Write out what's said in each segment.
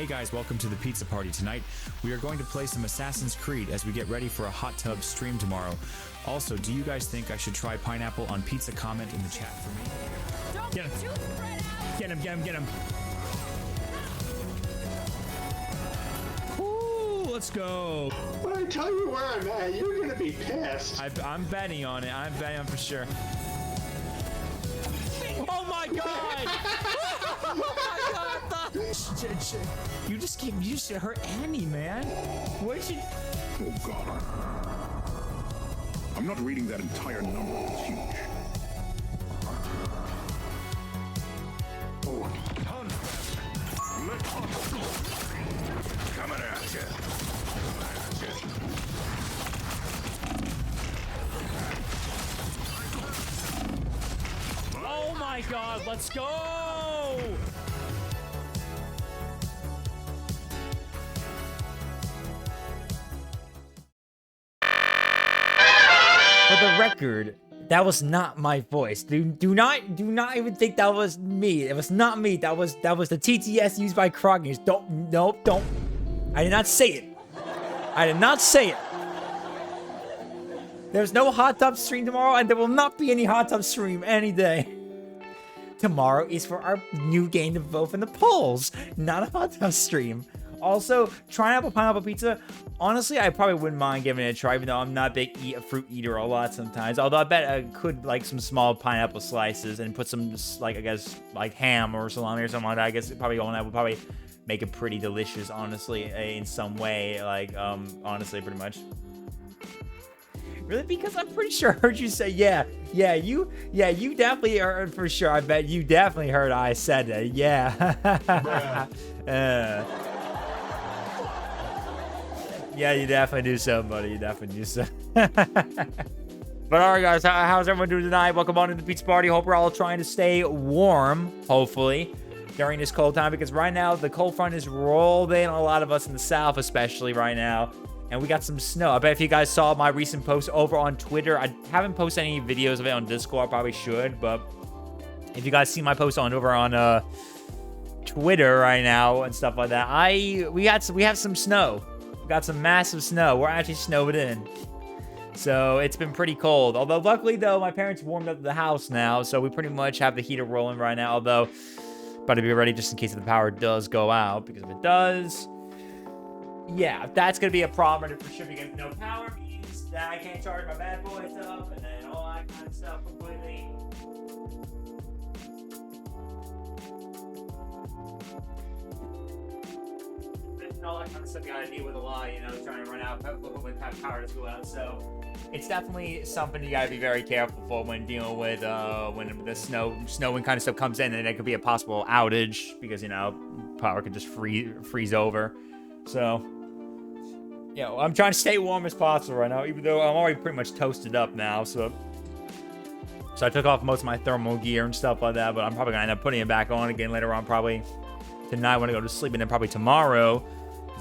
Hey guys, welcome to the pizza party. Tonight we are going to play some Assassin's Creed as we get ready for a hot tub stream tomorrow. Also, do you guys think I should try pineapple on pizza? Comment in the chat for me. Get him. Get him, get him, get him. Ooh, let's go. When I tell you where I'm at, you're gonna be pissed. I'm betting on it. I'm betting on for sure. Oh my god! Oh my god! You just hurt Annie, man. What did you? Oh god. I'm not reading that entire number. It's huge. Oh, coming at you. Oh my god, let's go! For the record, that was not my voice. Do not even think that was me. It was not me. That was the TTS used by Kroggers. Don't. I did not say it. I did not say it. There's no hot tub stream tomorrow, and there will not be any hot tub stream any day. Tomorrow is for our new game to vote in the polls, not a hot tub stream. Also, trying out a pineapple pizza, honestly, I probably wouldn't mind giving it a try, even though I'm not a big fruit eater a lot sometimes. Although I bet I could like some small pineapple slices and put some, like, I guess, like ham or salami or something like that. I guess probably on that would probably make it pretty delicious, honestly, in some way. Like, honestly, pretty much. Really? Because I'm pretty sure I heard you say, yeah, you definitely heard for sure. I bet you definitely heard I said that, yeah. Yeah, you definitely do so, buddy. You definitely do so. But alright, guys, how's everyone doing tonight? Welcome on to the pizza party. Hope we're all trying to stay warm, hopefully, during this cold time, because right now the cold front is rolled in on a lot of us in the south, especially right now. And we got some snow. I bet if you guys saw my recent post over on Twitter, I haven't posted any videos of it on Discord. I probably should, but if you guys see my post over on Twitter right now and stuff like that, we have some snow. We got some massive snow. We're actually snowed in. So it's been pretty cold. Although luckily though, my parents warmed up the house now, so we pretty much have the heater rolling right now. Although, better be ready just in case the power does go out, because if it does, yeah, that's gonna be a problem for sure. Because no power means that I can't charge my bad boys up, and then all that kind of stuff completely. All that kind of stuff you gotta deal with a lot, you know, trying to run out when power does go out. So it's definitely something you gotta be very careful for when dealing with when the snow and kind of stuff comes in, and there could be a possible outage because, you know, power could just freeze over. So yeah, I'm trying to stay warm as possible right now, even though I'm already pretty much toasted up now. So I took off most of my thermal gear and stuff like that, but I'm probably gonna end up putting it back on again later on, probably tonight when I go to sleep, and then probably tomorrow.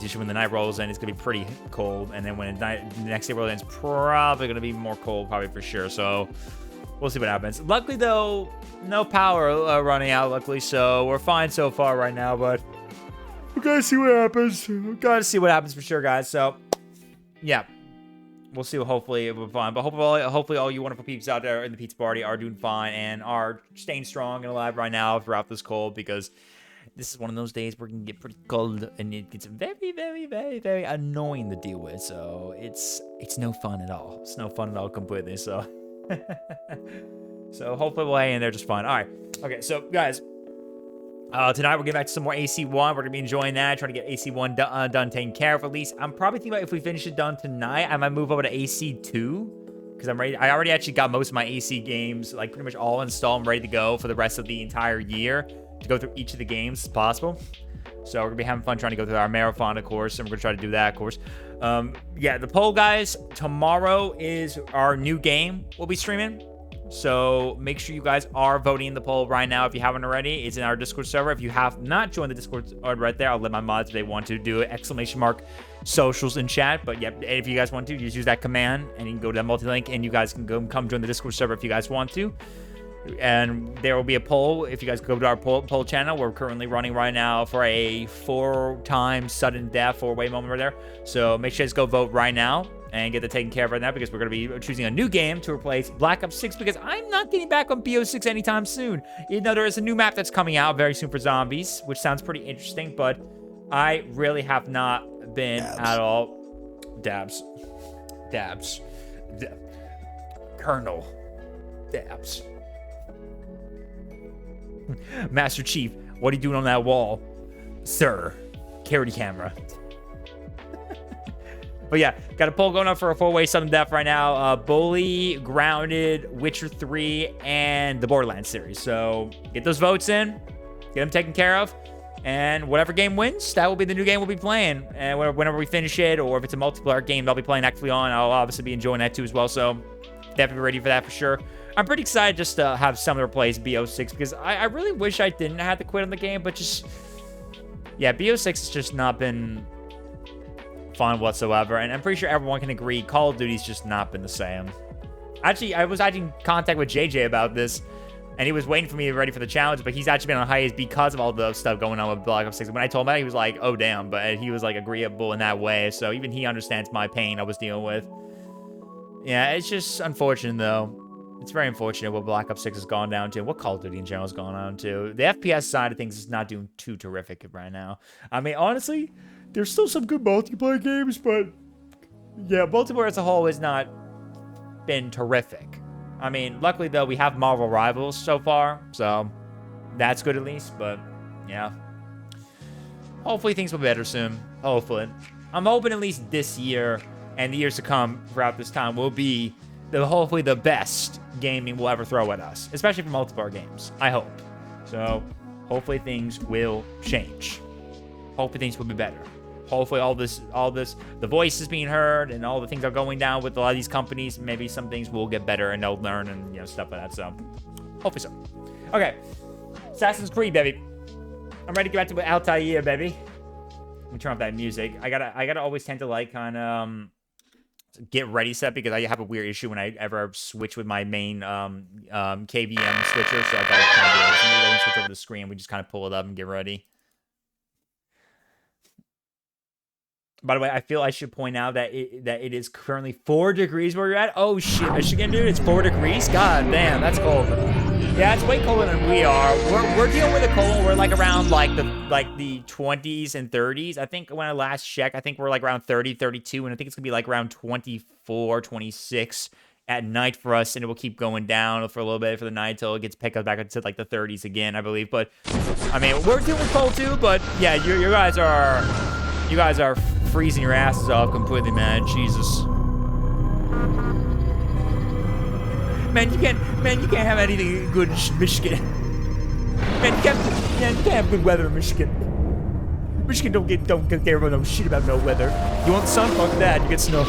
Usually when the night rolls in, it's going to be pretty cold. And then when the next day rolls in, it's probably going to be more cold, probably for sure. So we'll see what happens. Luckily, though, no power running out, luckily. So we're fine so far right now. But we got to see what happens. We got to see what happens for sure, guys. So, yeah. We'll see. Hopefully it will be fine. But hopefully all you wonderful peeps out there in the pizza party are doing fine and are staying strong and alive right now throughout this cold, because this is one of those days where it can get pretty cold and it gets very, very, very, very annoying to deal with. So it's no fun at all. It's no fun at all completely. So so hopefully we'll hang in there just fine. All right. Okay. So guys, tonight we're getting back to some more AC1. We're gonna be enjoying that. Trying to get AC1 done, taken care of at least. I'm probably thinking about if we finish it done tonight, I might move over to AC2 because I'm ready. I already actually got most of my AC games like pretty much all installed and ready to go for the rest of the entire year, to go through each of the games as possible. So we're gonna be having fun trying to go through our marathon, of course, and we're gonna try to do that, of course. Yeah, the poll, guys, tomorrow is our new game we'll be streaming. So make sure you guys are voting in the poll right now if you haven't already. It's in our Discord server. If you have not joined the Discord right there, I'll let my mods, if they want to, do it, ! socials in chat. But yeah, if you guys want to, just use that command and you can go to that multi-link and you guys can come join the Discord server if you guys want to. And there will be a poll. If you guys go to our poll channel, we're currently running right now for a 4-time sudden death 4-way moment right there. So make sure you guys go vote right now and get that taken care of right now, because we're going to be choosing a new game to replace Black Ops 6, because I'm not getting back on BO6 anytime soon. You know, there is a new map that's coming out very soon for zombies, which sounds pretty interesting, but I really have not been at all. Dabs. Colonel. Dabs. Master Chief, what are you doing on that wall? Sir, carry the camera. But yeah, got a poll going up for a 4-way sudden death right now. Bully, Grounded, Witcher 3, and the Borderlands series. So get those votes in, get them taken care of, and whatever game wins, that will be the new game we'll be playing. And whenever we finish it, or if it's a multiplayer game I'll be playing actively on, I'll obviously be enjoying that too as well. So definitely ready for that for sure. I'm pretty excited just to have someone replace BO6, because I really wish I didn't have to quit on the game, but just, yeah, BO6 has just not been fun whatsoever, and I'm pretty sure everyone can agree Call of Duty's just not been the same. Actually, I was in contact with JJ about this, and he was waiting for me to be ready for the challenge, but he's actually been on hiatus because of all the stuff going on with Black Ops 6. When I told him that, he was like, oh damn, but he was like agreeable in that way, so even he understands my pain I was dealing with. Yeah, it's just unfortunate though. It's very unfortunate what Black Ops 6 has gone down to, what Call of Duty in general has gone on to. The FPS side of things is not doing too terrific right now. I mean, honestly, there's still some good multiplayer games, but yeah, multiplayer as a whole has not been terrific. I mean, luckily though, we have Marvel Rivals so far, so that's good at least, but yeah. Hopefully things will be better soon. Hopefully. I'm hoping at least this year and the years to come throughout this time will be hopefully the best gaming will ever throw at us, especially for multiplayer games. I hope. So hopefully things will change. Hopefully things will be better. Hopefully all this, the voice is being heard and all the things are going down with a lot of these companies. Maybe some things will get better and they'll learn and, you know, stuff like that. So hopefully so. Okay. Assassin's Creed, baby. I'm ready to get back to Altair, baby. Let me turn off that music. I gotta always tend to like kind of get ready set, because I have a weird issue when I ever switch with my main KVM switcher. So I gotta kind of go and switch over the screen. We just kind of pull it up and get ready. By the way, I feel I should point out that it is currently 4 degrees where you're at. Oh shit, Michigan, dude, it's 4 degrees. God damn, that's cold. Yeah, it's way colder than we are. We're dealing with a cold. We're like around like the 20s and 30s. I think when I last checked, I think we're like around 30, 32, and I think it's gonna be like around 24, 26 at night for us, and it will keep going down for a little bit for the night till it gets picked up back into like the 30s again, I believe. But I mean, we're dealing with cold too. But yeah, you guys are freezing your asses off completely, man. Jesus. Man, you can't have anything good in Michigan. Man, you can't have good weather in Michigan. Michigan don't care about no shit about no weather. You want sun? Fuck that. You get snow.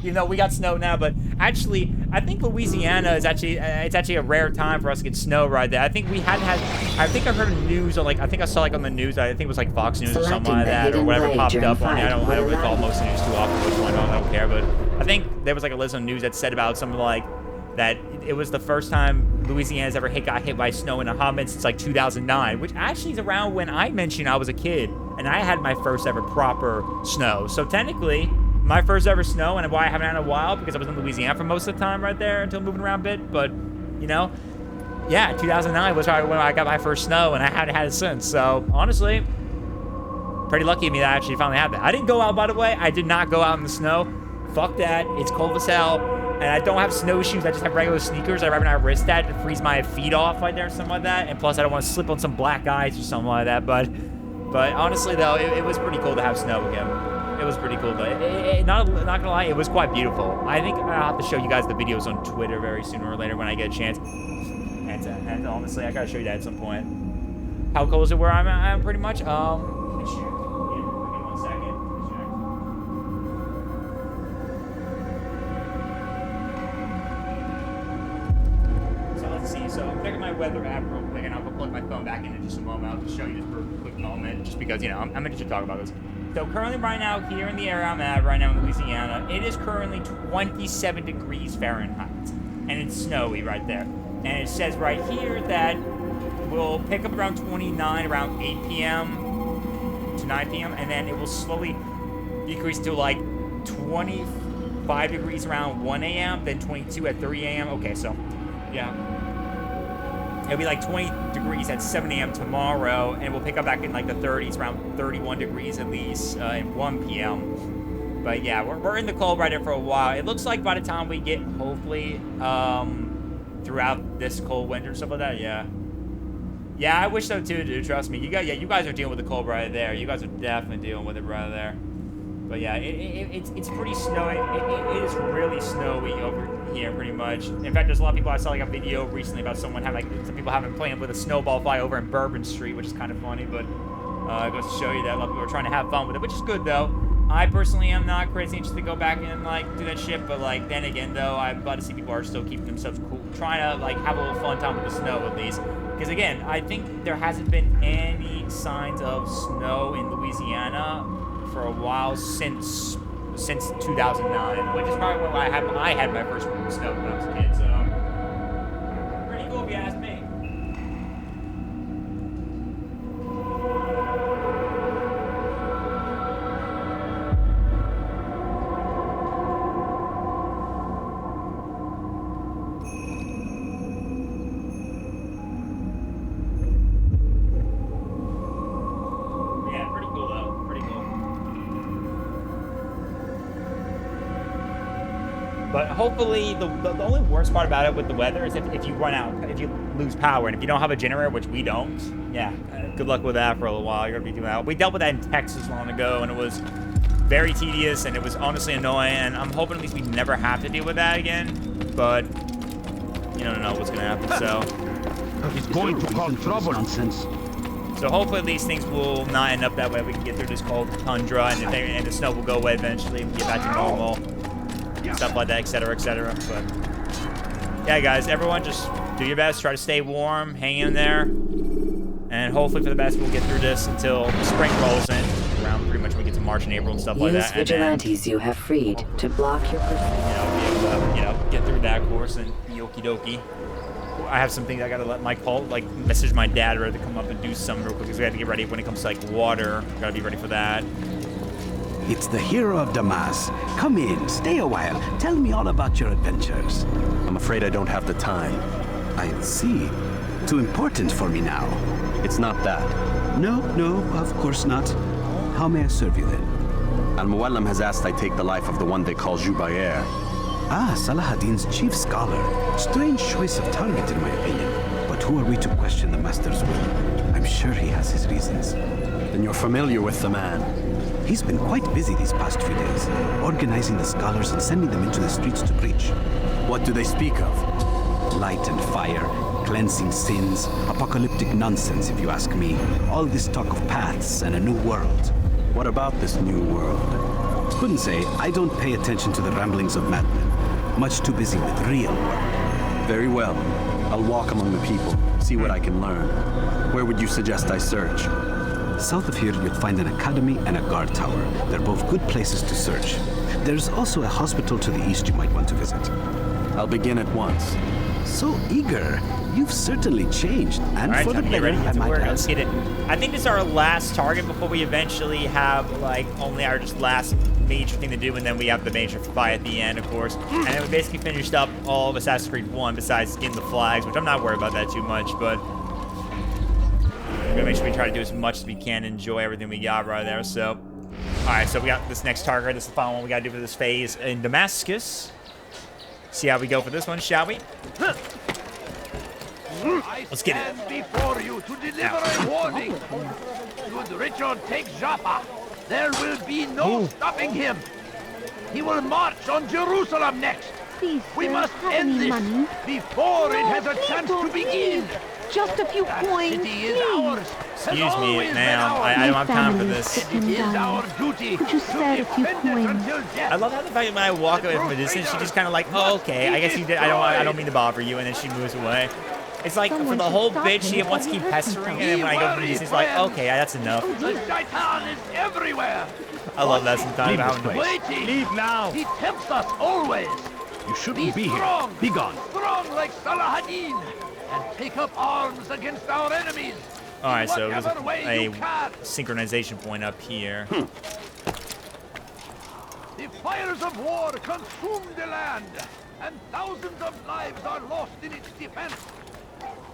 You know, we got snow now, but actually, I think Louisiana is actually, it's actually a rare time for us to get snow right there. I think we hadn't had, I think I've heard news, or like, I think I saw like on the news, I think it was like Fox News or something like that, or whatever popped up on it. I don't really follow most news too often, which one, I don't care, but I think there was like a list of news that said about something like, that it was the first time Louisiana's ever got hit by snow in a hot minute since like 2009, which actually is around when I mentioned I was a kid, and I had my first ever proper snow. So technically, my first ever snow, and why I haven't had it in a while, because I was in Louisiana for most of the time right there until moving around a bit. But, you know, yeah, 2009 was when I got my first snow, and I hadn't had it since. So, honestly, pretty lucky of me that I actually finally had that. I didn't go out, by the way. I did not go out in the snow. Fuck that. It's cold as hell. And I don't have snowshoes. I just have regular sneakers. I'd rather not risk that to freeze my feet off right there or something like that. And plus, I don't want to slip on some black ice or something like that. But honestly, though, it was pretty cool to have snow again. It was pretty cool, but not gonna lie, it was quite beautiful. I think I'll have to show you guys the videos on Twitter very sooner or later when I get a chance. And honestly, I gotta show you that at some point. How cold is it where I'm at? I'm pretty much. Let me check. Give me 1 second. Let me check. So let's see. So I'm checking my weather app real quick, and I'll plug my phone back in just a moment. I'll just show you this for a quick moment, just because, you know, I'm interested to talk about this. So currently right now, here in the area I'm at, right now in Louisiana, it is currently 27 degrees Fahrenheit. And it's snowy right there. And it says right here that we'll pick up around 29 around 8 p.m. to 9 p.m. and then it will slowly decrease to like 25 degrees around 1 a.m., then 22 at 3 a.m. Okay, so yeah. It'll be like 20 degrees at 7 a.m. tomorrow, and we'll pick up back in like the 30s, around 31 degrees at least in 1 p.m. But yeah, we're in the cold right there for a while. It looks like by the time we get, hopefully, throughout this cold winter and stuff like that, yeah. Yeah, I wish so too, dude. Trust me. You guys are dealing with the cold right there. You guys are definitely dealing with it right there. But yeah, it's pretty snowy. It is really snowy over here, pretty much. In fact, there's a lot of people. I saw like a video recently about some people having playing with a snowball fight over in Bourbon Street, which is kind of funny. But it goes to show you that a lot of people are trying to have fun with it, which is good though. I personally am not crazy interested to go back and like do that shit, but like then again though, I'm glad to see people are still keeping themselves cool, trying to like have a little fun time with the snow at least. Because again, I think there hasn't been any signs of snow in Louisiana for a while since 2009, which is probably when I had my first real snow when I was a kid. So pretty cool if you ask me. But hopefully, the only worst part about it with the weather is if you run out, if you lose power, and if you don't have a generator, which we don't, yeah, good luck with that for a little while. You're gonna be doing that. We dealt with that in Texas long ago, and it was very tedious, and it was honestly annoying. And I'm hoping at least we never have to deal with that again. But you don't know what's gonna happen, so. He's going to cause trouble. Nonsense. So hopefully these things will not end up that way. We can get through this cold tundra, and the snow will go away eventually. We can get back to normal. Stuff like that, etc., etc. But yeah, guys, everyone just do your best. Try to stay warm. Hang in there. And hopefully for the best, we'll get through this until spring rolls in. Around pretty much when we get to March and April and stuff like that. Use vigilantes you have freed to block your pursuit. Be able to, get through that course and be okie dokie. I have some things I gotta let my call, message my dad ready to come up and do some real quick because we have to get ready when it comes to water. Gotta be ready for that. It's the hero of Damas. Come in, stay a while. Tell me all about your adventures. I'm afraid I don't have the time. I see. Too important for me now. It's not that. No, of course not. How may I serve you then? Al-Muallim has asked I take the life of the one they call Jubair. Ah, Salahadin's chief scholar. Strange choice of target in my opinion. But who are we to question the master's will? I'm sure he has his reasons. Then you're familiar with the man. He's been quite busy these past few days, organizing the scholars and sending them into the streets to preach. What do they speak of? Light and fire, cleansing sins, apocalyptic nonsense if you ask me. All this talk of paths and a new world. What about this new world? Couldn't say. I don't pay attention to the ramblings of madmen. Much too busy with real work. Very well. I'll walk among the people, see what I can learn. Where would you suggest I search? South of here, you'll find an academy and a guard tower. They're both good places to search. There's also a hospital to the east you might want to visit. I'll begin at once. So eager. You've certainly changed. And all right, for the better, ready to I might add. Let's get it. I think this is our last target before we eventually have, only our just last major thing to do, and then we have the major fight at the end, of course. And then we basically finished up all of Assassin's Creed 1 besides getting the flags, which I'm not worried about that too much, but we're gonna make sure we try to do as much as we can, enjoy everything we got right there. So, all right, so we got this next target. This is the final one we gotta do for this phase in Damascus. See how we go for this one, shall we? Let's get it. Before you to deliver a warning. Should Richard take Jaffa, there will be no stopping him. He will march on Jerusalem next. Please, we sir, must have end any this money? before it has a chance to begin. Just a few coins, City is please. ours. Excuse me, ma'am. I don't have time for this. It is our duty Could you spare a few coins? I love how the fact that when I walk away from a distance, she just kind of like, oh, okay, I guess you did. I don't mean to bother you, and then she moves away. It's like for the whole bit, she wants to keep pestering, and then when I go from a distance, like, okay, that's enough. The shaitan is everywhere. I love that sometimes. Waiting. Leave now. He tempts us always. You shouldn't be here. Strong, Be gone. strong like Salahadin, and take up arms against our enemies. All right, so there's Whatever way a you can. synchronization point up here. The fires of war consume the land, and thousands of lives are lost in its defense.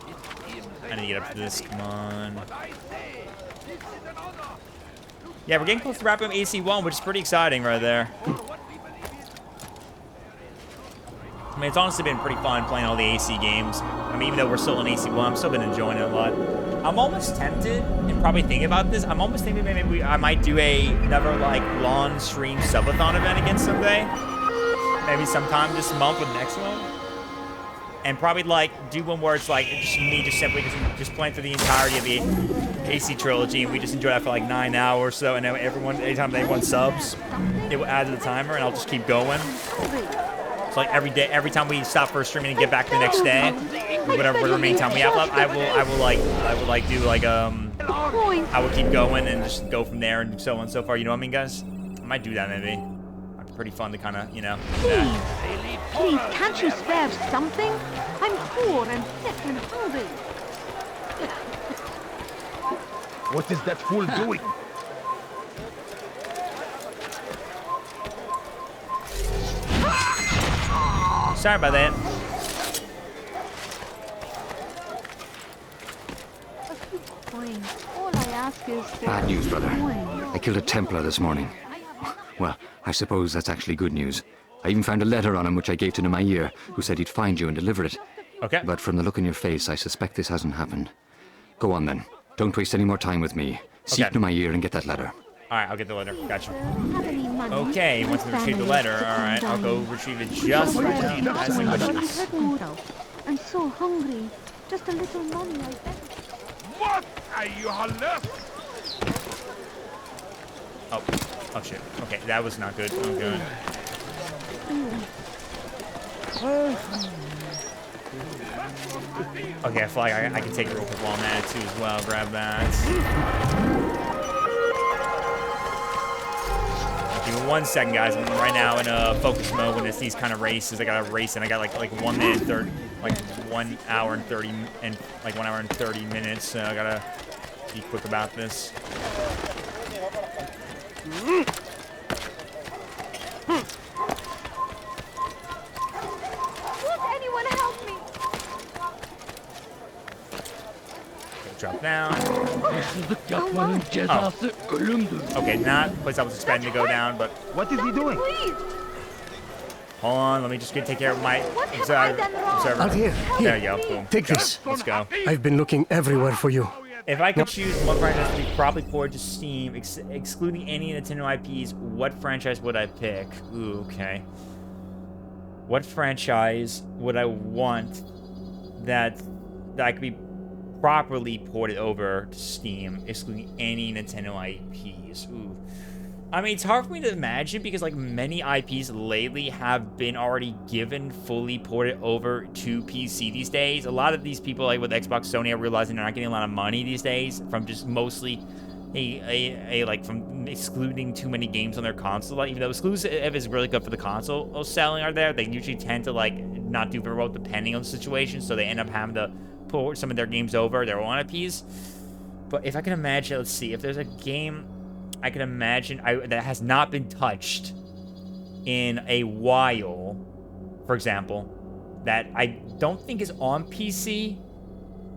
It seems I need to get up to this. Come on. but I say, this is an honor. Yeah, we're getting close to wrapping up AC1, which is pretty exciting right there. I mean, it's honestly been pretty fun playing all the AC games. I mean, even though we're still in AC1, I've still been enjoying it a lot. I'm almost tempted, and probably thinking about this, I'm almost thinking maybe I might do another, like, long stream subathon event again someday. Maybe sometime this month with the next one. And probably, like, do one where it's, like, just me just simply just playing through the entirety of the AC trilogy, and we just enjoy that for, like, 9 hours or so, and then anytime everyone subs, it will add to the timer, and I'll just keep going. So like every time we stop for streaming and get back the next day, whatever remaining time we have left, I will keep going and just go from there and so on and so far. You know what I mean, guys? I might do that maybe. It'd be pretty fun to kind of, you know. Please, can't you spare something? I'm poor and sick and hungry. What is that fool doing? Sorry about that. A few coins. All I ask is for Bad news, brother. coins. I killed a Templar this morning. Well, I suppose that's actually good news. I even found a letter on him which I gave to Nemair, who said he'd find you and deliver it. Okay. But from the look in your face, I suspect this hasn't happened. Go on then. Don't waste any more time with me. Seek Okay. Nemair and get that letter. All right, I'll get the letter. Gotcha. Have any money? Okay, once we retrieve the letter, all right, I'll go retrieve it just for now. As he wishes. I'm so hungry. Just a little money, I bet. What are you left? Oh shit. Okay, that was not good. Oh, good. Okay, I feel like I can take a roll for while I'm at it too as well. Grab that. Give me 1 second, guys. I'm right now in a focus mode when it's these kind of races. I got a race and I got like 1 minute 30, like 1 hour and 30 and like 1 hour and 30 minutes. So I gotta be quick about this. Won't anyone help me? Drop down. Oh. Okay, not the place I was expecting to go down, but What is he doing? Please. hold on. Let me just take care of my What have I done wrong? observer. Here, There you go. Boom. take this. Let's go. I've been looking everywhere for you. If I could choose one franchise to be properly ported to Steam, excluding any Nintendo IPs, what franchise would I pick? Ooh, okay. What franchise would I want that I could be properly ported over to Steam, excluding any Nintendo IPs? Ooh. I mean, it's hard for me to imagine because, like, many IPs lately have been already given fully ported over to PC these days. A lot of these people, like, with Xbox, Sony, are realizing they're not getting a lot of money these days from just mostly like, from excluding too many games on their console. Like, even though exclusive is really good for the console selling are there, they usually tend to, like, not do very well depending on the situation, so they end up having to port some of their games over, their own IPs. But if I can imagine, let's see, if there's a game I can imagine that has not been touched in a while, for example, that I don't think is on PC,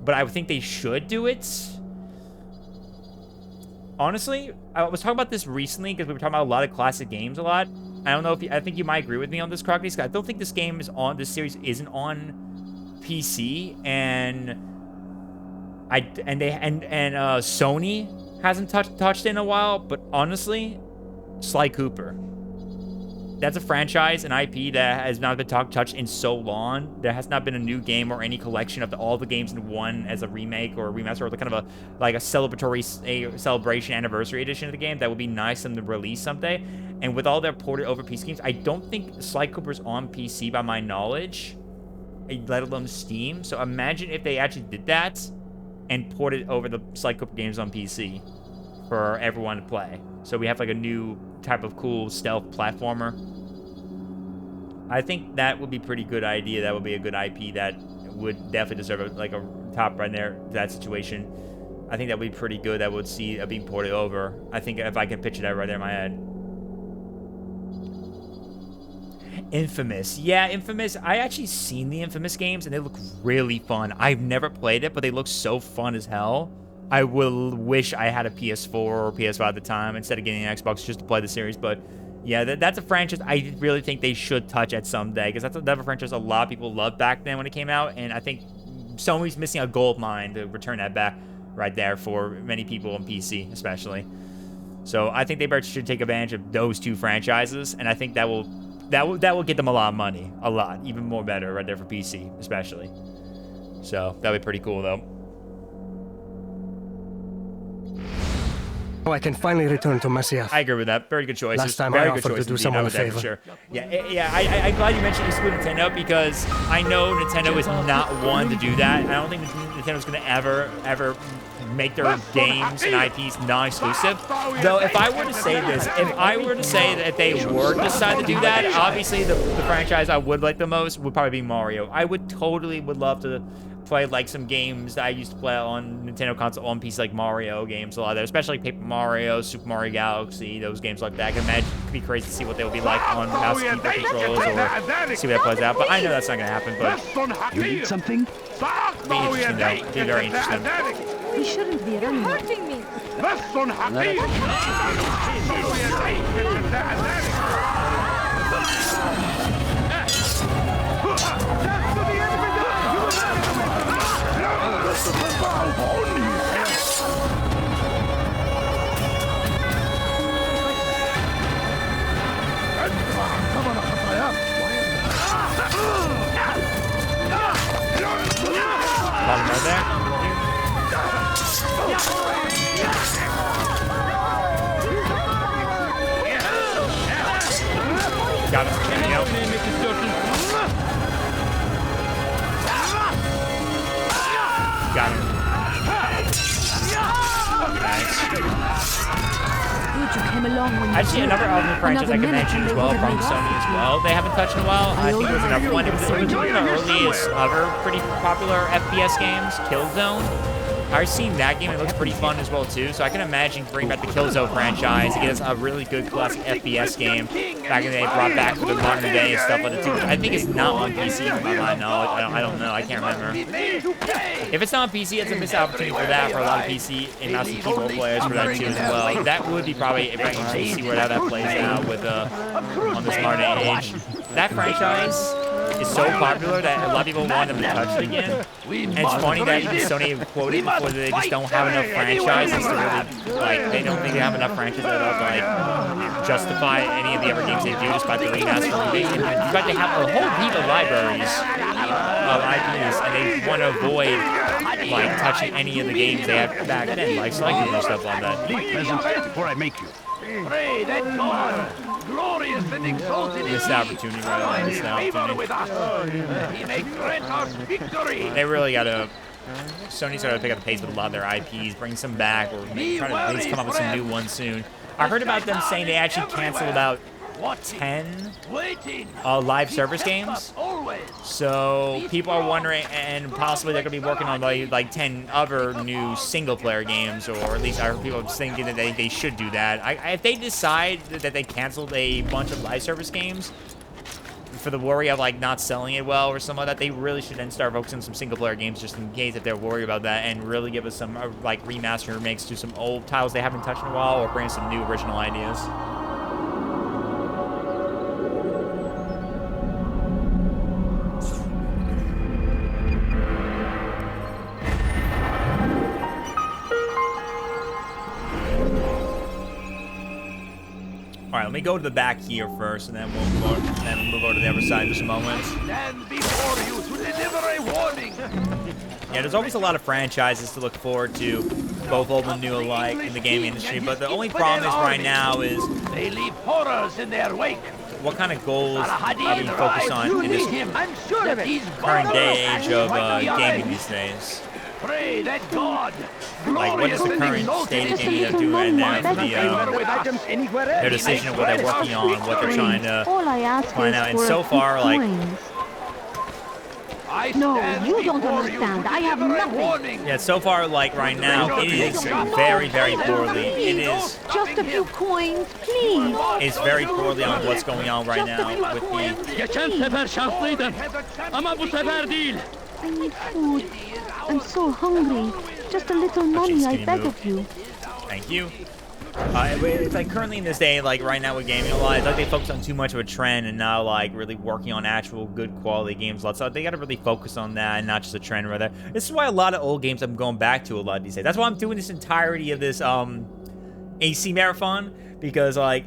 but I would think they should do it. Honestly, I was talking about this recently because we were talking about a lot of classic games a lot. I don't know if I think you might agree with me on this, Crocodies. I don't think this game is on, this series isn't on PC, and Sony hasn't touched in a while, but honestly, Sly Cooper. That's a franchise, an IP that has not been touched in so long. There has not been a new game or any collection of all the games in one as a remake or a remaster or kind of a celebration anniversary edition of the game. That would be nice for them to release someday. And with all their ported over PC games, I don't think Sly Cooper's on PC by my knowledge, let alone Steam. So imagine if they actually did that and ported over the Sly Cooper games on PC for everyone to play. So we have like a new type of cool stealth platformer. I think that would be a pretty good idea. That would be a good IP that would definitely deserve a top right there. That situation, I think that would be pretty good. That would see being ported over. I think if I can picture that right there in my head. Infamous. Yeah, Infamous. I actually seen the Infamous games, and they look really fun. I've never played it, but they look so fun as hell. I will wish I had a PS4 or PS5 at the time instead of getting an Xbox just to play the series. But yeah, that's a franchise I really think they should touch at someday, because that's a franchise a lot of people loved back then when it came out, and I think Sony's missing a gold mine to return that back right there for many people on PC especially. So I think they should take advantage of those two franchises, and I think that will get them a lot of money, even more better right there for PC especially. So that'd be pretty cool though. Oh, I can finally return to Masyaf. I agree with that. Very good choice. Last time very I offered to do someone a favor. Sure. Yeah. I'm glad you mentioned exclude Nintendo, because I know Nintendo is not one to do that. I don't think Nintendo's going to ever make their games and IPs non-exclusive. Though, if I were to say this, if I were to say that if they were to decide to do that, obviously the franchise I would like the most would probably be Mario. I would love to play like some games that I used to play on Nintendo console on PC, like Mario games, a lot of that, especially Paper Mario, Super Mario Galaxy, those games like that. I can imagine it'd be crazy to see what they would be like on mouse and keyboard controls, or see what that plays out. But I know that's not gonna happen. But You need something? be interesting though. Be very interesting. He shouldn't be hurting me. Bottom right there. Got him. There we go. Got him. Actually, another Elden franchise I can mention as well from Sony as well. They haven't touched in a while. I think there's another one. It was one of the earliest other pretty popular FPS games, Killzone. I've seen that game. It looks pretty fun as well too. So I can imagine bringing back the Killzone franchise to get us a really good classic FPS game back in the day, brought back for the modern day and stuff like that too. I think it's not on PC from my knowledge. I don't know. I can't remember. If it's not on PC, it's a missed opportunity for that for a lot of PC and mouse and keyboard players for that too as well. That would be probably a very interesting to see how that plays out with on this modern age. That franchise is so popular that a lot of people want them to touch it again. And it's funny that even Sony quoted before that they just don't have enough franchises to really, they don't think they have enough franchises to justify any of the other games they do, despite the remaster and remake. In fact, they have a whole heap of libraries of IPs, and they want to avoid touching any of the games they had back then, like Selected and stuff like that. Before I make you. Pray that God, glorious and exalted Missed opportunity, right? Missed opportunity. He may grant us victory. They really got to. Sony's got to pick up the pace with a lot of their IPs, bring some back, or try to at least come up with some new ones soon. I heard about them saying they actually canceled about 10 live service games. So people are wondering, and possibly they're going to be working on like 10 other new single-player games, or at least I heard people thinking that they should do that. If they decide that they canceled a bunch of live service games for the worry of not selling it well or something like that, they really should then start focusing on some single-player games just in case if they're worried about that, and really give us some remaster remakes to some old titles they haven't touched in a while, or bring some new original ideas. All right, let me go to the back here first, and then we'll move over to the other side in just a moment. Stand before you to deliver a warning. Yeah, there's always a lot of franchises to look forward to, both old and new alike, in the gaming industry. But the only problem is right now is they leave horrors in their wake. What kind of goals are we focused on in this current day age of gaming these days? pray that God, like, what is the current state of game they're doing right now for their decision of what they're working on, what they're trying to find out. And so far, like, no, you don't understand. I have nothing. yeah, so far, like, right now, it is very, very poorly. It is just a few coins, please. It's very poorly on what's going on right now with the. I need food. I'm so hungry. Just a little money, I beg of you. Thank you. It's like currently in this day, like right now with gaming a lot, it's like they focus on too much of a trend and not like really working on actual good quality games a lot. So they got to really focus on that and not just a trend rather. This is why a lot of old games I'm going back to a lot these days. That's why I'm doing this entirety of this AC marathon, because like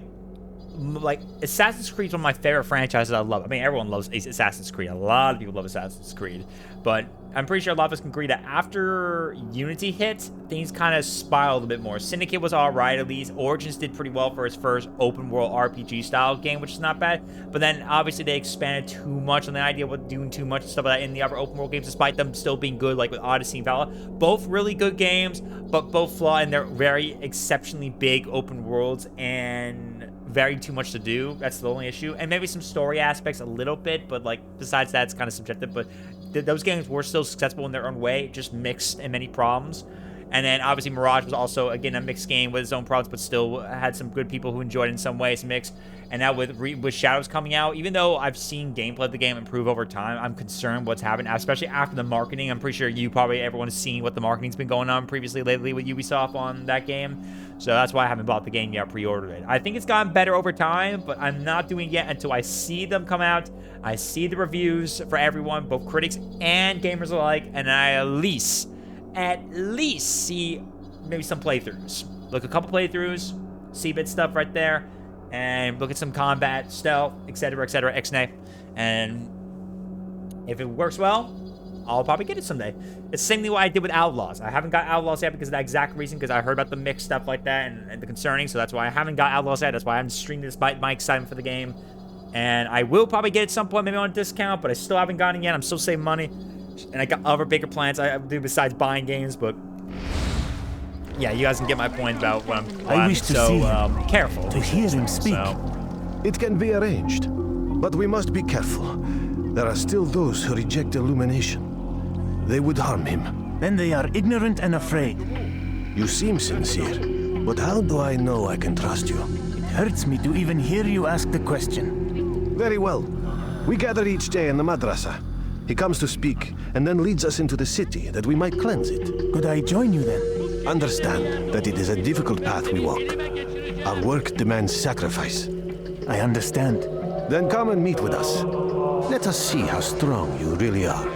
Assassin's Creed is one of my favorite franchises I love. I mean, everyone loves Assassin's Creed. A lot of people love Assassin's Creed. But I'm pretty sure a lot of us can agree that after Unity hit, things kind of spiraled a bit more. Syndicate was alright, at least. Origins did pretty well for its first open-world RPG-style game, which is not bad. But then, obviously, they expanded too much on the idea of doing too much and stuff like that in the other open-world games, despite them still being good, like with Odyssey and Valhalla. Both really good games, but both flawed in their very exceptionally big open worlds and very too much to do. That's the only issue. And maybe some story aspects a little bit, but like besides that, it's kind of subjective. But those games were still successful in their own way, just mixed and many problems. And then obviously Mirage was also, again, a mixed game with its own problems, but still had some good people who enjoyed it in some ways, mixed. And now with Shadows coming out, even though I've seen gameplay of the game improve over time, I'm concerned what's happened, especially after the marketing. I'm pretty sure everyone has seen what the marketing's been going on previously lately with Ubisoft on that game. So that's why I haven't bought the game yet, pre-ordered it. I think it's gotten better over time, but I'm not doing it yet until I see them come out. I see the reviews for everyone, both critics and gamers alike, and I at least see maybe some playthroughs. Look a couple playthroughs, see bit stuff right there, and look at some combat, stealth, etc., X-Nay. And if it works well, I'll probably get it someday. It's the same thing what I did with Outlaws. I haven't got Outlaws yet because of that exact reason, because I heard about the mixed stuff like that and the concerning, so that's why I haven't got Outlaws yet. That's why I haven't streamed it despite my excitement for the game. And I will probably get it at some point, maybe on a discount, but I still haven't gotten it yet. I'm still saving money. And I got other bigger plans I do besides buying games, but yeah, you guys can get my point about what I'm so careful to hear him speak. It can be arranged, but we must be careful. There are still those who reject illumination. They would harm him. Then they are ignorant and afraid. You seem sincere, but how do I know I can trust you? It hurts me to even hear you ask the question. Very well. We gather each day in the madrasa. He comes to speak, and then leads us into the city, that we might cleanse it. Could I join you then? Understand that it is a difficult path we walk. Our work demands sacrifice. I understand. Then come and meet with us. Let us see how strong you really are.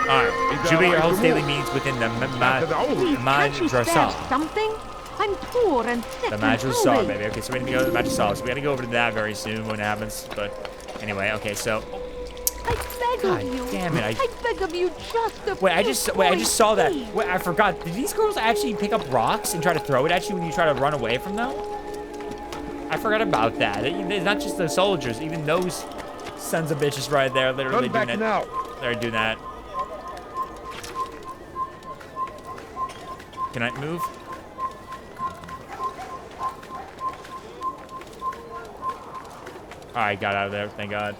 Alright, Jubilee holds daily meetings within the Madrasa. Something? I'm poor and sick. The Madrasa, baby. Okay, so we're gonna go to the Madrasa. So we gotta go over to that very soon when it happens. But anyway, okay, so. I beg of you. Damn it! I beg of you, just a I just saw that. Wait, I forgot. Did these girls actually pick up rocks and try to throw it at you when you try to run away from them? I forgot about that. It's not just the soldiers. Even those sons of bitches right there, literally doing that. Now. They're doing that. Can I move? Alright, got out of there. Thank God.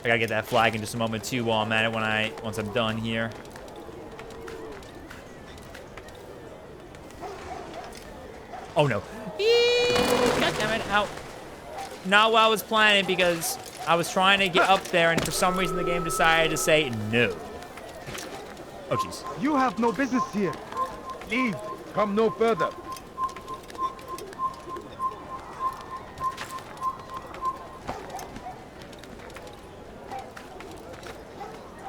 I gotta get that flag in just a moment too while I'm at it once I'm done here. Oh no. God damn it, out. Not what I was planning, because I was trying to get up there and for some reason the game decided to say no. Oh jeez. You have no business here. Leave. Come no further.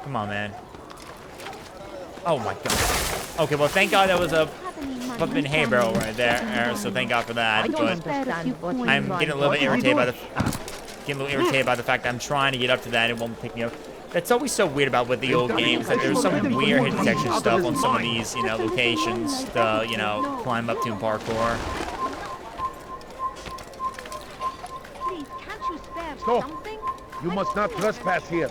Come on, man. Oh my God. Okay, well, thank God that was a flipping hay barrel right there. So thank God for that. But I'm getting a little bit irritated by the fact that I'm trying to get up to that and it won't pick me up. That's always so weird about with the old games, that there's some weird hit detection stuff on some of these, locations to, climb up to in parkour. Stop! You must not trespass here.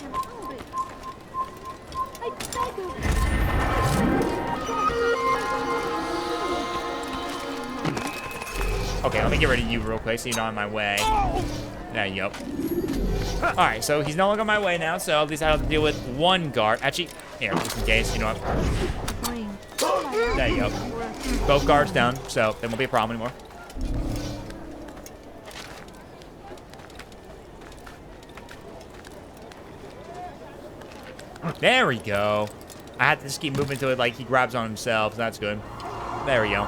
Okay, let me get rid of you real quick so you're not in my way. There you go. Alright, so he's no longer in my way now, so at least I don't have to deal with one guard. Actually, here, just in case, you know what? There you go. Both guards down, so there won't be a problem anymore. There we go. I have to just keep moving to it like he grabs on himself. So that's good. There we go.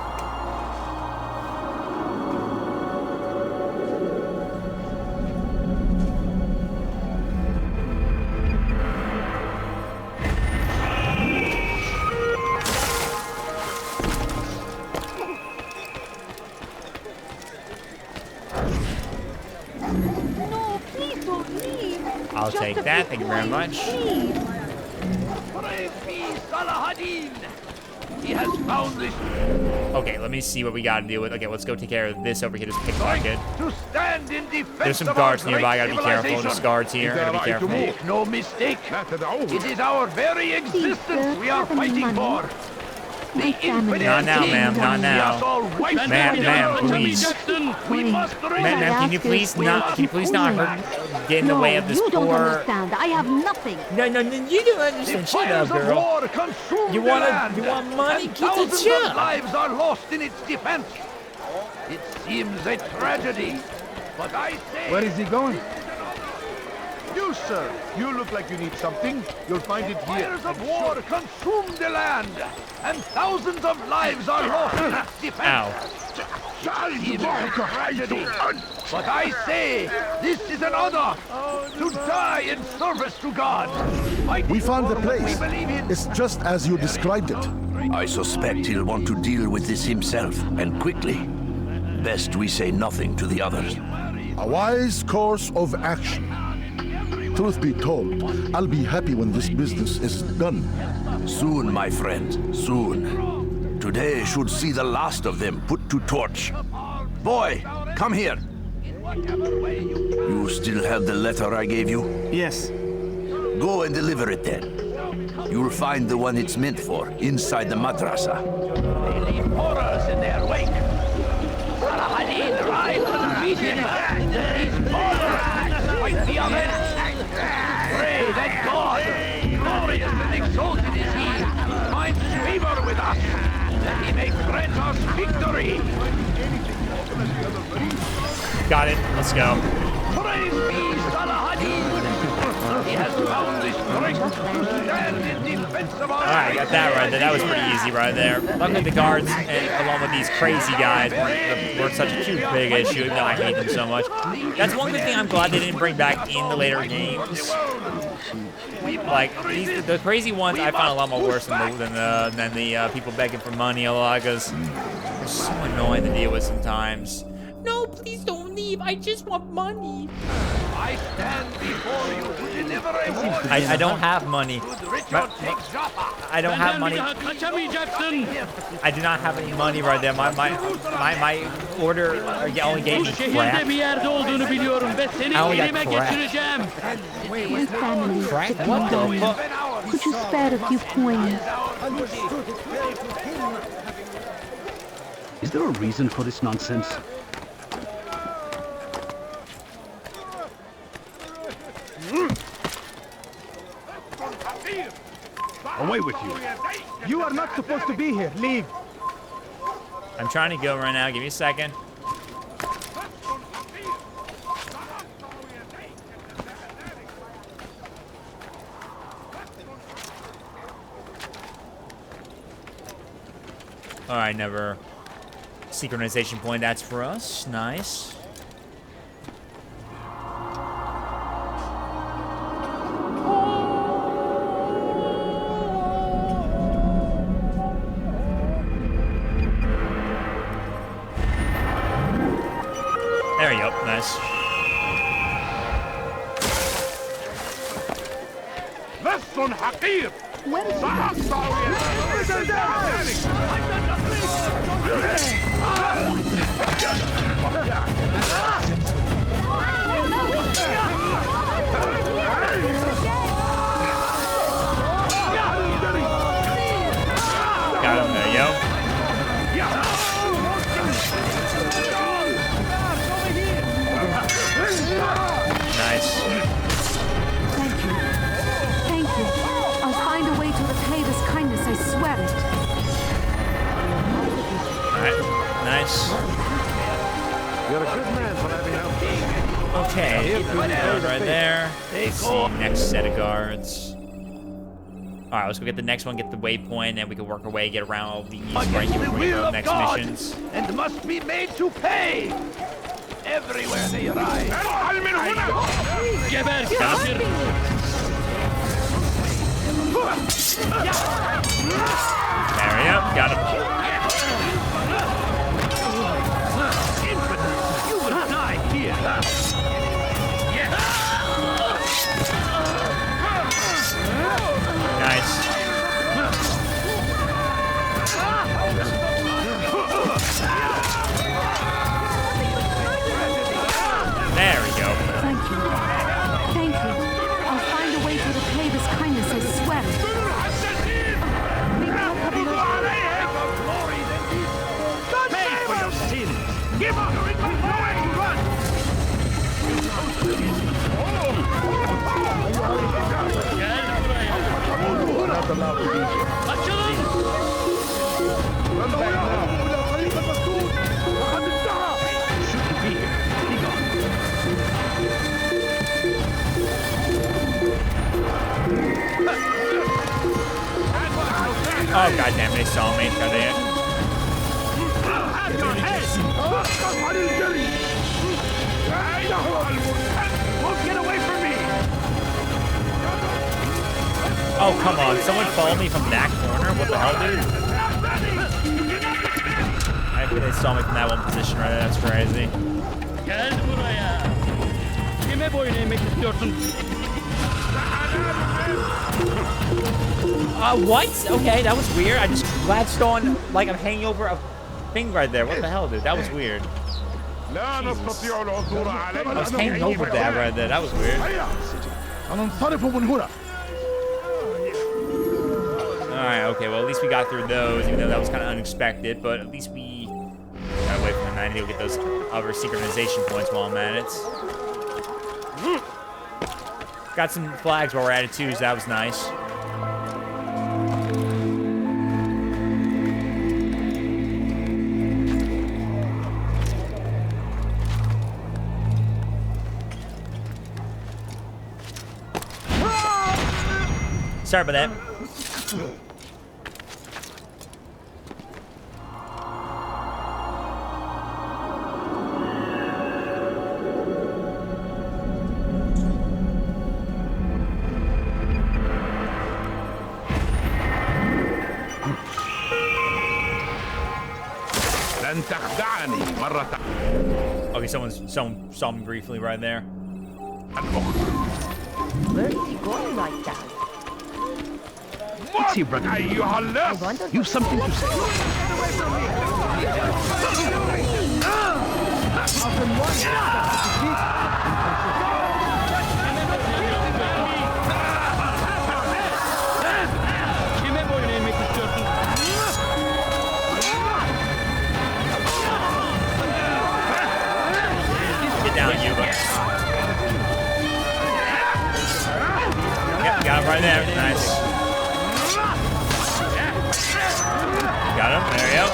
No, please don't leave. I'll take that. Thank you very much. Praise be Salahadin. He has found this. Okay, let me see what we got to deal with. Okay, let's go take care of this over here. This pickpocket. To stand in defense. There's some of guards our nearby. great Gotta be careful. There's guards here. Gotta be careful. Make no mistake. It is our very existence we are fighting for. The infinite Not now, ma'am. Not now. Ma'am, please. We must Ma'am, can you please not get in the way of this you don't poor... understand. I have nothing. No, you don't understand. Shut up, girl. You want money? Get the Thousands of job. lives are lost in its defense. It seems a tragedy, but I say... Where is he going? You, sir. You look like you need something. You'll find it here. Fires of war consume the land, and thousands of lives are lost in its defense. It seems a tragedy, but I say this is an honor to die in service to God. We found the place. It's just as you described it. I suspect he'll want to deal with this himself, and quickly. Best we say nothing to the others. A wise course of action. Truth be told, I'll be happy when this business is done. Soon, my friend, soon. Today should see the last of them put to torch. Boy, come here. You still have the letter I gave you? Yes. Go and deliver it then. You'll find the one it's meant for inside the madrasa. They leave horrors in their wake. Salahadin rides to the beating. These followers fight the avenged. Pray that God, glorious and exalted is He, finds favor with us, that He may grant us victory. Got it. Let's go. Praise be Salahadin. He has found the strength to stand in defense of our... Alright, got that right there. That was pretty easy right there. Luckily the guards, and along with these crazy guys, were such a huge big issue. Even though I hate them so much. That's one good thing I'm glad they didn't bring back in the later games. Like, the crazy ones I find a lot more worse than the people begging for money a lot, because they're so annoying to deal with sometimes. No, please don't leave. I just want money. I stand before you to deliver a warning. I don't have money. I don't have money. I do not have any money right there. My order only gave me crap. I only got crap. My family is Crap? sick What and the dying. fuck? Could you spare a few coins? Is there a reason for this nonsense? Away with you. You are not supposed to be here. Leave. I'm trying to go right now. Give me a second. All right, never. Synchronization point. That's for us. Nice. There you go. Nice. Lesson Hakir. Got him there, yo. Alright, nice. You're a good man for having helped us. Okay, right there. Let's see, next set of guards. Alright, let's go get the next one, get the waypoint, and we can work our way, get around all these right here before we go to the next missions. And must be made to pay everywhere they arrive. There we go, got him. You will die here. Nice. There we go. Thank you. Thank you. I'll find a way to repay this kindness, I swear. Pay for your sins. Give up. Nowhere to run. We're not allowed to be here. Run back now. Shouldn't be here. Be gone. Oh, goddamn, they saw me. Goddamn. Won't get away from me. Oh, come on. Someone follow me from that corner? What the hell, dude? I think they saw me from that one position right there. That's crazy. What? Okay, that was weird. I just latched on like I'm hanging over a thing right there. What the hell, dude? That was weird. Jesus. I was hanging over that right there. That was weird. Alright, okay, well at least we got through those, even though that was kind of unexpected, but at least we got away from the 90 to get those other synchronization points while I'm at it. Got some flags while we're at it too, so that was nice. Sorry about that. Okay, someone saw me briefly right there. Where is he going like that? What's here, brother? You've something to say. Get down, you. Yep, got him right there. Nice. Got him. There we go.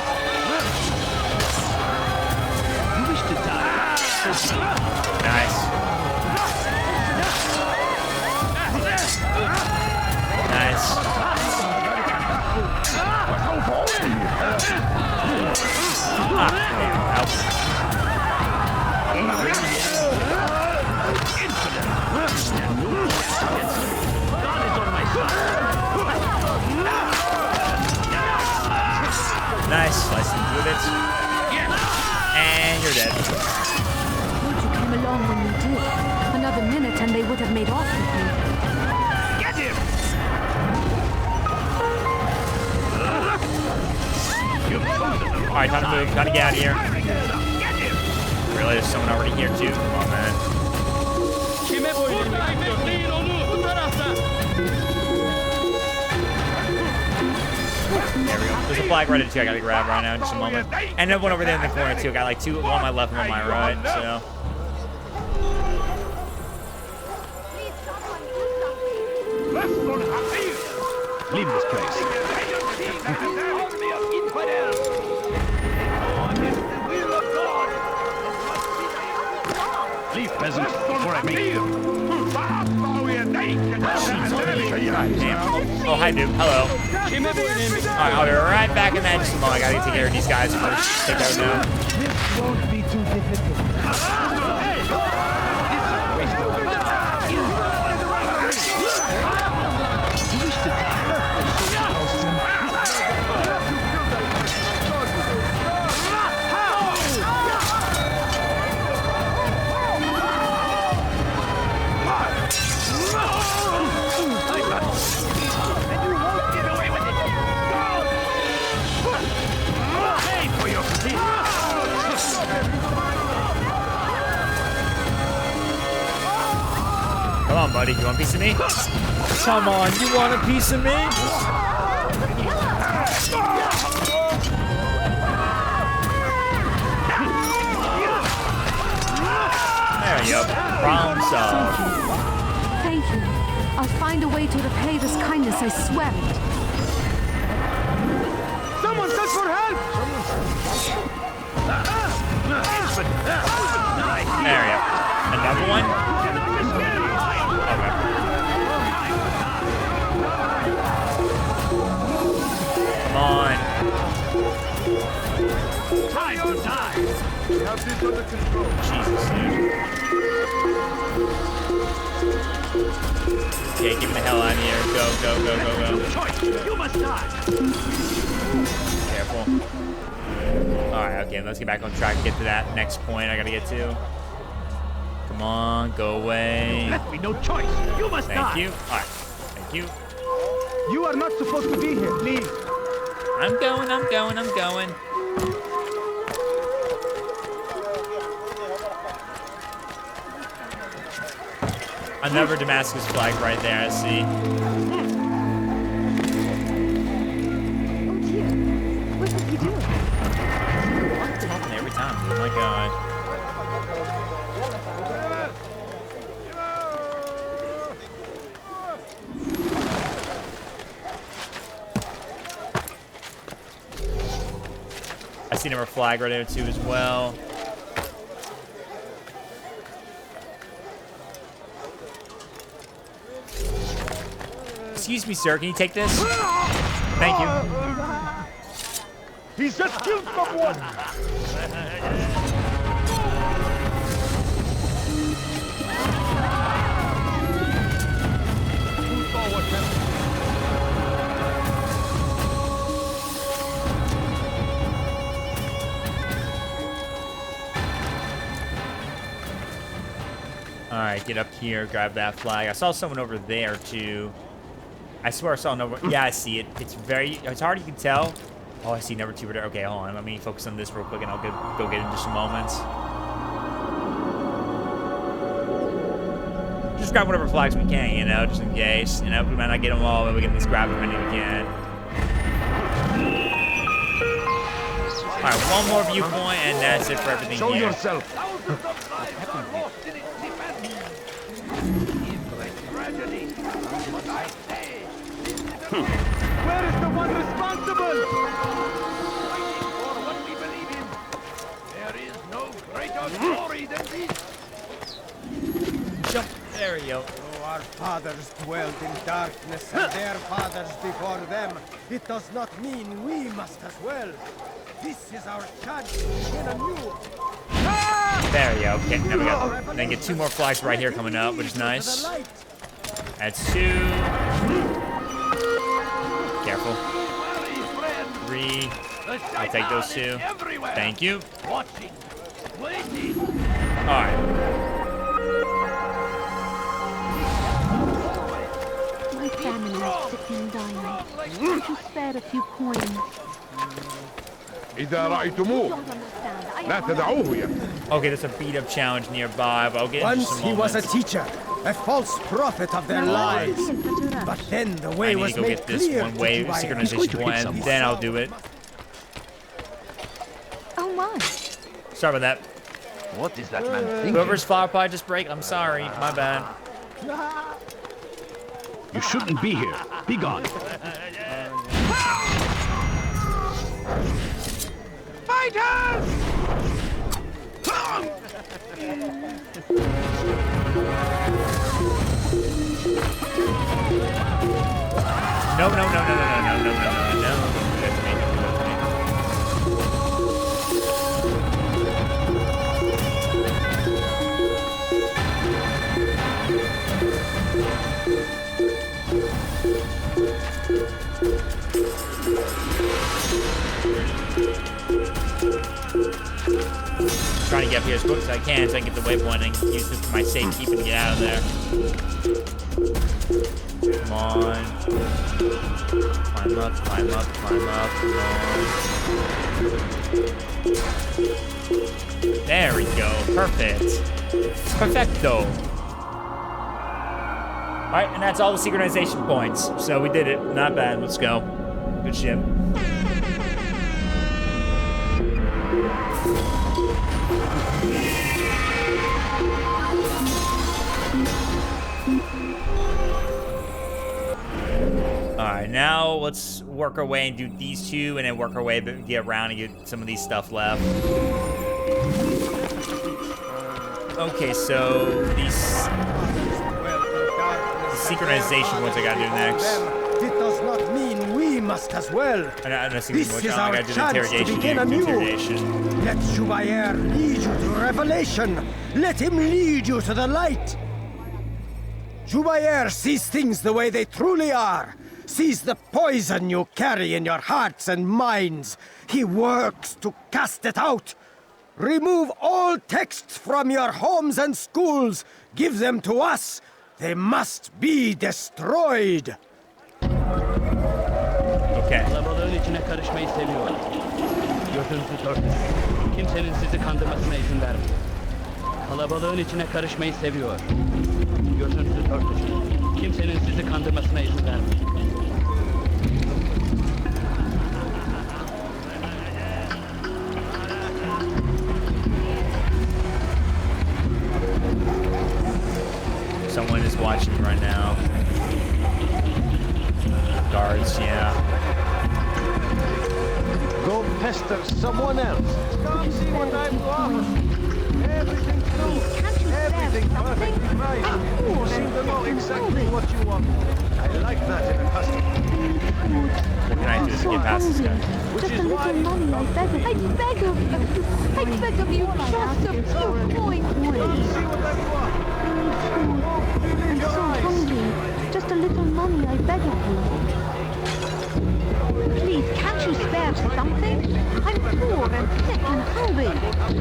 You wish to die? Nice. Nice. Nice. Slicing through it. And you're dead. Good you came along when you did. Another minute and they would have made off with me. Get him! Alright, time to move. Time to get out of here. Really, there's someone already here too. Come on, man. There we go. There's a flag right at two I gotta grab right now in just a moment. And then one over there in the corner too. I got like two, one on my left and one on my right, so. Leave this place. hi, dude. Hello. Alright, I'll be right back in that just a moment. I gotta take care of these guys first. Take care of them. This won't be too difficult. Come on, buddy. You want a piece of me? Come on. You want a piece of me? There you go. Problem solved. Thank you. I'll find a way to repay this kindness, I swear it. Someone search for help! There you go. Another one? Okay. Come on. Time to die! We have this under control. Jesus, dude. Okay, get me the hell out of here. Go, go, go, go, go. Choice. You must die! Careful. Alright, okay, let's get back on track and get to that next point I gotta get to. Come on, go away. Left me no choice. You must die. Thank you. Alright, thank you. You are not supposed to be here. Leave. I'm going, I'm going, I'm going. Another Damascus flag right there, I see. Oh dear. What did he do? It's happening every time, dude. Oh my god. I see another flag right there too as well. Excuse me, sir. Can you take this? Thank you. He's just killed someone. Alright, get up here, grab that flag. I saw someone over there too. I swear I saw number. Yeah, I see it. It's hard, you can tell. Oh, I see number 2 right there. Okay, hold on. Let me focus on this real quick and I'll go get it in just a moment. Just grab whatever flags we can, you know, just in case. You know, we might not get them all, but we can just grab as many as we can. Alright, one more viewpoint and that's it for everything Show here. yourself. Where is the one responsible? For what we believe in. There is no greater glory than this. Jump. There we go. Our fathers dwelled in darkness, and their fathers before them. It does not mean we must as well. This is our chance to begin anew. There we go. Okay, now we got. Then get 2 more flags right here coming up, which is nice. That's 2. Careful. 3. I'll take those 2. Thank you. Watching. Waiting. Alright. My family is sick and dying. Could you spare a few coins? إذا رأيتموه لا تدعوه يا. Okay, there's a beat-up challenge nearby, but I'll get into Once some he was a moments. teacher, a false prophet of their lives. But then the way I need was to go made get this clear one to wave Tobiah. synchronization one, and then I'll do it. Oh my. Sorry about that. What is that man thinking? Whoever's flower pot just break, I'm sorry. My bad. You shouldn't be here. Be gone. Fighters! No, no, no, no, no, no, no, no, no, no, no. That's me. Trying to get up here as quick as I can so I can get the waypoint and use this for my safekeeping to get out of there. Come on. Climb up, climb up, climb up. Come on. There we go. Perfect. Perfecto. Alright, and that's all the synchronization points. So we did it. Not bad. Let's go. Good shit. Alright, now let's work our way and do these two, and then work our way, but get around and get some of these stuff left. Okay, so these synchronization ones I gotta do next. It does not mean we must as well. This is our chance to begin anew. Let Jubair lead you to revelation. Let him lead you to the light. Jubair sees things the way they truly are. Sees the poison you carry in your hearts and minds. He works to cast it out. Remove all texts from your homes and schools. Give them to us. They must be destroyed. Okay. Kalabalığın içine karışmayı seviyor. Gözünüzü dörtün. Kimsenin sizi kandırmasına izin vermeyin. Kalabalığın içine karışmayı seviyor. Gözünüzü dörtün. Kimsenin sizi kandırmasına izin vermeyin. Someone is watching right now. Guards, yeah. Go pester someone else. Come see what I've got. Everything's new. Everything perfectly right. You seem to know exactly what you want. I like that in a customer. What can I do to get past this guy? Just a little money, I beg of you. I beg of you. I beg of you, just a few coins, please. See what I've got. I'm so hungry. Just a little money, I beg of you. Please, can't you spare something? I'm poor and sick and hungry.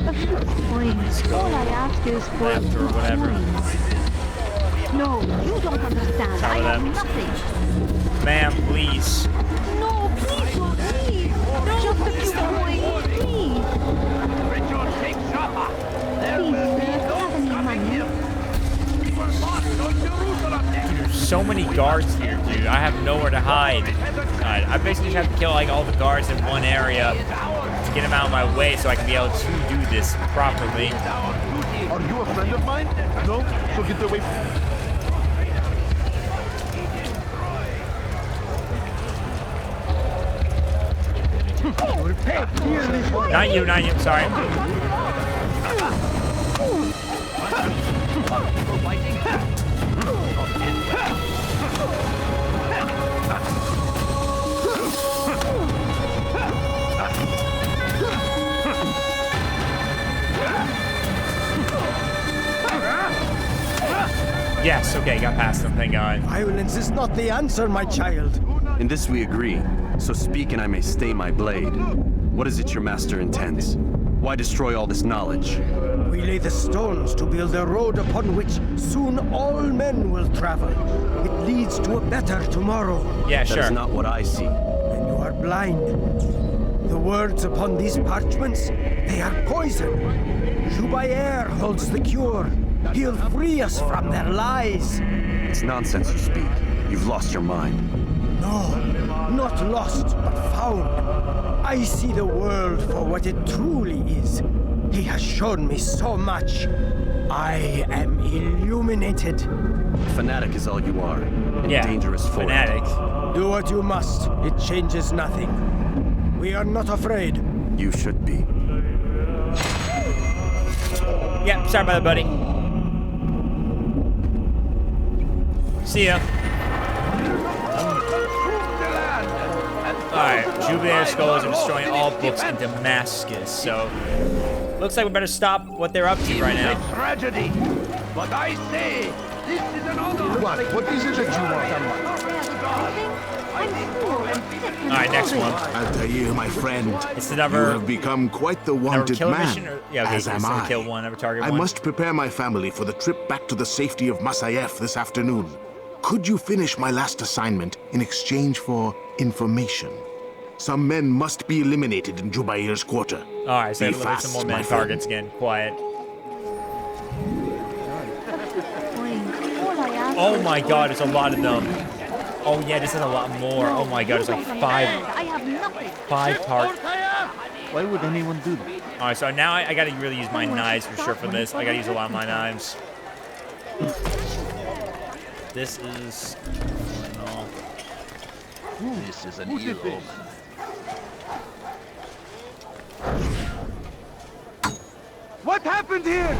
A few coins. All I ask is for a few coins. No, you don't understand. I have nothing. Ma'am, please. No, please, oh, please. Just a few coins, please. Please, sir, have any money? There's so many guards here, dude. I have nowhere to hide. I basically just have to kill like all the guards in one area to get them out of my way so I can be able to do this properly. Are you a friend of mine? No? So get away from me. Not you, sorry. Yes, okay, got past them, thank God. Violence is not the answer, my child. In this we agree, so speak and I may stay my blade. What is it your master intends? Why destroy all this knowledge? We lay the stones to build a road upon which soon all men will travel. It leads to a better tomorrow. Yeah, sure. That is not what I see. Then you are blind. The words upon these parchments, they are poison. Jubair holds the cure. He'll free us from their lies. It's nonsense you speak. You've lost your mind. No, not lost, but found. I see the world for what it truly is. He has shown me so much. I am illuminated. Fanatic is all you are. And Yeah, dangerous for fanatic. Do what you must. It changes nothing. We are not afraid. You should be. Yeah, sorry about that, buddy. See ya. Alright, Jubilator skulls are destroying all books in Damascus, so looks like we better stop what they're up to right now. Tragedy, but I say this is an honor. What is it that you want? Alright, next one. Altair, my friend, it's another, you have become quite the wanted man, yeah, okay, as am I. Kill one, never target I one. must prepare my family for the trip back to the safety of Masayef this afternoon. Could you finish my last assignment in exchange for information? Some men must be eliminated in Jubair's quarter. Alright, so I Be have to look at some more men targets again. Quiet. Oh my god, there's a lot of them. Oh yeah, this is a lot more. Oh my god, there's like five targets. Why would anyone do that? Alright, so now I gotta really use my knives for sure for this. I gotta use a lot of my knives. This is... no. This is an ill omen. What happened here?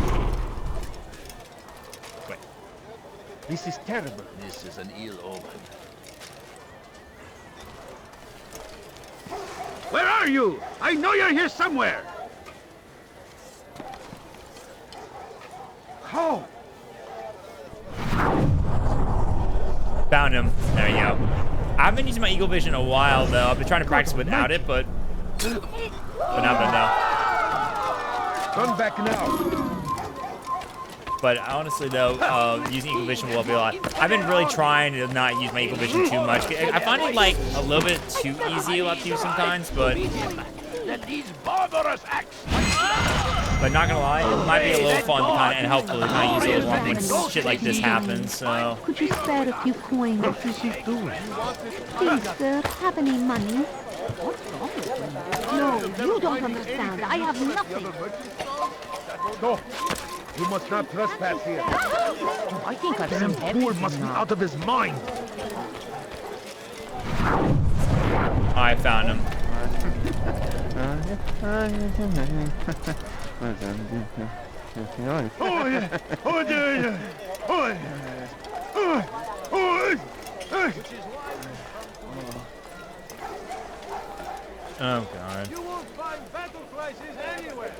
Wait. This is terrible. This is an ill omen. Where are you? I know you're here somewhere. How? Found him. There you go. I haven't been using my Eagle Vision in a while, though. I've been trying to practice without it, but now. Come back now. But honestly, though, using Eagle Vision will be a lot. I've been really trying to not use my Eagle Vision too much. I find it like a little bit too easy to use sometimes, but not gonna lie, it might be a little fun to kind of, and helpful to kind of use it a little more when shit like this happens. So. Could you spare a few coins? What is he doing? Please, sir, have any money? No, you don't understand. I have nothing. No, you must not trespass here. I think I've Damn seen fool must be out of his mind. I found him. Oh god. You won't find battle prices anywhere.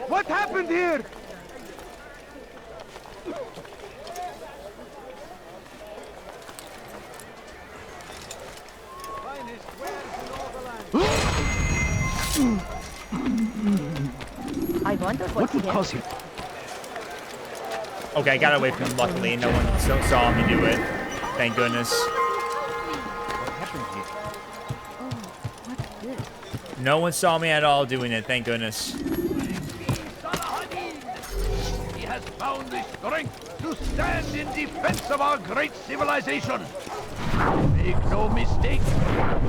What happened here? I wonder What would cause him? Okay, I got away from him luckily. No one saw me do it. Thank goodness. No one saw me at all doing it. Thank goodness. He has found the strength to stand in defense of our great civilization. Make no mistake,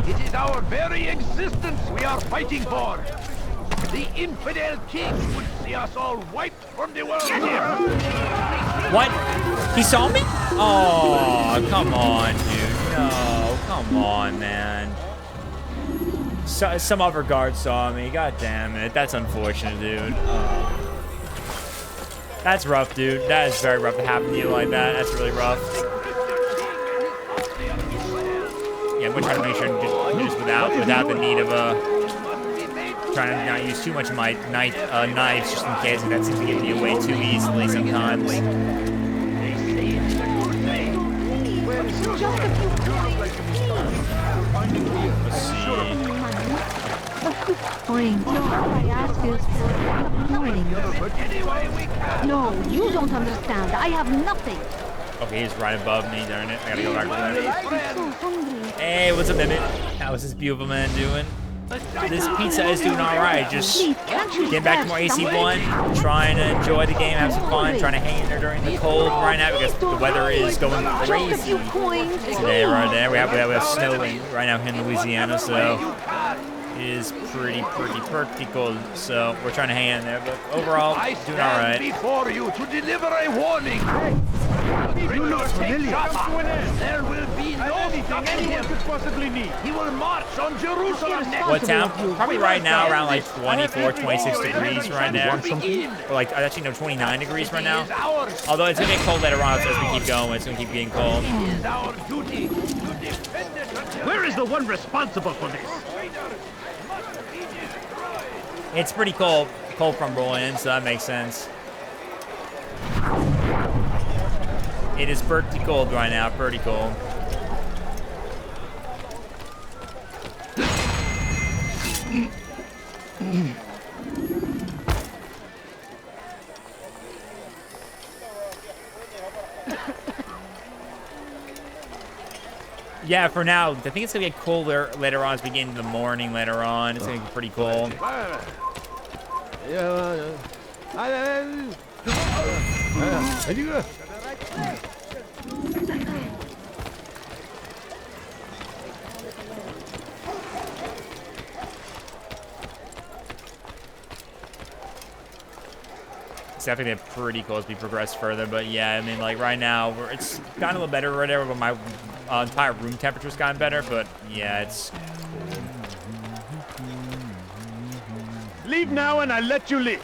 it is our very existence we are fighting for. The infidel king would see us all wiped from the world here. What? He saw me? Oh, come on, dude. No, come on, man. So, some other guard saw me. God damn it. That's unfortunate, dude. That's rough, dude. That is very rough to happen to you like that. That's really rough. Yeah, I'm gonna try to make sure to do this without the need of trying to not use too much of my knives just in case, and that seems to give me away too easily sometimes. Let's see. Coins. All I ask is for coins. No, you don't understand. I have nothing. Okay, he's right above me, darn it. I gotta go back to I'm so hungry. Hey, what's up, Mimic? How's this beautiful man doing? This pizza is doing alright. Just getting back to more AC1, trying to enjoy the game, have some fun, trying to hang in there during the cold right now because the weather is going crazy today right there. We have snowing right now here in Louisiana, so it is pretty cold. So we're trying to hang in there, but overall, doing alright. Before you to deliver a warning. You look familiar. There will be Anything anyone could possibly need. He will march on Jerusalem next. What town? Probably right now around like 24, 26 degrees right now. Or like, actually, no, 29 degrees right now. Although it's going to get cold later on as we keep going. It's going to keep getting cold. Where is the one responsible for this? It's pretty cold. Cold from rolling in, so that makes sense. It is pretty cold right now. Pretty cold. Yeah, for now, I think it's gonna get colder later on as we get into the morning later on. It's gonna be pretty cold. It's definitely get pretty cold as we progress further, but yeah, I mean, like right now, it's gotten a little better right there, but my entire room temperature's gotten better, but yeah, it's... Leave now and I'll let you live.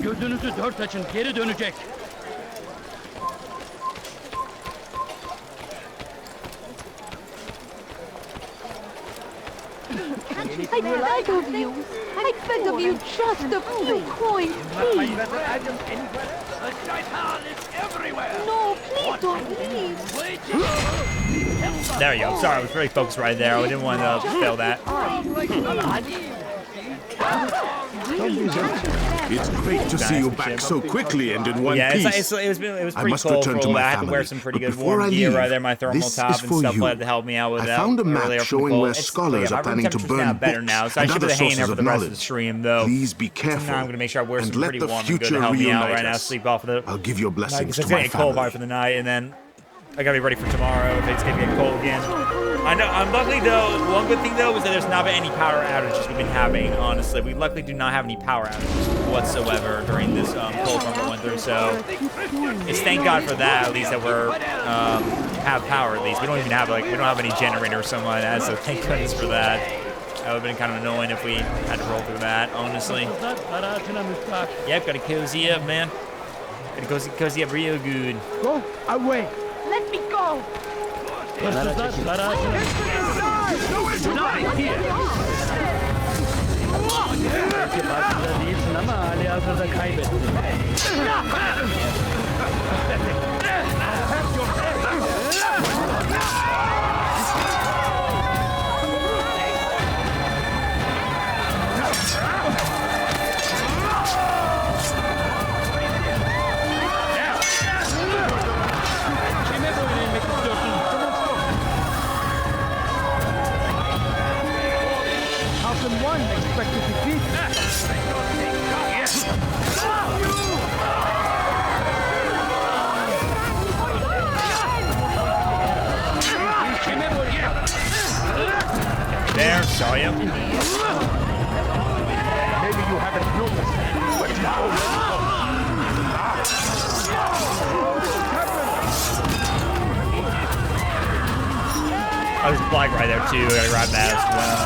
Gözünüzü dört açın, geri dönecek. I beg of you. I beg of you, just a few coins, please. The shaitan is everywhere. No, please don't leave. There you go. Sorry, I was really focused right there. I didn't want to fail that. It's great to see you back so quickly and in one piece. It was pretty I must cold for return a to little bit. my I had to wear family, some pretty but good before warm I gear leave, right there, my thermal this top is and for stuff you. like that to help me out with I that. found a map earlier from showing cold. where It's- scholars yeah, are my room planning to temperature's burn now better books now, so I and should be other hanging there sources for of the rest of the knowledge. stream, though. Please be So careful now I'm gonna make sure I wear and some let pretty the warm and good to future help me out reunite right now. us. Sleep off of the. I'll give your blessings It's to gonna my get cold family. by for the night, and then I gotta be ready for tomorrow if it's gonna get cold again. I know. Luckily though, one good thing though is that there's not been any power outages we've been having. Honestly, we luckily do not have any power outages whatsoever during this cold front we went through. So it's thank God for that. At least that we're have power. At least we don't even have we don't have any generator or something like that. So thank goodness for that. That would have been kind of annoying if we had to roll through that. Honestly. Yep, gotta cozy up, man. Gotta cozy up real good. Go away. Let me go. Not here. Belki başında değilsin ama hali hazırda kaybettin. Kime boyun eğmek istiyorsun? How can one expect to defeat? There, saw you. Maybe you haven't noticed, but now Oh, there's a flag right there too. I gotta grab that as well.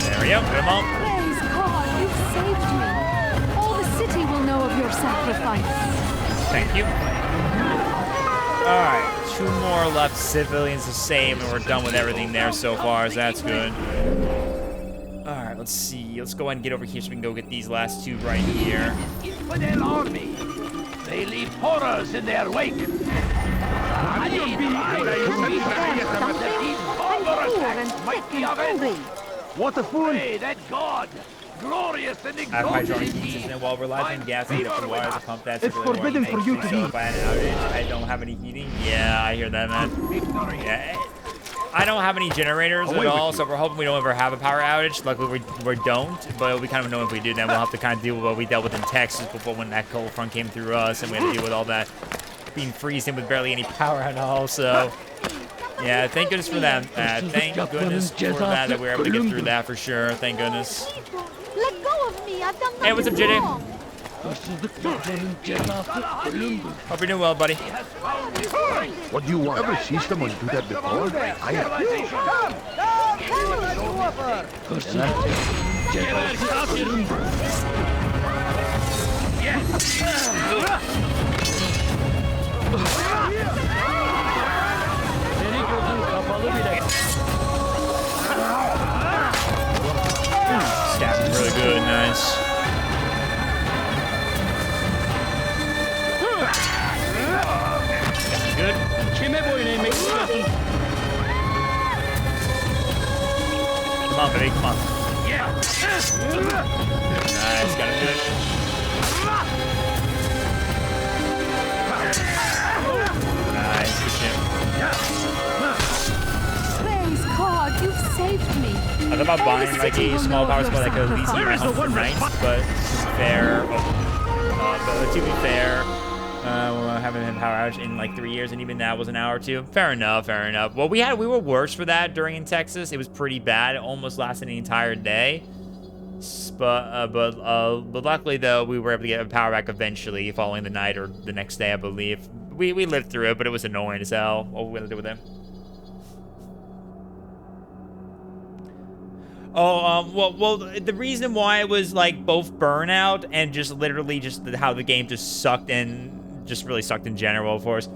There we go. Come on. Praise God, you've saved me. All the city will know of your sacrifice. Thank you. Alright, 2 more left. Civilians the same, and we're done with everything there so far, so that's good. Alright, let's see. Let's go ahead and get over here so we can go get these last 2 right here. infidel army. They leave horrors in their wake. What a fool! Pray that God, glorious and I have my exalted drawing in pieces, thee, and while we're live in gas, I need to put wires to pump that. It's forbidden for you to So eat. if I had an outage, I don't have any heating. Yeah, I hear that, man. Yeah. I don't have any generators at all, so we're hoping we don't ever have a power outage. Luckily, we don't, but it'll be kind of annoying if we do. Then we'll have to kind of deal with what we dealt with in Texas before when that cold front came through us, and we had to deal with all that being freezing with barely any power at all. So Yeah, thank goodness for that. Thank goodness for that we were able to get through that for sure. Thank goodness. Let go of me. I've done nothing Hey, what's up, JD? wrong. Hope you're doing well, buddy. What do you want? Ever see someone do that before? I have. Seni gözün kapalı bile. Stabbing really good, nice. Good. Kime boyun eğmek istiyorsun? Come on, baby, come on. Nice, got it good. Nice, good shit. Praise God, you've saved me. I thought about buying like a small power supply that could at least even hunt for nights, but fair. But to be fair, we haven't had power outage in like 3 years, and even that was an hour or two. Fair enough, fair enough. Well, we were worse for that during in Texas. It was pretty bad. It almost lasted an entire day. But luckily though, we were able to get power back eventually, following the night or the next day, I believe. We lived through it, but it was annoying as hell. What were we gonna do with it? Oh, well, the reason why it was like both burnout and just literally just how the game just sucked in, just really sucked in general, of course.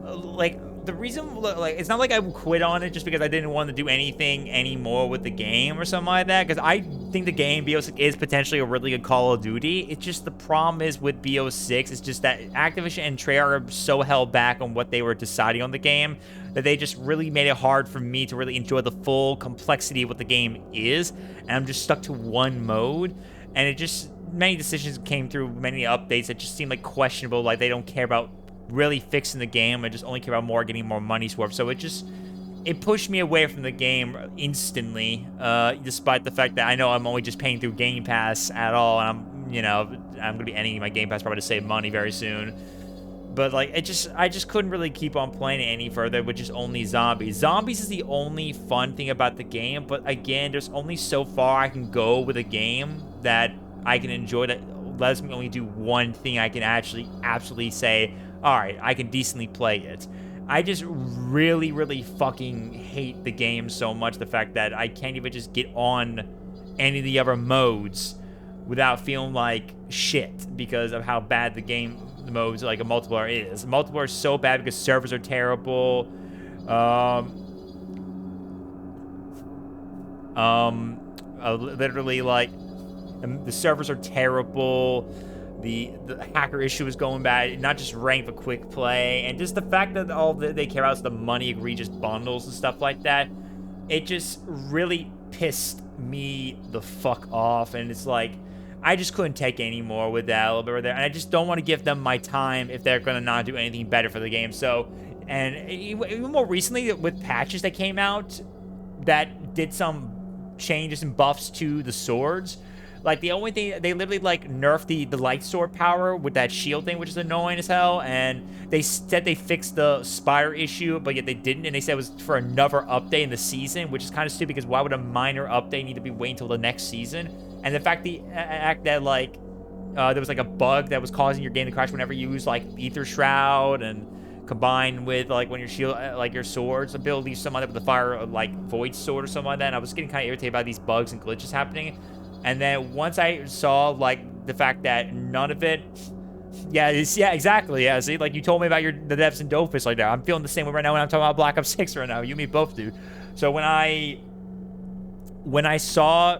Like, the reason, like, it's not like I quit on it just because I didn't want to do anything anymore with the game or something like that, because I think the game, BO6, is potentially a really good Call of Duty. It's just the problem is with BO6, it's just that Activision and Treyarch are so held back on what they were deciding on the game that they just really made it hard for me to really enjoy the full complexity of what the game is, and I'm just stuck to one mode, and it just, many decisions came through, many updates that just seem like questionable, like they don't care about really fixing the game and just only care about getting more money's worth. So it pushed me away from the game instantly, despite the fact that I know I'm only just paying through Game Pass at all, and I'm gonna be ending my Game Pass probably to save money very soon. But like, I just couldn't really keep on playing it any further with just only zombies. Zombies is the only fun thing about the game, but again, there's only so far I can go with a game that I can enjoy that lets me only do one thing I can actually absolutely say, all right, I can decently play it. I just really, really fucking hate the game so much, the fact that I can't even just get on any of the other modes without feeling like shit because of how bad the modes, like a multiplayer is. Multiplayer is so bad because servers are terrible. Literally, like, the servers are terrible. The hacker issue is going bad, not just ranked but quick play, and just the fact that all they care about is the money egregious bundles and stuff like that. It just really pissed me the fuck off, and it's like, I just couldn't take any more with that a little bit right there, and I just don't want to give them my time if they're gonna not do anything better for the game. So, and even more recently with patches that came out that did some changes and buffs to the swords. Like, the only thing, they literally, like, nerfed the light sword power with that shield thing, which is annoying as hell, and they said they fixed the Spire issue, but yet they didn't, and they said it was for another update in the season, which is kind of stupid, because why would a minor update need to be waiting until the next season? And the fact that, like, there was, like, a bug that was causing your game to crash whenever you use, like, Ether Shroud, and combined with, like, when your shield, like, your swords ability, something like that with the fire, like, Void Sword or something like that, and I was getting kind of irritated by these bugs and glitches happening. And then once I saw, like, the fact that none of it, yeah, exactly, yeah, see, like, you told me about the devs and Dopus like that. I'm feeling the same way right now when I'm talking about Black Ops 6 right now. You and me both, dude. So when I saw,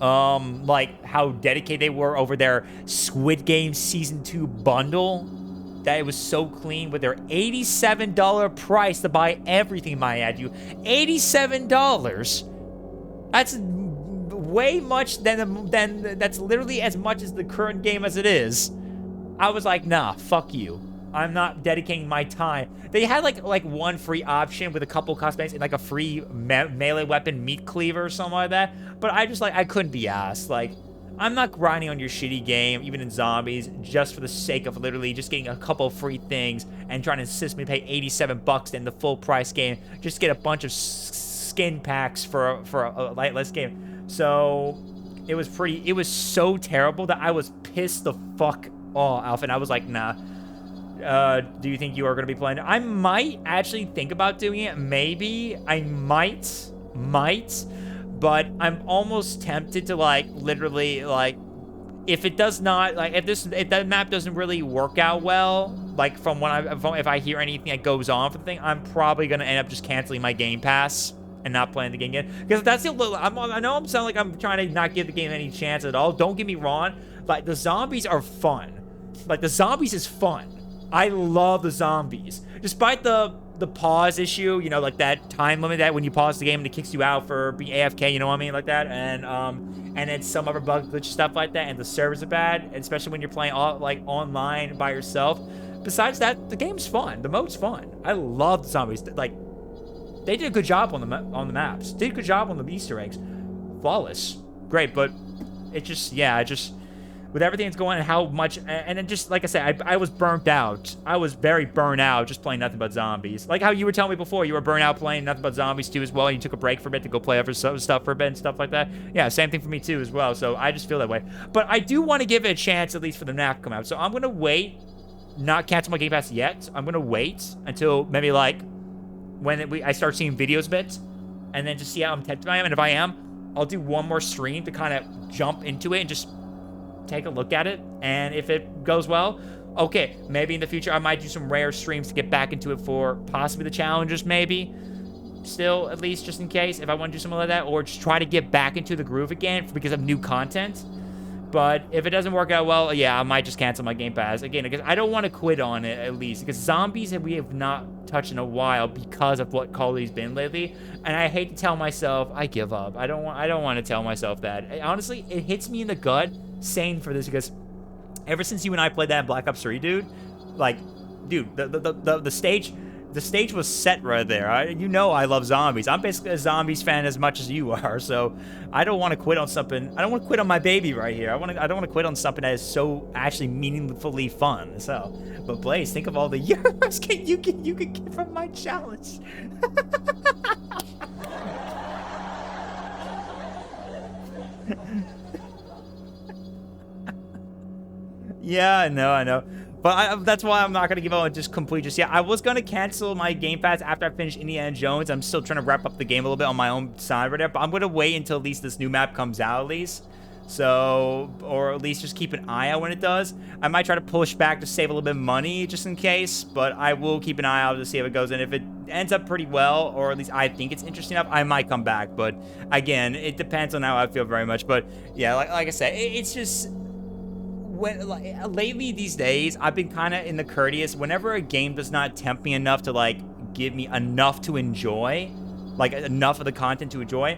like, how dedicated they were over their Squid Game Season 2 bundle, that it was so clean with their $87 price to buy everything, might add you. $87? That's way much than that's literally as much as the current game as it is. I was like, nah, fuck you. I'm not dedicating my time. They had like one free option with a couple cosmetics and like a free melee weapon meat cleaver or something like that. But I just, like, I couldn't be asked. Like, I'm not grinding on your shitty game, even in zombies, just for the sake of literally just getting a couple of free things and trying to insist me pay $87 in the full price game just to get a bunch of skin packs for a lightless game. So it was so terrible that I was pissed the fuck off, and I was like, nah. Do you think you are going to be playing? I might actually think about doing it. Maybe. I might. But I'm almost tempted to, like, literally, like, if it does not, like, if that map doesn't really work out well, like, if I hear anything that goes on for the thing, I'm probably going to end up just canceling my Game Pass and not playing the game again. Because that's the little, I know I'm sounding like I'm trying to not give the game any chance at all. Don't get me wrong. Like, the zombies are fun. Like, the zombies is fun. I love the zombies. Despite the pause issue, you know, like that time limit that when you pause the game and it kicks you out for being AFK, you know what I mean, like that, and then some other bug glitch stuff like that, and the servers are bad, especially when you're playing like online by yourself. Besides that, the game's fun. The mode's fun. I love the zombies. Like, they did a good job on the maps. Did a good job on the Easter eggs. Flawless. Great, but it just, yeah, with everything that's going on and how much, and then just, like I said, I was burnt out. I was very burnt out just playing nothing but zombies. Like how you were telling me before, you were burnt out playing nothing but zombies too as well, and you took a break for a bit to go play other stuff for a bit and stuff like that. Yeah, same thing for me too as well, so I just feel that way. But I do want to give it a chance, at least for the map to come out, so I'm going to wait, not cancel my Game Pass yet. I'm going to wait until maybe like when I start seeing videos a bit, and then just see how tempted I am, and if I am, I'll do one more stream to kind of jump into it and just take a look at it, and if it goes well, okay, maybe in the future I might do some rare streams to get back into it for possibly the challenges, maybe still, at least just in case, if I want to do something like that, or just try to get back into the groove again because of new content. But if it doesn't work out well, yeah, I might just cancel my Game Pass again, because I don't want to quit on it, at least, because zombies we have not touched in a while because of what Call of Duty's been lately, and I hate to tell myself I give up. I don't want to tell myself that. Honestly, it hits me in the gut saying for this, because ever since you and I played that in Black Ops 3, dude, like, dude, the stage was set right there. You know I love zombies. I'm basically a zombies fan as much as you are, so I don't want to quit on something. I don't want to quit on my baby right here. I don't want to quit on something that is so actually meaningfully fun. So, but Blaze, think of all the euros you can get from my challenge. Yeah, I know. But that's why I'm not going to give out just complete just yet. I was going to cancel my Game Pass after I finish Indiana Jones. I'm still trying to wrap up the game a little bit on my own side right there. But I'm going to wait until at least this new map comes out at least. So, or at least just keep an eye out when it does. I might try to push back to save a little bit of money just in case. But I will keep an eye out to see how it goes. And if it ends up pretty well, or at least I think it's interesting enough, I might come back. But again, it depends on how I feel very much. But yeah, like I said, it's just... lately these days, I've been kind of in the courteous. Whenever a game does not tempt me enough to, like, give me enough to enjoy, like, enough of the content to enjoy,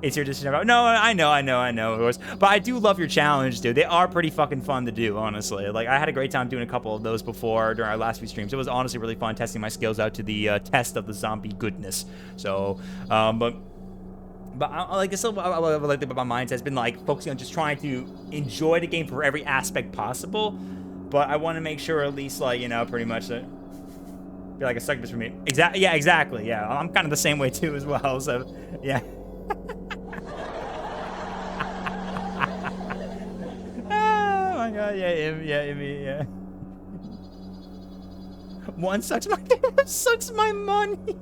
it's your decision about, no, I know, of course. But I do love your challenge, dude. They are pretty fucking fun to do, honestly. Like, I had a great time doing a couple of those before during our last few streams. It was honestly really fun testing my skills out to the test of the zombie goodness. So, But like this, like my mindset has been like focusing on just trying to enjoy the game for every aspect possible. But I want to make sure at least, like, you know, pretty much that be like a succubus for me. Exactly. Yeah, exactly. Yeah, I'm kind of the same way too as well. So yeah. Oh my god. Yeah. One sucks my money.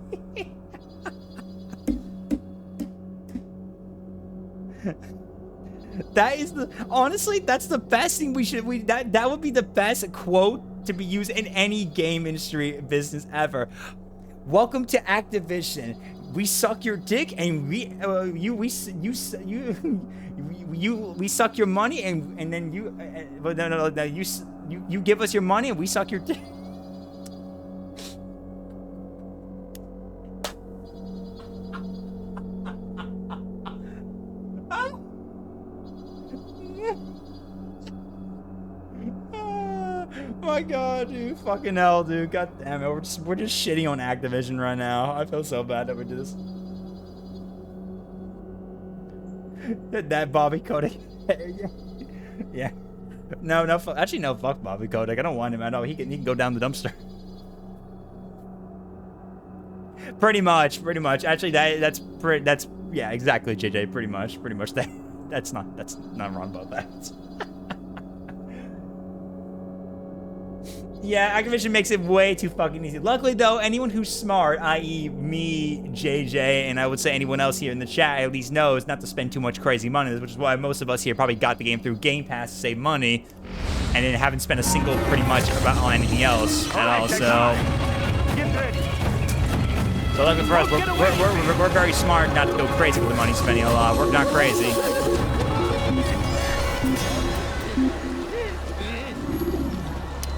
That is honestly, that's the best thing that would be the best quote to be used in any game industry business ever. Welcome to Activision. We suck your dick and we suck your money and then you give us your money and we suck your dick. My god, dude. Fucking hell, dude. God damn it. We're just shitting on Activision right now. I feel so bad that we do this. That Bobby Kotick. Yeah. No, actually, no, fuck Bobby Kotick. I don't want him at all. He can go down the dumpster. Pretty much. Actually, that's yeah, exactly, JJ. Pretty much that's not wrong about that. Yeah, Activision makes it way too fucking easy. Luckily, though, anyone who's smart, i.e. me, JJ, and I would say anyone else here in the chat at least knows not to spend too much crazy money, which is why most of us here probably got the game through Game Pass to save money, and then haven't spent a single pretty much on anything else at all, so luckily for us, we're very smart not to go crazy with the money spending a lot. We're not crazy.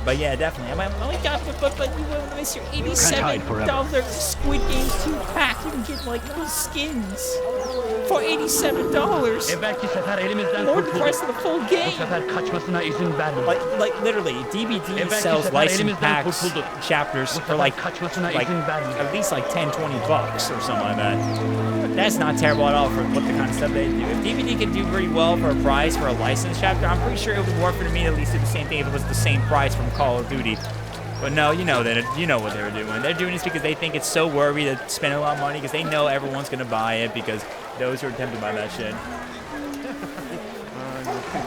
But yeah, definitely. Oh my god, but you will miss your $87 Squid Game 2-pack. You can get like those skins for $87. More the price of the full game. Like literally, DVD sells license packs, chapters for like at least like 10, 20 bucks or something like that. That's not terrible at all for what the kind of stuff they do. If DVD could do pretty well for a price for a licensed chapter, I'm pretty sure it would be worth it to me to at least do the same thing if it was the same price from Call of Duty. But no, you know what they were doing. They're doing this because they think it's so worthy to spend a lot of money because they know everyone's gonna buy it because those who are tempted by that shit.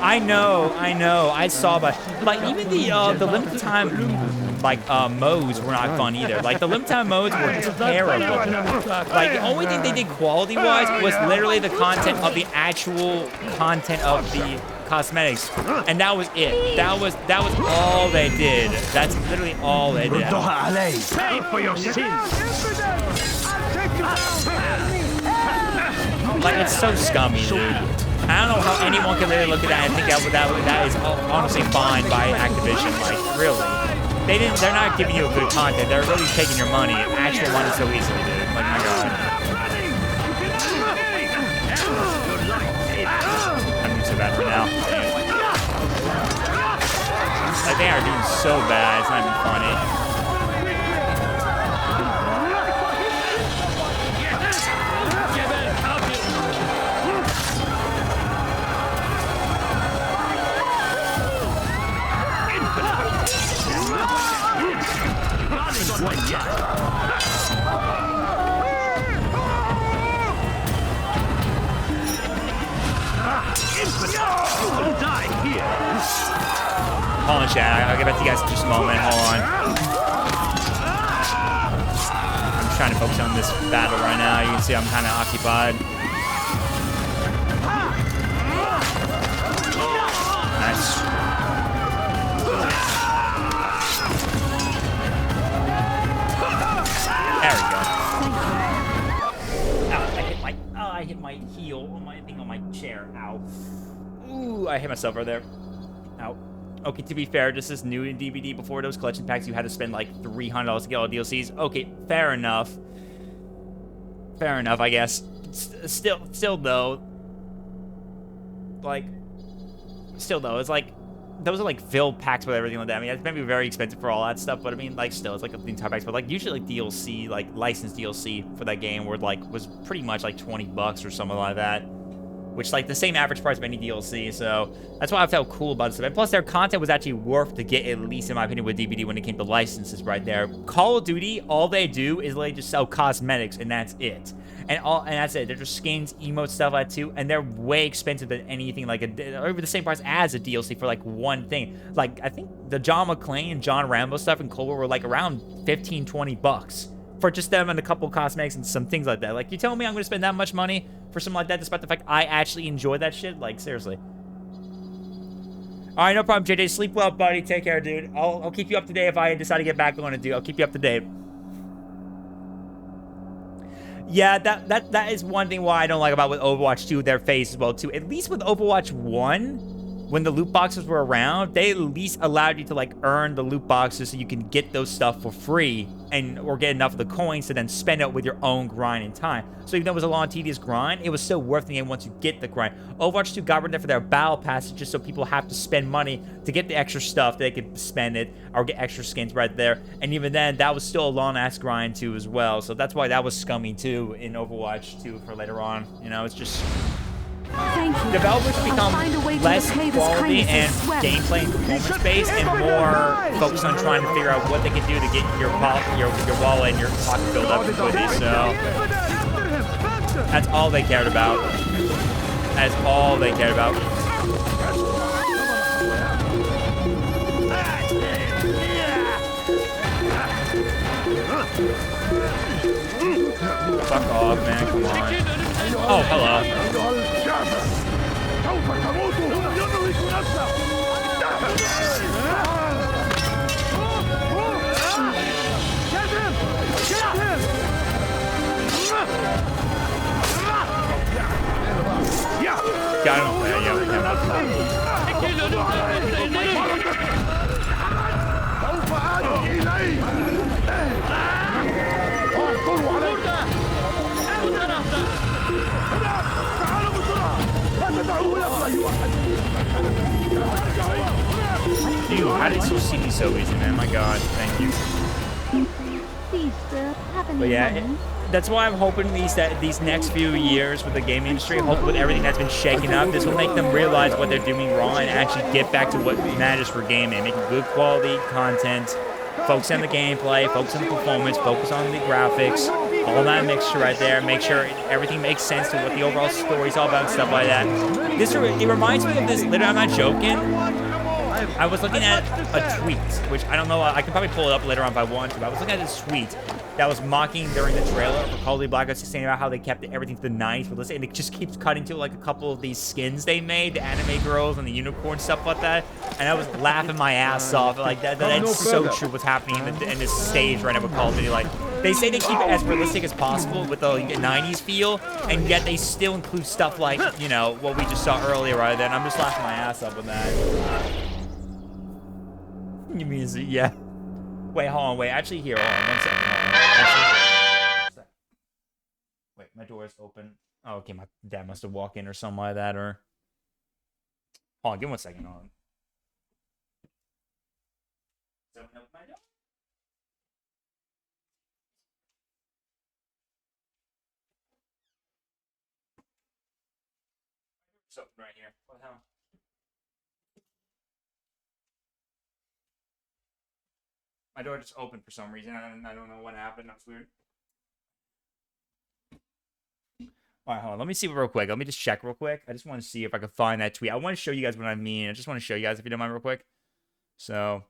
I know. I saw, but like even the limited time modes were not fun either. Like the limited time modes were terrible. Like the only thing they did quality-wise was literally the content of the actual content of the cosmetics, and that was it. That was all they did. That's literally all they did. Pay for your sins. Like it's so scummy, dude. I don't know how anyone can literally look at that and think that is honestly fine by Activision. Like really, they're not giving you a good content. They're really taking your money, actual money, so easily, dude. Like my god. I'm doing so bad right now. Like they are doing so bad. It's not even funny. Hold on, chat. I'll get back to you guys in just a moment. Hold on. I'm trying to focus on this battle right now. You can see I'm kind of occupied. Nice. There we go. Ow, I hit my heel on my chair. Ow. Ooh, I hit myself right there. Ow. Okay, to be fair, just this new DVD before those collection packs, you had to spend like $300 to get all the DLCs. Okay, fair enough. Fair enough, I guess. Still though, it's like those are like filled packs with everything like that. I mean, it's maybe very expensive for all that stuff, but I mean, like, still, it's like the entire packs. But like, usually, like DLC, like licensed DLC for that game, was pretty much like $20 or something like that, which like the same average price of any DLC. So that's why I felt cool about it. And plus, their content was actually worth to get, at least in my opinion, with DVD when it came to licenses. Right there, Call of Duty, all they do is literally just sell cosmetics, and that's it. And that's it. They're just skins, emotes, stuff like that too, and they're way expensive than anything like over the same price as a DLC for like one thing. Like I think the John McClane and John Rambo stuff in Cold War were like around $15-20 for just them and a couple cosmetics and some things like that. Like you telling me I'm gonna spend that much money for something like that, despite the fact I actually enjoy that shit? Like seriously. All right, no problem, JJ. Sleep well, buddy. Take care, dude. I'll keep you up to date if I decide to get back on it, dude. I'll keep you up to date. Yeah, that is one thing why I don't like about with Overwatch 2, their face as well too. At least with Overwatch 1, when the loot boxes were around, they at least allowed you to like earn the loot boxes so you can get those stuff for free or get enough of the coins to then spend it with your own grind and time. So even though it was a long, tedious grind, it was still worth the game once you get the grind. Overwatch 2 got rid of that for their battle passes just so people have to spend money to get the extra stuff. They could spend it or get extra skins right there. And even then, that was still a long-ass grind too as well. So that's why that was scummy too in Overwatch 2 for later on. You know, it's just... Thank you. Developers I'll become find a way to less repay this quality kindness and as well. gameplay and performance based, and more focused on trying to figure out what they can do to get your wallet and your pocket filled up with goodies. So that's all they cared about. That's all they cared about. Fuck off, man. Come on. Oh, hello. Got him. Dude, how did you see me so easy, man? My God, thank you. Please, sir, have any But yeah, money? that's why I'm hoping these next few years with the gaming industry, hopefully with everything that's been shaken up, this will make them realize what they're doing wrong and actually get back to what matters for gaming, making good quality content, focus on the gameplay, focus on the performance, focus on the graphics, all that mixture right there. Make sure everything makes sense to what the overall story's all about, stuff like that. It reminds me of this. Literally, I'm not joking. I was looking at a tweet, which I don't know. I can probably pull it up later on if I want to. But I was looking at this tweet that was mocking during the trailer for Call of Duty Black Ops, saying about how they kept everything to the 90s. But listen, and it just keeps cutting to like a couple of these skins they made, the anime girls and the unicorn stuff like that. And I was laughing my ass off. Like that's so true. What's happening in this stage right now with Call of Duty? Like they say they keep it as realistic as possible with the 90s feel, and yet they still include stuff like what we just saw earlier right there. And I'm just laughing my ass up with that. You mean, yeah. Wait, hold on, wait. Actually, here, hold on. 1 second. Hold on. Wait, my door is open. Oh, okay, my dad must have walked in or something like that, or... Hold on, give me 1 second. Hold on. Open up my door. It's open right here. What the hell? My door just opened for some reason. I don't know what happened. That's weird. All right, hold on. Let me see real quick. Let me just check real quick. I just want to see if I can find that tweet. I want to show you guys what I mean. I just want to show you guys if you don't mind real quick. So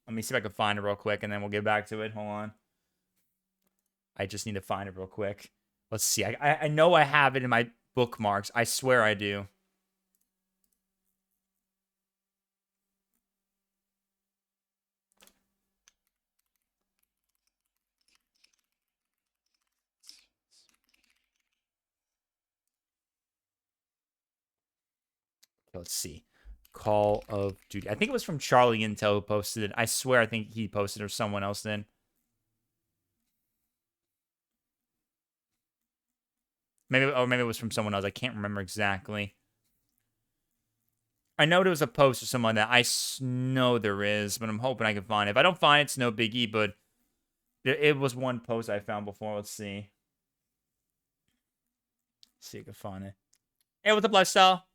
let me see if I can find it real quick, and then we'll get back to it. Hold on. I just need to find it real quick. Let's see. I know I have it in my bookmarks. I swear I do. Let's see. Call of Duty. I think it was from Charlie Intel who posted it. I swear I think he posted it or someone else did. Maybe it was from someone else. I can't remember exactly. I know there was a post or someone that I know there is, but I'm hoping I can find it. If I don't find it, it's no biggie, but it was one post I found before. Let's see. Let's see if I can find it. Hey, what's up, Lifestyle?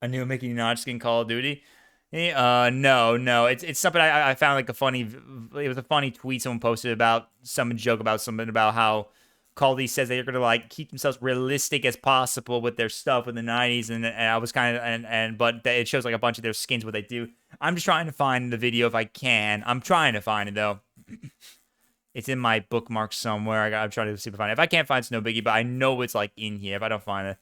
A new Mickey Minaj skin Call of Duty? No. It's something I found like a funny. It was a funny tweet someone posted about some joke about something about how Call of Duty says they're gonna like keep themselves realistic as possible with their stuff in the 90s, and I was kind of but it shows like a bunch of their skins what they do. I'm just trying to find the video if I can. I'm trying to find it though. It's in my bookmark somewhere. I'm trying to see if I find it. If I can't find it, it's no biggie, but I know it's like in here. If I don't find it.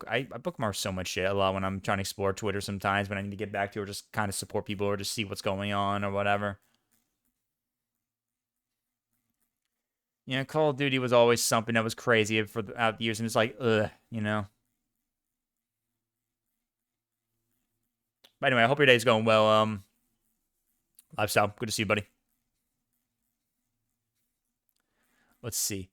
I bookmark so much shit a lot when I'm trying to explore Twitter sometimes when I need to get back to or just kind of support people or just see what's going on or whatever. Yeah, Call of Duty was always something that was crazy for the years, and it's like, ugh, But anyway, I hope your day's going well. Lifestyle, good to see you, buddy. Let's see.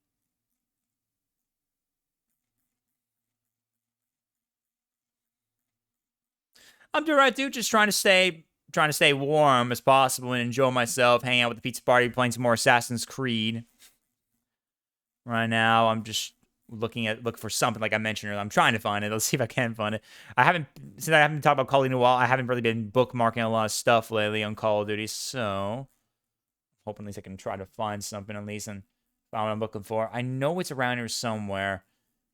I'm doing right, dude. Just trying to stay warm as possible and enjoy myself, hang out with the pizza party, playing some more Assassin's Creed. Right now, I'm just look for something like I mentioned earlier. I'm trying to find it. Let's see if I can find it. Since I haven't talked about Call of Duty in a while, I haven't really been bookmarking a lot of stuff lately on Call of Duty, so hoping at least I can try to find something at least and find what I'm looking for. I know it's around here somewhere,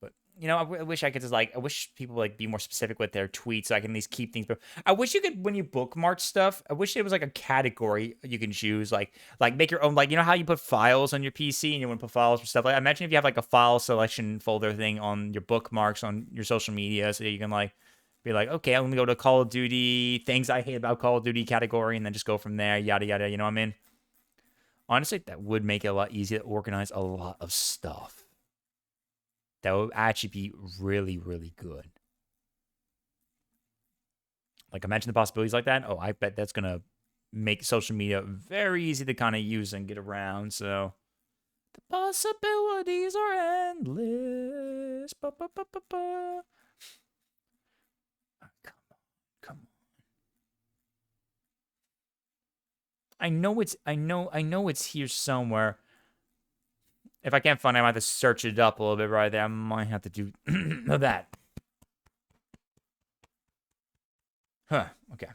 but you know, I wish I could just I wish people like be more specific with their tweets so I can at least keep things. But I wish you could, when you bookmark stuff, I wish it was like a category you can choose, like make your own, like, you know how you put files on your PC and you want to put files for stuff. Like, imagine if you have like a file selection folder thing on your bookmarks on your social media, so you can like be like, okay, I'm gonna go to Call of Duty, things I hate about Call of Duty category, and then just go from there, yada yada. You know what I mean? Honestly, that would make it a lot easier to organize a lot of stuff. That would actually be really, really good. Like, imagine the possibilities like that. Oh, I bet that's going to make social media very easy to kind of use and get around. So, the possibilities are endless. Ba, ba, ba, ba, ba. Oh, come on. I know it's here somewhere. If I can't find it, I might have to search it up a little bit right there. I might have to do that. Huh. Okay.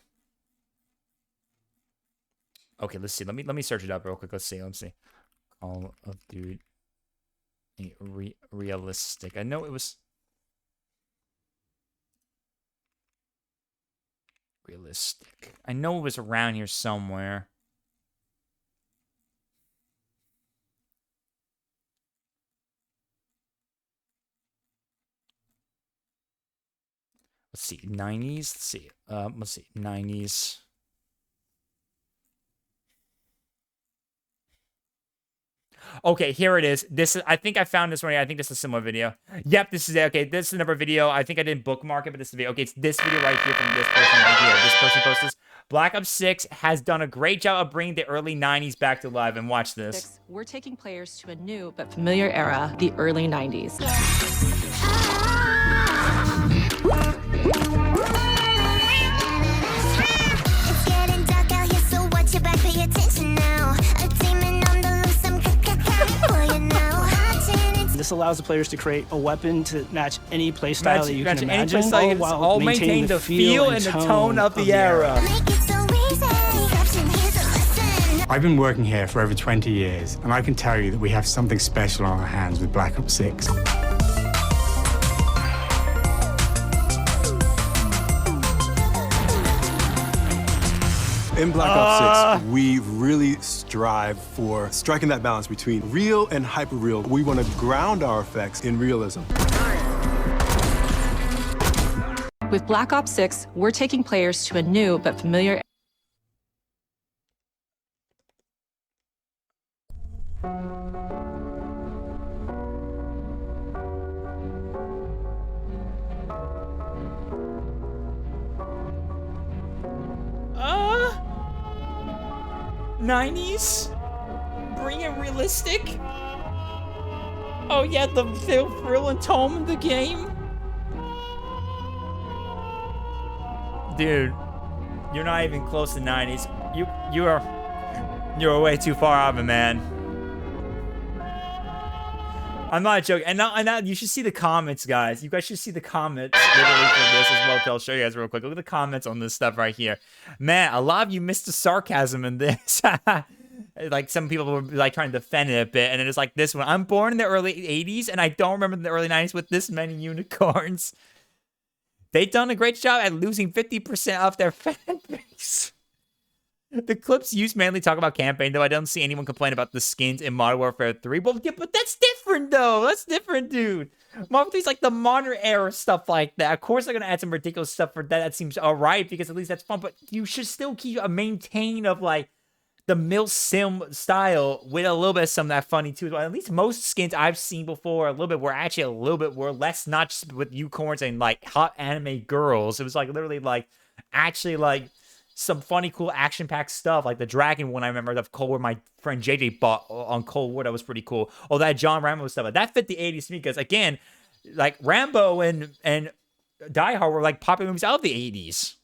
Okay, let's see. Let me search it up real quick. Let's see. Call of Duty realistic. I know it was realistic. I know it was around here somewhere. Let's see, 90s. Let's see, 90s. Okay, here it is. I think I found this one. I think this is a similar video. Yep, this is it. Okay, this is another video. I think I didn't bookmark it, but this is the video. Okay, it's this video right here from this person right here. This person posted this. Black Ops 6 has done a great job of bringing the early 90s back to life. And watch this. We're taking players to a new but familiar era, the early 90s. This allows the players to create a weapon to match any playstyle that you can imagine, all maintain the feel and the tone of the era. I've been working here for over 20 years, and I can tell you that we have something special on our hands with Black Ops 6. In Black Ops 6, we really strive for striking that balance between real and hyper-real. We want to ground our effects in realism. With Black Ops 6, we're taking players to a new but familiar. '90s? Bring it realistic? Oh yeah, the thrill and tone of the game? Dude, you're not even close to '90s. You're way too far out of it, man. I'm not joking. And now you should see the comments, guys. You guys should see the comments literally for this as well. I'll show you guys real quick. Look at the comments on this stuff right here. Man, a lot of you missed the sarcasm in this. Like, some people were like trying to defend it a bit, and then it's like this one. I'm born in the early 80s, and I don't remember the early 90s with this many unicorns. They've done a great job at losing 50% of their fan base. The clips used mainly talk about campaign, though I don't see anyone complain about the skins in Modern Warfare 3. But that's different, though. That's different, dude. Modern Warfare 3 is like the modern era stuff like that. Of course, they're going to add some ridiculous stuff for that. That seems all right, because at least that's fun. But you should still keep a maintain of, like, the mil sim style with a little bit of some of that funny, too. At least most skins I've seen before, a little bit, were less, not just with unicorns and, like, hot anime girls. It was, like, literally, like, actually, like, some funny, cool, action-packed stuff, like the dragon one I remember of Cold War my friend JJ bought on Cold War. That was pretty cool. Oh, that John Rambo stuff. That fit the 80s to me because, again, like, Rambo and Die Hard were, like, popular movies out of the 80s.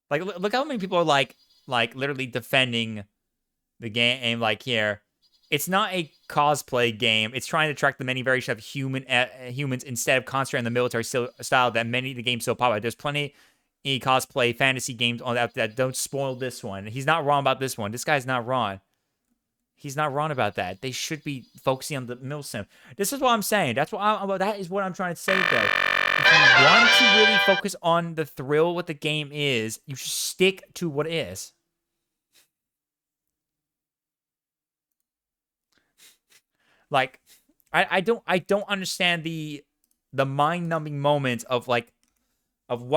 Like, look how many people are, like literally defending the game, like here, it's not a cosplay game. It's trying to track the many variations of humans instead of concentrating on the military style that many of the games so popular. There's plenty of cosplay fantasy games on that don't spoil this one. He's not wrong about this one. This guy's not wrong. He's not wrong about that. They should be focusing on the mill sim. This is what I'm saying. That is what I'm trying to say, though. If you want to really focus on the thrill what the game is, you should stick to what it is. Like, I don't understand the mind-numbing moments of what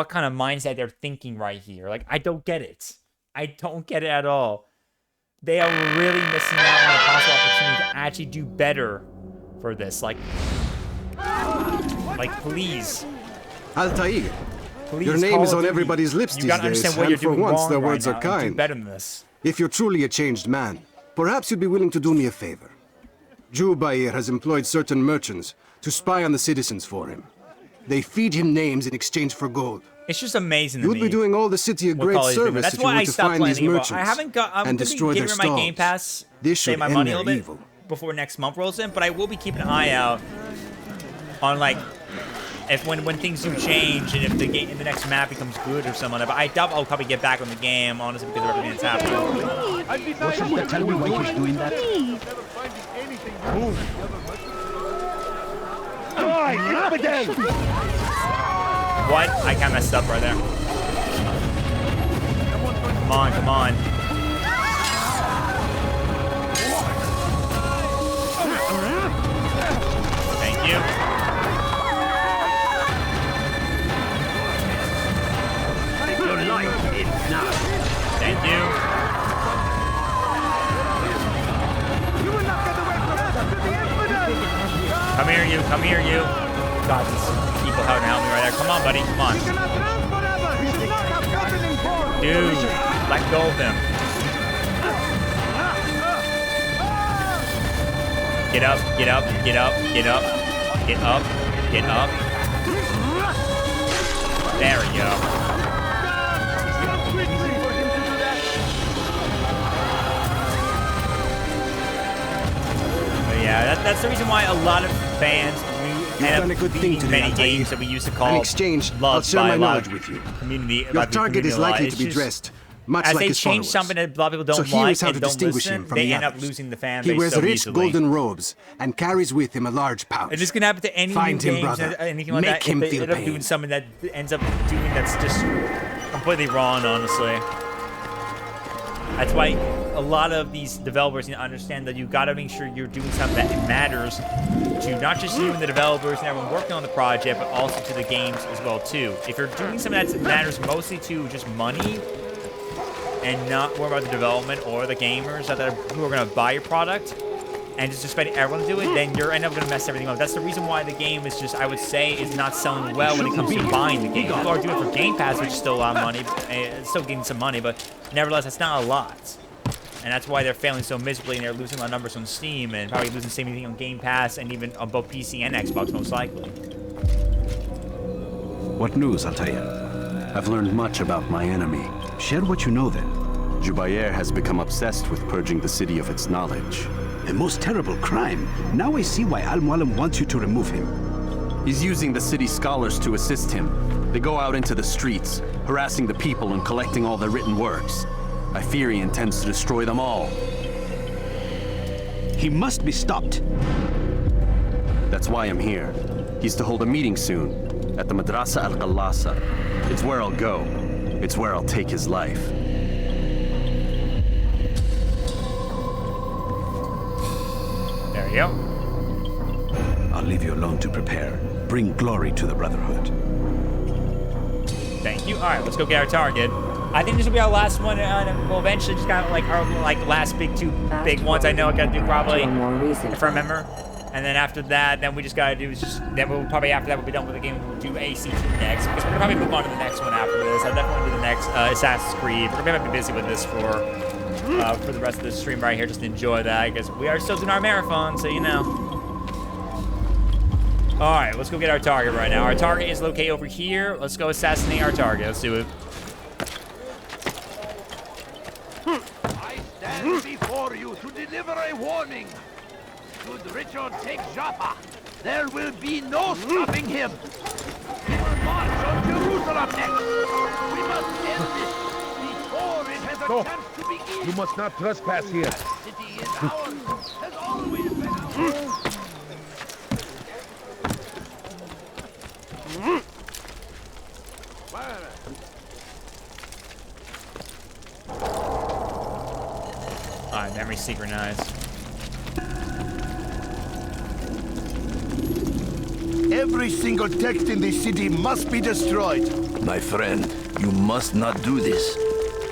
kind of mindset they're thinking right here. Like, I don't get it. I don't get it at all. They are really missing out on a possible opportunity to actually do better for this. Like please. Altair, Please, your name Call is of on Duty. everybody's lips You these gotta days, understand what and you're for doing once wrong their right words now, are and do kind. better than this. If you're truly a changed man, perhaps you'd be willing to do me a favor. Jubair has employed certain merchants to spy on the citizens for him. They feed him names in exchange for gold. It's just amazing to You'd me. be doing all the city a what great Call of Duty is doing. service That's if you why were I to stopped find these playing it. merchants I haven't got. I'm and gonna be destroy getting their rid of my Game stalls. Pass. This Save should my end money a their little bit evil. before next month rolls in, but I will be keeping an eye out on if when things do change and if the game, the next map becomes good or something. But I doubt I'll probably get back on the game, honestly, because of everything that's happening. Wasn't to tell me why he's doing that? What? I kind of messed up right there. Come on, come on. Thank you. Your life ends now. Thank you. You will not get away from us to the infidels! Come here, you. Come here, you. God, these people having to help me right there. Come on, buddy. Come on. Dude, let go of him. Get up, get up, get up, get up, get up, get up. There we go. But yeah, that's the reason why a lot of fans You've done a good thing today, many Altair. games that we used to call In exchange, I'll loved share by my a lot knowledge of with you. community. Your target is likely to be It's just- dressed much as like they his change followers. something that a lot of people don't So here like is how and to don't distinguish listen, him from they the end up others. losing the fan He base wears so rich easily. golden robes and carries with him a large pouch. And this can happen to any Find new him, games, brother. anything like Make that. him If they feel end up pain. doing something that ends up doing that's just completely wrong, honestly. That's why a lot of these developers need to understand that you gotta make sure you're doing something that matters to not just you and the developers and everyone working on the project, but also to the games as well too. If you're doing something that matters mostly to just money and not worry about the development or the gamers who are gonna buy your product, and just expecting everyone to do it, then you're end up gonna mess everything up. That's the reason why the game is just, I would say, is not selling well when it comes to buying the game. People are doing it for Game Pass, which is still a lot of money, it's still getting some money, but nevertheless, that's not a lot. And that's why they're failing so miserably, and they're losing a lot of numbers on Steam, and probably losing the same thing on Game Pass, and even on both PC and Xbox, most likely. What news, Altair? I've learned much about my enemy. Share what you know then. Jubair has become obsessed with purging the city of its knowledge. A most terrible crime. Now I see why Al-Mualim wants you to remove him. He's using the city scholars to assist him. They go out into the streets, harassing the people and collecting all their written works. I fear he intends to destroy them all. He must be stopped. That's why I'm here. He's to hold a meeting soon at the Madrasa Al-Qallasa. It's where I'll go. It's where I'll take his life. There you go. I'll leave you alone to prepare. Bring glory to the Brotherhood. Thank you. All right, let's go get our target. I think this will be our last one. We'll eventually just got our last two big ones. I know I gotta do probably, if I remember. And then after that, then we just gotta do is just then we'll probably after that we'll be done with the game. We'll do AC2 next because we're gonna probably move on to the next one after this. I definitely want to do the next Assassin's Creed. We're gonna be busy with this for the rest of the stream right here. Just enjoy that because we are still doing our marathon, so you know. All right, let's go get our target right now. Our target is located over here. Let's go assassinate our target. Let's do it. I stand before before you to deliver a warning. Should Richard take Jaffa, there will be no stopping him. He will march on Jerusalem next. We must end this before it has a chance to begin. You must not trespass here. The city is ours. Has always been ours. Alright, memory synchronized. Every single text in this city must be destroyed. My friend, you must not do this.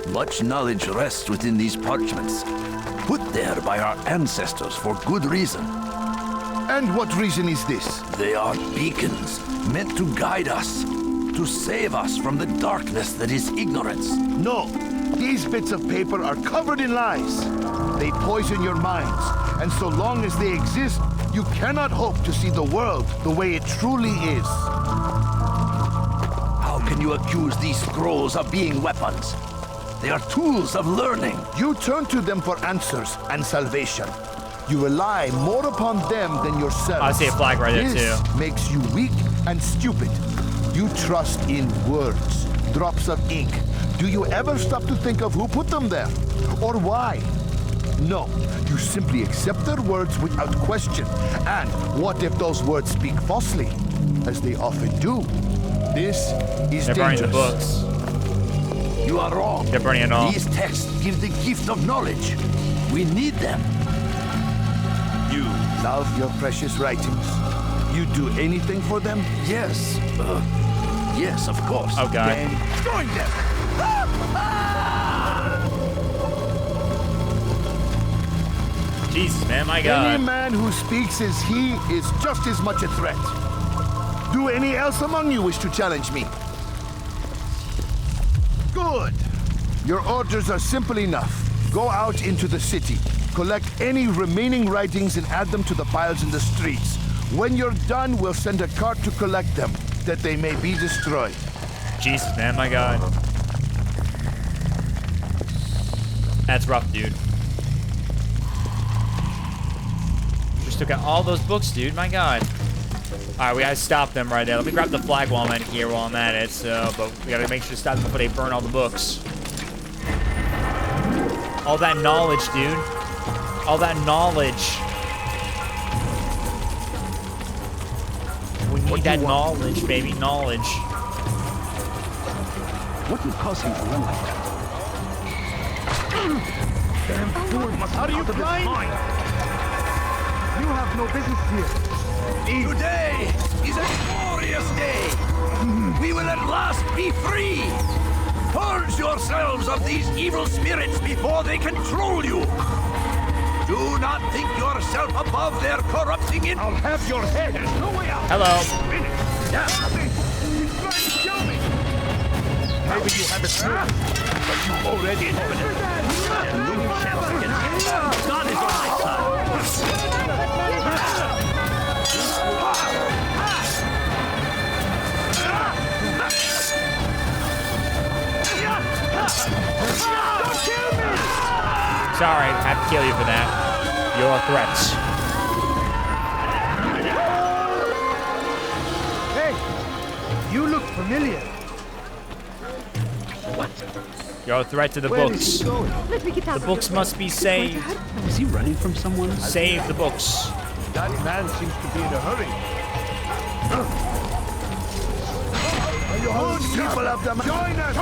Much knowledge rests within these parchments, put there by our ancestors for good reason. And what reason is this? They are beacons, meant to guide us, to save us from the darkness that is ignorance. No, these bits of paper are covered in lies. They poison your minds, and so long as they exist, you cannot hope to see the world the way it truly is. How can you accuse these scrolls of being weapons? They are tools of learning. You turn to them for answers and salvation. You rely more upon them than yourself. I see a flag right there, this too. Makes you weak and stupid. You trust in words, drops of ink. Do you ever stop to think of who put them there? Or why? No, you simply accept their words without question. And what if those words speak falsely? As they often do. This is They're burning dangerous. the books. You are wrong. They're burning it all. These texts give the gift of knowledge. We need them. You love your precious writings. You do anything for them? Yes. Yes, of course. Oh, God. Then join them! Jesus, man, my God. Any man who speaks as he is just as much a threat. Do any else among you wish to challenge me? Good. Your orders are simple enough. Go out into the city, collect any remaining writings and add them to the piles in the streets. When you're done, we'll send a cart to collect them, that they may be destroyed. Jesus, man, my God. That's rough, dude. Just took out all those books, dude. My God. All right, we gotta stop them right there. Let me grab the flag while I'm at here, while I'm at it. So, but we gotta make sure to stop them before they burn all the books. All that knowledge, dude. All that knowledge. We need that knowledge, baby. Knowledge. What would cause him to run like that? Damn fool must out of his mind. You have no business here. Today is a glorious day. We will at last be free. Purge yourselves of these evil spirits before they control you. Do not think yourself above their corrupting influence. I'll have your head. There's no way out. Hello. He's trying to kill me. Maybe you haven't heard, but you already know it. God is on my side. Don't kill me! Sorry, I have to kill you for that. Your threats. Hey, you look familiar. What? You're a threat to the Where books. is he going? Let me get out The books must be saved. Is he running from someone? Save the books. That man seems to be in a hurry. Good people of the join us!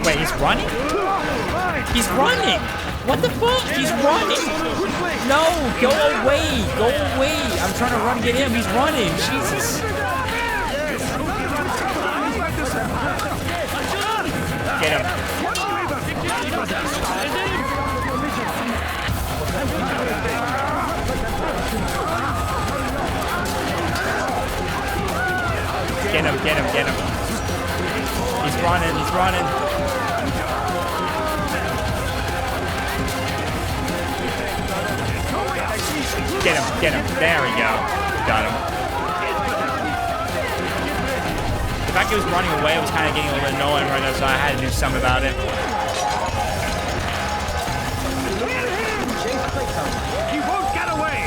Wait, he's running? He's running! What the fuck? He's running! No, go away! Go away! I'm trying to run and get him. He's running! Jesus! Get him. Get him, get him, get him. He's running, he's running. Get him, get him. There we go. Got him. The fact he was running away was kind of getting a little bit annoying right now, so I had to do something about it. He won't get away!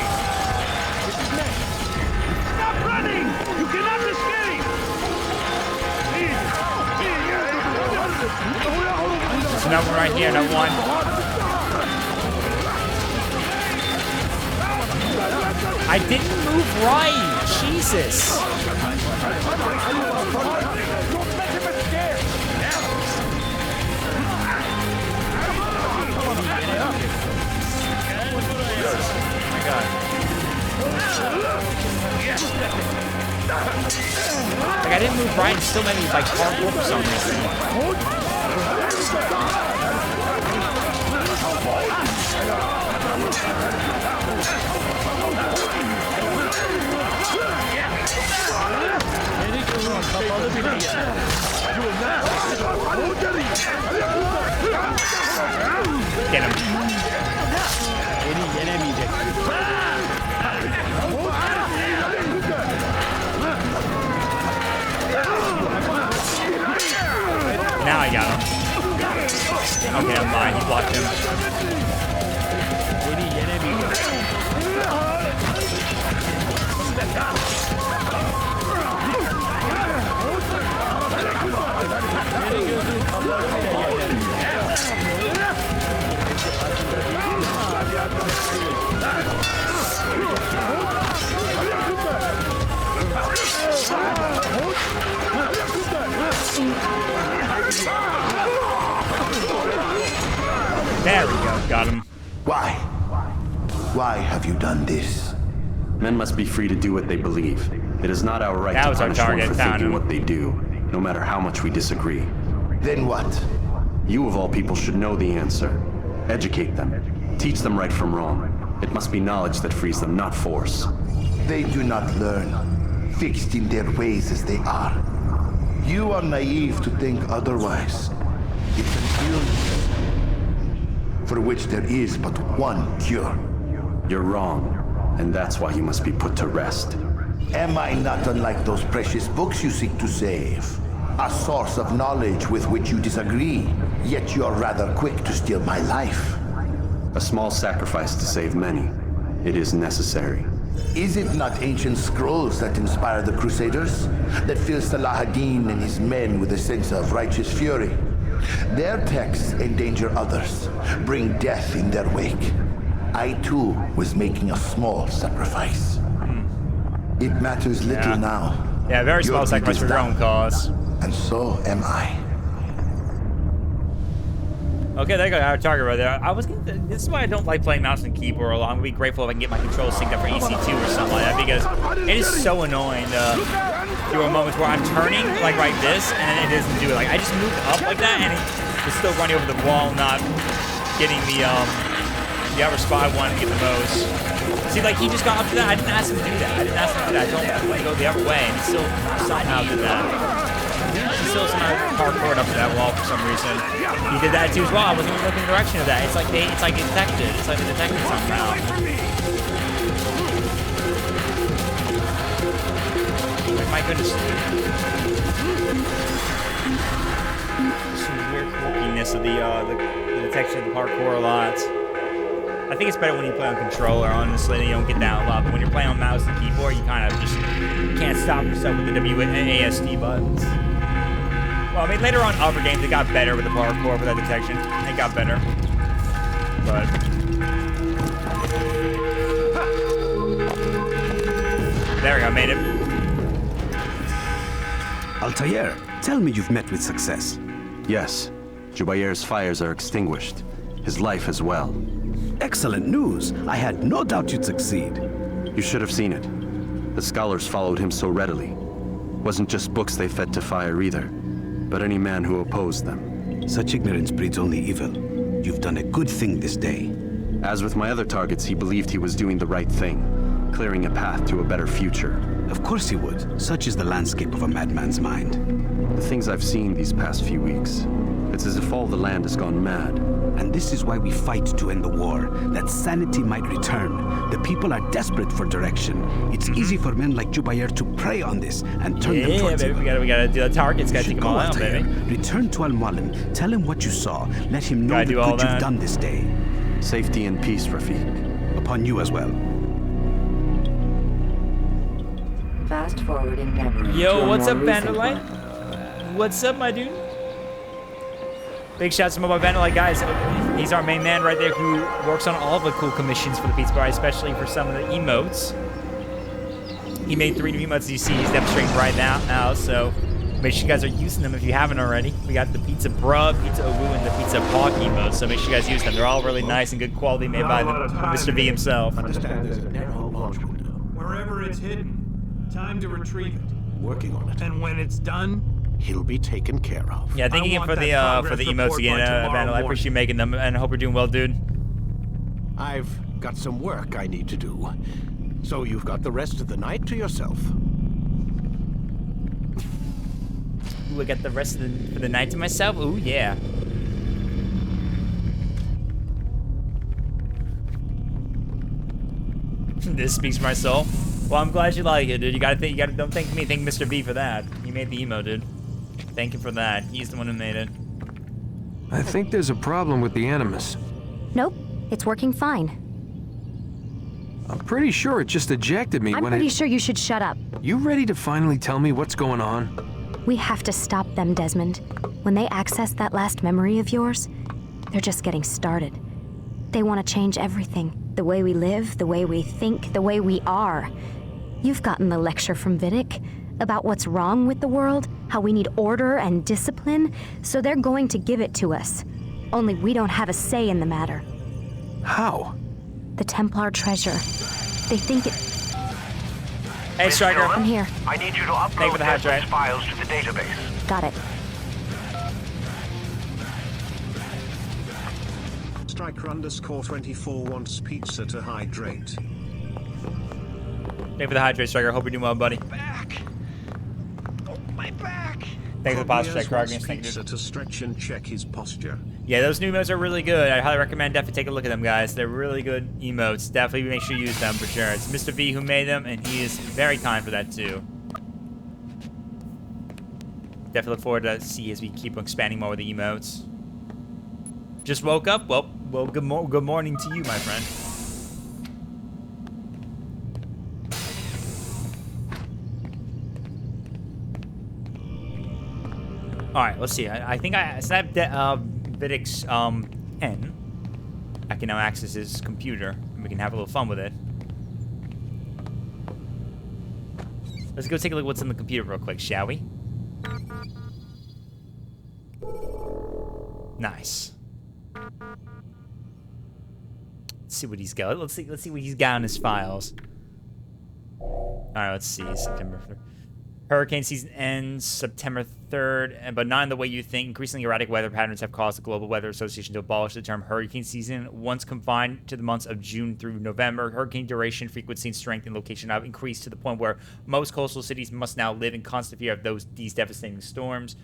This is next. Stop running! You cannot escape! There's another one right here, another one. I didn't move right! Jesus! Oh my god. Like, I didn't move right and still made me like parkour for some reason. Get him. Now I got him. Okay, I'm lying. He blocked him. There we go, got him. Why? Why have you done this? Men must be free to do what they believe. It is not our right to punish one for thinking what they do, no matter how much we disagree. Then what? You of all people should know the answer. Educate them. Teach them right from wrong. It must be knowledge that frees them, not force. They do not learn, fixed in their ways as they are. You are naive to think otherwise. It's an illness for which there is but one cure. You're wrong, and that's why you must be put to rest. Am I not unlike those precious books you seek to save? A source of knowledge with which you disagree, yet you're rather quick to steal my life. A small sacrifice to save many. It is necessary. Is it not ancient scrolls that inspire the Crusaders? That fill Salah ad-Din and his men with a sense of righteous fury? Their texts endanger others, bring death in their wake. I too was making a small sacrifice. It matters little now. Yeah, very small sacrifice for your own cause. And so am I. Okay, there you go, our target right there. This is why I don't like playing mouse and keyboard a lot. I'm gonna be grateful if I can get my controls synced up for EC2 or something like that, because it is so annoying to there are moments where I'm turning like this and then it doesn't do it. Like I just moved up like that and it's still running over the wall, not getting the other spot I wanted to get the most. See, like he just got up to that. I didn't ask him to do that. I told him to go the other way, and he still decided not to do that. He still somehow parkoured up to that wall for some reason. He did that too as well. I wasn't even looking in the direction of that. It's like they detected. It's like they detected somehow. Like my goodness. Some weird quirkiness of the detection of the parkour a lot. I think it's better when you play on controller, honestly, you don't get that a lot. But when you're playing on mouse and keyboard, you kind of just can't stop yourself with the W and ASD buttons. Well, I mean, later on, other games, they got better with the parkour for that detection. They got better. But... there we go, made it. Altair, tell me you've met with success. Yes. Jubair's fires are extinguished. His life as well. Excellent news. I had no doubt you'd succeed. You should have seen it. The scholars followed him so readily. Wasn't just books they fed to fire either, but any man who opposed them. Such ignorance breeds only evil. You've done a good thing this day. As with my other targets, he believed he was doing the right thing, clearing a path to a better future. Of course he would. Such is the landscape of a madman's mind. The things I've seen these past few weeks, it's as if all the land has gone mad. And this is why we fight to end the war, that sanity might return. The people are desperate for direction. It's easy for men like Jubair to prey on this and turn them towards it. Yeah, we gotta do the targets. Gotta take them all out, baby. Return to Al-Mualim. Tell him what you saw. Let him know the good you've done this day. Safety and peace, Rafiq. upon you as well. Fast forwarding memory. Yo, what's up, Vanderlight? What's up, my dude? Big shouts to my boy Vanderlight, guys. He's our main man right there who works on all the cool commissions for the Pizza Party, especially for some of the emotes. He made 3 new emotes, as you see. He's demonstrating right now, so make sure you guys are using them if you haven't already. We got the Pizza Bruh, Pizza Owu, and the Pizza Paw emotes, so make sure you guys use them. They're all really nice and good quality, made by Mr. V himself. Wherever it's hidden, time to retrieve it. Working on it. And when it's done, he'll be taken care of. Yeah, thank you again for the emotes again, Vandal. I appreciate you making them, and I hope you're doing well, dude. I've got some work I need to do, so you've got the rest of the night to yourself. Ooh, I got the rest of the night to myself. Ooh, yeah. This speaks for my soul. Well, I'm glad you like it, dude. Don't thank me. Thank Mr. V for that. He made the emo, dude. Thank him for that. He's the one who made it. I think there's a problem with the Animus. Nope, it's working fine. I'm pretty sure it just ejected me I'm when pretty sure you should shut up. You ready to finally tell me what's going on? We have to stop them, Desmond. When they access that last memory of yours, they're just getting started. They want to change everything. The way we live, the way we think, the way we are. You've gotten the lecture from Vidic about what's wrong with the world, how we need order and discipline, so they're going to give it to us. Only we don't have a say in the matter. How? The Templar treasure. They think it... Hey, Striker. I'm here. I need you to upload Desmond's files to the database. Got it. Striker_24 wants pizza to hydrate. Thank you for the hydrate, Striker. Hope you're doing well, buddy. Back. Oh, my back. Thanks for the posture check, wants Rognes. Thank you. pizza to stretch and check his posture. Yeah, those new emotes are really good. I highly recommend definitely take a look at them, guys. They're really good emotes. Definitely make sure you use them for sure. It's Mr. V who made them, and he is very kind for that too. Definitely look forward to see as we keep expanding more with the emotes. Just woke up? Well, good morning to you, my friend. All right, let's see. I think I snapped Vidic's N. I can now access his computer, and we can have a little fun with it. Let's go take a look at what's in the computer real quick, shall we? Nice. Let's see what he's got. Let's see what he's got in his files. All right, let's see. September 3rd. Hurricane season ends September 3rd, but not in the way you think. Increasingly erratic weather patterns have caused the Global Weather Association to abolish the term hurricane season. Once confined to the months of June through November, hurricane duration, frequency, and strength and location have increased to the point where most coastal cities must now live in constant fear of these devastating storms.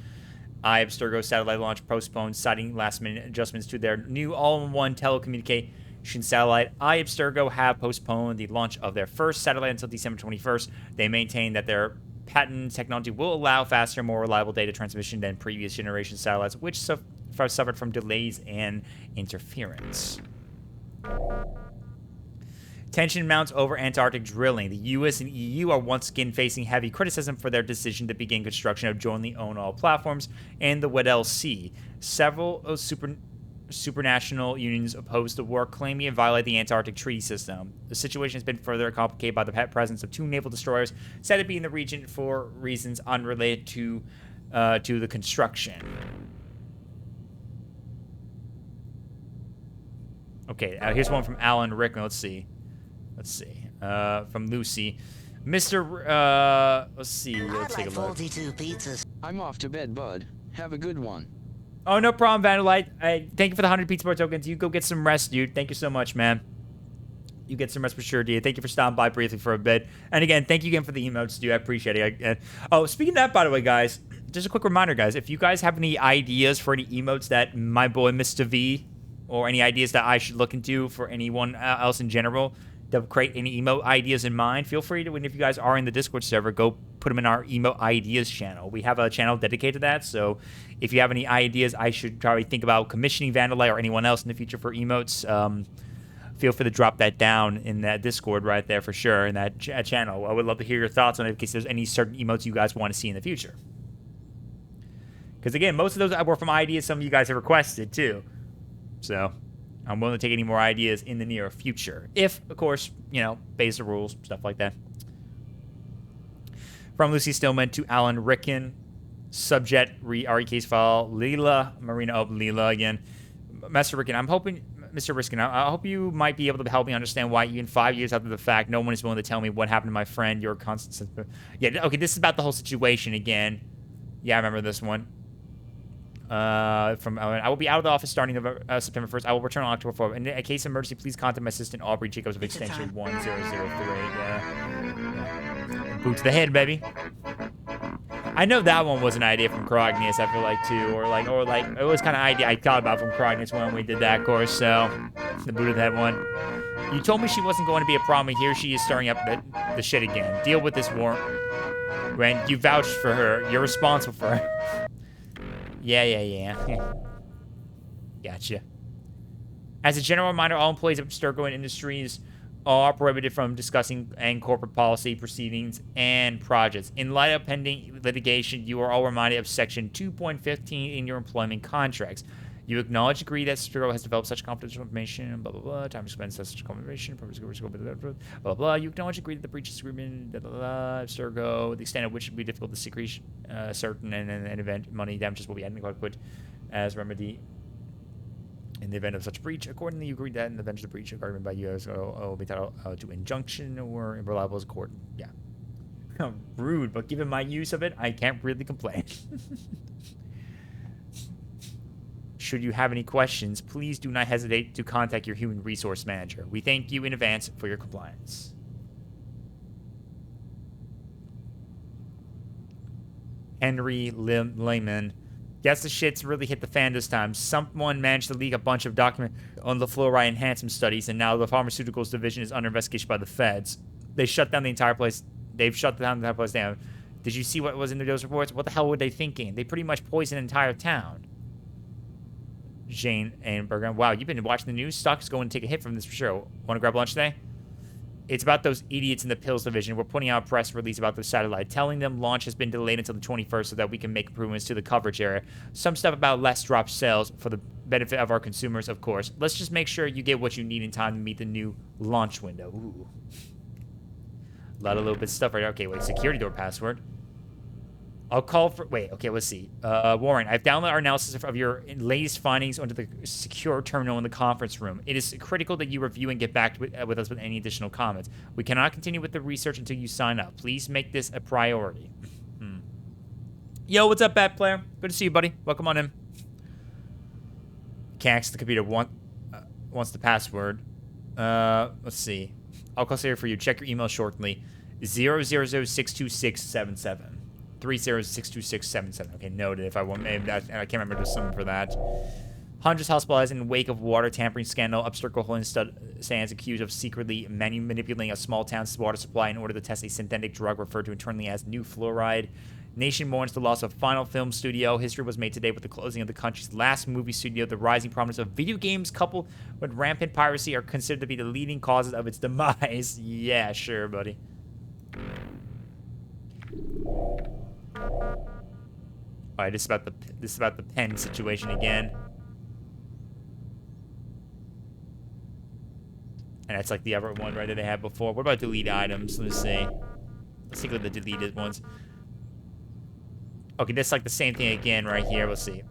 Eye Abstergo satellite launch postponed, citing last-minute adjustments to their new all-in-one telecommunication satellite. Eye Abstergo have postponed the launch of their first satellite until December 21st. They maintain that their patent technology will allow faster, more reliable data transmission than previous generation satellites, which suffered from delays and interference. Tension mounts over Antarctic drilling. The U.S. and EU are once again facing heavy criticism for their decision to begin construction of jointly owned oil platforms in the Weddell Sea. Several supranational unions oppose the work, claiming it violated the Antarctic Treaty System. The situation has been further complicated by the presence of 2 naval destroyers said to be in the region for reasons unrelated to the construction. Okay, here's one from Alan Rickman. Let's see. From Lucy. Mr. Let's see. Let's take a look. 42 pizzas. I'm off to bed, bud. Have a good one. Oh, no problem, Vandalite. Thank you for the 100 Pizza Bar tokens. You go get some rest, dude. Thank you so much, man. You get some rest for sure, dude. Thank you for stopping by briefly for a bit. And again, thank you again for the emotes, dude. I appreciate it. Oh, speaking of that, by the way, guys, just a quick reminder, guys. If you guys have any ideas for any emotes that my boy Mr. V, or any ideas that I should look into for anyone else in general, to create any emote ideas in mind, feel free to, if you guys are in the Discord server, go put them in our emote ideas channel. We have a channel dedicated to that, so if you have any ideas, I should probably think about commissioning Vandalite or anyone else in the future for emotes, feel free to drop that down in that Discord right there for sure, in that channel. I would love to hear your thoughts on it in case there's any certain emotes you guys want to see in the future. Because, again, most of those were from ideas some of you guys have requested, too. So, I'm willing to take any more ideas in the near future. If, of course, you know, base the rules, stuff like that. From Lucy Stillman to Alan Ricken. Subject, RE case file. Leela, Marina, Leela again. Master Ricken, I'm hoping... Mr. Riskin, I hope you might be able to help me understand why even 5 years after the fact, no one is willing to tell me what happened to my friend, your constant... Yeah, okay, this is about the whole situation again. Yeah, I remember this one. I will be out of the office starting September 1st. I will return on October 4th. In a case of emergency, please contact my assistant, Aubrey Jacobs of extension 1003. Yeah. Boot to the head, baby. I know that one was an idea from Crognius, I feel like, too. Or like, it was kind of idea I thought about from Crognius when we did that course, so... The boot of that one. You told me she wasn't going to be a problem, and here she is stirring up the shit again. Deal with this war. Ren, you vouched for her. You're responsible for her. Yeah. Gotcha. As a general reminder, all employees of Sturgo Industries are prohibited from discussing and corporate policy proceedings and projects. In light of pending litigation, you are all reminded of Section 2.15 in your employment contracts. You acknowledge, agree that Sturgo has developed such confidential information, blah, blah, blah, time spent such information, blah, blah, blah. You acknowledge, agree that the breach agreement, blah, blah, blah, Sturgo, the extent of which would be difficult to secrete certain and in an event, money damages will be adequate as remedy in the event of such breach. Accordingly, you agreed that in the event of the breach, a government by you will be entitled to injunction or reliable as a court. Yeah. Rude, but given my use of it, I can't really complain. Should you have any questions, please do not hesitate to contact your human resource manager. We thank you in advance for your compliance. Henry Lehman. Guess the shit's really hit the fan this time. Someone managed to leak a bunch of documents on the fluoride enhancement studies, and now the pharmaceuticals division is under investigation by the feds. They shut down the entire place. They've shut down the entire place down. Did you see what was in those reports? What the hell were they thinking? They pretty much poisoned an entire town. Jane Anberger. Wow, you've been watching the news? Stock is going to take a hit from this for sure. Want to grab lunch today? It's about those idiots in the pills division. We're putting out a press release about the satellite, telling them launch has been delayed until the 21st so that we can make improvements to the coverage area. Some stuff about less drop sales for the benefit of our consumers, of course. Let's just make sure you get what you need in time to meet the new launch window. Ooh. A lot of little bit of stuff right there. Okay, wait, security door password. I'll call for... Wait, okay, let's see. Warren, I've downloaded our analysis of your latest findings onto the secure terminal in the conference room. It is critical that you review and get back with us with any additional comments. We cannot continue with the research until you sign up. Please make this a priority. Yo, what's up, Bat Player? Good to see you, buddy. Welcome on in. Can't access the computer. Wants the password. Let's see. I'll call Siri for you. Check your email shortly. 000-62677. 3062677. Okay, noted. If I want, maybe I can't remember. There's something for that. Hundreds hospitalized in the wake of water tampering scandal. Upstark Holding stands accused of secretly manipulating a small town's water supply in order to test a synthetic drug referred to internally as new fluoride. Nation mourns the loss of Final Film Studio. History was made today with the closing of the country's last movie studio. The rising prominence of video games coupled with rampant piracy are considered to be the leading causes of its demise. Yeah, sure, buddy. All right, this is about the pen situation again, and that's like the other one right that they had before. What about delete items? Let's see. Let's take a look at the deleted ones. Okay, that's like the same thing again right here. Let's see.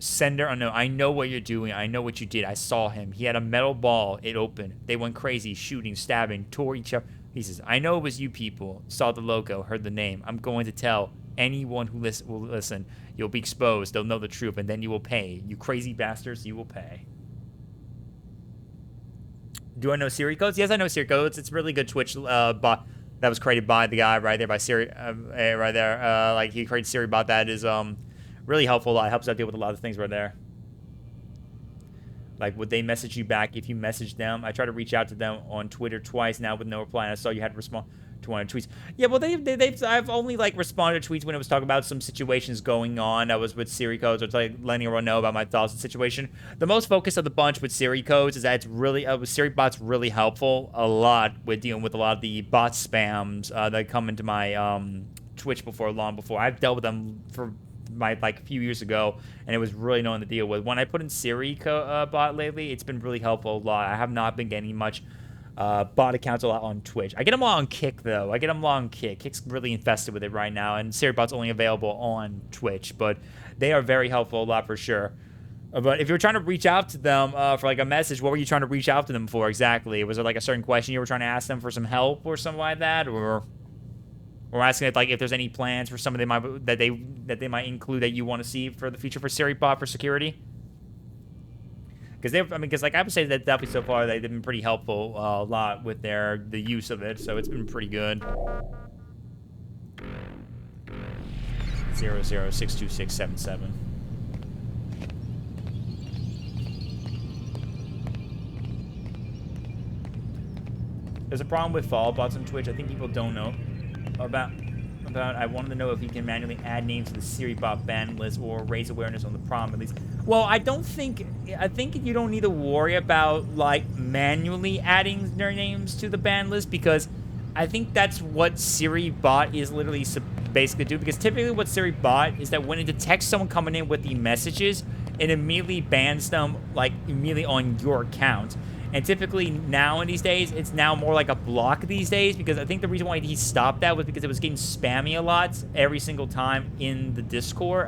Sender unknown. I know what you're doing. I know what you did. I saw him. He had a metal ball. It opened. They went crazy, shooting, stabbing, tore each other. He says, I know it was you people. Saw the logo, heard the name. I'm going to tell anyone who will listen. You'll be exposed. They'll know the truth, and then you will pay. You crazy bastards, you will pay. Do I know Siri codes? Yes, I know Siri codes. It's really good Twitch bot that was created by the guy right there, by Siri, right there. Like, he created Siri bot that is really helpful. It helps out deal with a lot of things right there. Like, would they message you back if you messaged them? I tried to reach out to them on Twitter twice now with no reply, and I saw you had to respond to one of the tweets. Yeah, well, I've only like responded to tweets when it was talking about some situations going on. I was with Siri codes, or like letting everyone know about my thoughts on the situation. The most focus of the bunch with Siri codes is that it's really Siri bot's really helpful a lot with dealing with a lot of the bot spams that come into my Twitch long before. I've dealt with them for my like a few years ago, and it was really annoying to deal with. When I put in Siri bot lately, it's been really helpful a lot. I have not been getting much bot accounts a lot on Twitch. I get them all on Kick, though. I get them all on Kick. Kick's really infested with it right now, and SiriBot's only available on Twitch, but they are very helpful a lot for sure. But if you're trying to reach out to them for like a message, what were you trying to reach out to them for exactly? Was there like a certain question you were trying to ask them for some help or something like that, or asking if there's any plans for something that they might include that you want to see for the future for SiriBot for security? Because like I would say that definitely so far they've been pretty helpful a lot with the use of it, so it's been pretty good. 006267. There's a problem with follow bots on Twitch. I think people don't know about. I wanted to know if you can manually add names to the SiriBot ban list or raise awareness on the problem at least. Well, I think you don't need to worry about like manually adding their names to the ban list, because I think that's what SiriBot is literally basically do. Because typically what SiriBot is that when it detects someone coming in with the messages, it immediately bans them like immediately on your account. And typically now in these days, it's now more like a block these days, because I think the reason why he stopped that was because it was getting spammy a lot every single time in the Discord,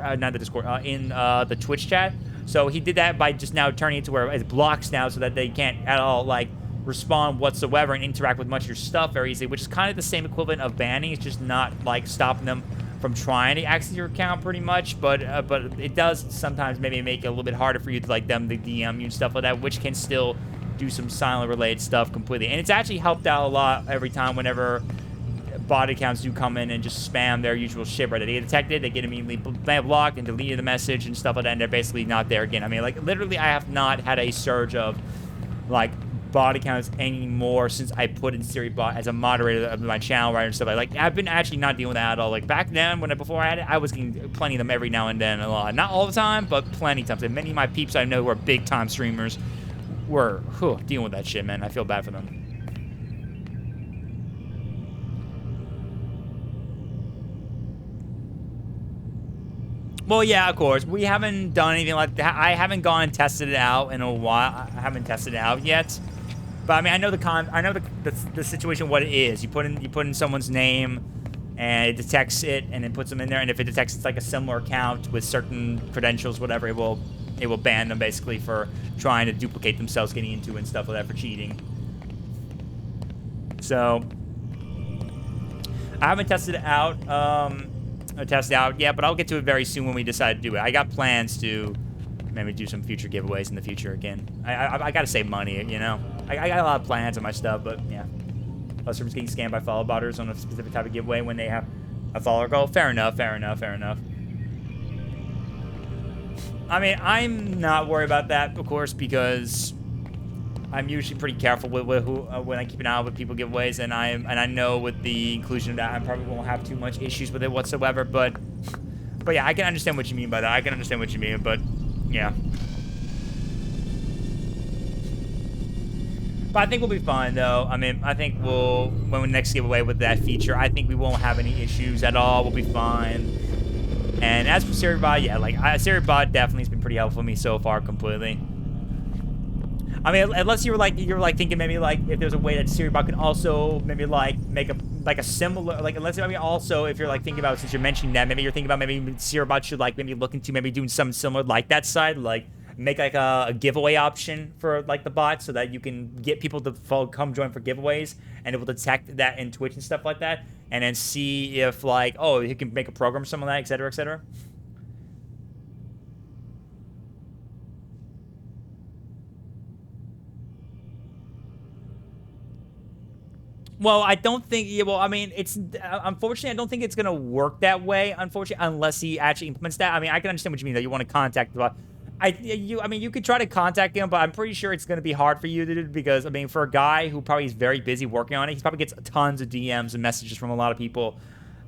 in the Twitch chat. So he did that by just now turning it to where it blocks now, so that they can't at all like respond whatsoever and interact with much of your stuff very easily, which is kind of the same equivalent of banning. It's just not like stopping them from trying to access your account pretty much, but it does sometimes maybe make it a little bit harder for you to like them to DM you and stuff like that, which can still do some silent related stuff completely. And it's actually helped out a lot every time whenever bot accounts do come in and just spam their usual shit, right? They get detected, they get immediately blocked and deleted the message and stuff like that, and they're basically not there again. I mean, like, literally I have not had a surge of like bot accounts anymore since I put in SiriBot as a moderator of my channel, right, and stuff like I've been actually not dealing with that at all. Like back then, before I had it, I was getting plenty of them every now and then, a lot. Not all the time, but plenty of times. And many of my peeps I know who are big time streamers were dealing with that shit, man. I feel bad for them. Well, yeah, of course. We haven't done anything like that. I haven't gone and tested it out in a while. I haven't tested it out yet. But I mean, I know the situation, what it is. You put in someone's name, and it detects it, and then puts them in there. And if it detects it's like a similar account with certain credentials, whatever, it will ban them basically for trying to duplicate themselves, getting into and stuff like that, for cheating. So I haven't tested it out. Yeah, but I'll get to it very soon when we decide to do it. I got plans to maybe do some future giveaways in the future again. I gotta save money, you know. I got a lot of plans on my stuff, but yeah. Plus, we're just getting scammed by follow botters on a specific type of giveaway when they have a follower goal. Fair enough. I mean, I'm not worried about that, of course, because I'm usually pretty careful with who when I keep an eye out with people giveaways, and I know with the inclusion of that, I probably won't have too much issues with it whatsoever. But yeah, I can understand what you mean by that. But yeah. But I think we'll be fine, though. I mean, I think when we next giveaway with that feature, I think we won't have any issues at all. We'll be fine. And as for SiriBot, yeah, like SiriBot definitely has been pretty helpful for me so far, completely. I mean, unless you're thinking maybe like if there's a way that SiriBot can also maybe like make a similar, like, unless, I mean, also if you're like thinking about, since you're mentioning that, maybe you're thinking about maybe SiriBot should like maybe look into maybe doing something similar like that side, like make like a giveaway option for like the bot, so that you can get people to come join for giveaways, and it will detect that in Twitch and stuff like that, and then see if like, oh, you can make a program or something like that, etc., etc. Well, I don't think, yeah, well, I mean, it's, unfortunately, I don't think it's going to work that way, unfortunately, unless he actually implements that. I mean, I can understand what you mean, that you want to contact the bot. I mean, you could try to contact him, but I'm pretty sure it's going to be hard for you to do because, I mean, for a guy who probably is very busy working on it, he probably gets tons of DMs and messages from a lot of people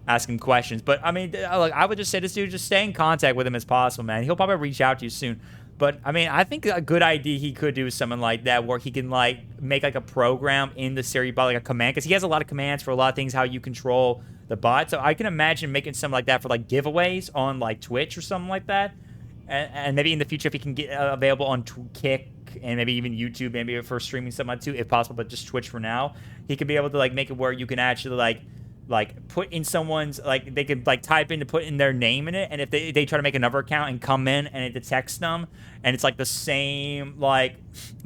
asking questions. But, I mean, look, I would just say this dude, just stay in contact with him as possible, man. He'll probably reach out to you soon. But, I mean, I think a good idea he could do is something like that where he can, like, make, like, a program in the series by, like, a command. Because he has a lot of commands for a lot of things, how you control the bot. So I can imagine making something like that for, like, giveaways on, like, Twitch or something like that. And maybe in the future, if he can get available on Kick and maybe even YouTube, maybe for streaming something like that too, if possible, but just Twitch for now, he could be able to like make it where you can actually like put in someone's like they could like type in to put in their name in it, and if they try to make another account and come in and it detects them, and it's like the same like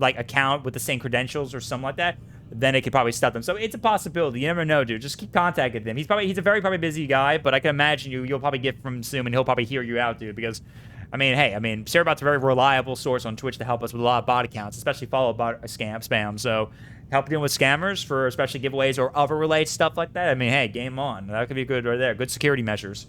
account with the same credentials or something like that, then it could probably stop them. So it's a possibility. You never know, dude. Just keep contacting him. He's a very probably busy guy, but I can imagine you'll probably get from him soon, and he'll probably hear you out, dude, because. I mean, hey, Cerebot's a very reliable source on Twitch to help us with a lot of bot accounts, especially followed by spam. So, help deal with scammers for especially giveaways or other related stuff like that. I mean, hey, game on. That could be good right there. Good security measures.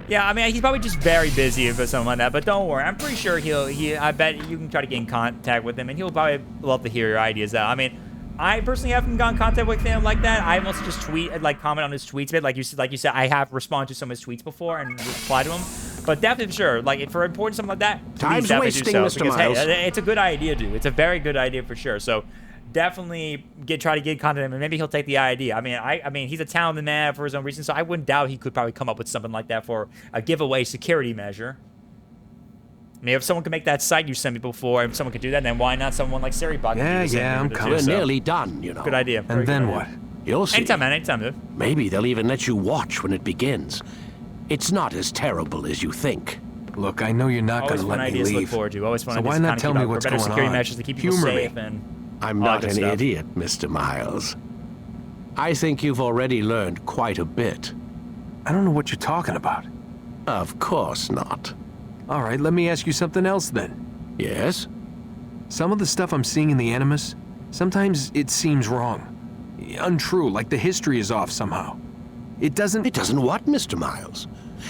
Yeah, I mean, he's probably just very busy for something like that, but don't worry. I'm pretty sure I bet you can try to get in contact with him, and he'll probably love to hear your ideas out. I mean, I personally haven't gotten in contact with him like that. I mostly just comment on his tweets a bit. Like you said, I have responded to some of his tweets before and replied to him. But definitely, sure, like for important something like that, Time's wasting, Mr. Because, Miles. hey, it's a good idea, dude. It's a very good idea for sure. So definitely try to get in contact with him, and maybe he'll take the idea. I mean, he's a talented man for his own reasons, so I wouldn't doubt he could probably come up with something like that for a giveaway security measure. I mean, if someone could make that site you sent me before, if someone could do that, then why not someone like Seribot? Yeah, I'm coming. We're nearly done, you know. Good idea. And then what? You'll see. Anytime, man. Anytime, dude. Maybe they'll even let you watch when it begins. It's not as terrible as you think. Look, I know you're not going to let me leave. To look forward to. Always fun so ideas why not tell me what's going security on? measures to keep people safe and I'm not an idiot, Mr. Miles. I think you've already learned quite a bit. I don't know what you're talking about. Of course not. All right, let me ask you something else then. Yes? Some of the stuff I'm seeing in the Animus, sometimes it seems wrong. Untrue, like the history is off somehow. It doesn't... It doesn't what, Mr. Miles?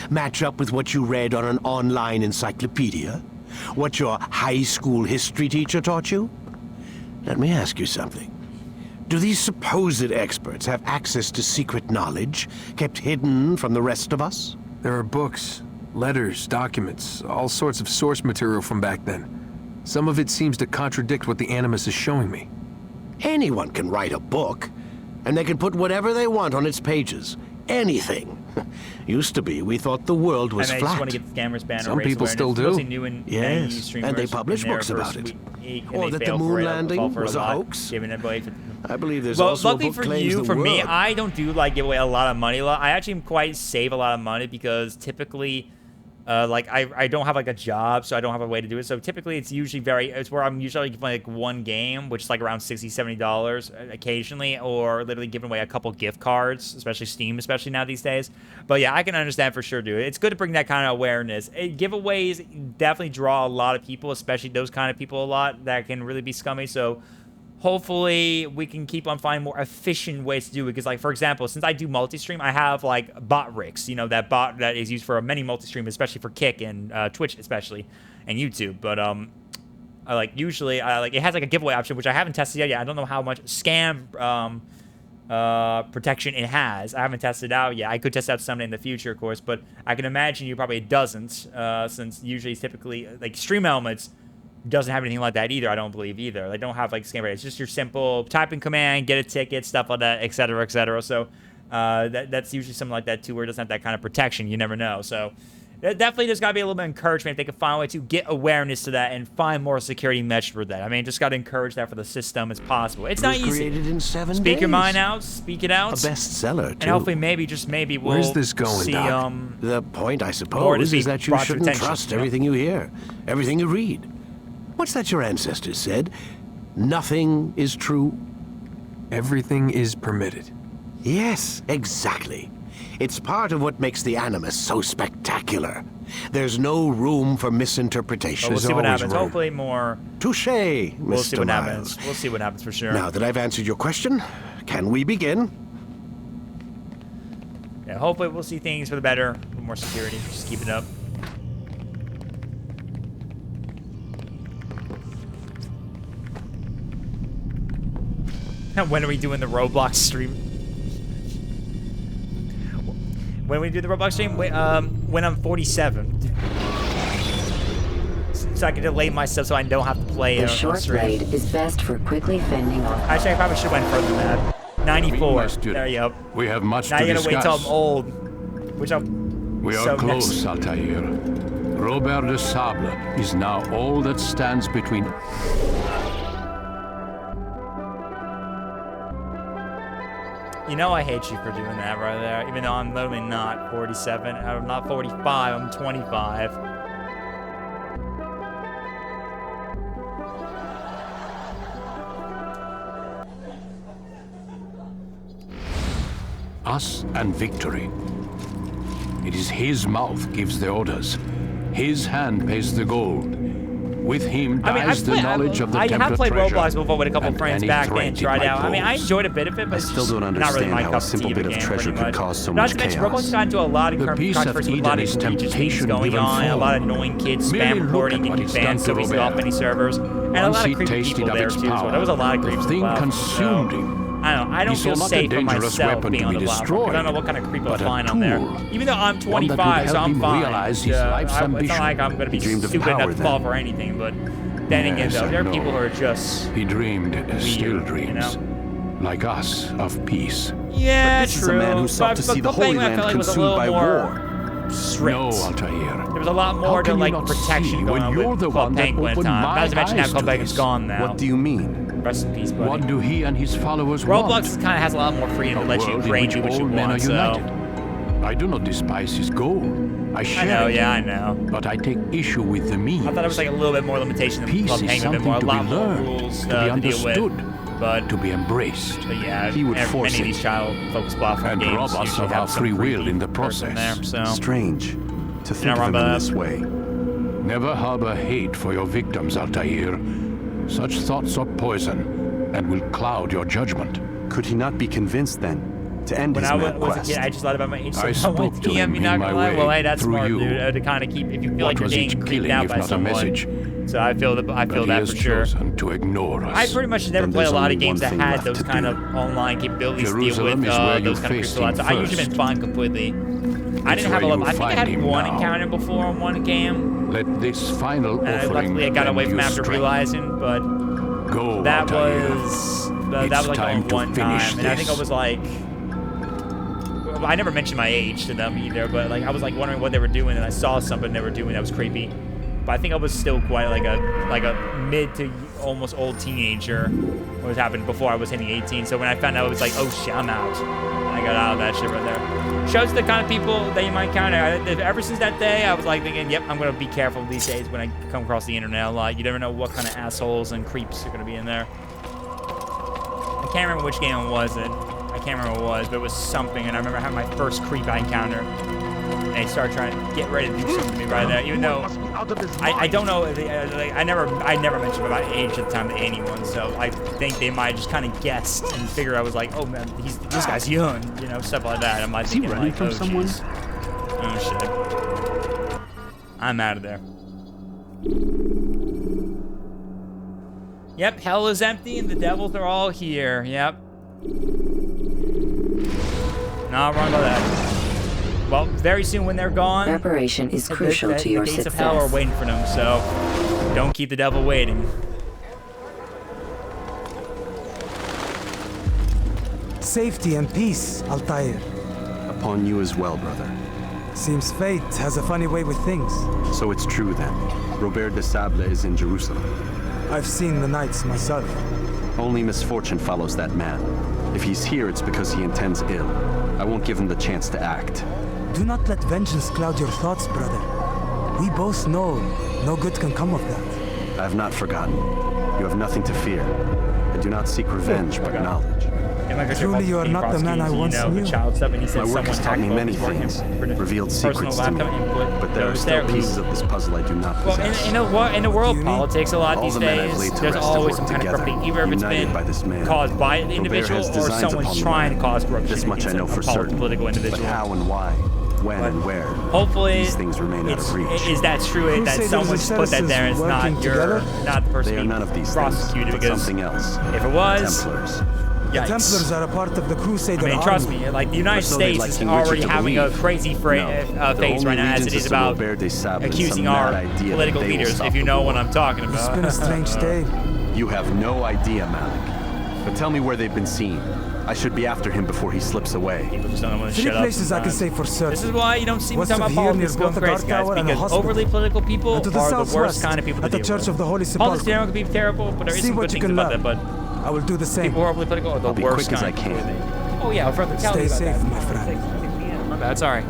Match up with what you read on an online encyclopedia? What your high school history teacher taught you? Let me ask you something. Do these supposed experts have access to secret knowledge kept hidden from the rest of us? There are books, letters, documents, all sorts of source material from back then. Some of it seems to contradict what the Animus is showing me. Anyone can write a book, and they can put whatever they want on its pages. Anything. Used to be, we thought the world was I flat. just want to get the scammers banned. Some people still do. Yes, and they publish books about it. Or that the moon landing was a hoax. I believe there's also a book for you, for me, I don't do like give away a lot of money. I actually quite save a lot of money because typically, like I don't have like a job, so I don't have a way to do it. So typically, it's where I'm usually giving like one game, which is like around $60-$70 occasionally, or literally giving away a couple gift cards, especially Steam, especially now these days. But yeah, I can understand for sure, dude. It's good to bring that kind of awareness. Giveaways definitely draw a lot of people, especially those kind of people a lot that can really be scummy. So hopefully we can keep on finding more efficient ways to do it. Because, like, for example, since I do multi-stream, I have, like, bot rigs. You know, that bot that is used for many multi-stream, especially for Kick and Twitch, especially, and YouTube. But, usually, it has, like, a giveaway option, which I haven't tested yet. I don't know how much scam protection it has. I haven't tested it out yet. I could test it out someday in the future, of course. But I can imagine you probably doesn't, since usually, typically, like, Stream Elements doesn't have anything like that either. I don't believe either. They don't have like scam rate. It's just your simple type in command, get a ticket, stuff like that, etc., etc. So that's usually something like that too, where it doesn't have that kind of protection. You never know. So definitely there's got to be a little bit of encouragement if they can find a way to get awareness to that and find more security measures for that. I mean, just got to encourage that for the system as possible. It's not easy. Created in 7 Speak days. your mind out. Speak it out. A bestseller, too. And hopefully, maybe, just maybe, we'll Where's this going, see, Doc? The point, I suppose, is that you shouldn't trust everything you hear, everything you read. What's that your ancestors said? Nothing is true? Everything is permitted. Yes, exactly. It's part of what makes the Animus so spectacular. There's no room for misinterpretation. We'll see what happens. Hopefully more... Touché, Mr. We'll see what Miles. happens. We'll see what happens for sure. Now that I've answered your question, can we begin? Yeah, hopefully we'll see things for the better, more security. Just keep it up. When are we doing the Roblox stream? When we do the Roblox stream? When I'm 47. So I can delay myself so I don't have to play. The short blade is best for quickly fending off. Actually, I probably should have went further than that. 94. There you go. We have much now to you're discuss. gonna wait till I'm old. Which I'm. We are so close, Altair. Robert de Sable is now all that stands between. You know I hate you for doing that right there, even though I'm literally not 47. I'm not 45, I'm 25. Us and victory. It is his mouth gives the orders. His hand pays the gold. With him dies the knowledge of the Templar I have played treasure, Roblox before with a couple and friends any back then, threat it tried might out. I mean, I pose. enjoyed a bit of it, but I it's still don't not really understand my how a cup of simple tea bit of game, treasure pretty could much. cause so Not much to mention, chaos. Roblox got into a lot of The peace of controversy, a Eden lot of is egregious things temptation going given on, a form. lot of annoying kids Merely spam look reporting at what and is done banned to so he's Robert. off any servers, and a Once lot he of creepy tasted people of there its too. So power, there was a lot of the creeps. thing on the consumed platform, him. I don't know. I don't He feel saw not a safe for dangerous myself weapon being to on be the platform. 'Cause I don't know what kind of creep I'll but a find on there. tool. Even though I'm One that would 25, so help I'm him fine. realize his life's It's not ambition. like I'm going to He be dreamed of stupid power enough to fall then. for anything, but then again, Yes, though, I there are know. people who are just He dreamed, still weird, dreams, you know? like us, of peace. Yeah, But this true. is a man who sought to But see the Penguin, Holy I Land felt like was a consumed little by more war. strict. No, Altair. There was a lot How more to can you like not protection see going when on you're with the Club one that Penguin at opened time. my Not to mention now eyes Club to Penguin's this? gone now. What do you mean? Rest in peace, buddy. What do he and his followers want? Roblox kind of has a lot more freedom to let you world in brain which do what you all men want, are so... united. I do not despise his goal. I share I know, it. yeah, I know. But I take issue with the means. I thought it was like a little bit more limitation than Peace Club is Penguin, a bit something more, a to lot be more learned, rules to be to deal understood, with. But to be embraced. yeah, He would many force of it. these child-focused platform And games rob us usually of have our some free will creepy in the person process. there, so. Strange to think not of him wrong in about this that. way. Never harbor hate for your victims, Altair. Such thoughts are poison and will cloud your judgment. Could he not be convinced then to end When his I mad was a quest? kid, I just thought about my age. I So spoke to him you're not in gonna my lie. way, Well, hey, that's through smart, you. dude. To kind of keep, if you feel What like you're was each getting creeped killing out if by not a someone. message? So I feel that But he for has sure. chosen to ignore us. I pretty much never Then played a there's lot only of games one that thing had left those to kind do. of online capabilities to deal Jerusalem with is where you those kind of faced creeps a lot. So him I usually first. been fine completely. I It's didn't have a where lot. you I think I find had him one now. encounter before on one game. Let this final And offering luckily I got lend away from you after strength. realizing, but Go, that Altair. was It's that was like time only to one finish time, and I think I this. was like, I never mentioned my age to them either, but like I was like wondering what they were doing, and I saw something they were doing that was creepy. But I think I was still quite like a mid to almost old teenager when it was happening before I was hitting 18. So when I found out, it was like, oh shit, I'm out. And I got out of that shit right there. Shows the kind of people that you might encounter. Ever since that day, I was like thinking, yep, I'm gonna be careful these days when I come across the internet a lot. You never know what kind of assholes and creeps are gonna be in there. I can't remember which game it was. I can't remember what it was, but it was something. And I remember having my first creep I encountered. And they started trying to get ready to do something to me right there, even though I don't know. Like, I never mentioned about age at the time to anyone, so I think they might just kind of guessed and figured I was like, oh man, this guy's young, you know, stuff like that. I'm like, Is he thinking running like, from oh, someone? geez. Oh shit, I'm out of there. Yep, hell is empty and the devils are all here. Yep. Not wrong about that. Well, very soon when they're gone, Preparation is crucial to your the gates success. of hell are waiting for them, so don't keep the devil waiting. Safety and peace, Altair. Upon you as well, brother. Seems fate has a funny way with things. So it's true then. Robert de Sable is in Jerusalem. I've seen the knights myself. Only misfortune follows that man. If he's here, it's because he intends ill. I won't give him the chance to act. Do not let vengeance cloud your thoughts, brother. We both know no good can come of that. I have not forgotten. You have nothing to fear. I do not seek revenge, but knowledge. Truly, you are not the man I once knew. My work has taught me many things, revealed secrets to me, but there are still pieces of this puzzle I do not possess. Well, in a world of politics, a lot All these the men I've days, laid to there's rest have always some worked kind of together, corrupting, either if it's united been by this man. caused by an Robert individual has or designs someone's upon the trying to land. cause corruption This much I against know a for certain, political individual. but how and why? when and where. Hopefully, these things remain out of reach. Is that true? That someone's put that there? It's not not the person being prosecuted because something else. If it was, Templars. The Templars are a part of the Crusader I mean, trust me, like the United States is already having a crazy phase right now as it is about accusing our political leaders, if you know what I'm talking about. It's been a strange day. You have no idea, Malik. But tell me where they've been seen. I should be after him before he slips away. People just don't want to Three shut up. places I can say for certain. This is why you don't see me West talking of about here, politics near going both the crazy, guard guys, tower and the because hospital. overly political people And to the are the worst southwest, kind of people to at the deal Church with. of the Holy Politics Sepulchre. in general can be terrible, but there is See some what good you things can about that, learn. but I will do the same. people who are overly political are the I'll be worst quick as I kind. can. Oh yeah, I'll further tell Stay you about safe, that. my friend. 6 p.m. My bad, sorry.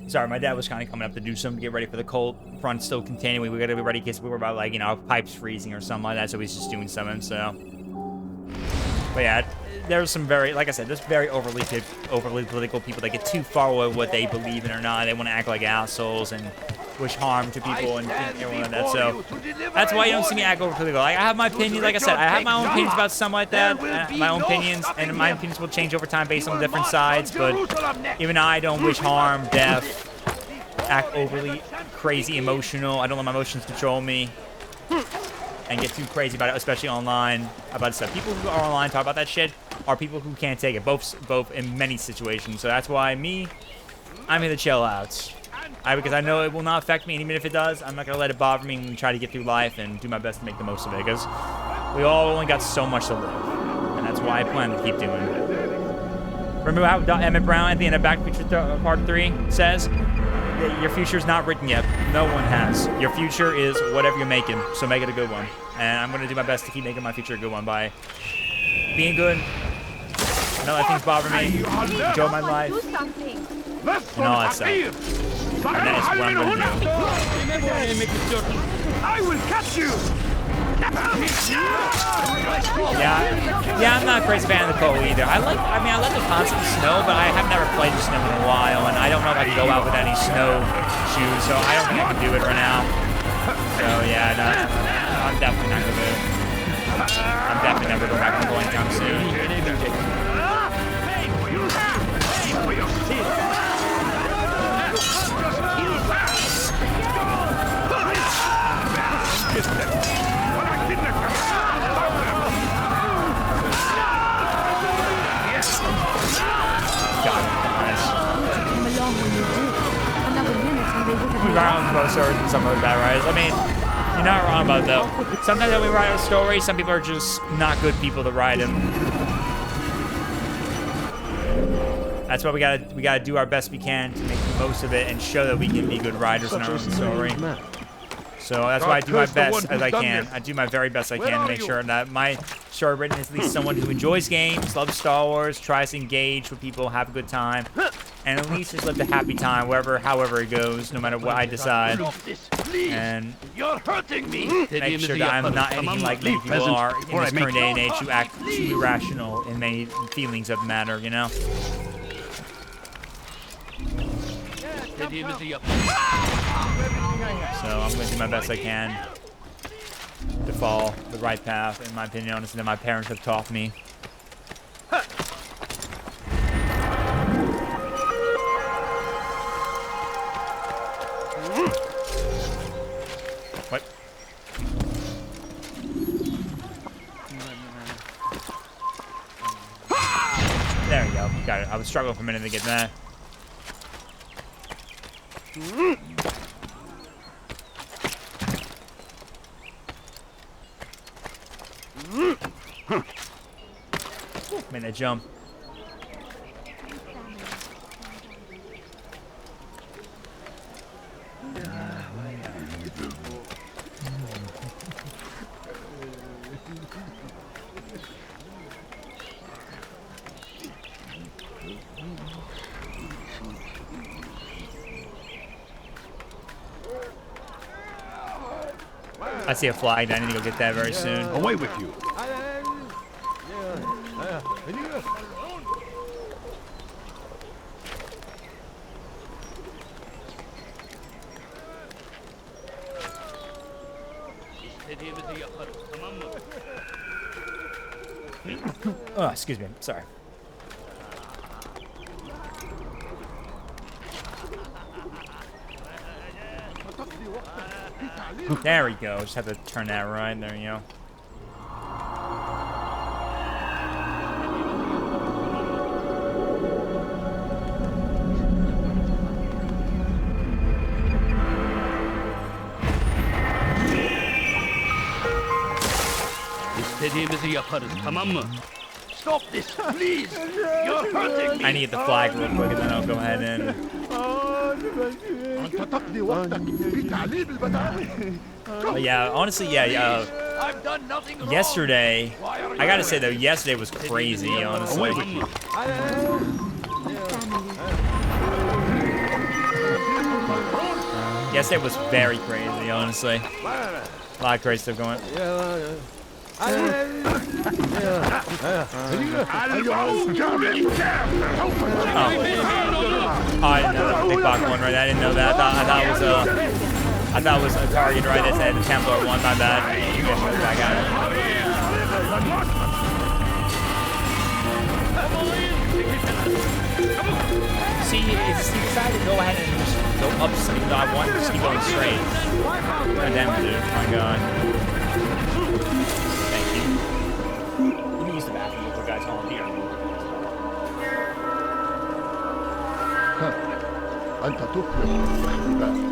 Sorry, my dad was kind of coming up to do something, get ready for the cold front still continuing. We got to be ready because we were about, like, you know, pipes freezing or something like that, so he's just doing something, so. But yeah, there's some very, like I said, there's very overly political people that get too far away with what they believe in or not. They want to act like assholes and wish harm to people and everyone like that, so. That's why you don't see me act over political. Like, I have my opinions, like I said, I have my own opinions about something like that, my own opinions, and my opinions will change over time based on different sides, but even I don't wish harm, death, act overly crazy emotional. I don't let my emotions control me and get too crazy about it, especially online about stuff. People who are online talk about that shit are people who can't take it, both in many situations. So that's why I'm here to chill out. Because I know it will not affect me, and even if it does, I'm not going to let it bother me and try to get through life and do my best to make the most of it, because we all only got so much to live, and that's why I plan to keep doing it. Remember how Emmett Brown at the end of Back to the Future Part 3 says, your future's not written yet. No one has. Your future is whatever you're making, so make it a good one. And I'm going to do my best to keep making my future a good one by being good, not let things bother me, enjoy my life, and all that stuff. And that is what I'm going to do. I will catch you! Yeah, I'm not a crazy fan of the cold either. I like the concept of snow, but I have never played the snow in a while, and I don't know if I can go out with any snow shoes, so I don't think I can do it right now. So yeah, no, I'm definitely not gonna do it. I'm definitely never going back to going anytime soon. We ride on most stories and some of the bad rides. I mean, you're not wrong about it though. Sometimes when we ride a story, some people are just not good people to ride them. That's why we gotta do our best we can to make the most of it and show that we can be good riders in our own story. So that's why I do my best as I can. I do my very best I can to make sure that my story written is at least someone who enjoys games, loves Star Wars, tries to engage with people, have a good time, and at least just live the happy time however it goes, no matter what I decide. And you're hurting me. Make sure that I'm not anything like many people are in this current day and age who act too irrational in many feelings of the matter, you know? So I'm going to do my best I can to follow the right path, in my opinion, honestly, that my parents have taught me. What? There we go. Got it. I was struggling for a minute to get that. Made that jump. I see a flag. I need to go get that very soon. Away with you. Oh, excuse me. Sorry. There we go. Just have to turn that right. There you go. İstediğimizi yaparız, tamam mı? Stop this, please! You're hurting me! I need the flag real quick, and then I'll go ahead and... But yeah, honestly, yeah, I've done nothing wrong. yesterday, I gotta say though, yesterday was crazy, honestly. Yesterday was very crazy, honestly. A lot of crazy stuff going on. Oh, I didn't know that was a big box one, right? I didn't know that. I thought it was a target, right? That said the Templar one. My bad. I got it. See, he decided to go ahead and just go up. Even though I wanted to just keep going straight. God damn it, dude! Oh my God. Thank you. Let me use the bathroom before guys home here. أنت تفلح.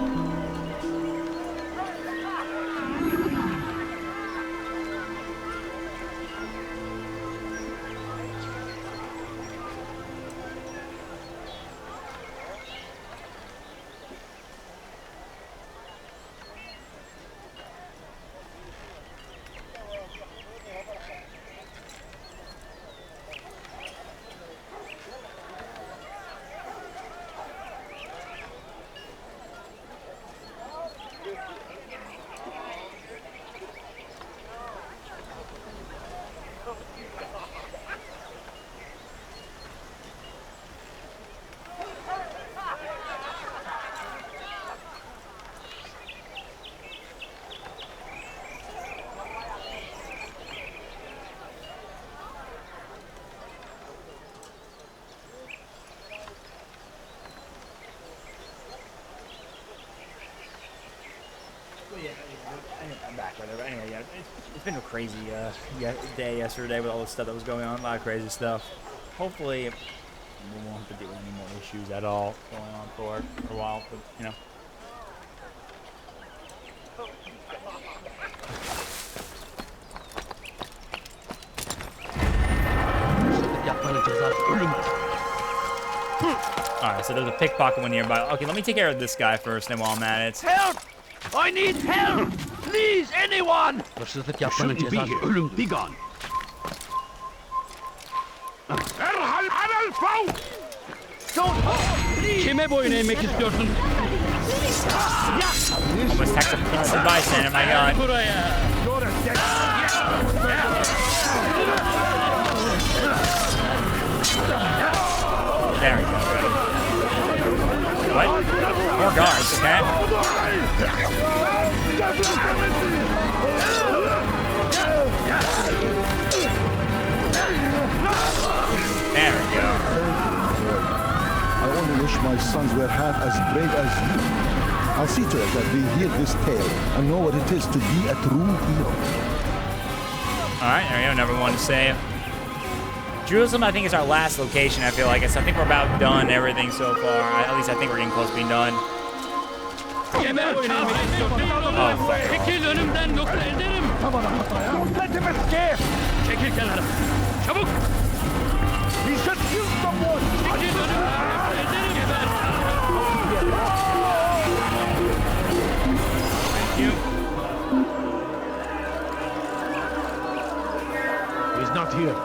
I'm back, whatever. Anyway, yeah, it's been a crazy day yesterday with all the stuff that was going on. A lot of crazy stuff. Hopefully, we won't have to deal with any more issues at all going on for a while, but, you know. Alright, so there's a pickpocket one nearby. Okay, let me take care of this guy first, then while I'm at it. Help! I need help! Please, anyone! Hırsızlık yapmanın cezası ölüm. Be gone. Erhal alel fav! Kime boyun eğmek istiyorsun? Almost tacked a innocent bystander, my God. Buraya! There we go. What? More guards, okay? There we go. I only wish my sons were half as brave as you. I'll see to it that they hear this tale and know what it is to be a true hero. Alright, there we go. Number one to save. Jerusalem, I think, is our last location, I feel like. I think we're about done everything so far. At least I think we're getting close to being done. Oh, fuck. Çekil önümden yoksa ederim. Let him escape. Çekil kenara. Çabuk. He should kill someone. Çekil önümden yoksa ederim. Geber. Thank you. He's not here.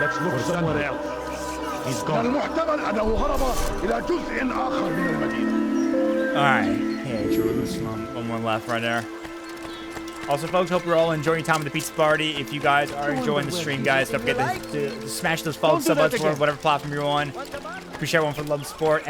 Let's look somewhere else. He's gone. المحتمل أنه هرب إلى جزء آخر من المدينة. Alright. Yeah, Jerusalem. One more left right there. Also, folks, hope you're all enjoying your time at the pizza party. If you guys are enjoying the stream, guys, don't forget to smash those follow sub buttons for whatever platform you're on. Appreciate everyone for the love and support. !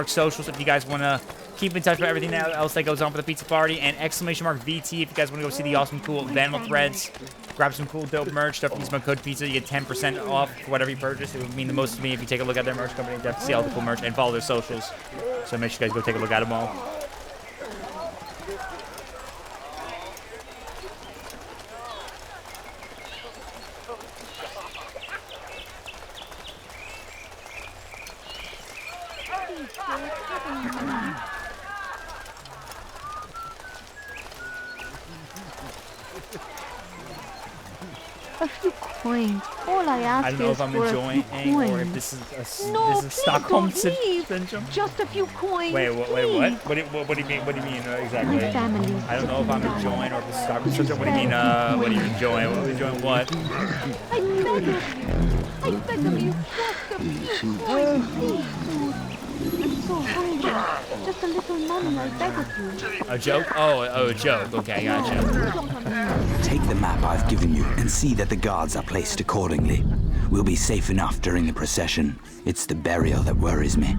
Socials if you guys want to keep in touch with everything else that goes on for the pizza party. And ! VT if you guys want to go see the awesome, cool Venmo threads. Grab some cool, dope merch. Don't use my code pizza. You get 10% off for whatever you purchase. It would mean the most to me if you take a look at their merch company. Definitely see all the cool merch and follow their socials. So make sure you guys go take a look at them all. A few coins. All I ask I don't know is if I'm for enjoying a few coins. or if this is No, this is Stockholm please don't leave. syndrome. Just a few coins. Wait, what? please. What do you mean? What do you mean exactly? My family. I don't know if I'm enjoying or if this is Stockholm syndrome. What do you mean? What are you enjoying? What are you enjoying? What? I beg of you. I beg of you. Just a few coins, please, food. I'm so hungry. Just a little money, I beg of you. A joke? Oh, a joke. Okay, gotcha. Take the map I've given you and see that the guards are placed accordingly. We'll be safe enough during the procession. It's the burial that worries me.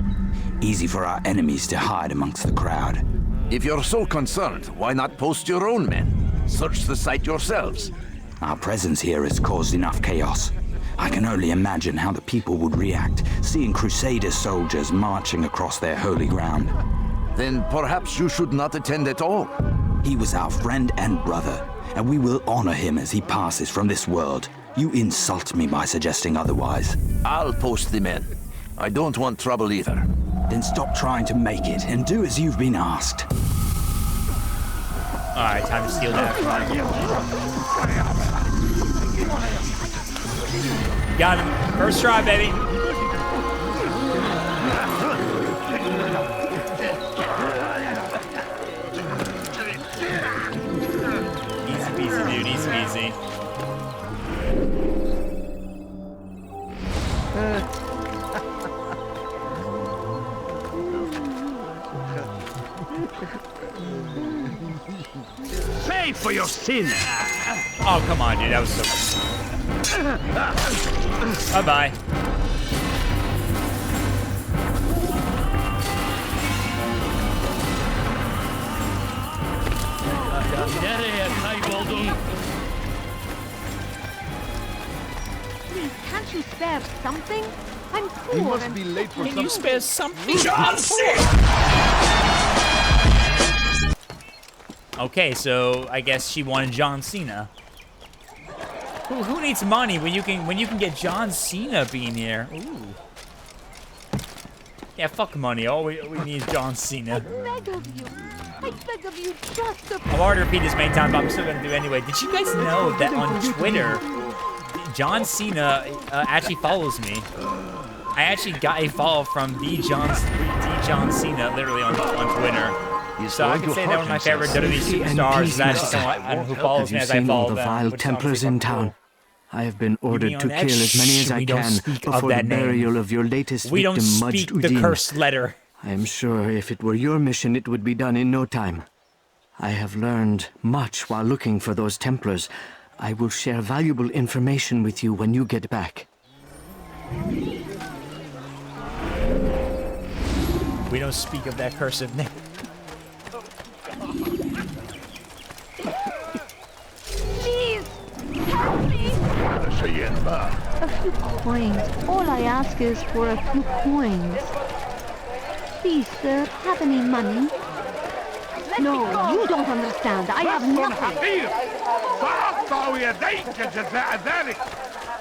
Easy for our enemies to hide amongst the crowd. If you're so concerned, why not post your own men? Search the site yourselves. Our presence here has caused enough chaos. I can only imagine how the people would react, seeing Crusader soldiers marching across their holy ground. Then perhaps you should not attend at all. He was our friend and brother, and we will honor him as he passes from this world. You insult me by suggesting otherwise. I'll post the men. I don't want trouble either. Then stop trying to make it and do as you've been asked. Alright, time to steal that. Got him. First try, baby. Easy peasy, dude. Easy peasy. Pay for your sin! Oh, come on, dude. That was so... Bye-bye. Please, can't you spare something? I'm poor. You must and be late for Can you spare something? Okay, so I guess she wanted John Cena. Who needs money when you can get John Cena being here? Ooh. Yeah, fuck money. All we need is John Cena. I beg of you. I beg of you, just a... I've already repeated this many times, but I'm still gonna do it anyway. Did you guys know that on Twitter, John Cena actually follows me? I actually got a follow from the John Cena literally on Twitter. So I can say that one of my favorite WWE superstars is actually someone who follows me as I follow them. Have you seen all the vile Templars in town? I have been ordered to kill as many as I can before the burial of your latest victim, We don't speak Majd the Uddin. cursed letter. I am sure if it were your mission, it would be done in no time. I have learned much while looking for those Templars. I will share valuable information with you when you get back. We don't speak of that cursive name. Please, help me. A few coins. All I ask is for a few coins. Please, sir, have any money? No, you don't understand. I have nothing.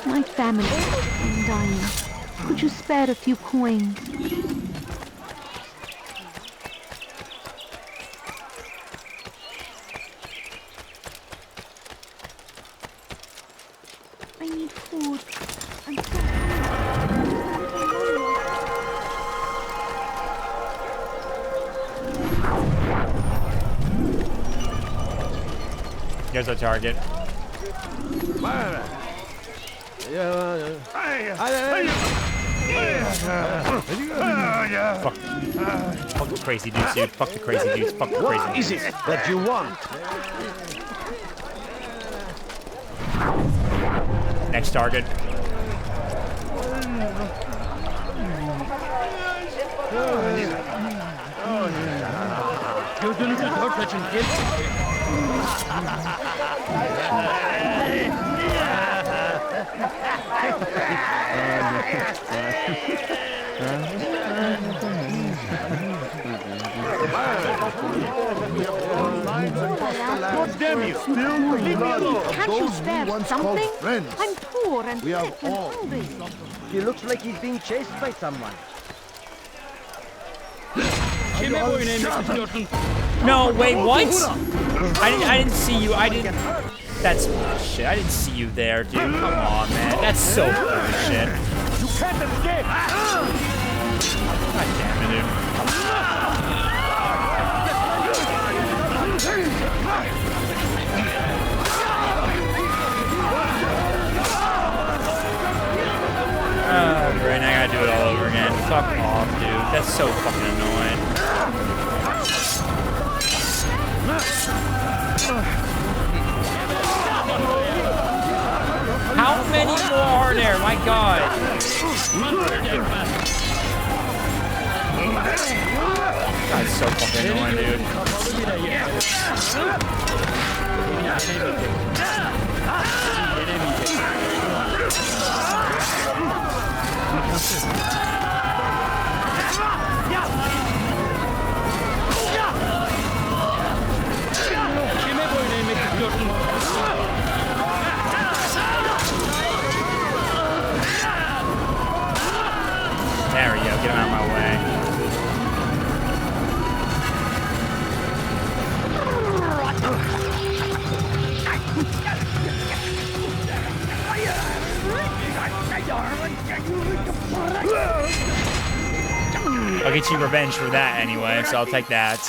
My family is dying. Could you spare a few coins? I need food. I'm so Here's our target. Fuck the crazy dudes, dude. Fuck the crazy dudes. Fuck the crazy dudes. What is it that you want? next target. God damn you! Still the blood of Can't you those we spare once called something? friends. I'm poor and We have sick and all hungry. He looks like he's being chased by someone. No, wait, what? I didn't see you. I didn't. That's bullshit. I didn't see you there, dude. Come on, man. That's so bullshit. You can't escape! God damn it, dude. Great, now I gotta do it all over again. Fuck off, dude. That's so fucking annoying. How many more are there? My god. That's so fucking annoying, dude. There we go, get him out of my way. I'll get you revenge for that anyway, so I'll take that.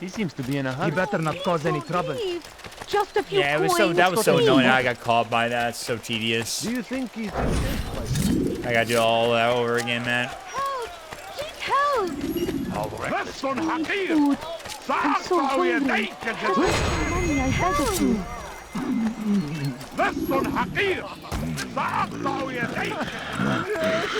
He seems to be in a hurry. He better not cause any trouble. Just a few Yeah, it was coins. that was so annoying. I got caught by that. It's so tedious. Do you think he's... I gotta do all that over again, man. Help! Lesson Hakir! Food. I'm so hungry. Money, I beg of you. Lesson Hakir! سأقطع يديك!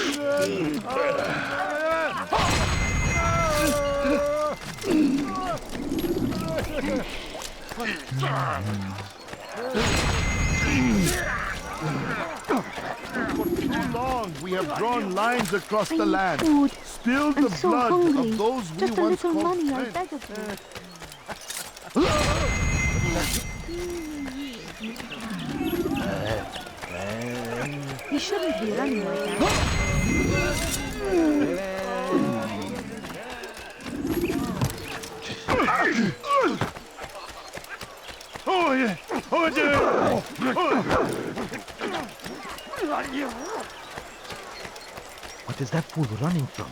For too long, we have drawn lines across the land. Food. Spilled I'm the so blood hungry. of those we Just a once little called money, I friends. beg of you. He shouldn't be running like that. Oh yeah! Oh What is that fool running from?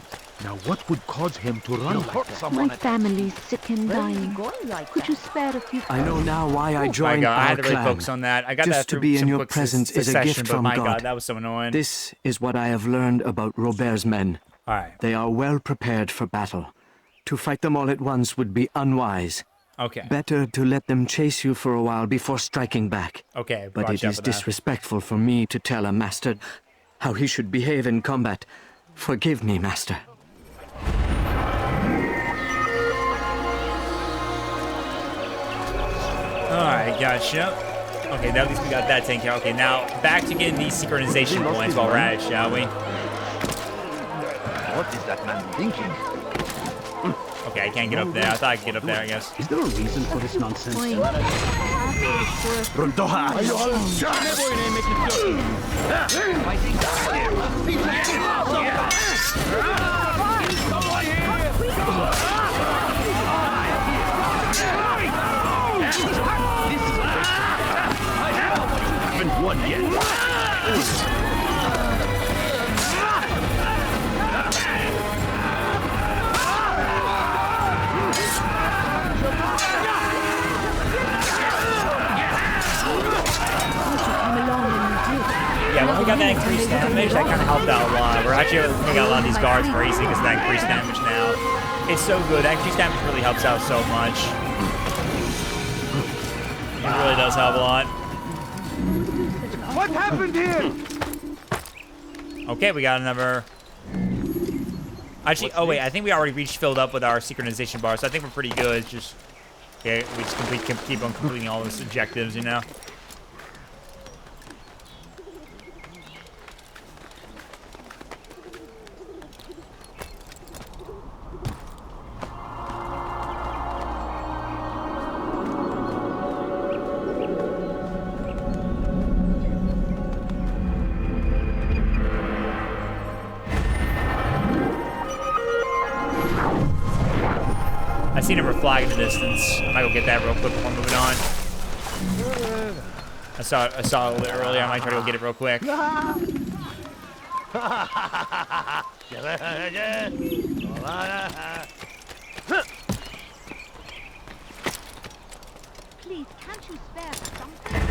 Now what would cause him to run like that? My family's sick and dying. Could you spare a few? I know now why I My joined god, I our had to really clan. focus on that. I got Just that to through be in some your quick presence is a succession, gift but from my God. god, that was so annoying. This is what I have learned about Robert's men. Alright. They are well prepared for battle. To fight them all at once would be unwise. Okay. Better to let them chase you for a while before striking back. Okay, But it gotcha is for that. disrespectful for me to tell a master how he should behave in combat. Forgive me, master. Alright, gotcha. Okay, at least we got that taken care of. Okay, now back to getting these synchronization points while we're at it, shall we? What is that man thinking? Okay, I can't get up there. I thought I could get up there, I guess. Is there a reason for this nonsense? haven't won yet. Yeah, when we got that increased damage, I helped out a lot. We're actually able to take out a lot of these guards for easy because of that increased damage now. It's so good. That increased damage really helps out so much. It really does help a lot. What happened here? Okay, we got another... Actually, oh wait, I think we already filled up with our synchronization bar, so I think we're pretty good. It's just... Okay, we just keep on completing all those objectives, you know? I see number flag in the distance. I might go get that real quick before moving on. I saw it a little bit earlier. I might try to go get it real quick. Please, can't you spare something?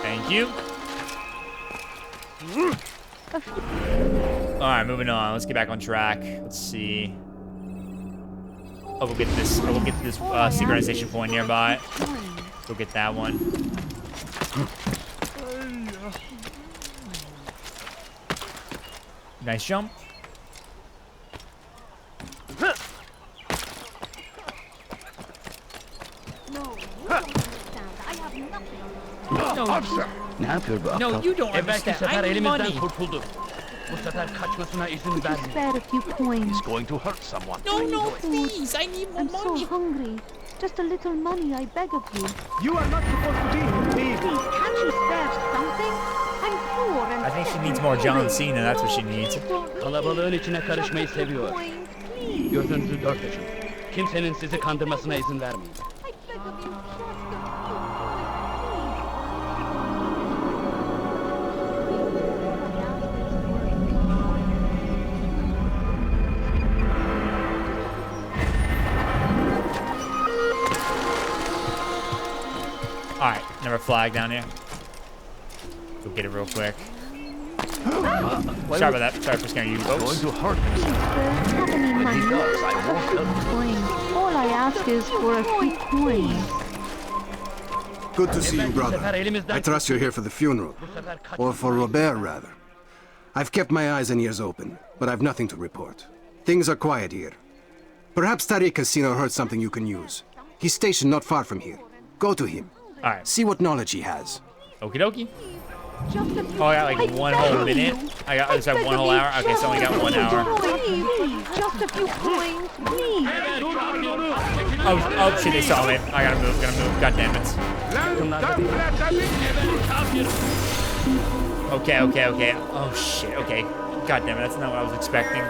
Thank you. Alright, moving on. Let's get back on track. Let's see. I'll go get this. I'll go get this synchronization point nearby. Go get that one. Nice jump. Ne yapıyor bu No, you don't Evvelki understand. sefer I need money. elimizden kurtuldu. Bu sefer kaçmasına izin vermeyin. Spare a few coins. He's going to hurt someone. No, please. I need more I'm money. so hungry. Just a little money, I beg of you. You are not supposed to be here, Please, can't you spare something? I'm poor and I think she sick needs and more John hungry. Cena. That's what she needs. Kalabalığın içine karışmayı seviyor. Gözünüzü dört açın. Kimsenin sizi kandırmasına izin vermeyin. I beg of you, just a few coins, Alright, another flag down here. Go get it real quick. Sorry about that. Sorry for scaring you folks. Going to hurt please, sir. Have any money? Coins. All I ask is for a few coins. Good to see you, brother. I trust you're here for the funeral. Or for Robert, rather. I've kept my eyes and ears open, but I've nothing to report. Things are quiet here. Perhaps Tariq has seen or heard something you can use. He's stationed not far from here. Go to him. Alright. See what knowledge he has. Okie dokie. Oh, I got like one whole minute. I got like one whole hour. Okay, so I only got 1 hour. Please, just a few coins, please. Oh shit, they saw me. I gotta move, God damn it. Okay. Oh shit, okay. God damn it, that's not what I was expecting.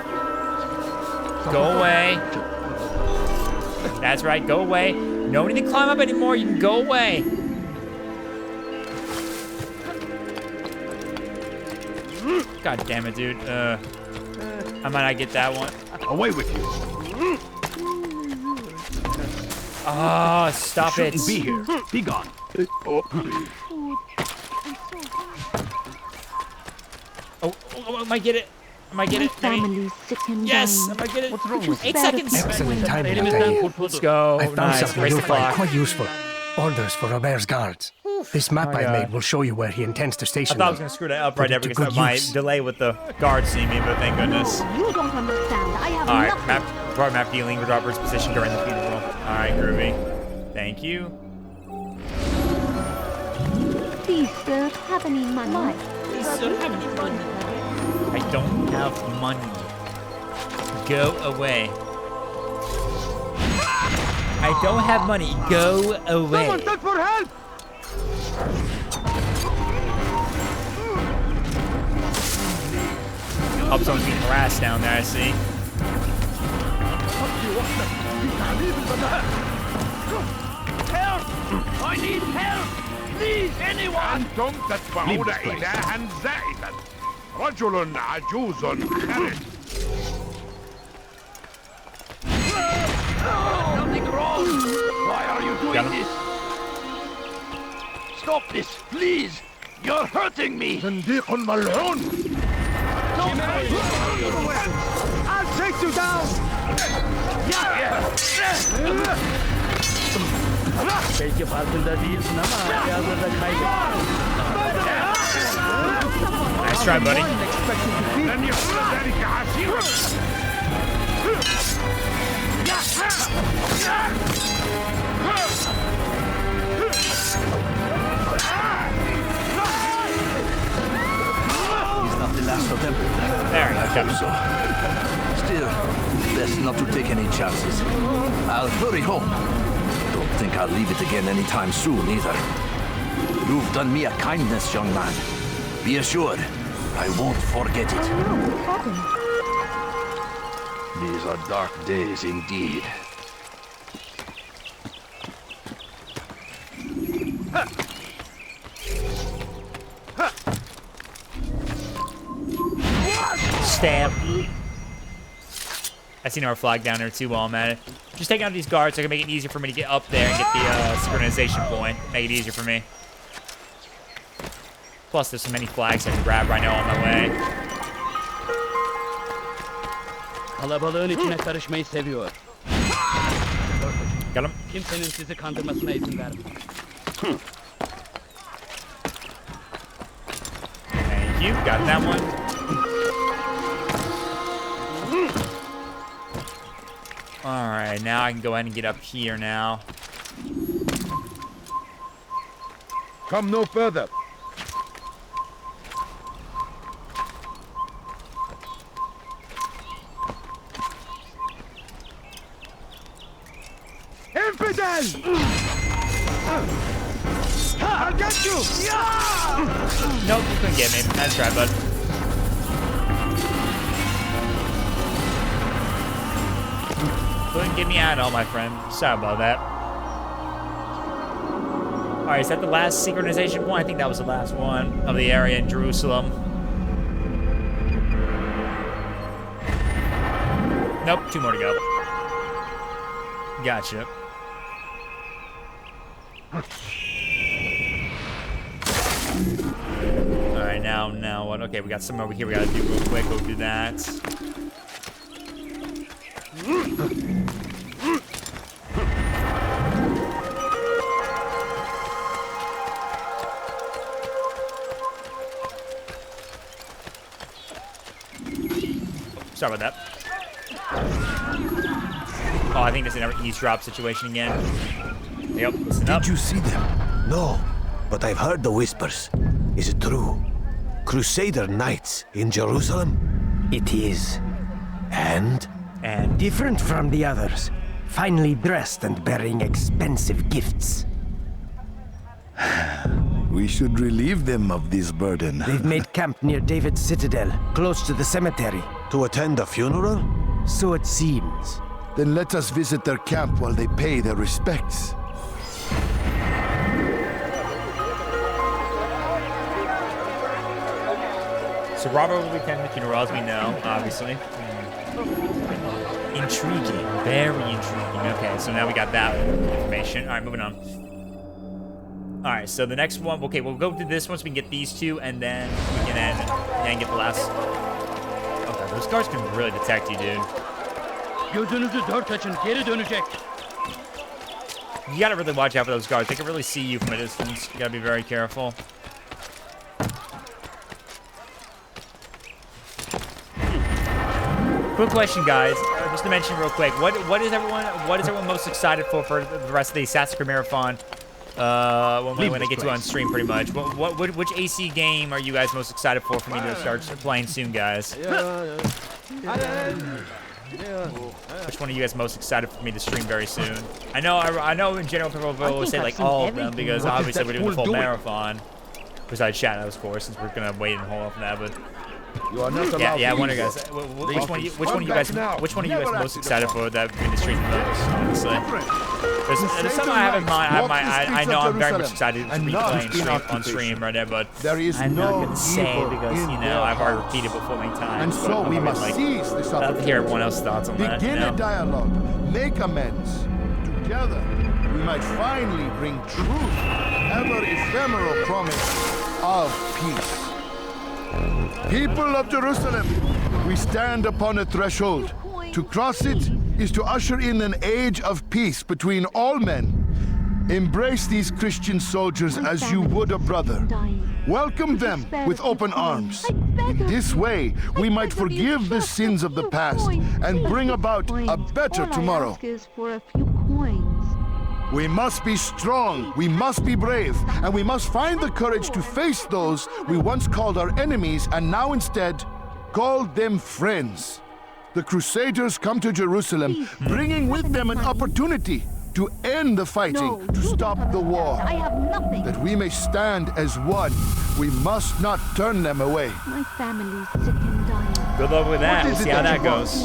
Go away. That's right, go away. No need to climb up anymore, you can go away. God damn it, dude. I might not get that one. Away with you. Oh, stop it. Shouldn't be here. Be gone. Oh, I might get it. I might get it. Family's sick and Yes, dying. I might get it. What's wrong with 8 you? seconds. Excellent timing, Altair. Let's go. I found Nice. something Race you'll the find clock. quite useful. Orders for Robert's guards. This map my I God. made will show you where he intends to I station thought I them. was going to screw that up Put right it there to because of good my use. delay with the guards seeing me, but thank goodness. You don't understand. I have Alright, nothing. map dealing with Robert's position during the funeral. Alright, groovy. Thank you. Please, sir, have any money? Please, sir, have any money? I don't have money. Go away. I don't have money. Go away. Someone send for help! Oh, someone's being harassed down there, I see. Help! I need help! Please, anyone! أنتم تدفعون إلها زائدا. رجل عجوز خرس. Nothing wrong. Why are you doing this? Stop this, please. You're hurting me! Zindiq Mal'un! I'll take you down! Belki farkında değilsin ama hazırda kaybettin. Nice try, buddy. He's not the last of them. There we go. So. Still, best not to take any chances. I'll hurry home. Don't think I'll leave it again anytime soon either. You've done me a kindness, young man. Be assured, I won't forget it. These are dark days indeed. Stamp. I seen our flag down there too while I'm at it. Just taking out these guards so I can make it easier for me to get up there and get the synchronization point. Make it easier for me. Plus, there's so many flags I can grab right now on my way. Kalabalığın içine karışmayı seviyor. Got him. Kimsenin sizi kandırmasına izin vermem. Thank you. Got that one. Alright, now I can go ahead and get up here now. Come no further. Infidel! I'll get you! Nope, you couldn't get me. That's right, bud. Couldn't get me at all, my friend. Sorry about that. Alright, is that the last synchronization point? I think that was the last one of the area in Jerusalem. Nope, 2 more to go. Gotcha. Alright, now what? Okay, we got some over here we gotta do real quick. Go do that. Sorry about that. Oh, I think this is another eavesdrop situation again. Yep, listen up. Did you see them? No, but I've heard the whispers. Is it true? Crusader knights in Jerusalem? It is. And? And different from the others. Finely dressed and bearing expensive gifts. We should relieve them of this burden. They've made camp near David's citadel, close to the cemetery. To attend a funeral? So it seems. Then let us visit their camp while they pay their respects. So Robert will attend the funeral, as we know, obviously. Intriguing. Very intriguing. Okay, so now we got that information. All right, moving on. All right, so the next one, okay, we'll go to this one so we can get these two, and then we can then get the last. Okay, those guards can really detect you, dude. Gözünüzü dört açın, geri dönecek. You gotta really watch out for those guards. They can really see you from a distance. You gotta be very careful. Quick question, guys. Just to mention real quick, what is everyone most excited for the rest of the Assassin's Creed Marathon? When I get to on stream, pretty much. Which AC game are you guys most excited for me to start playing soon, guys? Which one are you guys most excited for me to stream very soon? I know in general people will always say like all of them because obviously we're doing the full marathon. Besides Shadows, of course, since we're gonna wait and hold off on that, but you are not allowed I wonder, guys, which one are you guys most excited for that we can stream the most? Honestly, there's some I have in mind. I know I'm very much excited to be playing on stream right now, but I'm not gonna say because I've already repeated before many times. And so we must seize this opportunity. I'd love to hear everyone else's thoughts on that. Begin a dialogue, make amends. Together, we might finally bring truth, ever ephemeral promise. of peace. People of Jerusalem, we stand upon a threshold. To cross it is to usher in an age of peace between all men. Embrace these Christian soldiers as you would a brother. Welcome them with open arms. In this way, we might forgive the sins of the past and bring about a better tomorrow. We must be strong, we must be brave, and we must find the courage to face those we once called our enemies and now instead call them friends. The Crusaders come to Jerusalem, bringing with them an opportunity to end the fighting, to stop the war. I have nothing. That we may stand as one, we must not turn them away. My family's sick and dying. Good luck with that. We'll see how that goes.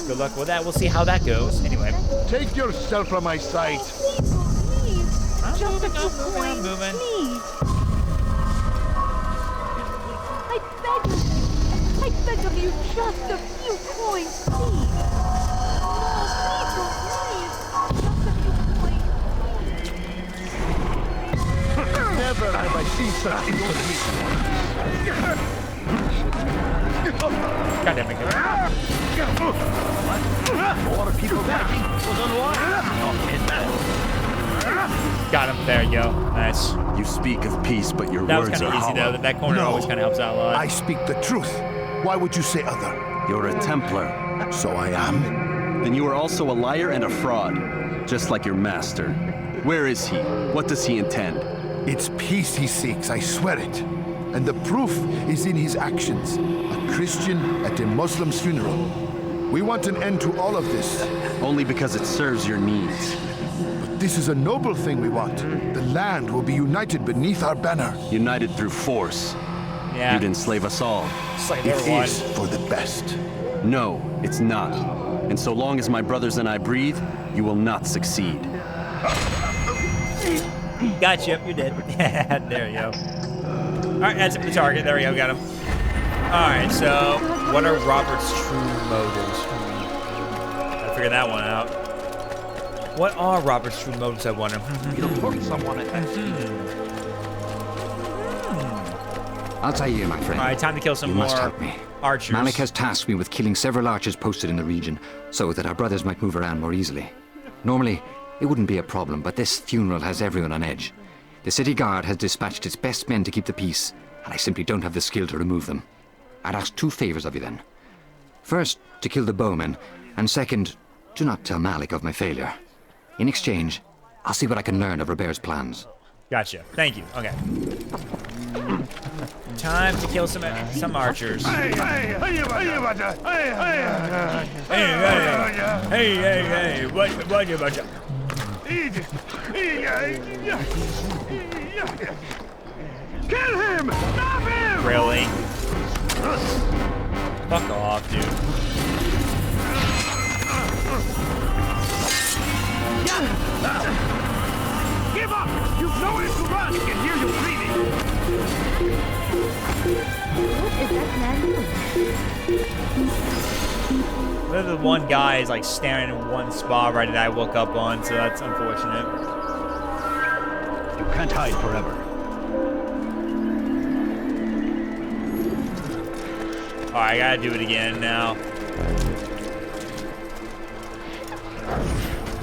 Good luck with that. We'll see how that goes. Anyway. Take yourself from my sight. Just a few coins, moving. please. I beg of you, just a few coins, please. Never have I seen such insolence. God damn it. More people fighting for the war? Got him. There you go. Nice. You speak of peace, but your that words was are kind of easy, hollow. though. That corner always kind of helps out a lot. I speak the truth. Why would you say other? You're a Templar. So I am. Then you are also a liar and a fraud, just like your master. Where is he? What does he intend? It's peace he seeks, I swear it. And the proof is in his actions. A Christian at a Muslim's funeral. We want an end to all of this. Only because it serves your needs. But this is a noble thing we want. The land will be united beneath our banner. United through force. Yeah. You'd enslave us all. Like it is for the best. No, it's not. And so long as my brothers and I breathe, you will not succeed. Gotcha. You're dead. There you go. Alright, that's the target. There we go. Got him. Alright, so what are Robert's true motives? Gotta figure that one out. What are Robert's true motives, I wonder? You'll hurt someone at that I'll tell you, my friend. Alright, time to kill some you more must help me. archers. Malik has tasked me with killing several archers posted in the region so that our brothers might move around more easily. Normally, it wouldn't be a problem, but this funeral has everyone on edge. The city guard has dispatched its best men to keep the peace, and I simply don't have the skill to remove them. I'd ask 2 favors of you then. First, to kill the bowmen, and second, do not tell Malik of my failure. In exchange, I'll see what I can learn of Robert's plans. Gotcha. Thank you. Okay. Time to kill some archers. Hey! What you about to... Kill him! Stop him! Really? Fuck off, dude. Give up! You've nowhere to run! I can hear you breathing! What is that man doing? The one guy is like staring in one spot right that I woke up on, so that's unfortunate. You can't hide forever. Alright, I gotta do it again now.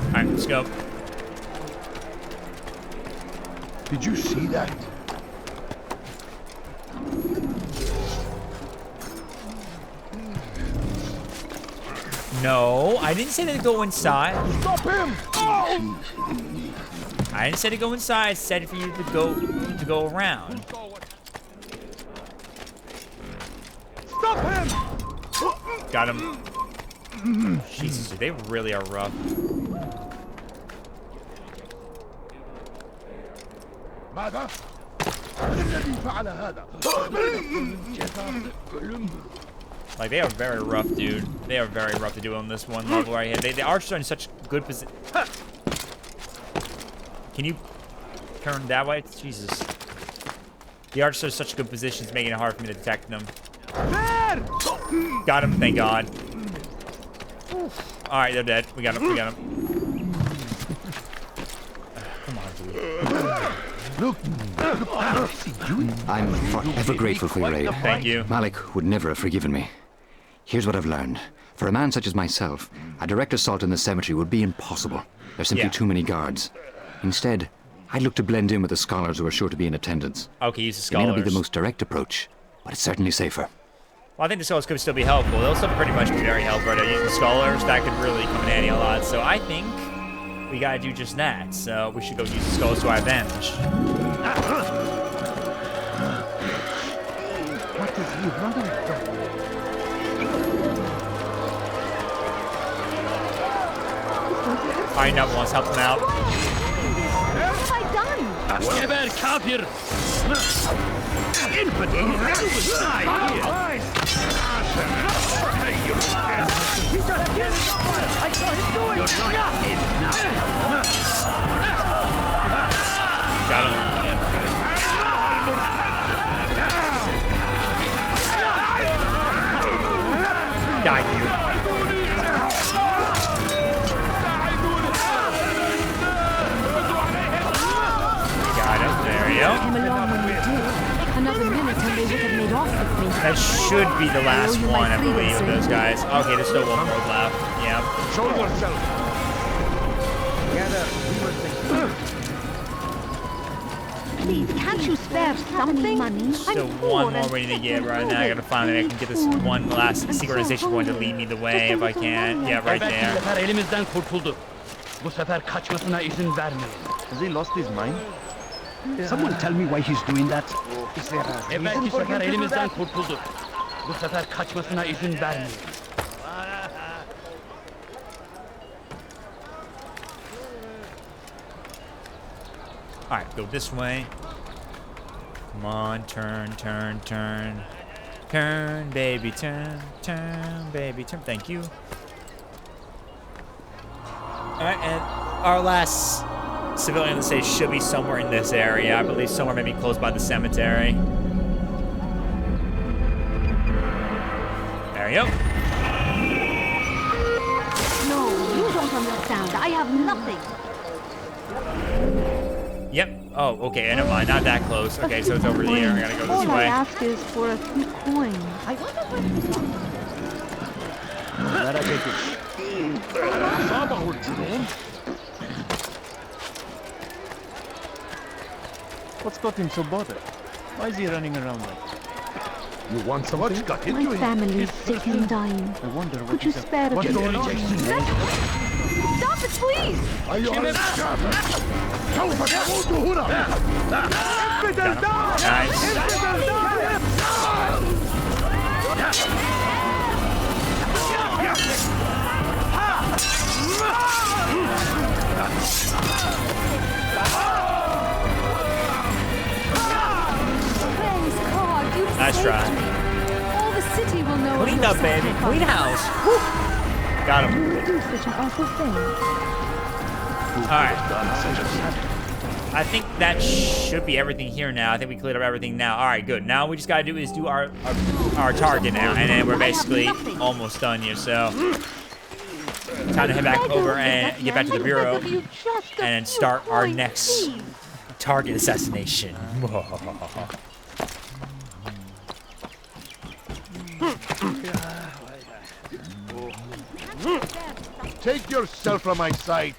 Alright, let's go. Did you see that? No, I didn't say to go inside. Stop him! Oh! I didn't say to go inside. I said for you to go around. Stop him! Got him. Jesus, dude, they really are rough. ماذا؟ Like, they are very rough, dude. They are very rough to do on this one level right here. The archers are in such good position. Can you turn that way? Jesus. The archers are in such good positions, making it hard for me to detect them. Got him, thank God. Alright, they're dead. We got him, we got him. Come on, dude. I'm forever grateful for your aid. Thank you. Malik would never have forgiven me. Here's what I've learned. For a man such as myself, a direct assault in the cemetery would be impossible. There's simply too many guards. Instead, I'd look to blend in with the scholars who are sure to be in attendance. Okay, use the It may not be scholars. the most direct approach, but it's certainly safer. Well, I think the scholars could still be helpful. They'll still pretty much be very helpful right now. Using the scholars, that could really come in handy a lot. So I think we gotta do just that. So we should go use the scholars to our advantage. What is he running from? Find out once, help them out. What have I done? Geber kafir! Infidel! You I saw him do it! You're not in now! Got him. Die, you. Got him. There you go. Came along when we did. Another minute and they would have made off with me. That should be the last one, I believe, of those guys. Okay, there's still one more left. Yeah. Show yourself! Please, can't you spare something? Money? So one more we need to get right now. I gotta find that I can get this one last synchronization point to lead me the way if I can. Yeah, right Evet, bu there. sefer elimizden kurtuldu. Bu sefer kaçmasına izin vermeyin. Has he lost his mind? Someone tell me why he's doing that. Is there a Evet, reason bu for sefer him to do elimizden that? kurtuldu. Bu sefer kaçmasına izin vermeyin. Alright, go this way. Come on, turn, turn, turn. Turn, baby, turn, turn, baby, turn. Thank you. Alright, and our last civilian on the stage should be somewhere in this area. I believe somewhere maybe close by the cemetery. There you go. No, you don't understand. I have nothing. Yep. Oh, okay, never mind. Not that close. Okay, so it's over here. I gotta go this All I way. ask is for a few coins. What's got him so bothered? Why is he running around like that? You want something? What's got into My him? family is sick and dying. I wonder what Could you he's up- spare a What's few going on? coins? Stop it, please! Are you Nice try. All the city will know. Cleaned up, baby. Clean house. Whew. Got him. Do such an awful thing. Alright. I think that should be everything here now. I think we cleared up everything now. Alright, good. Now we just gotta do is do our target now, and then we're basically almost done here, so time to head back over and get back to the bureau and start our next target assassination. Take yourself from my sight.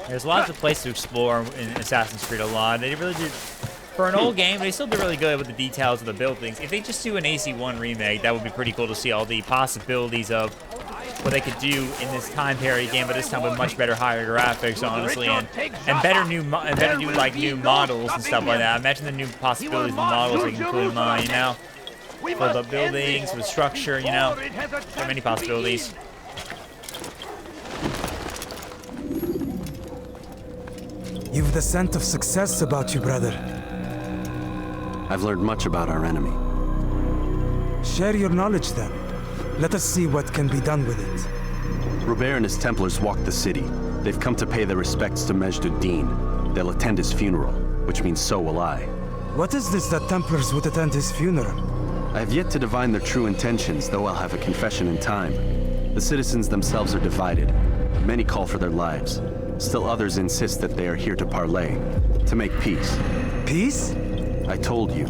There's lots of places to explore in Assassin's Creed a lot. They really do, for an old game, they still do really good with the details of the buildings. If they just do an AC1 remake, that would be pretty cool to see all the possibilities of what they could do in this time period game, but this time with much better, higher graphics, honestly, and better new models and stuff like that. Imagine the new possibilities and models they can include in mind, you know, build up buildings with structure, you know, there are many possibilities. You've the scent of success about you, brother. I've learned much about our enemy. Share your knowledge then. Let us see what can be done with it. Robert and his Templars walk the city. They've come to pay their respects to Majd ad-Din. They'll attend his funeral, which means so will I. What is this that Templars would attend his funeral? I have yet to divine their true intentions, though I'll have a confession in time. The citizens themselves are divided. Many call for their lives. Still others insist that they are here to parley, to make peace. Peace? I told you.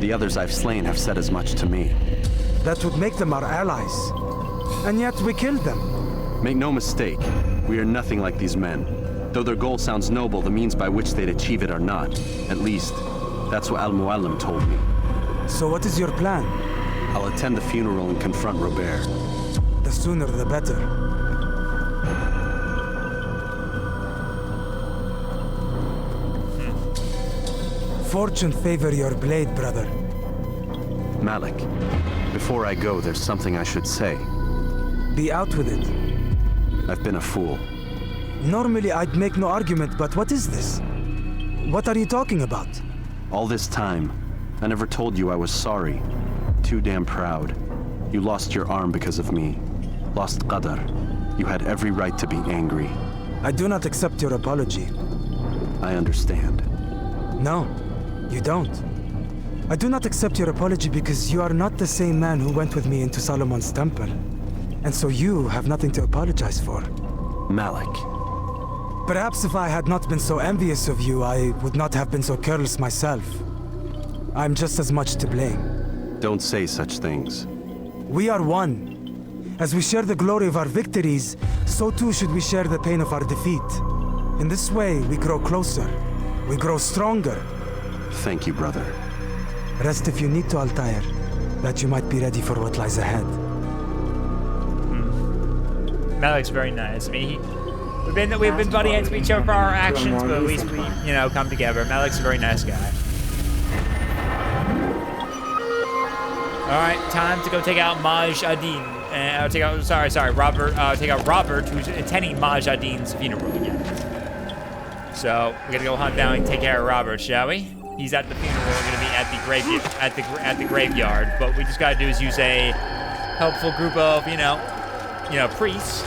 The others I've slain have said as much to me. That would make them our allies. And yet we killed them. Make no mistake, we are nothing like these men. Though their goal sounds noble, the means by which they'd achieve it are not. At least, that's what Al-Muallim told me. So what is your plan? I'll attend the funeral and confront Robert. The sooner the better. Fortune favor your blade, brother. Malik, before I go, there's something I should say. Be out with it. I've been a fool. Normally I'd make no argument, but what is this? What are you talking about? All this time, I never told you I was sorry. Too damn proud. You lost your arm because of me. Lost Qadar. You had every right to be angry. I do not accept your apology. I understand. No, you don't. I do not accept your apology because you are not the same man who went with me into Solomon's temple. And so you have nothing to apologize for. Malik. Perhaps if I had not been so envious of you, I would not have been so careless myself. I'm just as much to blame. Don't say such things. We are one. As we share the glory of our victories, so too should we share the pain of our defeat. In this way, we grow closer. We grow stronger. Thank you, brother. Rest if you need to, Altair, that you might be ready for what lies ahead. Malik's very nice. I mean, we've been butting heads to each other for our actions, but at least we, come together. Malik's a very nice guy. All right, time to go take out Maj Adin. Robert. Take out Robert, who's attending Maj Adin's funeral again. So we're gonna go hunt down and take care of Robert, shall we? He's at the funeral. We're gonna be at the graveyard. But what we just gotta do is use a helpful group of priests.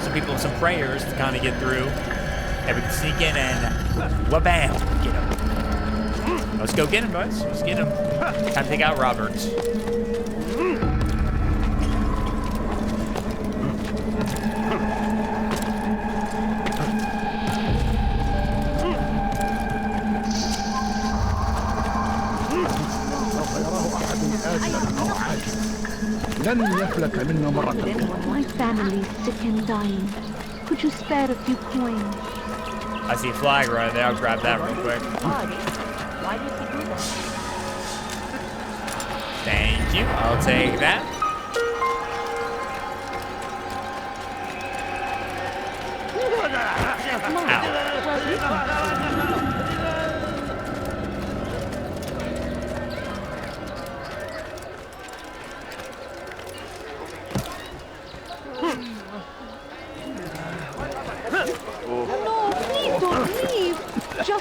Some people with some prayers to kind of get through. And we can sneak in and wha-bam, get him. Let's go get him, boys. Let's get him. Time to take out Robert. My family's sick and dying. Could you spare a few coins? I see a flag right there. I'll grab that real quick. Why did he do that? Thank you. I'll take that.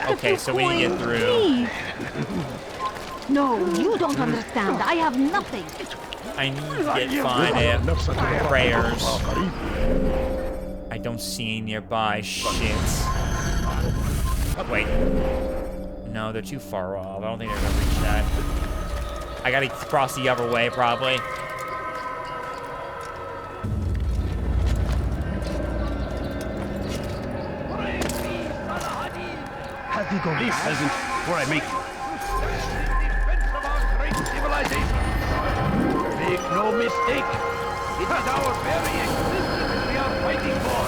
Okay, so we can get through. Please. No, you don't understand. I have nothing. I need to get fine prayers. I don't see any nearby. Shit. Wait. No, they're too far off. I don't think they're gonna reach that. I gotta cross the other way, probably. Please, peasant, before I make you. Defense of our great civilization. Make no mistake, it is our very existence we are fighting for.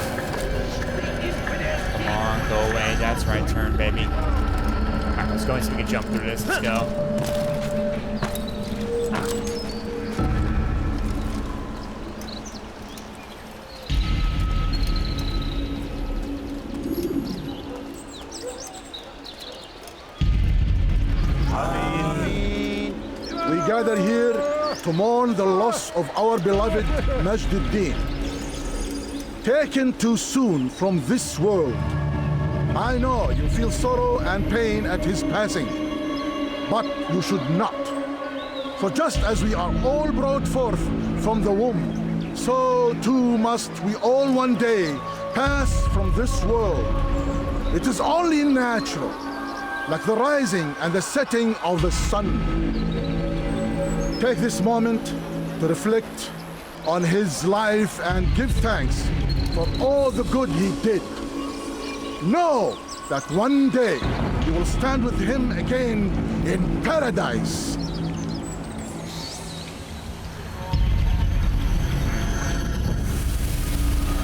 Come on, go away. That's right, turn, baby. Alright, let's go in so we can jump through this. Let's go. We gather here to mourn the loss of our beloved Majduddin. Taken too soon from this world. I know you feel sorrow and pain at his passing, but you should not. For just as we are all brought forth from the womb, so too must we all one day pass from this world. It is only natural. like the rising and the setting of the sun. Take this moment to reflect on his life and give thanks for all the good he did. Know that one day you will stand with him again in paradise.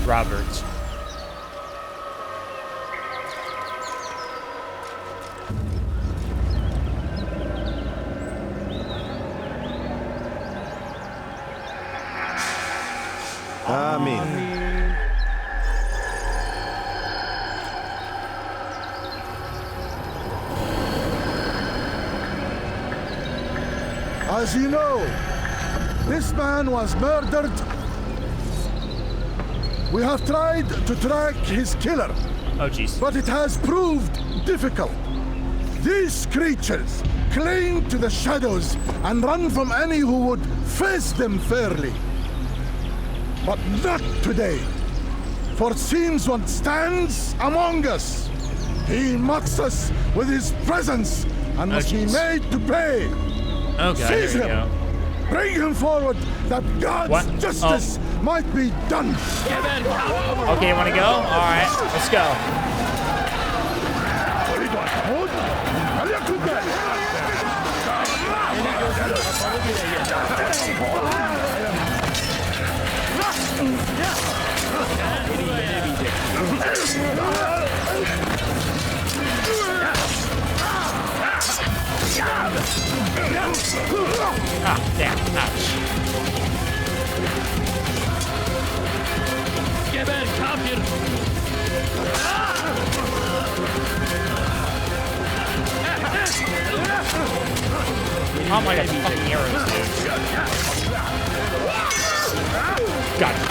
Roberts. Amen. As you know, this man was murdered. We have tried to track his killer. Oh, jeez. But it has proved difficult. These creatures cling to the shadows and run from any who would face them fairly. But not today. For it seems one stands among us. He mocks us with his presence and must be made to pay. Okay, Seize there we him. go. Bring him forward that God's justice might be done. Okay, you want to go? All right, let's go. Ah, damn. Ouch. Geber kafir! Oh my god, fucking arrows, dude. Got it.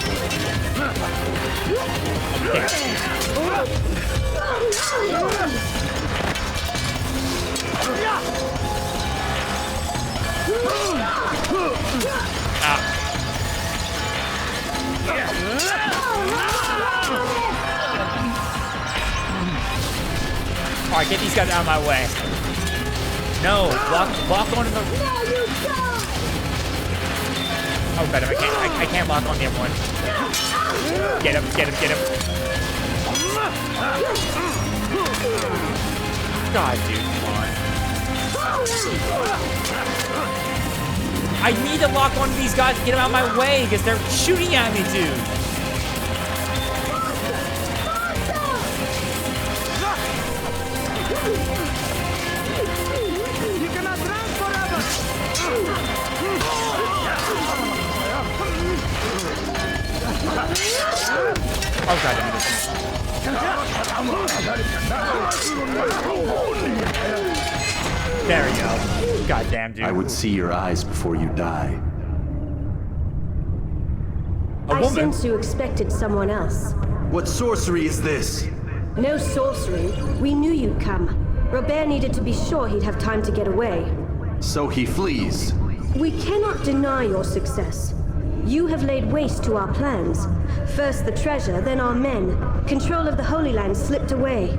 Alright, get these guys out of my way. No, lock on to the... Oh, better, I can't lock on the other one. Get him. God, dude, come on. I need to lock onto these guys to get them out of my way, because they're shooting at me, dude. You cannot run forever! Oh, God, there we go. Goddamn, dude. I would see your eyes before you die. I sense you expected someone else. What sorcery is this? No sorcery. We knew you'd come. Robert needed to be sure he'd have time to get away. So he flees. We cannot deny your success. You have laid waste to our plans. First the treasure, then our men. Control of the Holy Land slipped away.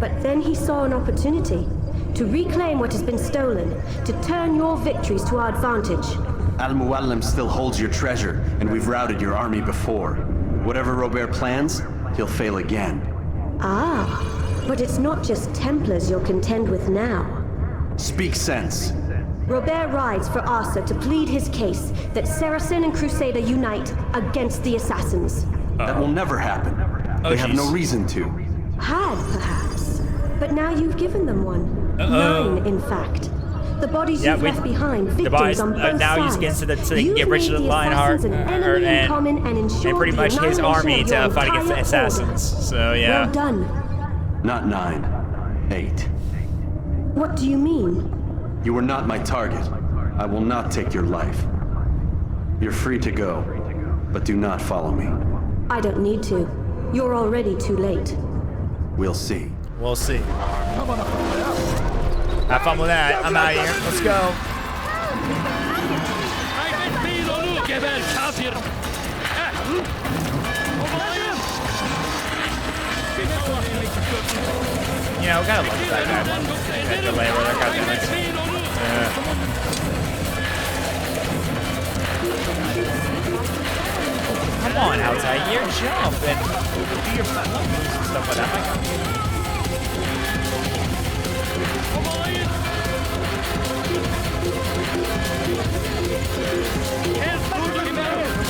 But then he saw an opportunity to reclaim what has been stolen, to turn your victories to our advantage. Al-Muallim still holds your treasure, and we've routed your army before. Whatever Robert plans, he'll fail again. Ah, but it's not just Templars you'll contend with now. Speak sense. Robert rides for Asa to plead his case that Saracen and Crusader unite against the assassins. That will never happen. They have no reason to. Had, perhaps. But now you've given them one. 9, in fact. The bodies you've left behind, victims on both now sides. he's getting so that they can get Richard Lionheart and pretty much his army to fight against the assassins. So yeah. Well done. Not 9, 8. What do you mean? You are not my target. I will not take your life. You're free to go, but do not follow me. I don't need to. You're already too late. We'll see. We'll see. Have fun with that. I'm out of here. Let's go. You know, kind of love that guy. That delay where that got damaged. Come on, Altair, jump and do your fun moves and stuff like that.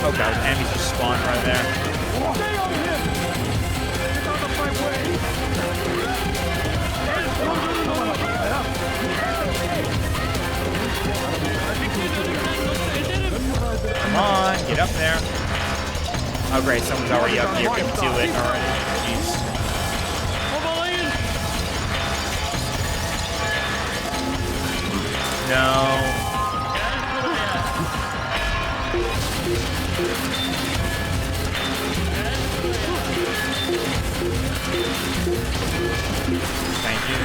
Oh god, enemies just spawned right there. Stay on him! Get out of my way! Come on, get up there. Oh great, someone's already up here. Get to it already. Jeez. No. Thank you.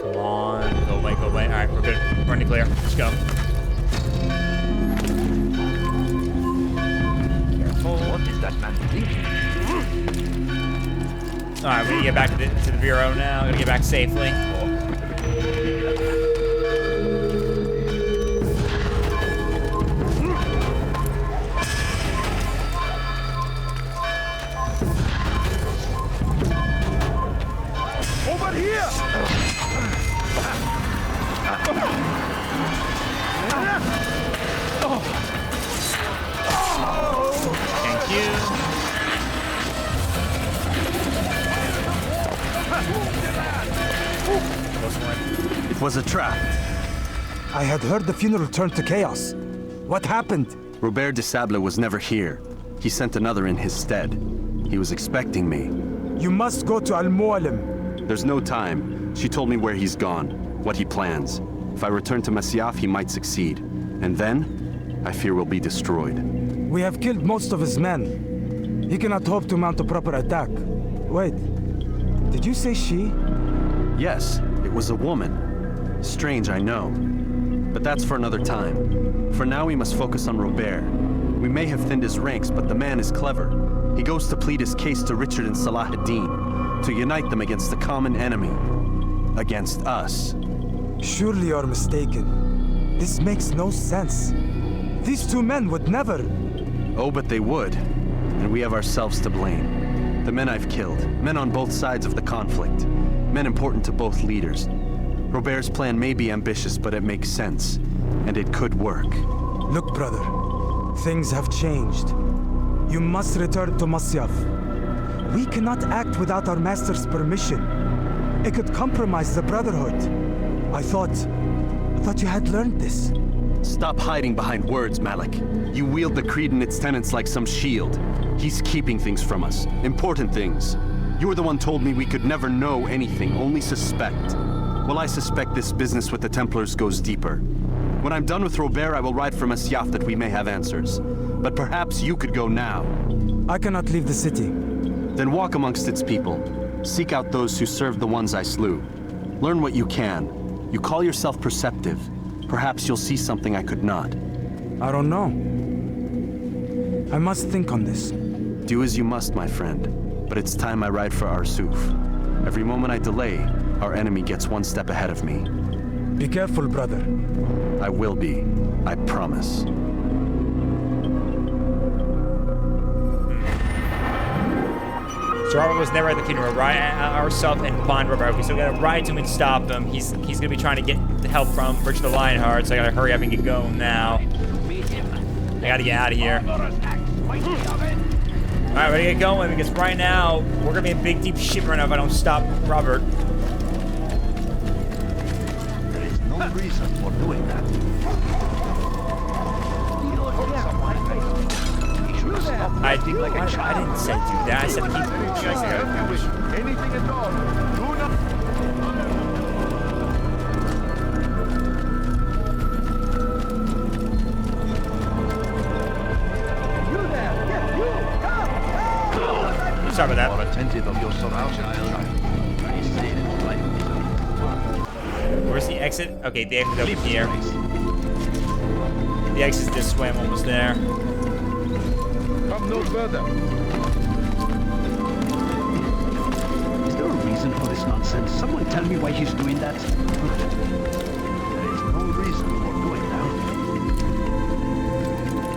Come on. Go away, go away. Alright, we're good. We're in the clear. Let's go. Careful. What is that man thinking? Alright, we need to get back to the bureau now. Gotta get back safely. Over here! Thank you. It was a trap. I had heard the funeral turned to chaos. What happened? Robert de Sable was never here. He sent another in his stead. He was expecting me. You must go to Al-Mualim. There's no time. She told me where he's gone, what he plans. If I return to Masyaf, he might succeed. And then, I fear we'll be destroyed. We have killed most of his men. He cannot hope to mount a proper attack. Wait, did you say she? Yes, it was a woman. Strange, I know. But that's for another time. For now, we must focus on Robert. We may have thinned his ranks, but the man is clever. He goes to plead his case to Richard and Salah ad-Din, to unite them against the common enemy. Against us. Surely you're mistaken. This makes no sense. These two men would never... Oh, but they would. And we have ourselves to blame. The men I've killed, men on both sides of the conflict, men important to both leaders. Robert's plan may be ambitious, but it makes sense. And it could work. Look, brother. Things have changed. You must return to Masyaf. We cannot act without our master's permission. It could compromise the Brotherhood. I thought you had learned this. Stop hiding behind words, Malik. You wield the creed and its tenets like some shield. He's keeping things from us. Important things. You were the one told me we could never know anything, only suspect. Well, I suspect this business with the Templars goes deeper. When I'm done with Robert, I will ride for Masyaf that we may have answers. But perhaps you could go now. I cannot leave the city. Then walk amongst its people. Seek out those who served the ones I slew. Learn what you can. You call yourself perceptive. Perhaps you'll see something I could not. I don't know. I must think on this. Do as you must, my friend. But it's time I ride for Arsuf. Every moment I delay, our enemy gets one step ahead of me. Be careful, brother. I will be. I promise. So Robert was never at the funeral, right? Ourselves and find Robert. Okay, so we gotta ride to him and stop him. He's gonna be trying to get the help from Richard the Lionheart, so I gotta hurry up and get going now. I gotta get out of here. Alright, ready to get going, because right now, we're gonna be in big deep shit right now if I don't stop Robert. There is no reason for doing that. I didn't say do that. I said keep anything at all. Do not. You there! Yes, you! Come! Sorry about that. More attentive of your surroundings. Where's the exit? Okay, the exit's over here. The exit's this way. I'm almost there. no further. Is there a reason for this nonsense? Someone tell me why he's doing that. There is no reason for going down.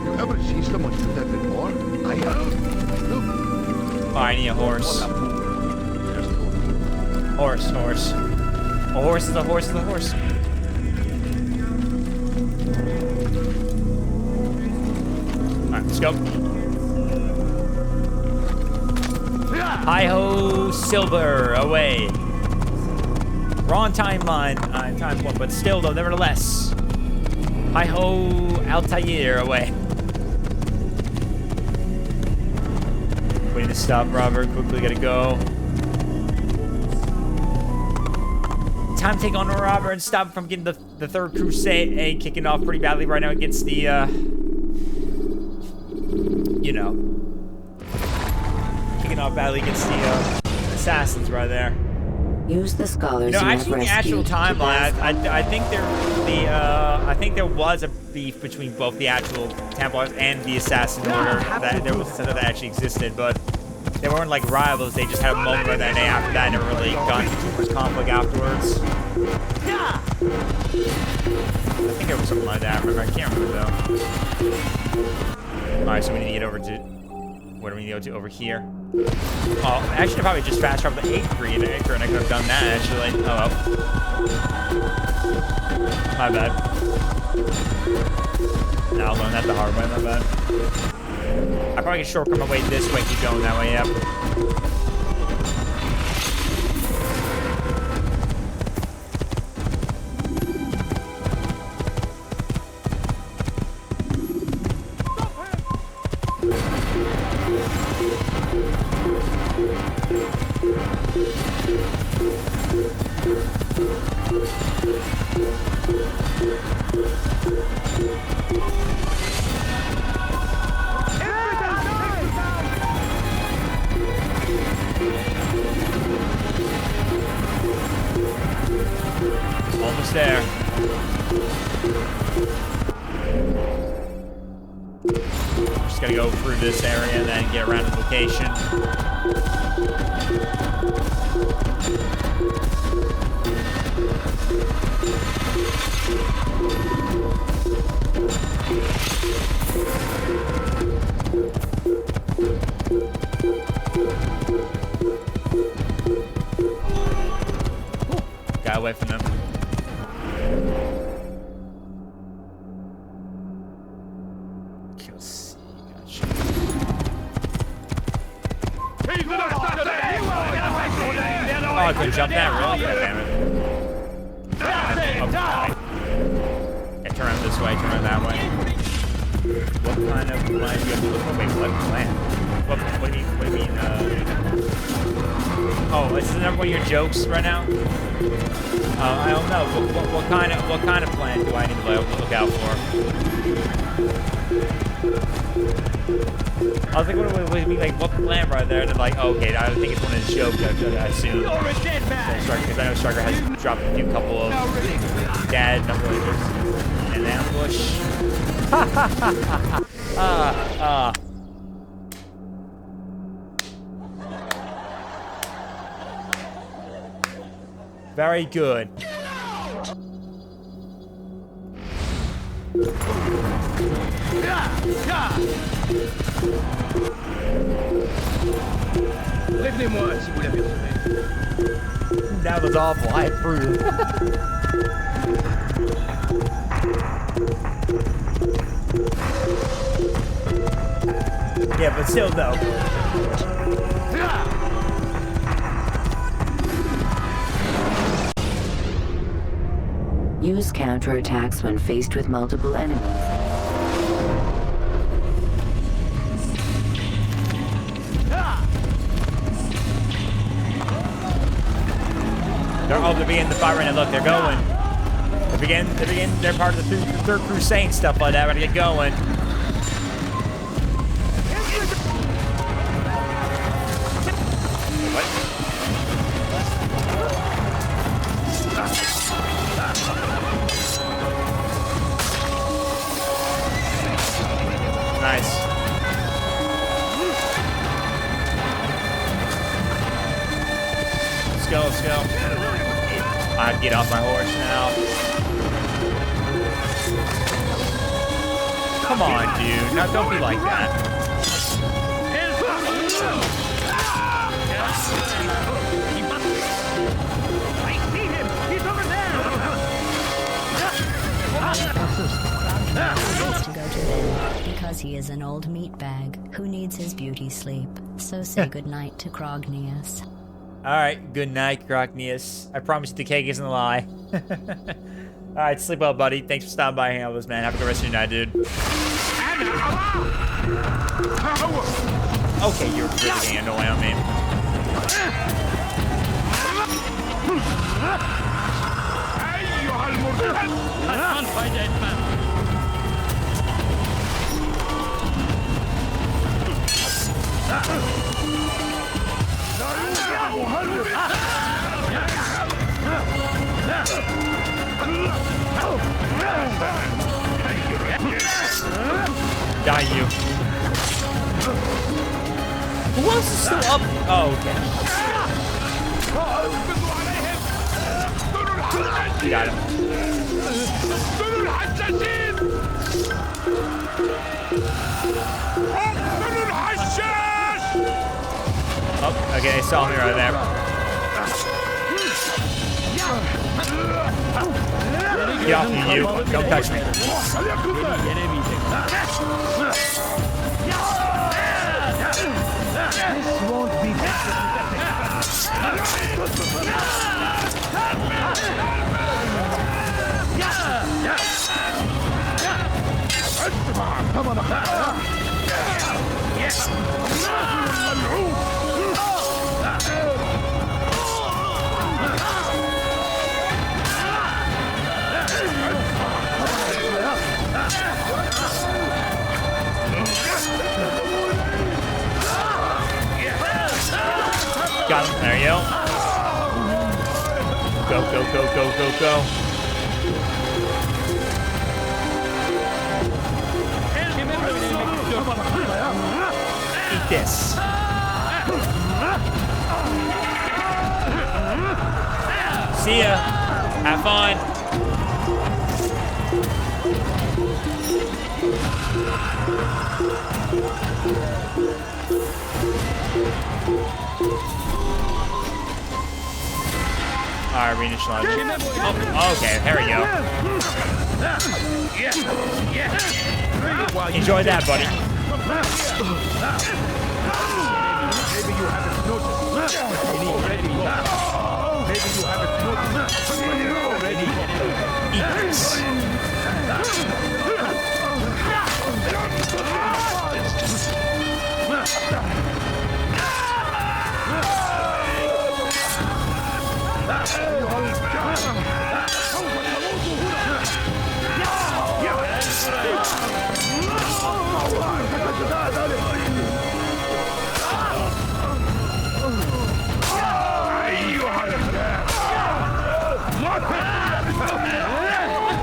You ever see someone do that before? I have. Look. Oh, I need a horse. Horse. A horse is a horse is a horse. Alright, let's go. Hi-ho, Silver, away. Wrong timeline, time one, but still, though, nevertheless. Hi-ho, Altair, away. We need to stop Robert, quickly gotta go. Time to take on Robert and stop him from getting the Third Crusade kicking off pretty badly right now against the, you know. Kicking off badly against the, assassins right there. Use the scholars. No, actually, the actual timeline, I think I think there was a beef between both the actual Templars and the Assassin Order. That there was something that actually existed, but they weren't like rivals. They just had a moment right there, and after that, never really got into too much conflict afterwards. I think there was something like that. I can't remember though. All right, so we need to get over to. Where do we need to go to? Over here. Oh, actually, probably just fast travel to 8th Grade, and I could have done that, actually. Oh, well. My bad. Now I'll learn that the hard way, my bad. I probably can shortcut my way this way, keep going that way, yep. Almost there. Just gotta go through this area and then get around the location. Got away from them. Oh, I couldn't jump that, really? God damn it. Okay, turn around this way, turn around that way. What kind of plan do you have to look for? Wait, what plan? What do you mean, Oh, is this another one of your jokes right now? I don't know. What kind of plan do I need to look out for? I was like, what would it be like? What plan right there? And then like, okay, I think it's one of his jokes. I assume. You're a dead man. Because I know Striker has dropped a few couple of dad numbers in ambush. Very good. Prévenez-moi si vous l'avez retrouvé. That was awful. I approve. Yeah, but still, though. Use counterattacks when faced with multiple enemies. They're beginning the fight right now. Look, they're going. They're part of the Third Crusade and stuff like that. Ready to get going. Nice. Let's go, let's go. I have to get off my horse now. Come on, dude. Now, don't be like that. I see him! He's over To go to bed because he is an old meatbag who needs his beauty sleep. So say goodnight to Krognius. Alright, good night, Krognius. I promise the cake isn't a lie. Alright, sleep well, buddy. Thanks for stopping by and hanging out with us, man. Have a good rest of your night, dude. Okay, you're really getting annoying on me. Die, you. Who else is still up? Oh, okay. Got him. Oh, okay, they saw me right there. Get off me, you. Don't touch me. This won't be Got him. There you go. Go, go, go, go, go, go. Eat this. See ya. Have fun. Alright, reinitialize. Oh, okay, there we go. Enjoy that, buddy. Maybe you haven't noticed. Maybe you haven't noticed. Eat this.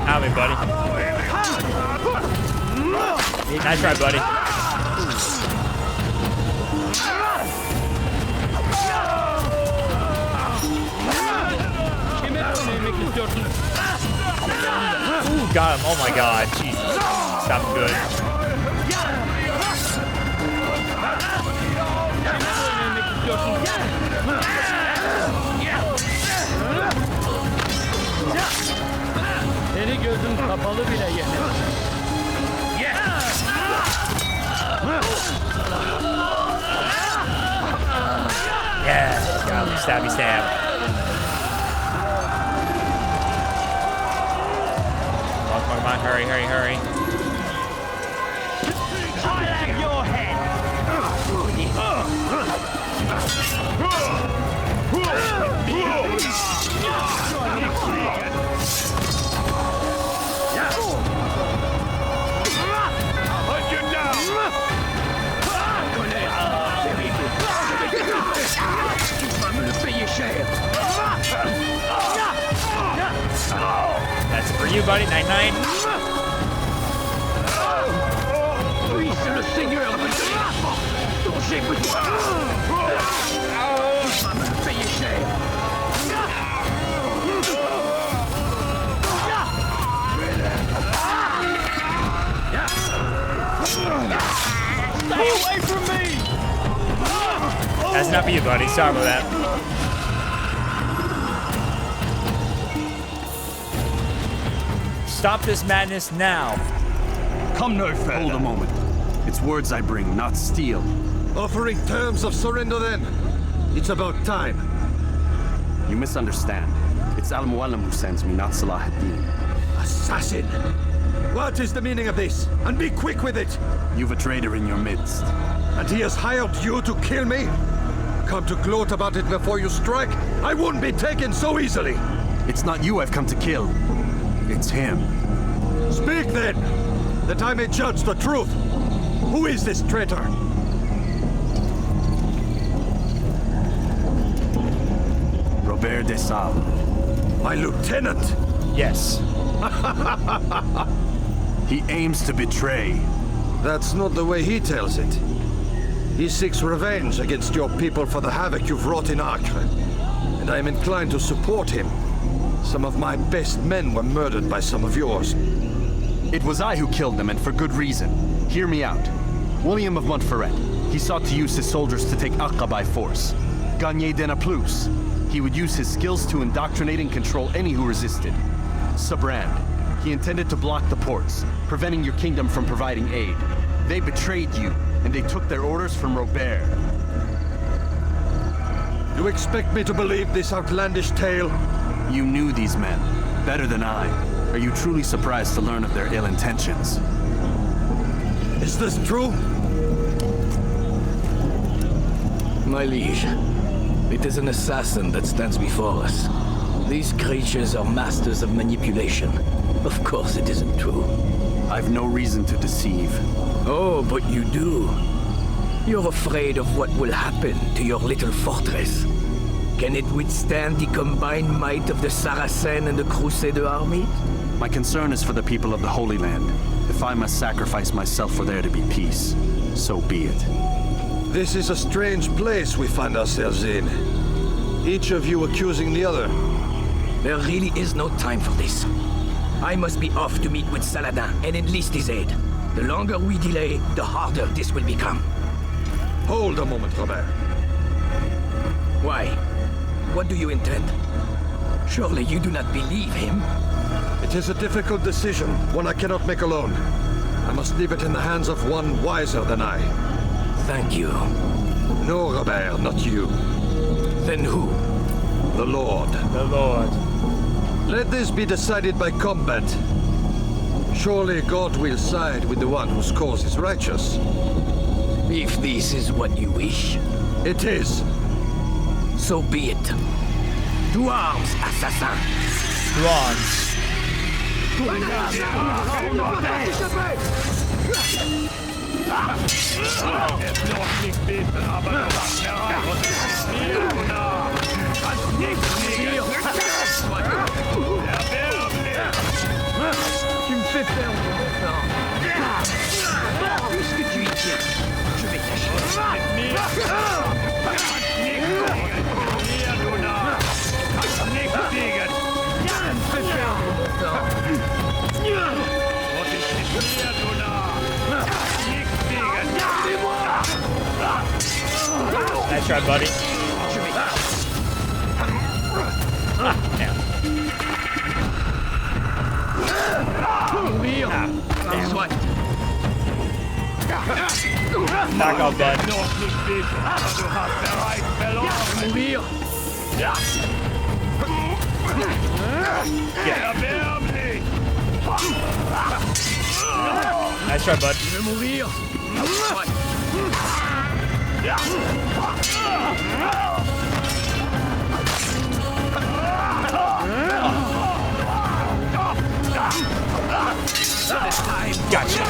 How me, buddy? Nice try, buddy. Ooh, got him. Oh my god. Jesus. Stop good. Seni gözüm kapalı bile yener. Yeah, got him. Stabby stab. Come on, hurry, hurry, hurry. I like your head. Put you down. I'm gonna pay your share. That's it for you, buddy. Night night. Don't shake with you. I'm gonna pay your share. Sorry about that. Stop this madness now. Come no further. Hold a moment. It's words I bring, not steel. Offering terms of surrender then. It's about time. You misunderstand. It's Al-Mualim who sends me, not Salah ad-Din. Assassin! What is the meaning of this? And be quick with it! You've a traitor in your midst. And he has hired you to kill me? Come to gloat about it before you strike? I wouldn't be taken so easily! It's not you I've come to kill. It's him. Speak then, that I may judge the truth. Who is this traitor? Robert de Sal. My lieutenant? Yes. He aims to betray. That's not the way he tells it. He seeks revenge against your people for the havoc you've wrought in Acre. And I am inclined to support him. Some of my best men were murdered by some of yours. It was I who killed them, and for good reason. Hear me out. William of Montferrat. He sought to use his soldiers to take Acre by force. Gagné de Naplouse. He would use his skills to indoctrinate and control any who resisted. Sabrand. He intended to block the ports, preventing your kingdom from providing aid. They betrayed you, and they took their orders from Robert. You expect me to believe this outlandish tale? You knew these men, better than I. Are you truly surprised to learn of their ill intentions? Is this true? My liege, it is an assassin that stands before us. These creatures are masters of manipulation. Of course it isn't true. I've no reason to deceive. Oh, but you do. You're afraid of what will happen to your little fortress. Can it withstand the combined might of the Saracen and the Crusader army? My concern is for the people of the Holy Land. If I must sacrifice myself for there to be peace, so be it. This is a strange place we find ourselves in. Each of you accusing the other. There really is no time for this. I must be off to meet with Saladin and enlist his aid. The longer we delay, the harder this will become. Hold a moment, Robert. Why? What do you intend? Surely you do not believe him? It is a difficult decision, one I cannot make alone. I must leave it in the hands of one wiser than I. Thank you. No, Robert, not you. Then who? The Lord. The Lord. Let this be decided by combat. Surely God will side with the one whose cause is righteous. If this is what you wish. It is. So be it. To arms, assassin. To arms. Tu me fais perdre mon temps. Puisque tu y tiens, je vais t'acheter. Nice try, buddy. Damn. Knock out, bud. Nice try, bud. Gotcha.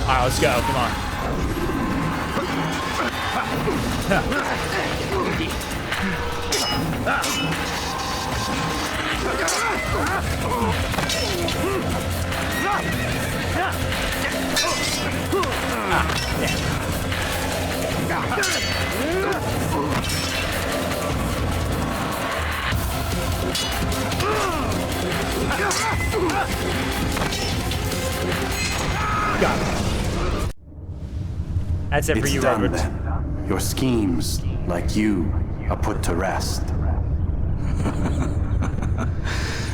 Alright, let's go. Come on. Got it. That's it for you, done, Robert. Then. Your schemes, like you, are put to rest.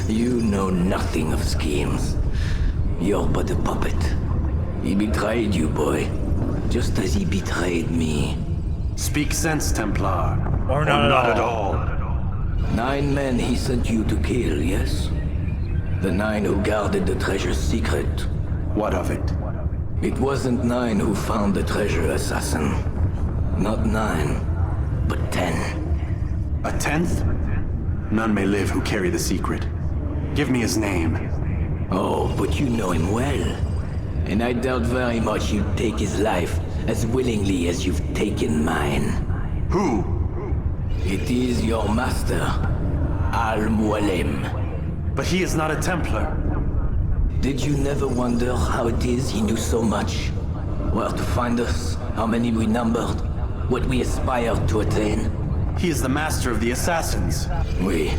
You know nothing of schemes. You're but a puppet. He betrayed you, boy. Just as he betrayed me. Speak sense, Templar. Or not at all. 9 men he sent you to kill, yes? The 9 who guarded the treasure's secret. What of it? It wasn't 9 who found the treasure, assassin. Not 9, but 10. A 10th? None may live who carry the secret. Give me his name. Oh, but you know him well. And I doubt very much you'd take his life as willingly as you've taken mine. Who? It is your master, Al-Mualim. But he is not a Templar. Did you never wonder how it is he knew so much? Where to find us, how many we numbered, what we aspired to attain? He is the master of the assassins. Oui,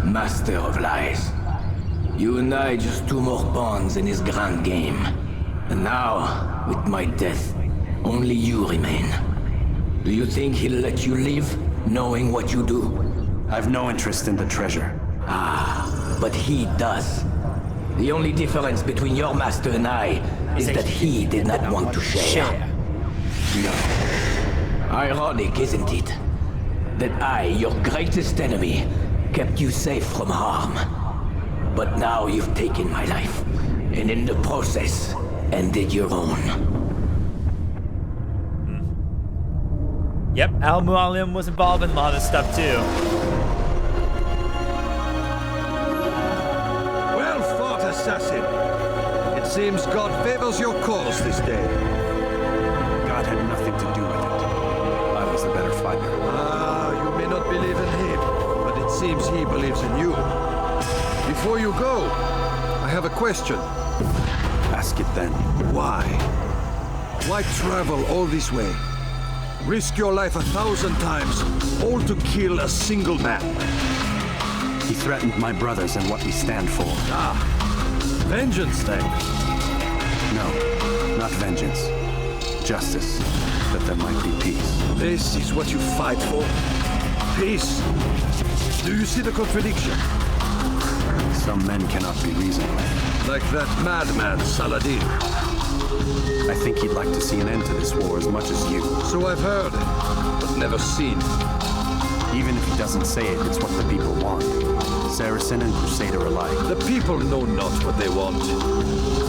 master of lies. You and I just 2 more pawns in his grand game. And now, with my death, only you remain. Do you think he'll let you live, knowing what you do? I've no interest in the treasure. Ah, but he does. The only difference between your master and I is that he did not want to share. No. Ironic, isn't it? That I, your greatest enemy, kept you safe from harm. But now you've taken my life, and in the process, ended your own. Yep, Al-Mualim was involved in a lot of stuff too. Well fought, assassin. It seems God favors your cause this day. God had nothing to do with it. I was the better fighter. Ah, you may not believe in him, but it seems he believes in you. Before you go, I have a question. Ask it then. Why? Why travel all this way? Risk your life 1,000 times, all to kill a single man. He threatened my brothers and what we stand for. Ah, vengeance then? No, not vengeance. Justice, that there might be peace. This is what you fight for? Peace? Do you see the contradiction? Some men cannot be reasoned with. Like that madman, Saladin. I think he'd like to see an end to this war as much as you. So I've heard, but never seen. Even if he doesn't say it, it's what the people want. Saracen and Crusader alike. The people know not what they want.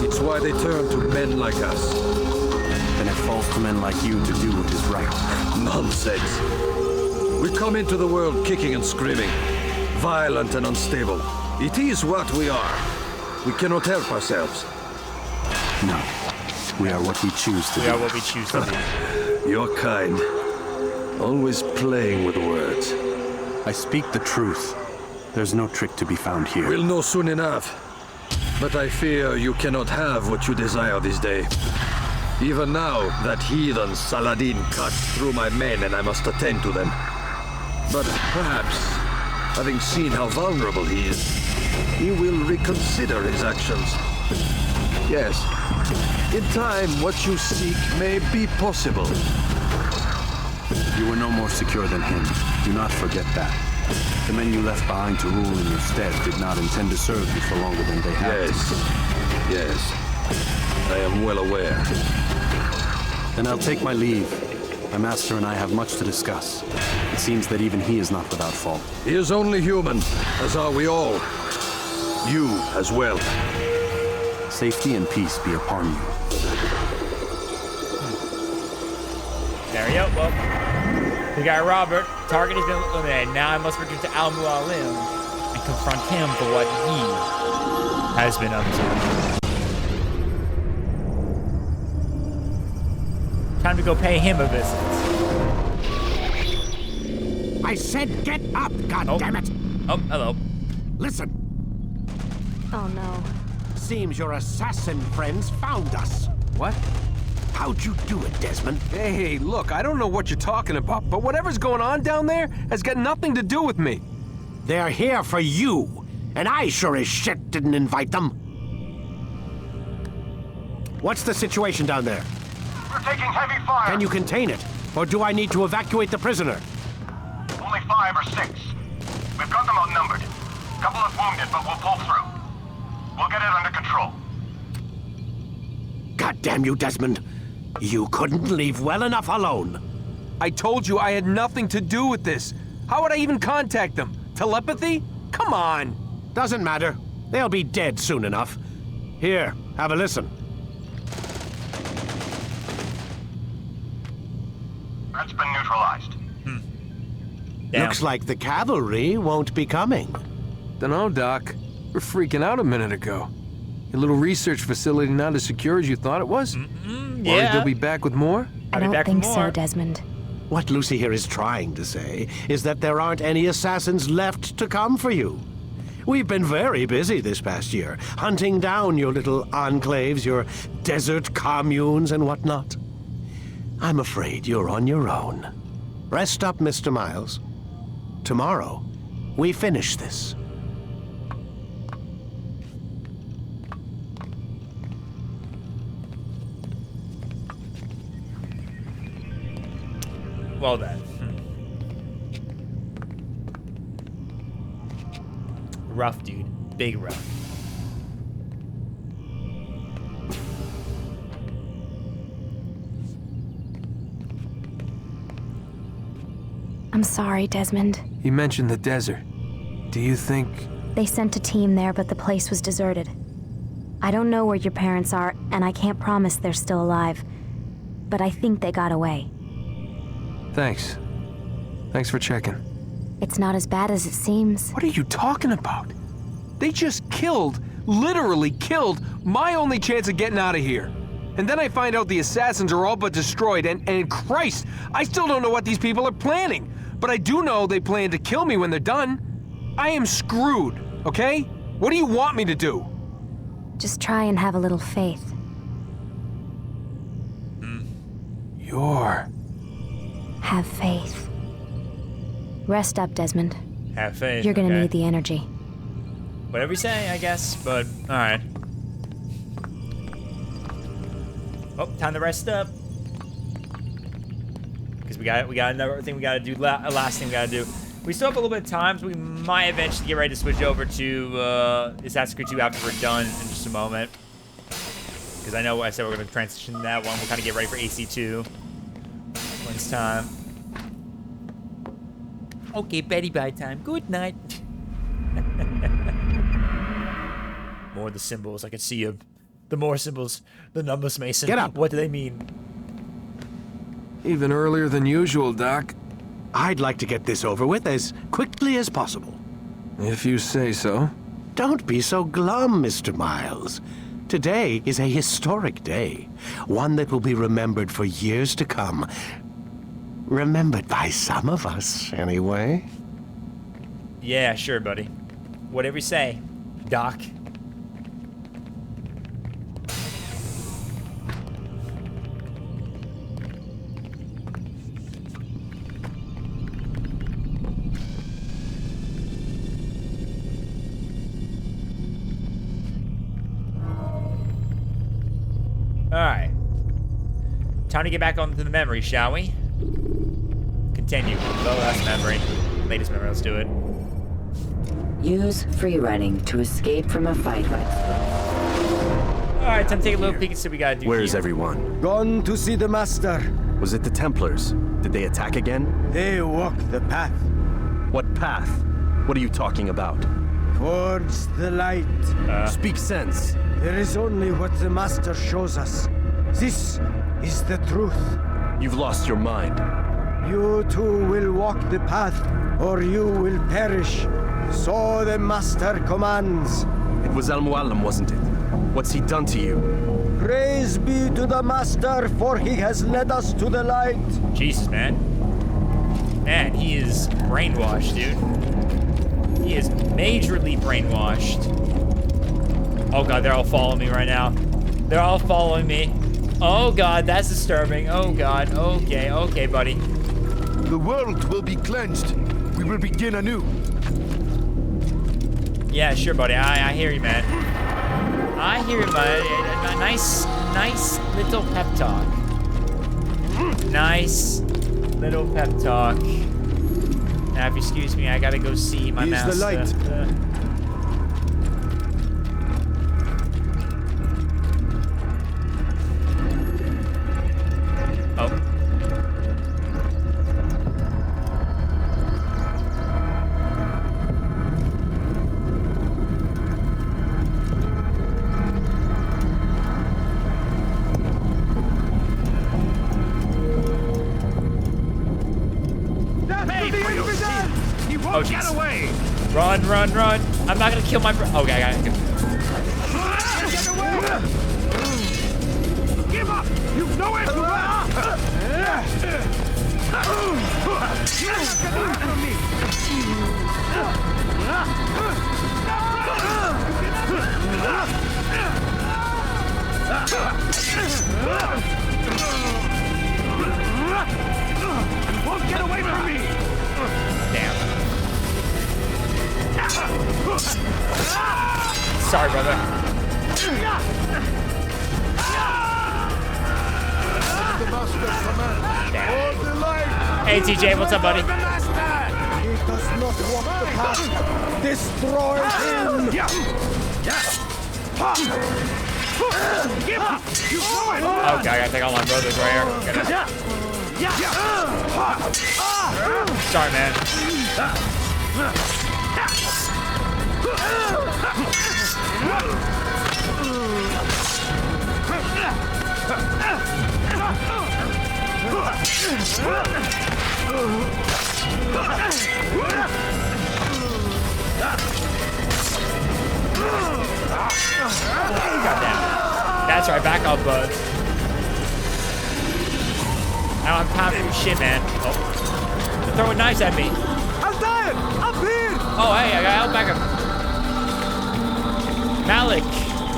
It's why they turn to men like us. Then it falls to men like you to do what is right. Nonsense. We come into the world kicking and screaming, violent and unstable. It is what we are. We cannot help ourselves. No. We are what we choose to be. We are what we choose to be. You're kind. Always playing with words. I speak the truth. There's no trick to be found here. We'll know soon enough. But I fear you cannot have what you desire this day. Even now, that heathen Saladin cuts through my men and I must attend to them. But perhaps, having seen how vulnerable he is, he will reconsider his actions. Yes, in time, what you seek may be possible. You were no more secure than him. Do not forget that. The men you left behind to rule in your stead did not intend to serve you for longer than they had to. Yes. I am well aware. Then I'll take my leave. My master and I have much to discuss. It seems that even he is not without fault. He is only human, as are we all. You as well. Safety and peace be upon you. There we go. Well, the guy Robert, target has been eliminated. Now I must return to Al-Mualim and confront him for what he has been up to. Time to go pay him a visit. I said get up, goddammit! Oh, hello. Listen. Oh no. Seems your assassin friends found us. What? How'd you do it, Desmond? Hey, look, I don't know what you're talking about, but whatever's going on down there has got nothing to do with me. They're here for you, and I sure as shit didn't invite them. What's the situation down there? We're taking heavy fire. Can you contain it? Or do I need to evacuate the prisoner? 5 or 6. We've got them outnumbered. Couple of wounded, but we'll pull through. We'll get it under control. God damn you, Desmond. You couldn't leave well enough alone. I told you I had nothing to do with this. How would I even contact them? Telepathy? Come on. Doesn't matter. They'll be dead soon enough. Here, have a listen. That's been neutralized. Looks like the cavalry won't be coming. Dunno, Doc. We're freaking out a minute ago. Your little research facility not as secure as you thought it was? Worried they'll be back with more? I don't think so, Desmond. What Lucy here is trying to say is that there aren't any assassins left to come for you. We've been very busy this past year, hunting down your little enclaves, your desert communes and whatnot. I'm afraid you're on your own. Rest up, Mr. Miles. Tomorrow, we finish this. Well then. Rough, dude. Big rough. I'm sorry, Desmond. You mentioned the desert. Do you think... They sent a team there, but the place was deserted. I don't know where your parents are, and I can't promise they're still alive. But I think they got away. Thanks. Thanks for checking. It's not as bad as it seems. What are you talking about? They just killed, literally killed, my only chance of getting out of here. And then I find out the assassins are all but destroyed, and Christ, I still don't know what these people are planning. But I do know they plan to kill me when they're done. I am screwed, okay? What do you want me to do? Just try and have a little faith. Have faith. Rest up, Desmond. Have faith. You're gonna okay. need the energy. Whatever you say, I guess, but alright. Oh, time to rest up. Because we got another thing we gotta do, last thing we gotta do. We still have a little bit of time, so we might eventually get ready to switch over to Assassin's Creed 2 after we're done in just a moment. Because I know I said we're gonna transition to that one. We'll kind of get ready for AC2 when it's time. Okay, Betty bye time. Good night. More of the symbols. I can see you. The more symbols, the numbers, Mason. Get up. What do they mean? Even earlier than usual, Doc. I'd like to get this over with as quickly as possible. If you say so. Don't be so glum, Mr. Miles. Today is a historic day. One that will be remembered for years to come. Remembered by some of us, anyway. Yeah, sure, buddy. Whatever you say, Doc. Alright. Time to get back onto the memory, shall we? Continue. The last memory. Latest memory, let's do it. Use free running to escape from a fight. Alright, time to take a little peek and see what we gotta do. Where's here. everyone? Gone to see the Master. Was it the Templars? Did they attack again? They walk the path. What path? What are you talking about? Towards the light. Speak sense. There is only what the Master shows us. This is the truth. You've lost your mind. You too will walk the path, or you will perish. So the Master commands. It was Al-Mualim, wasn't it? What's he done to you? Praise be to the Master, for he has led us to the light. Jesus, man. Man, he is brainwashed, dude. He is majorly brainwashed. Oh god, they're all following me right now. They're all following me. Oh god, that's disturbing. Oh god, okay, buddy. The world will be cleansed. We will begin anew. Yeah, sure, buddy. I hear you, man. I hear you, man. Nice little pep talk. Nice little pep talk. Now, if you excuse me, I gotta go see my master. He's the light. Oh. Oh, jeez. Run, run, run. I'm not gonna kill my bro. Okay, I got it. Give up! You've nowhere to run! You won't get away from me! Damn. Sorry, brother. Hey, TJ, what's up, buddy? He does not walk the path. Destroy him! Okay, I gotta take all my brothers right here. Sorry, man. Goddamn. That's right, back up, bud. I don't have time for your shit, man. Oh. They're throwing knives at me. Altair! Up here! Oh, hey, I got help back up. Malik,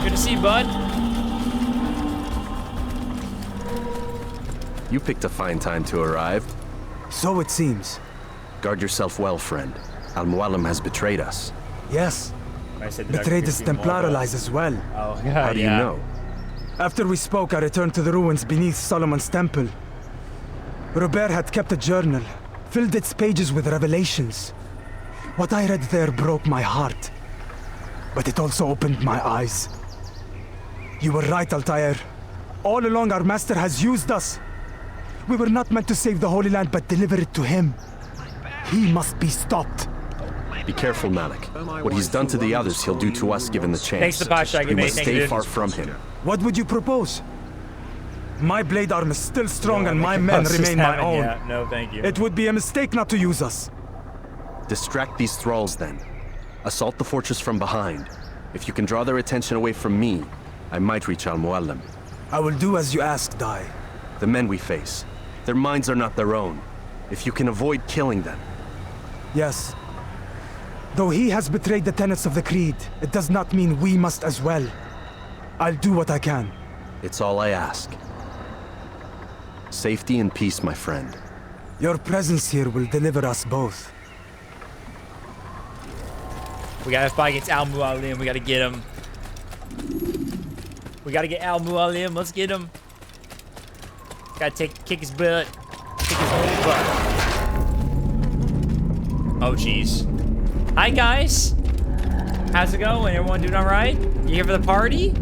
good to see you, bud. You picked a fine time to arrive. So it seems. Guard yourself well, friend. Al-Mualim has betrayed us. Yes. I said betrayed his Templar allies as well. Oh, How do you know? After we spoke, I returned to the ruins beneath Solomon's temple. Robert had kept a journal, filled its pages with revelations. What I read there broke my heart, but it also opened my eyes. You were right, Altair. All along, our master has used us. We were not meant to save the Holy Land, but deliver it to him. He must be stopped. Be careful, Malik. What he's done to the others, he'll do to us given the chance. Thanks to Pasha, We must stay far from him. What would you propose? My blade arm is still strong and my men remain my own. Yeah, no, thank you. It would be a mistake not to use us. Distract these thralls, then. Assault the fortress from behind. If you can draw their attention away from me, I might reach Al-Mualim. I will do as you ask, Dai. The men we face, their minds are not their own. If you can avoid killing them. Yes. Though he has betrayed the tenets of the Creed, it does not mean we must as well. I'll do what I can. It's all I ask. Safety and peace, my friend. Your presence here will deliver us both. We gotta fight against Al-Mualim. We gotta get him. We gotta get Al-Mualim. Let's get him. Gotta kick his butt. Kick his whole butt. Oh, jeez. Hi, guys. How's it going? Everyone doing all right? You here for the party?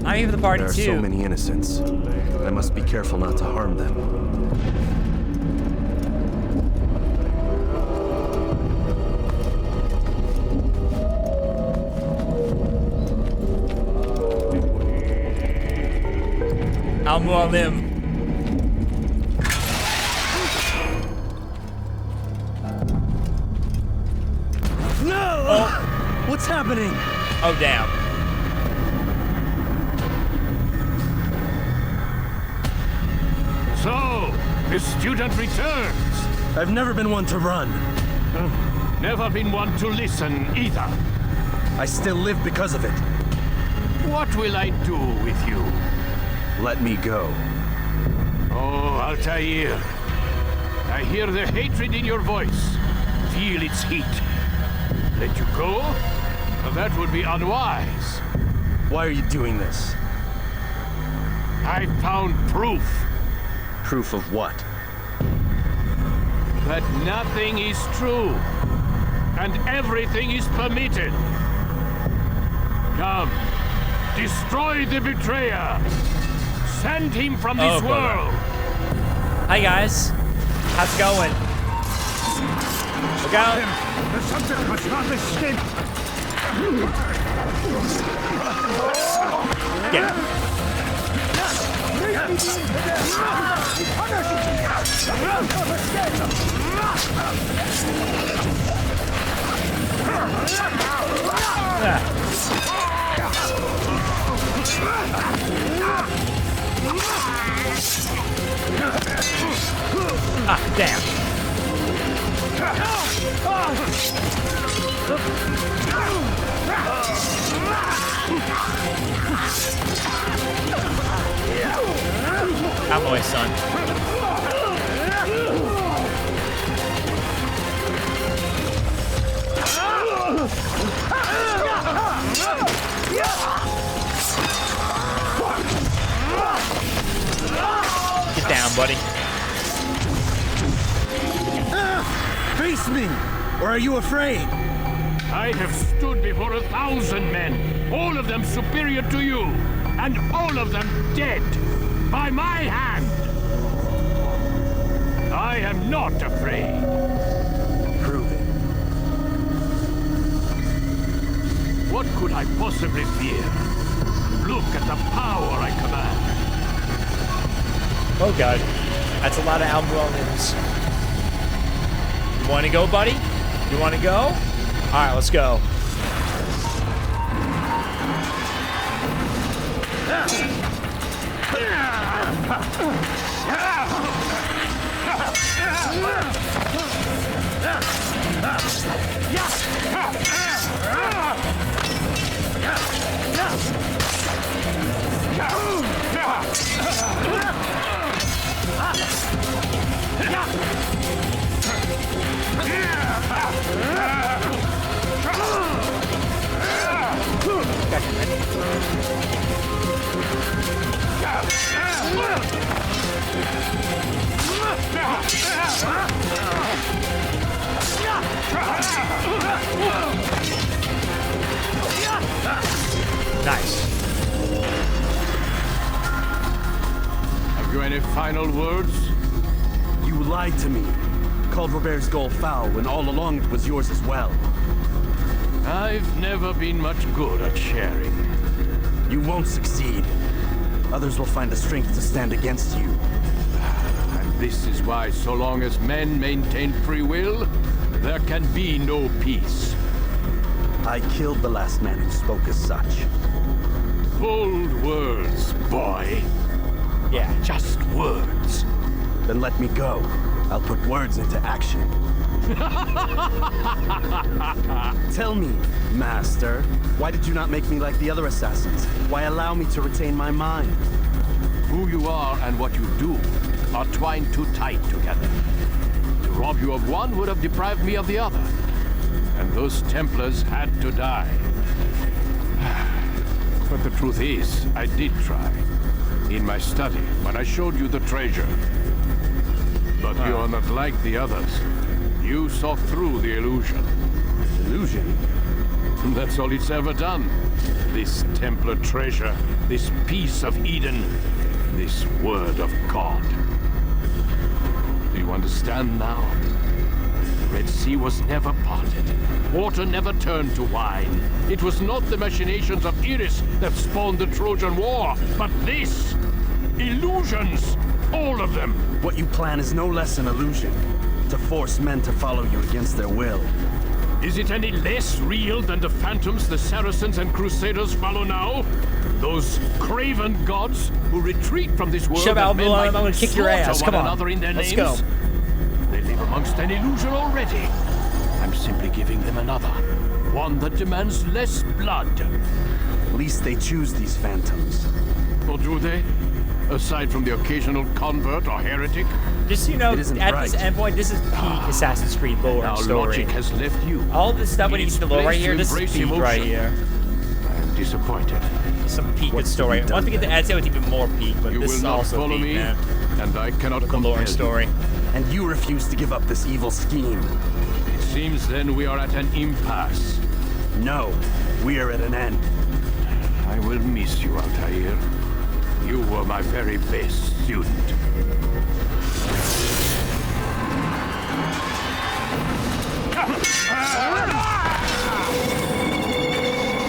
I'm here for the party, too. There are so many innocents. I must be careful not to harm them. Al-Mualim. No! Oh. What's happening? Oh, damn. So, the student returns. I've never been one to run. Never been one to listen either. I still live because of it. What will I do with you? Let me go. Oh, Altair. I hear the hatred in your voice. Feel its heat. Let you go? Well, that would be unwise. Why are you doing this? I found proof. Proof of what? that nothing is true, and everything is permitted. Come, destroy the betrayer. Send him from this world. Hi guys, how's it going? Look out! The subject must not escape. Get him. Ah, damn. Out my way, son. Get down, buddy. Face me! Or are you afraid? I have stood before 1,000 men, all of them superior to you, and all of them dead by my hand. I am not afraid. Prove it. What could I possibly fear? Look at the power I command. Oh god, that's a lot of Alberonians. You want to go, buddy? You want to go? All right, let's go. Nice. Have you any final words? You lied to me. Called Robert's goal foul when all along it was yours as well. I've never been much good at sharing. You won't succeed. Others will find the strength to stand against you. And this is why, so long as men maintain free will, there can be no peace. I killed the last man who spoke as such. Bold words, boy. Yeah. Just words. Then let me go. I'll put words into action. Tell me, Master, why did you not make me like the other assassins? Why allow me to retain my mind? Who you are and what you do are twined too tight together. To rob you of one would have deprived me of the other. And those Templars had to die. But the truth is, I did try. In my study, when I showed you the treasure. But you are not like the others. You saw through the illusion. Illusion? That's all it's ever done. This Templar treasure, this piece of Eden, this word of God. Do you understand now? The Red Sea was never parted. Water never turned to wine. It was not the machinations of Iris that spawned the Trojan War, but this! Illusions! All of them! What you plan is no less an illusion. To force men to follow you against their will. Is it any less real than the phantoms the Saracens and Crusaders follow now? Those craven gods who retreat from this world Shut up, that men I'm might gonna kick your slaughter ass. one Come on. another in their Let's names? go. They live amongst an illusion already. I'm simply giving them another. One that demands less blood. At least they choose these phantoms. Or do they? Aside from the occasional convert or heretic? Just so you know, at this right. endpoint, this is peak Assassin's Creed lore Now and story. logic has left you. All this stuff when you see the lore right here, this is peak right here. I am disappointed. Some peak good story. Once we get to Ezio, it's even more peak, but You this will is not also follow peak, me, man. and I cannot The lore compel and story. you. And you refuse to give up this evil scheme. It seems then we are at an impasse. No, we are at an end. I will miss you, Altair. You were my very best student.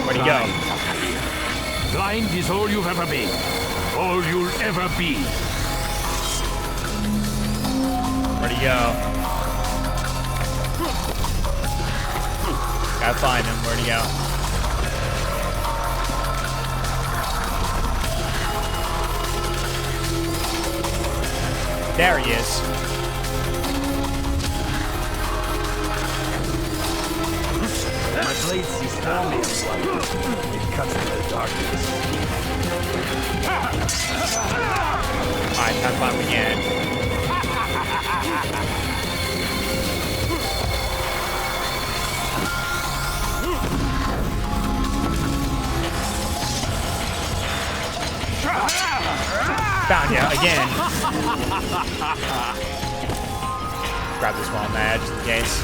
Where'd he go? Blind is all you've ever been. All you'll ever be. Where'd he go? Gotta find him. Where'd he go? There he is. My blade sees stormy and light. It cuts into the darkness. Alright, time to find him again. Found ya again. Grab this while I'm mad, just in case.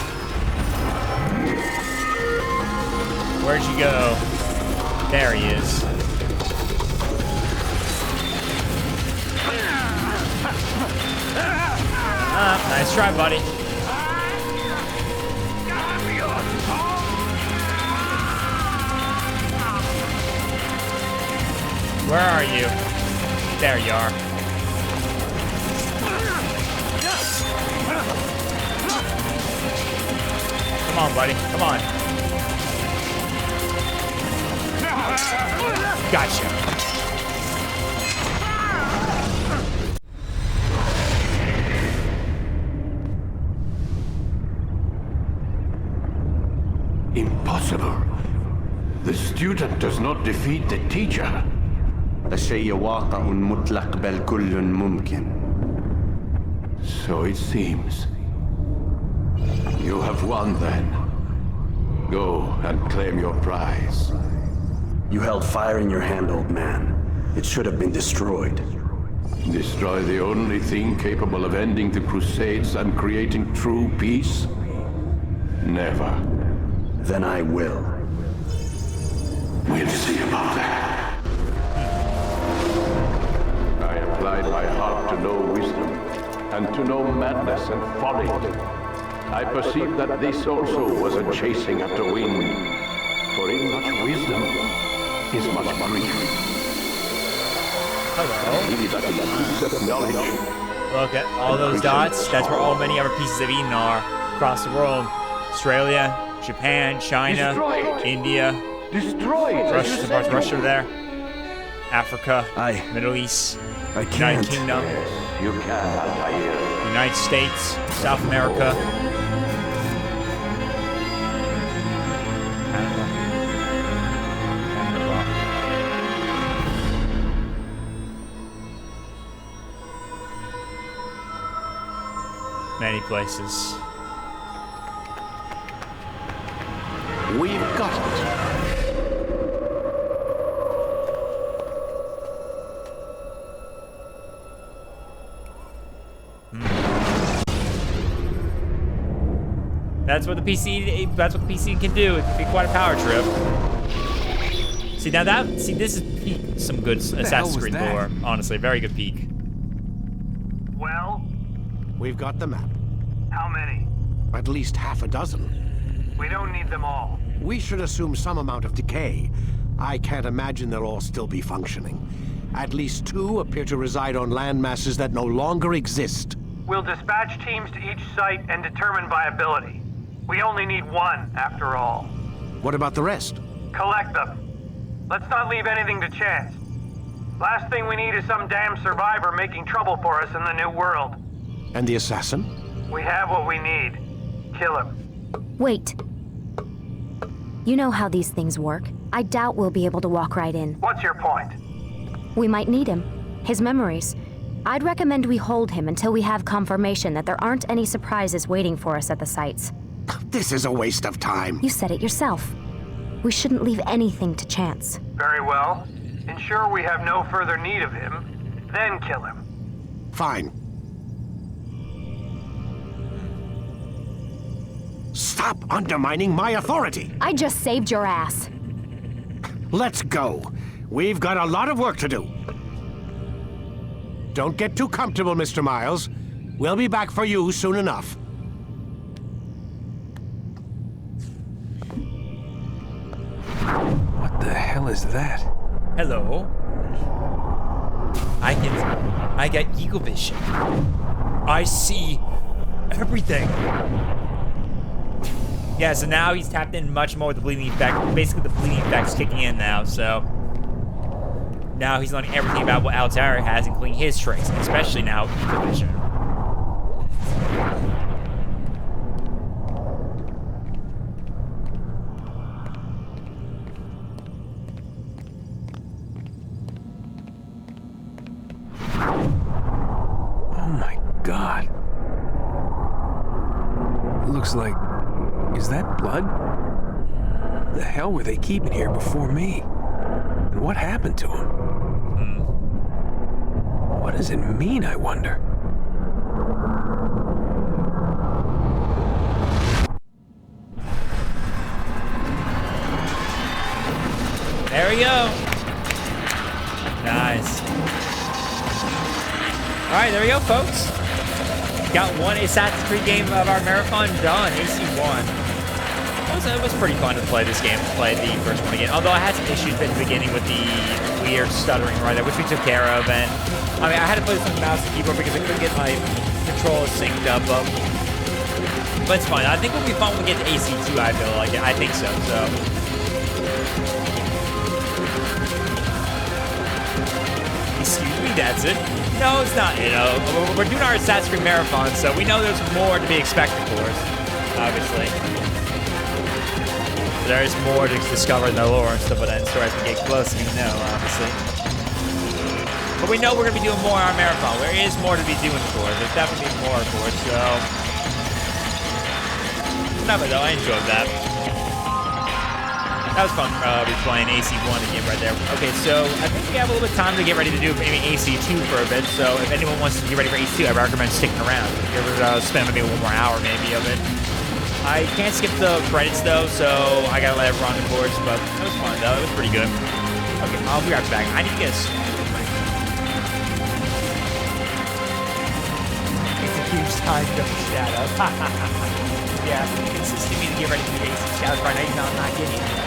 Where'd you go? There he is. Nice try, buddy. Where are you? There you are. Come on, buddy. Come on. Gotcha. Impossible. The student does not defeat the teacher. الشيء واقع مطلق بل كل ممكن. So it seems. You have won then. Go and claim your prize. You held fire in your hand, old man. It should have been destroyed. Destroy the only thing capable of ending the Crusades and creating true peace? Never. Then I will. We'll see about that. I applied my heart to know wisdom, and to know madness and folly. I perceived that this also was a chasing after wind, for in much wisdom is much grief. Hello. Look at all those dots. That's where all many other pieces of Eden are across the world. Australia, Japan, China, India, Russia, some parts of Russia there, Africa, Middle East, United Kingdom, You can, United States, South America. Many places. We've got it. That's what the PC. That's what the PC can do. It can be quite a power trip. See now that. See this is peak some good Assassin's Creed lore. Honestly, very good peak. Well, We've got the map. how many? At least half a dozen. We don't need them all. We should assume some amount of decay. I can't imagine they'll all still be functioning. At least 2 appear to reside on land masses that no longer exist. We'll dispatch teams to each site and determine viability. We only need 1, after all. What about the rest? Collect them. Let's not leave anything to chance. Last thing we need is some damn survivor making trouble for us in the new world. And the assassin? We have what we need. Kill him. Wait. You know how these things work. I doubt we'll be able to walk right in. What's your point? We might need him. His memories. I'd recommend we hold him until we have confirmation that there aren't any surprises waiting for us at the sites. This is a waste of time. You said it yourself. We shouldn't leave anything to chance. Very well. Ensure we have no further need of him, then kill him. Fine. Stop undermining my authority. I just saved your ass. Let's go. We've got a lot of work to do. Don't get too comfortable, Mr. Miles. We'll be back for you soon enough. What the hell is that? Hello. I got eagle vision. I see everything. Yeah, so now he's tapped in much more with the bleeding effect. Basically, the bleeding effect's kicking in now, so now he's learning everything about what Altair has, including his tricks, and especially now eagle vision. God. Looks like... Is that blood? The hell were they keeping here before me? And what happened to him? What does it mean, I wonder? There we go. Nice. All right, there we go, folks. Got one Assassin's Creed game of our marathon done, AC1. It was pretty fun to play this game, to play the first one again. Although I had some issues at the beginning with the weird stuttering right there, which we took care of. And I mean, I had to play this on the mouse and keyboard because I couldn't get my controller synced up. But it's fine. I think it'll be fun when we get to AC2, I feel like. I think so, Excuse me, that's it. No, it's not, you know. We're doing our Assassin's Creed Marathon, so we know there's more to be expected for us, obviously. There is more to discover in the lore and stuff like that, so as we get closer, you know, obviously. But we know we're going to be doing more in our Marathon. There is more to be doing for us. There's definitely more for us, so... Whatever, though. I enjoyed that. That was fun replaying AC1 again right there. Okay, so I think we have a little bit of time to get ready to do maybe AC2 for a bit. So if anyone wants to get ready for AC2, I recommend sticking around. Give it spend maybe one more hour maybe of it. I can't skip the credits though, so I gotta let everyone on the boards. But it was fun though. It was pretty good. Okay, I'll be right back. I need to get a snack. It's a huge time jump shadow. Yeah, it's assisting me to get ready for the AC shadows right now. Even though I'm not getting it.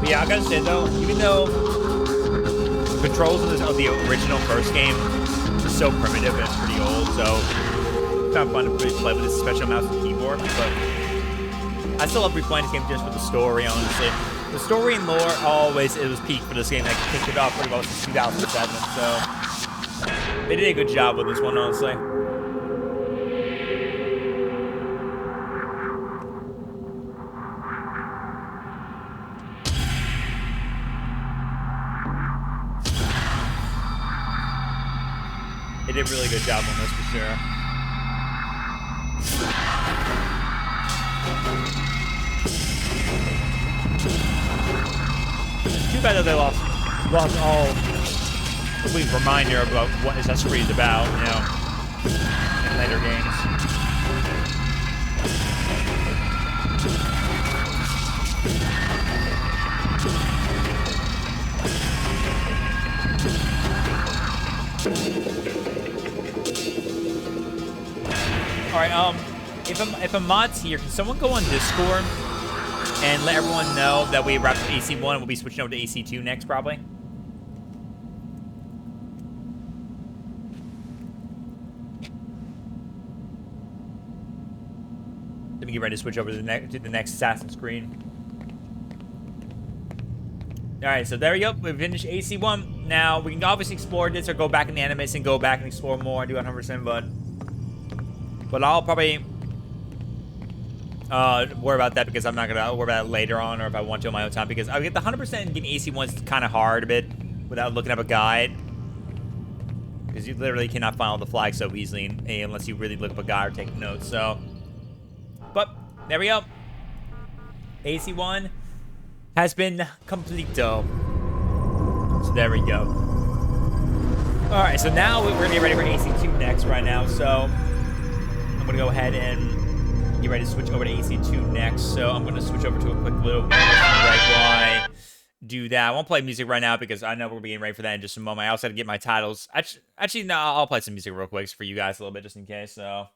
Yeah, I gotta say though, even though the controls of the original first game are so primitive and pretty old, so it's not fun to play with this special mouse and keyboard, but I still love replaying this game just for the story, honestly. The story and lore always, it was peak for this game. They kicked it off pretty well since 2007, so they did a good job with this one, honestly. They did a really good job on this for sure. It's too bad that they lost all complete reminder about what Assassin's Creed is about, you know, in later games. if a mod's here, can someone go on Discord and let everyone know that we wrapped up AC1 and we'll be switching over to AC2 next, probably? Let me get ready to switch over to the next Assassin's Creed. Alright, so there we go. We finished AC1. Now, we can obviously explore this or go back in the Animus and go back and explore more and do 100%, but I'll probably worry about that because I'm not going to worry about it later on or if I want to on my own time because I get the 100% and getting AC1 is kind of hard a bit without looking up a guide. Because you literally cannot find all the flags so easily unless you really look up a guide or take notes, so... But, there we go. AC1 has been completo. So there we go. Alright, so now we're going to get ready for AC2 next right now. So, I'm going to go ahead and get ready to switch over to AC2 next. So, I'm going to switch over to a quick little break while I do that. I won't play music right now because I know we're getting ready for that in just a moment. I also got to get my titles. Actually, no, I'll play some music real quick for you guys a little bit just in case, so...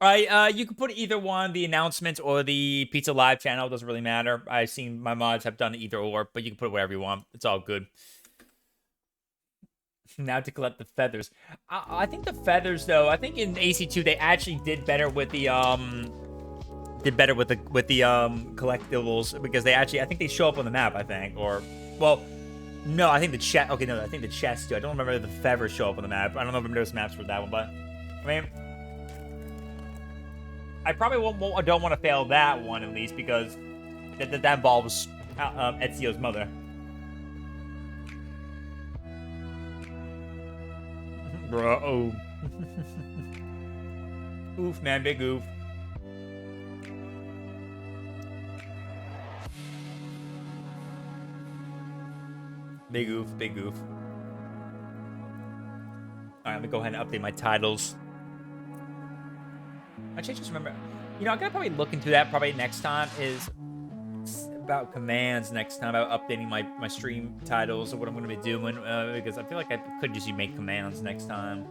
Alright, you can put either one, the announcements or the Pizza Live channel. It doesn't really matter. I've seen my mods have done either or, but you can put whatever you want. It's all good. Now to collect the feathers. I think the feathers, though, I think in AC2 they actually did better with the collectibles because they actually, I think they show up on the map, I think, or, well, no, I think the chest, okay, no, I think the chests do. I don't remember if the feathers show up on the map. I don't know if there's maps for that one, but, I mean... I probably don't want to fail that one, at least, because that involves Ezio's mother. Bro, oh. Oof, man, big oof. Big oof, big oof. Alright, let me go ahead and update my titles. Actually, I just remember, you know, I gotta probably look into that probably next time is about commands next time, about updating my stream titles or what I'm gonna be doing, because I feel like I could just make commands next time.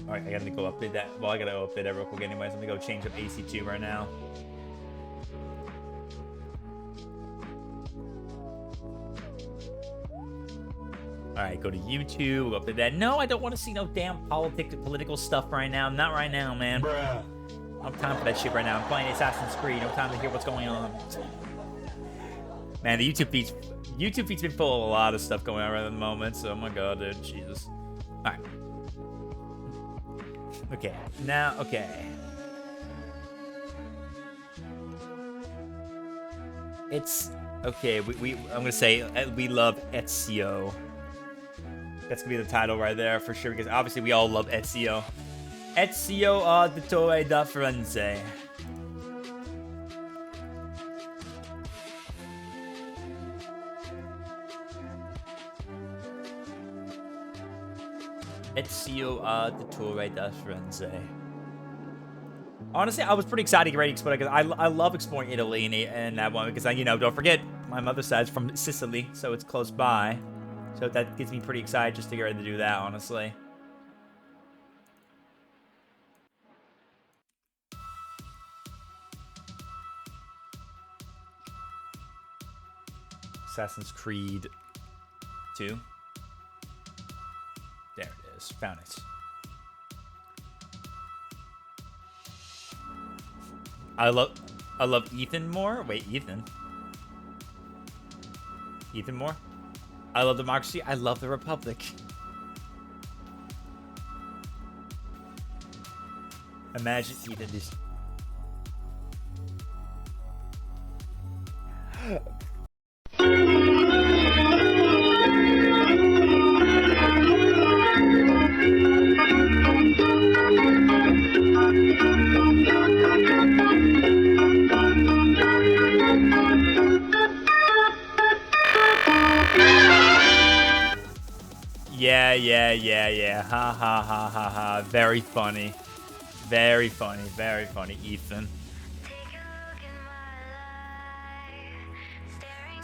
Alright, I gotta go update that. Well, I gotta update that real quick anyways. Let me go change up AC2 right now. Alright, go to YouTube, we'll update that. No, I don't want to see no damn political stuff right now. Not right now, man. Bruh. I don't have time for that shit right now. I'm playing Assassin's Creed. No time to hear what's going on. Man, the YouTube feed's been full of a lot of stuff going on right at the moment, so oh my god, dude, Jesus. Alright. Okay, now, okay. It's, okay, I'm gonna say, we love Ezio. That's gonna be the title right there for sure, because obviously we all love Ezio. Ezio Auditore da Firenze. Ezio Auditore da Firenze. Honestly, I was pretty excited to get ready to explore because I love exploring Italy and that one because, you know, don't forget, my mother's side's from Sicily, so it's close by. So that gets me pretty excited just to get ready to do that, honestly. Assassin's Creed 2. There it is. Found it. I love Ethan more. Wait, Ethan. Ethan more? I love democracy. I love the Republic. Imagine Ethan just... Yeah. Ha ha ha ha ha. Very funny. Very funny, Ethan.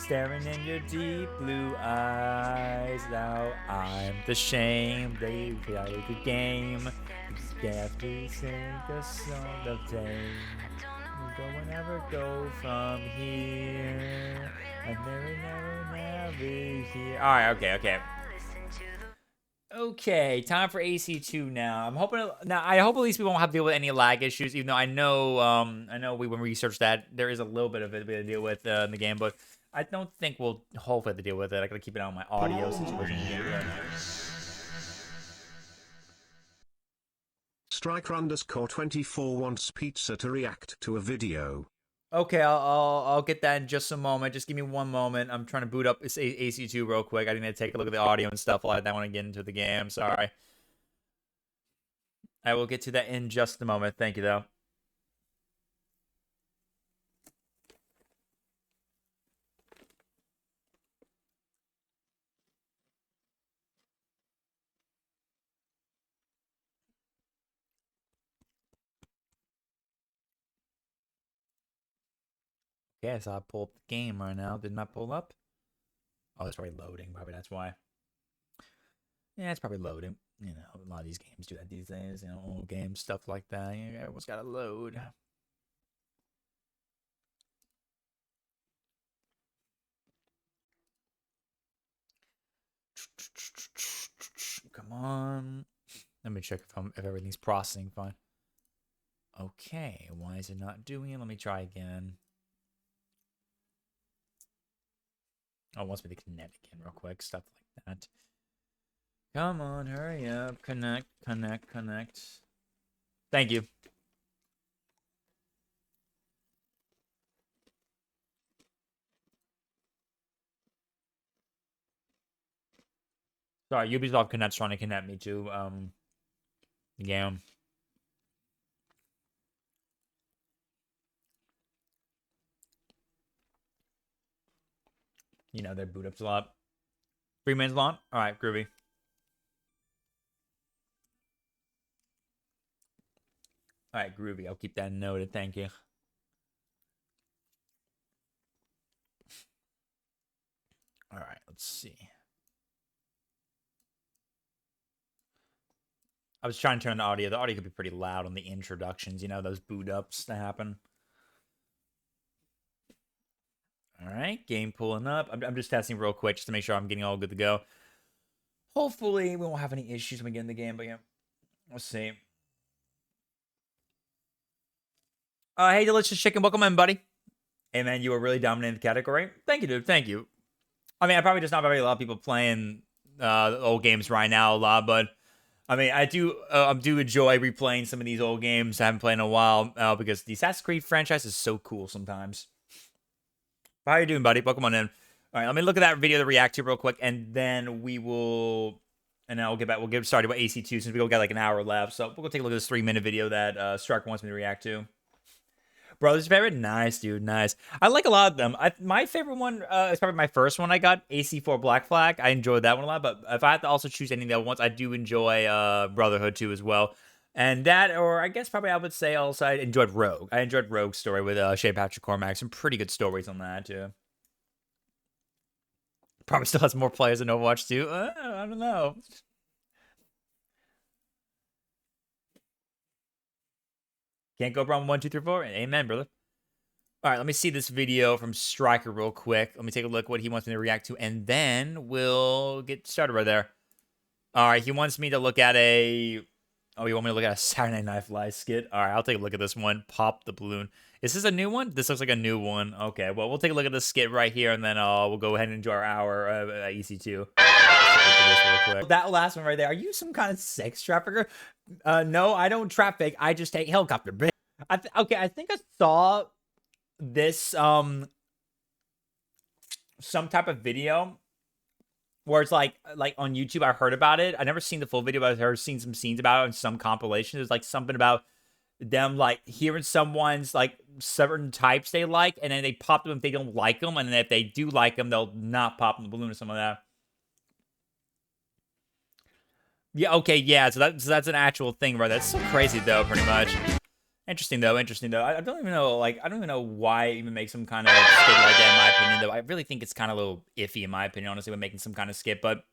Staring in your deep blue eyes. Now I'm the shame. They play the game. You have to sing a song of pain. Go whenever go from here. And never here. Alright, okay. Okay, time for AC2 now. I'm hoping I hope at least we won't have to deal with any lag issues, even though I know we when we researched that there is a little bit of it to deal with in the game, but I don't think we'll hopefully have to deal with it. I gotta keep it on my audio situation. Striker_24 wants pizza to react to a video. Okay, I'll get that in just a moment. Just give me one moment. I'm trying to boot up this AC2 real quick. I need to take a look at the audio and stuff like that when I get into the game. Sorry. I will get to that in just a moment. Thank you, though. Okay, so I pull up the game right now. Did not pull up? Oh, it's probably loading. Probably that's why. Yeah, it's probably loading. You know, a lot of these games do that these days. You know, old games, stuff like that. Everyone's got to load. Come on. Let me check if everything's processing fine. Okay, why is it not doing it? Let me try again. Oh, it wants me to connect again real quick. Stuff like that. Come on, hurry up. Connect. Thank you. Sorry, Ubisoft Connect's trying to connect me to the game. You know, their boot up's a lot. 3 minutes long? Alright, groovy. Alright, groovy. I'll keep that noted. Thank you. Alright, let's see. I was trying to turn the audio. The audio could be pretty loud on the introductions, you know, those boot ups that happen. Alright, game pulling up. I'm just testing real quick just to make sure I'm getting all good to go. Hopefully we won't have any issues when we get in the game, but yeah. Let's see. Hey, Delicious Chicken, welcome in, buddy. Hey, man, you were really dominating the category. Thank you, dude. Thank you. I mean, I probably just not very a lot of people playing old games right now a lot, but I mean, I do enjoy replaying some of these old games I haven't played in a while because the Assassin's Creed franchise is so cool sometimes. How you doing, buddy? Welcome on in. All right, let me look at that video to react to real quick, and then we will, and then we'll get started with AC2 since we got like an hour left. So we'll go take a look at this 3-minute video that Striker wants me to react to. Brother's favorite? Nice, dude. Nice. I like a lot of them. My favorite one is probably my first one I got, AC4 Black Flag. I enjoyed that one a lot, but if I had to also choose any of the other ones, I do enjoy Brotherhood 2 as well. And that, or I guess probably I would say also I enjoyed Rogue. I enjoyed Rogue's story with Shea Patrick Cormack. Some pretty good stories on that, too. Probably still has more players than Overwatch 2. I don't know. Can't go wrong with 1, 2, 3, 4. Amen, brother. All right, let me see this video from Striker real quick. Let me take a look at what he wants me to react to, and then we'll get started right there. All right, he wants me to look at a... Oh, you want me to look at a Saturday Night Live skit? All right, I'll take a look at this one. Pop the Balloon. Is this a new one? This looks like a new one. Okay, well, we'll take a look at this skit right here, and then we'll go ahead and enjoy our hour at EC2. That last one right there. Are you some kind of sex trafficker? No, I don't traffic. I just take helicopter. Okay, I think I saw this some type of video where it's like on YouTube. I heard about it. I never seen the full video, but I've seen some scenes about it in some compilations. There's like something about them like hearing someone's like certain types they like, and then they pop them if they don't like them, and then if they do like them, they'll not pop them the balloon or something like that. Yeah, okay, yeah, so that's an actual thing, right? That's so crazy though, pretty much. Interesting though. I don't even know, like, I don't even know why even make some kind of skit like that, in my opinion, though. I really think it's kind of a little iffy, in my opinion, honestly, when making some kind of skit, but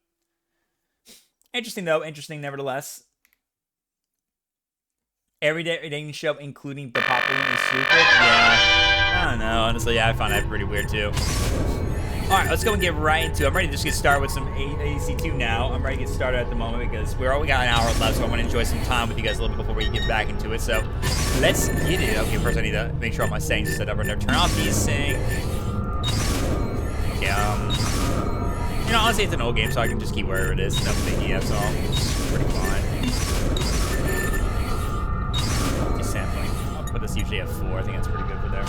interesting though. Interesting nevertheless. Everyday show, including the popular is stupid. Yeah, I don't know. Honestly, yeah, I find that pretty weird too. All right, let's go and get right into it. I'm ready to just get started with some AC2 now. I'm ready to get started at the moment because we got an hour left, so I want to enjoy some time with you guys a little bit before we get back into it. So let's get it. Okay, first I need to make sure all my settings are set up. I'm going to turn off these sync. Okay, you know, honestly, it's an old game, so I can just keep wherever it is. No biggie, that's all. It's pretty fine. Just sampling. I'll put this usually at 4. I think that's pretty good for there.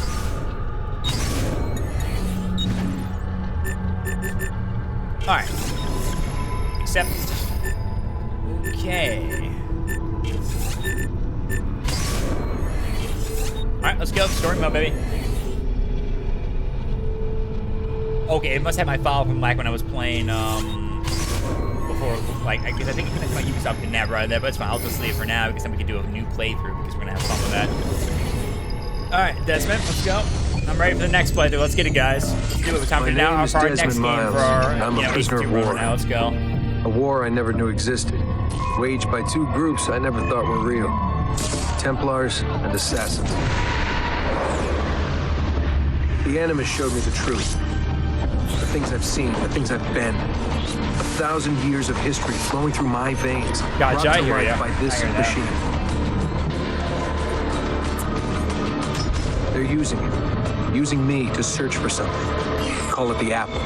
Alright. Accept. Okay. Alright, let's go. Story mode, baby. Okay, it must have my file from like when I was playing, before, like, I guess I think it connects my Ubisoft to Net right there, but it's fine. I'll just leave it for now because then we can do a new playthrough because we're gonna have fun with that. Alright, Desmond, let's go. I'm ready for the next playthrough. Let's get it, guys. Let's do it. We're time for now for our next game for our, I'm a prisoner of war. Now, let's go. A war I never knew existed, waged by 2 groups I never thought were real. Templars and Assassins. The Animus showed me the truth. The things I've seen, the things I've been. 1,000 years of history flowing through my veins, brought to life by this machine. They're using it. Using me to search for something. Call it the Apple.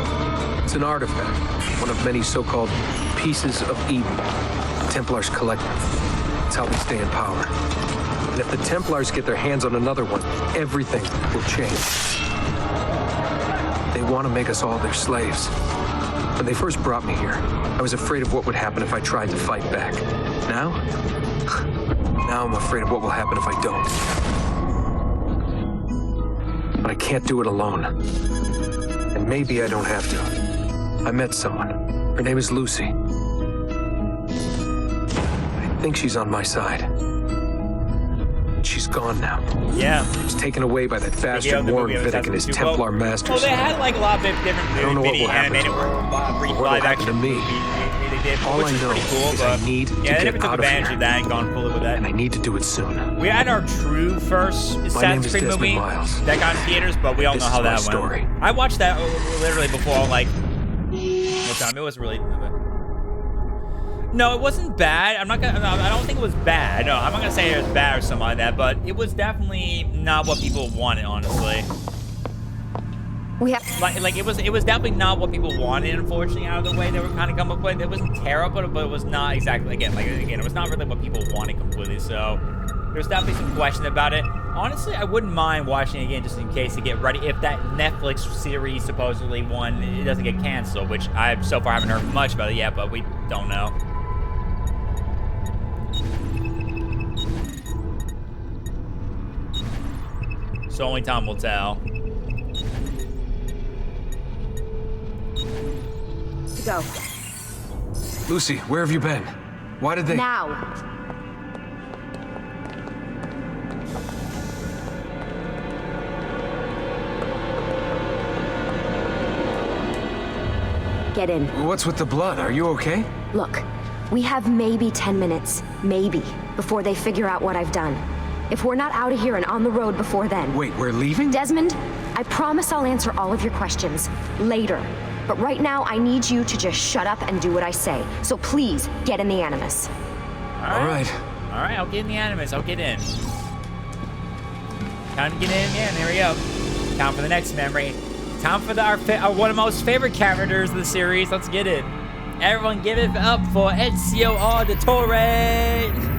It's an artifact, one of many so-called pieces of Eden. The Templars collect them. It's how they stay in power. And if the Templars get their hands on another one, everything will change. They want to make us all their slaves. When they first brought me here, I was afraid of what would happen if I tried to fight back. Now I'm afraid of what will happen if I don't. But I can't do it alone. And maybe I don't have to. I met someone. Her name is Lucy. I think she's on my side. She's gone now. Yeah. She was taken away by that bastard Warren Vidic and his Templar masters. Well, they had like a lot of different I don't know what will happen animated live action to me. They did, All which I is know pretty cool, is but I need to yeah, they get never took out of advantage here. of that and gone fully with that. And I need to do it soon. We had our true first Assassin's Creed movie that got in theaters, but we all know how that went. I watched that literally before, like, what time? It was really. No, it wasn't bad. I don't think it was bad. No, I'm not gonna say it was bad or something like that, but it was definitely not what people wanted, honestly. Like it was definitely not what people wanted, unfortunately, out of the way they were kind of coming up with. It wasn't terrible, but it was not exactly, again, it was not really what people wanted completely, so there's definitely some question about it. Honestly, I wouldn't mind watching it again just in case to get ready if that Netflix series supposedly it doesn't get canceled, which I so far haven't heard much about it yet, but we don't know. So only time will tell. Go. Lucy, where have you been? Why did they... Now. Get in. What's with the blood? Are you okay? Look, we have maybe 10 minutes, maybe, before they figure out what I've done. If we're not out of here and on the road before then... Wait, we're leaving? Desmond, I promise I'll answer all of your questions later. But right now, I need you to just shut up and do what I say. So please, get in the Animus. All right. All right, I'll get in the Animus. I'll get in. Time to get in. Yeah, there we go. Time for the next memory. Time for our one of the most favorite characters of the series. Let's get it. Everyone give it up for Ezio Auditore.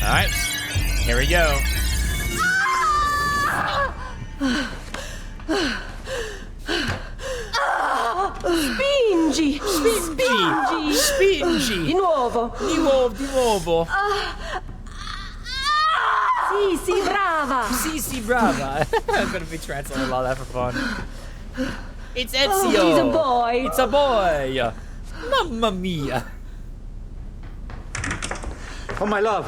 Alright, here we go. Spingi! Spingi! Di nuovo! Di nuovo! Sì, brava! Sì, brava! I'm gonna be translating all that for fun. It's Ezio! Oh, he's a boy! It's a boy! Mamma mia! Oh, my love.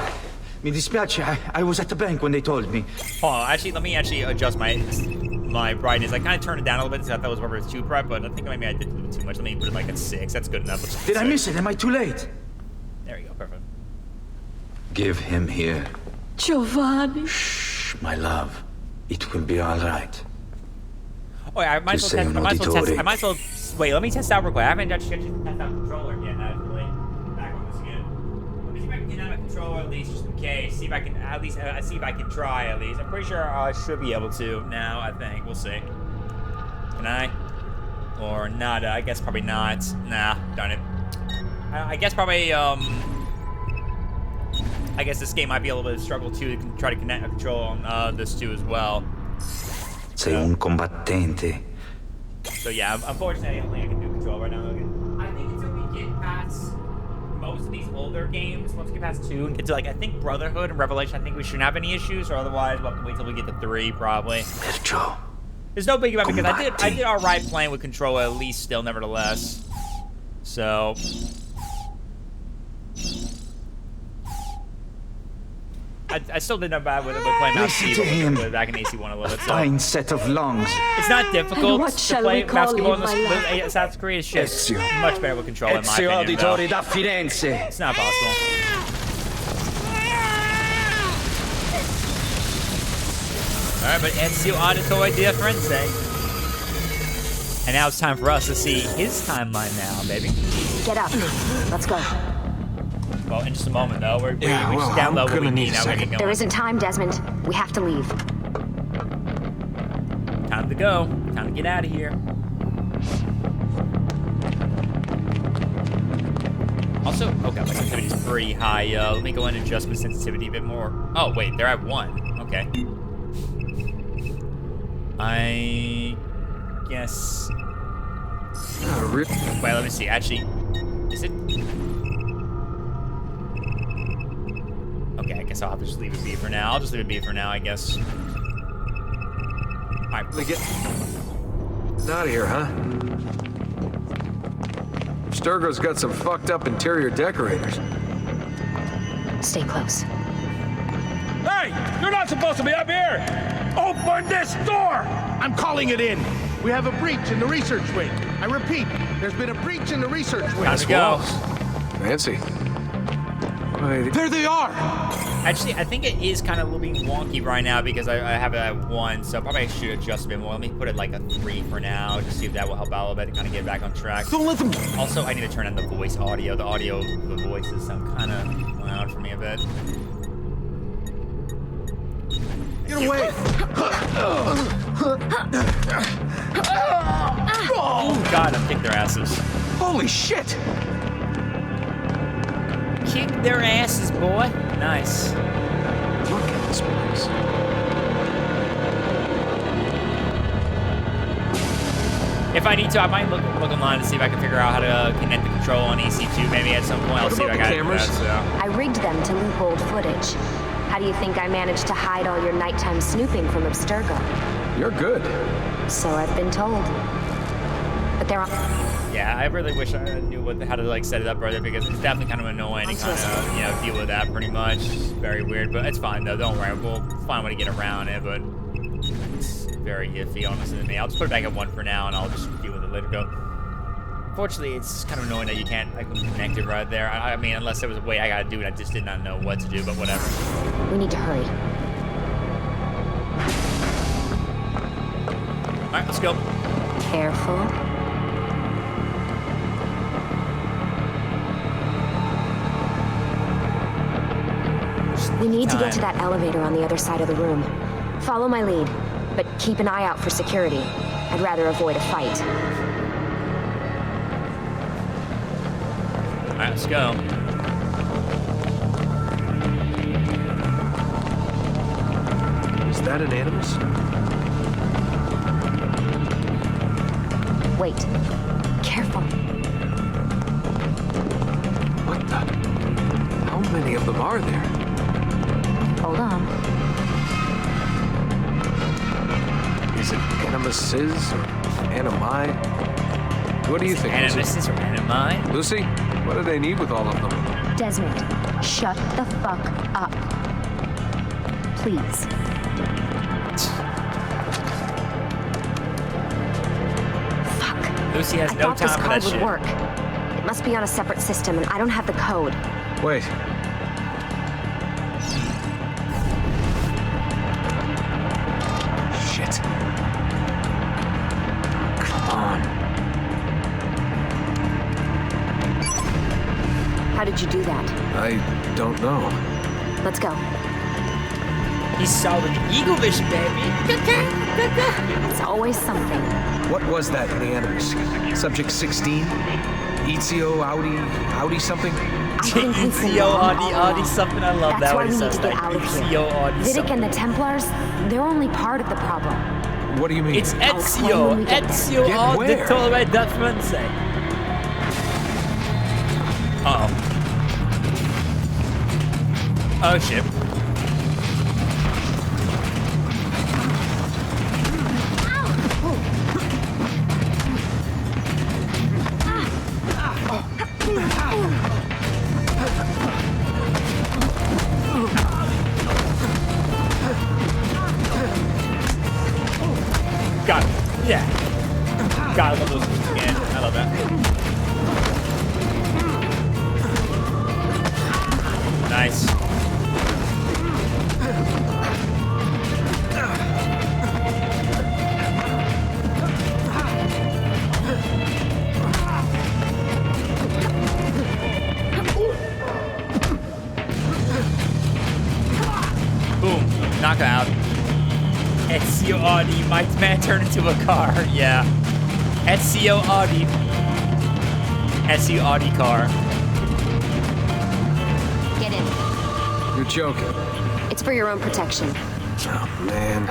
Mi dispiace. I was at the bank when they told me. Hold on, actually, let me adjust my brightness. I kind of turned it down a little bit because I thought it was too bright, but I think maybe I did a little too much. Let me put it like at 6. That's good enough. Did I miss it? Am I too late? There we go, perfect. Give him here. Giovanni. Shh, my love. It will be all right. Oh yeah, I might as well wait, let me test out real quick. I haven't actually tested out the controller yet, actually. Back on this again. Let me see if I can get out of controller at least, just in case. See if I can at least see if I can try at least. I'm pretty sure I should be able to now, I think. We'll see. Can I? Or not? I guess probably not. Nah, darn it. I guess probably, I guess this game might be a little bit of a struggle too to try to connect a control on this too as well. Sei un combattente. So yeah, unfortunately, I don't think I can do control right now. I think until we get past most of these older games, once we get past 2 and get to like I think Brotherhood and Revelation, I think we shouldn't have any issues. Or otherwise, we'll have to wait till we get to 3 probably. Perciò. There's no big about it because I did all right playing with control at least still, nevertheless. So. I still did not bad with playing mouse keyboard back in AC1 a little bit. So. Fine set of lungs. It's not difficult to play basketball in this Assassin's Creed. It's just much better with control in my opinion. Auditori da Firenze. It's not possible. Alright, but Ezio Auditore di Firenze. And now it's time for us to see his timeline now, baby. Get up. Let's go. Well, in just a moment, though. We're just down low what we need now. There isn't time, Desmond. We have to leave. Time to go. Time to get out of here. Also, okay, my sensitivity is pretty high. Let me go and adjust my sensitivity a bit more. Oh, wait, they're at 1. Okay. I guess. Wait, let me see. Actually, is it? Okay, I guess I'll have to just leave it be for now. I'll just leave it be for now, I guess. Alright, we get out of here, huh? Sturgo's got some fucked up interior decorators. Stay close. Hey! You're not supposed to be up here! Open this door! I'm calling it in. We have a breach in the research wing. I repeat, there's been a breach in the research wing. Time to go. Fancy. There they are! Actually, I think it is kind of a little bit wonky right now because I have it at 1, so probably I should adjust a bit more. Let me put it like a 3 for now, just see if that will help out a little bit to kind of get back on track. Don't let them... Also, I need to turn on the voice audio. The voices sound kind of loud for me a bit. Get away! Oh, God, I'll kick their asses. Holy shit! Kick their asses, boy. Nice. Look at this place. If I need to, I might look online to see if I can figure out how to connect the control on EC2 maybe at some point. I'll see if I got cameras. I rigged them to loop old footage. How do you think I managed to hide all your nighttime snooping from Abstergo? You're good. So I've been told. But there are... Yeah, I really wish I knew how to like set it up right there because it's definitely kind of annoying to kind of deal with that pretty much. It's very weird, but it's fine though. Don't worry, we'll find a way to get around it. But it's very iffy, honestly, to me. I'll just put it back at 1 for now, and I'll just deal with it later. Fortunately, it's kind of annoying that you can't like connect it right there. I mean, unless there was a way I gotta do it, I just did not know what to do. But whatever. We need to hurry. All right, let's go. Careful. We need to get to that elevator on the other side of the room. Follow my lead, but keep an eye out for security. I'd rather avoid a fight. All right, let's go. Is that an animus? Wait. Careful. many of them are there? Hold on. Is it animuses or animi? What do you think, Lucy? Animuses or animi? Lucy, what do they need with all of them? Desmond, shut the fuck up. Please. Lucy has I no thought this time for card that would shit. work. It must be on a separate system, and I don't have the code. Wait. Shit. Come on. How did you do that? I don't know. Let's go. He's solving Eagle Vision, baby. It's always something. What was that in the animus? Subject 16? Ezio, Audi something? Ezio, Audi something. I love That's that why one. we need to get out of here. Ezio, Audi Vidic something. and the Templars, they're only part of the problem. What do you mean? It's I'll explain when Ezio. we get there. Ezio Get on the where? Torre da Firenze. Oh shit. Got it. Yeah. God, I love those moves again. I love that. Nice. Boom. Knock out. Ezio Audi. Mike's man turned into a car. Yeah. Ezio Audi. Ezio Audi car. Get in. You're joking. It's for your own protection. Oh, man.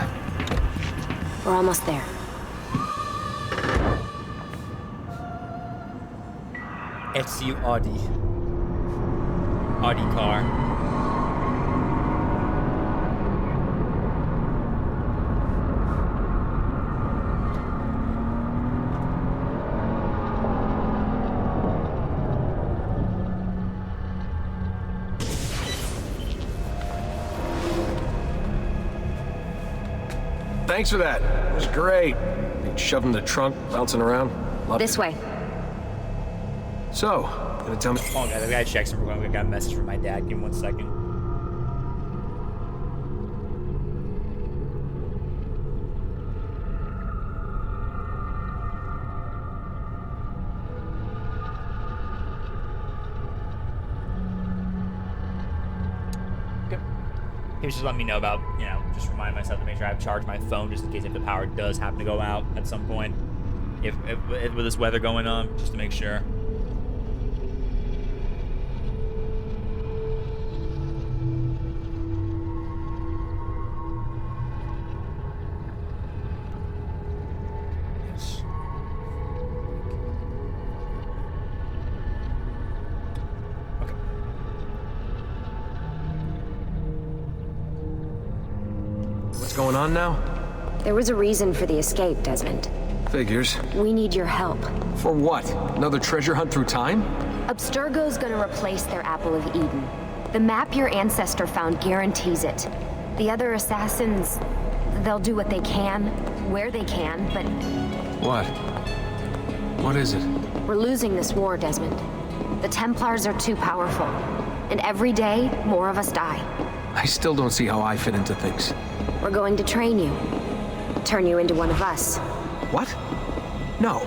We're almost there. Ezio Audi. Audi car. Thanks for that. It was great. Being shoved in the trunk, bouncing around. Loved This it. way. So, gonna tell me. Oh, guys, I gotta check some. I got a message from my dad. Give me 1 second. Okay. He was just letting me know about, you know, just remind myself to make sure I have charged my phone just in case if the power does happen to go out at some point. If with this weather going on, just to make sure. Yes. Okay. What's going on now? There was a reason for the escape, Desmond. Figures. We need your help. For what? Another treasure hunt through time? Abstergo's gonna replace their Apple of Eden. The map your ancestor found guarantees it. The other assassins, they'll do what they can, where they can, but What? What is it? we're losing this war, Desmond. The Templars are too powerful, and every day, more of us die. I still don't see how I fit into things. We're going to train you. Turn you into one of us. What? No.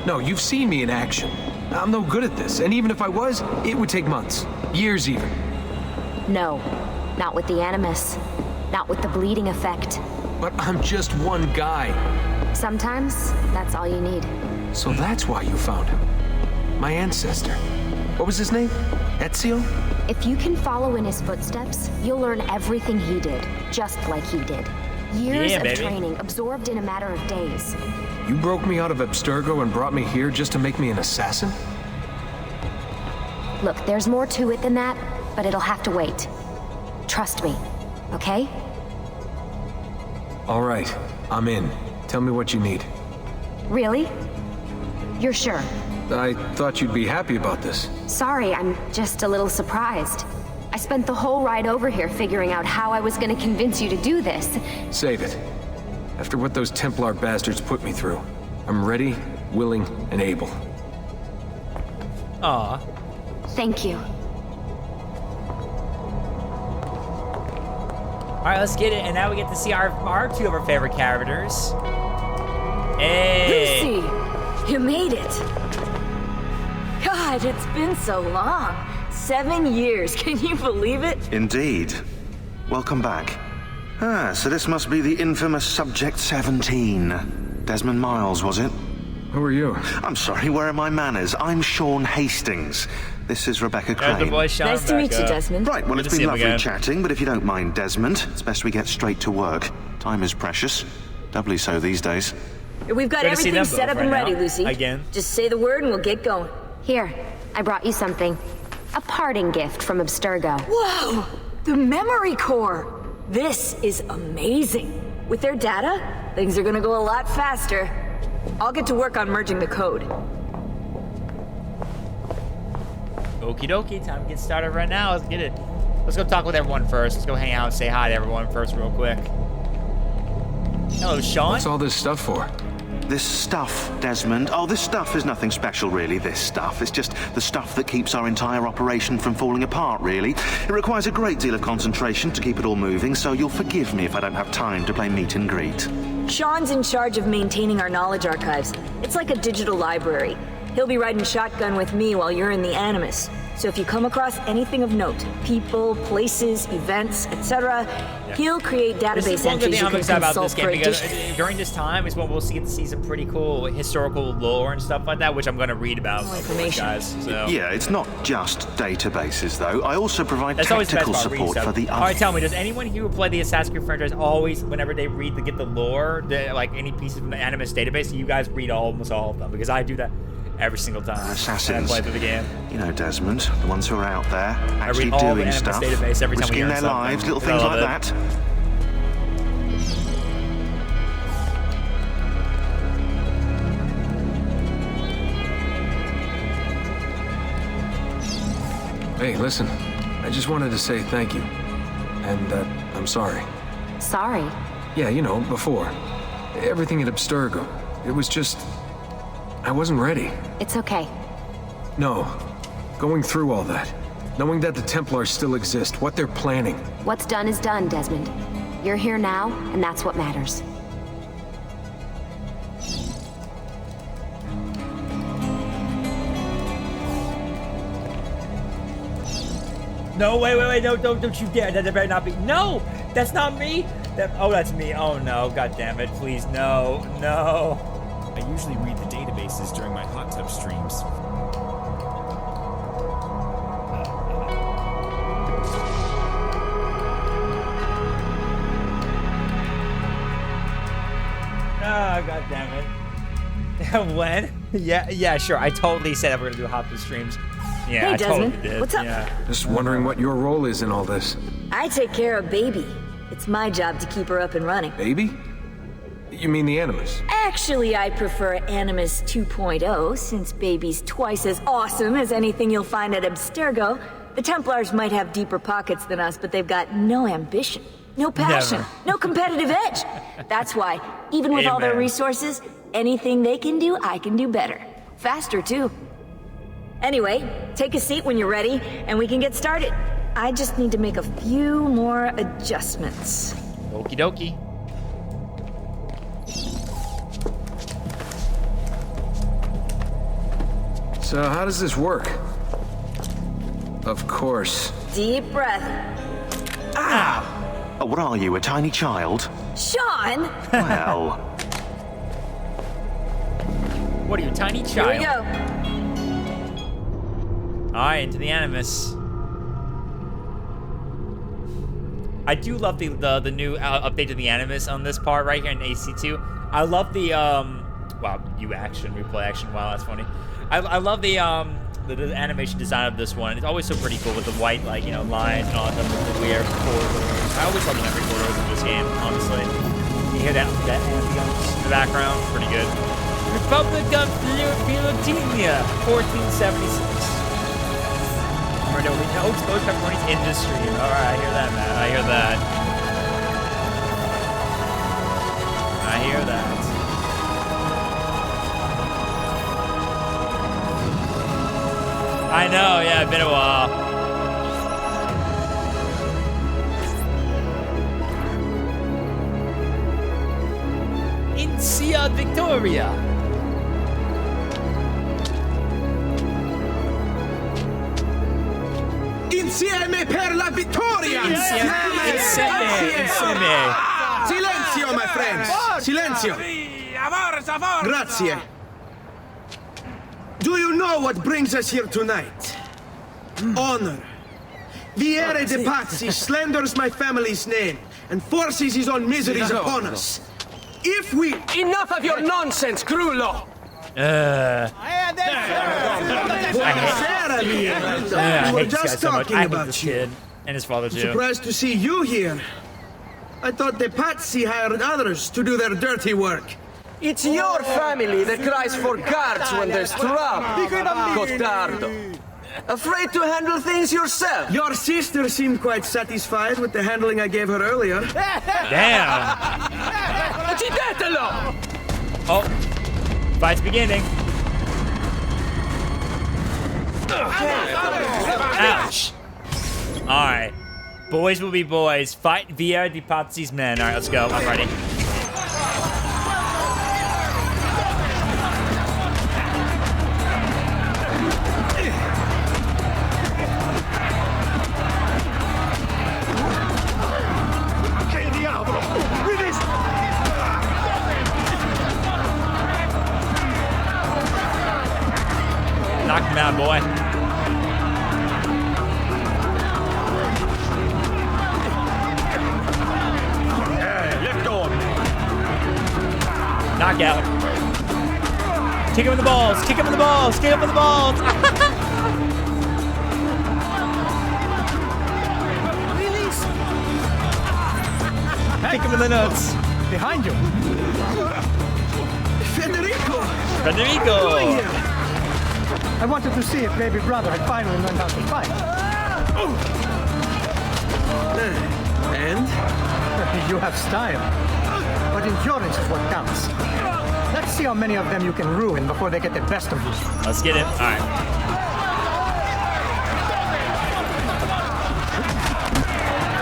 No, you've seen me in action. I'm no good at this, and even if I was, it would take months. Years even. No, not with the Animus. Not with the bleeding effect. But I'm just one guy. Sometimes, that's all you need. So that's why you found him. My ancestor. What was his name? Ezio? If you can follow in his footsteps, you'll learn everything he did, just like he did. Years Yeah, of baby. training absorbed in a matter of days. You broke me out of Abstergo and brought me here just to make me an assassin? Look, there's more to it than that. but it'll have to wait. Trust me, okay? All right, I'm in. Tell me what you need. Really? You're sure? I thought you'd be happy about this. Sorry, I'm just a little surprised. I spent the whole ride over here figuring out how I was gonna convince you to do this. Save it. After what those Templar bastards put me through, I'm ready, willing, and able. Aw. Thank you. Alright, let's get it. And now we get to see our two of our favorite characters. Hey! Lucy! You made it! God, it's been so long. 7 years, can you believe it? Indeed. Welcome back. So this must be the infamous Subject 17. Desmond Miles, was it? Who are you? I'm sorry, where are my manners? I'm Sean Hastings. This is Rebecca Crane. Nice to meet you, Desmond. Right, well, it's been lovely chatting, but if you don't mind, Desmond, it's best we get straight to work. Time is precious. Doubly so these days. We've got everything set up and ready, Lucy. Again. Just say the word and we'll get going. Here, I brought you something. A parting gift from Abstergo. Whoa! The memory core! This is amazing. With their data, things are gonna go a lot faster. I'll get to work on merging the code. Okie dokie, time to get started right now. Let's get it. Let's go talk with everyone first. Let's go hang out and say hi to everyone first real quick. Hello, Sean. What's all this stuff for? This stuff, Desmond. Oh, this stuff is nothing special, really, this stuff. It's just the stuff that keeps our entire operation from falling apart, really. It requires a great deal of concentration to keep it all moving, so you'll forgive me if I don't have time to play meet and greet. Sean's in charge of maintaining our knowledge archives. It's like a digital library. He'll be riding shotgun with me while you're in the Animus. So if you come across anything of note, people, places, events, etc., he'll create database entries you can consult for additional. During this time is when we'll see some pretty cool historical lore and stuff like that, which I'm going to read about. Guys, so. Yeah, it's not just databases, though. I also provide tactical support for the... All right, tell me, does anyone here who play the Assassin's Creed franchise always, whenever they get the lore, like any pieces from the Animus database, you guys read almost all of them? Because I do that every single time. Assassins. I play through the game. You know, Desmond, the ones who are out there, actually all doing the stuff, database every time risking their lives, little things like that. Hey, listen. I just wanted to say thank you. And that I'm sorry. Sorry? Yeah, you know, before. Everything at Abstergo. It was just... I wasn't ready. It's okay. No. Going through all that. Knowing that the Templars still exist, what they're planning. What's done is done, Desmond. You're here now, and that's what matters. No, wait, no, don't you dare. That better not be. No, that's not me. That's me. Oh no, god damn it. Please, no. I usually read the databases during my hot tub streams. Oh, god damn it. When? Yeah, sure. I totally said we're gonna do hot tub streams. Yeah, hey, I Desmond, totally did. what's up? Yeah. Just wondering what your role is in all this. I take care of Baby. It's my job to keep her up and running. Baby? You mean the Animus? Actually, I prefer Animus 2.0, since Baby's twice as awesome as anything you'll find at Abstergo. The Templars might have deeper pockets than us, but they've got no ambition, no passion, no competitive edge. That's why, even with all their resources, anything they can do, I can do better. Faster, too. Anyway, take a seat when you're ready, and we can get started. I just need to make a few more adjustments. Okie dokie. So how does this work? Of course. Deep breath. Ah! Oh, what are you, a tiny child? Sean! Well... What are you, tiny child? Here we go. Alright, into the Animus. I do love the new update to the Animus on this part right here in AC2. I love the, wow, replay action. Wow, that's funny. I love the animation design of this one. It's always so pretty cool with the white, like, you know, lines and all that stuff, with the weird corridors. I always love the memory corridors in this game, honestly. You hear that ambience in the background? Pretty good. Republic of Philotinia, 1476. No exposed pepperonis in this stream. Alright, I hear that, man. I hear that. I hear that. I know, yeah, been a while. Incia Victoria. Insieme per la vittoria! Insieme. Silenzio, my friends! Silenzio! Grazie. Do you know what brings us here tonight? Honor. Viere de Pazzi slanders my family's name and forces his own miseries upon us. If we... Enough of your nonsense, Grullo! I hate this guy so much. I hate this kid and his father too. Surprised to see you here. I thought the Pazzi hired others to do their dirty work. It's your family that cries for guards when there's trouble, Cotardo. Afraid to handle things yourself? Your sister seemed quite satisfied with the handling I gave her earlier. Damn. Oh, fight's beginning. Ouch. Alright. Boys will be boys. Fight via the Pazzi's men. Alright, let's go. I'm ready. Knock him out, boy. Let go of me. Knockout. Kick him in the balls. Kick him in the balls. Kick him in the balls. Release. Kick him in the nuts. Behind you. Federico. I wanted to see if baby brother had finally learned how to fight. And? You have style. But endurance is what counts. Let's see how many of them you can ruin before they get the best of you. Let's get it. All right.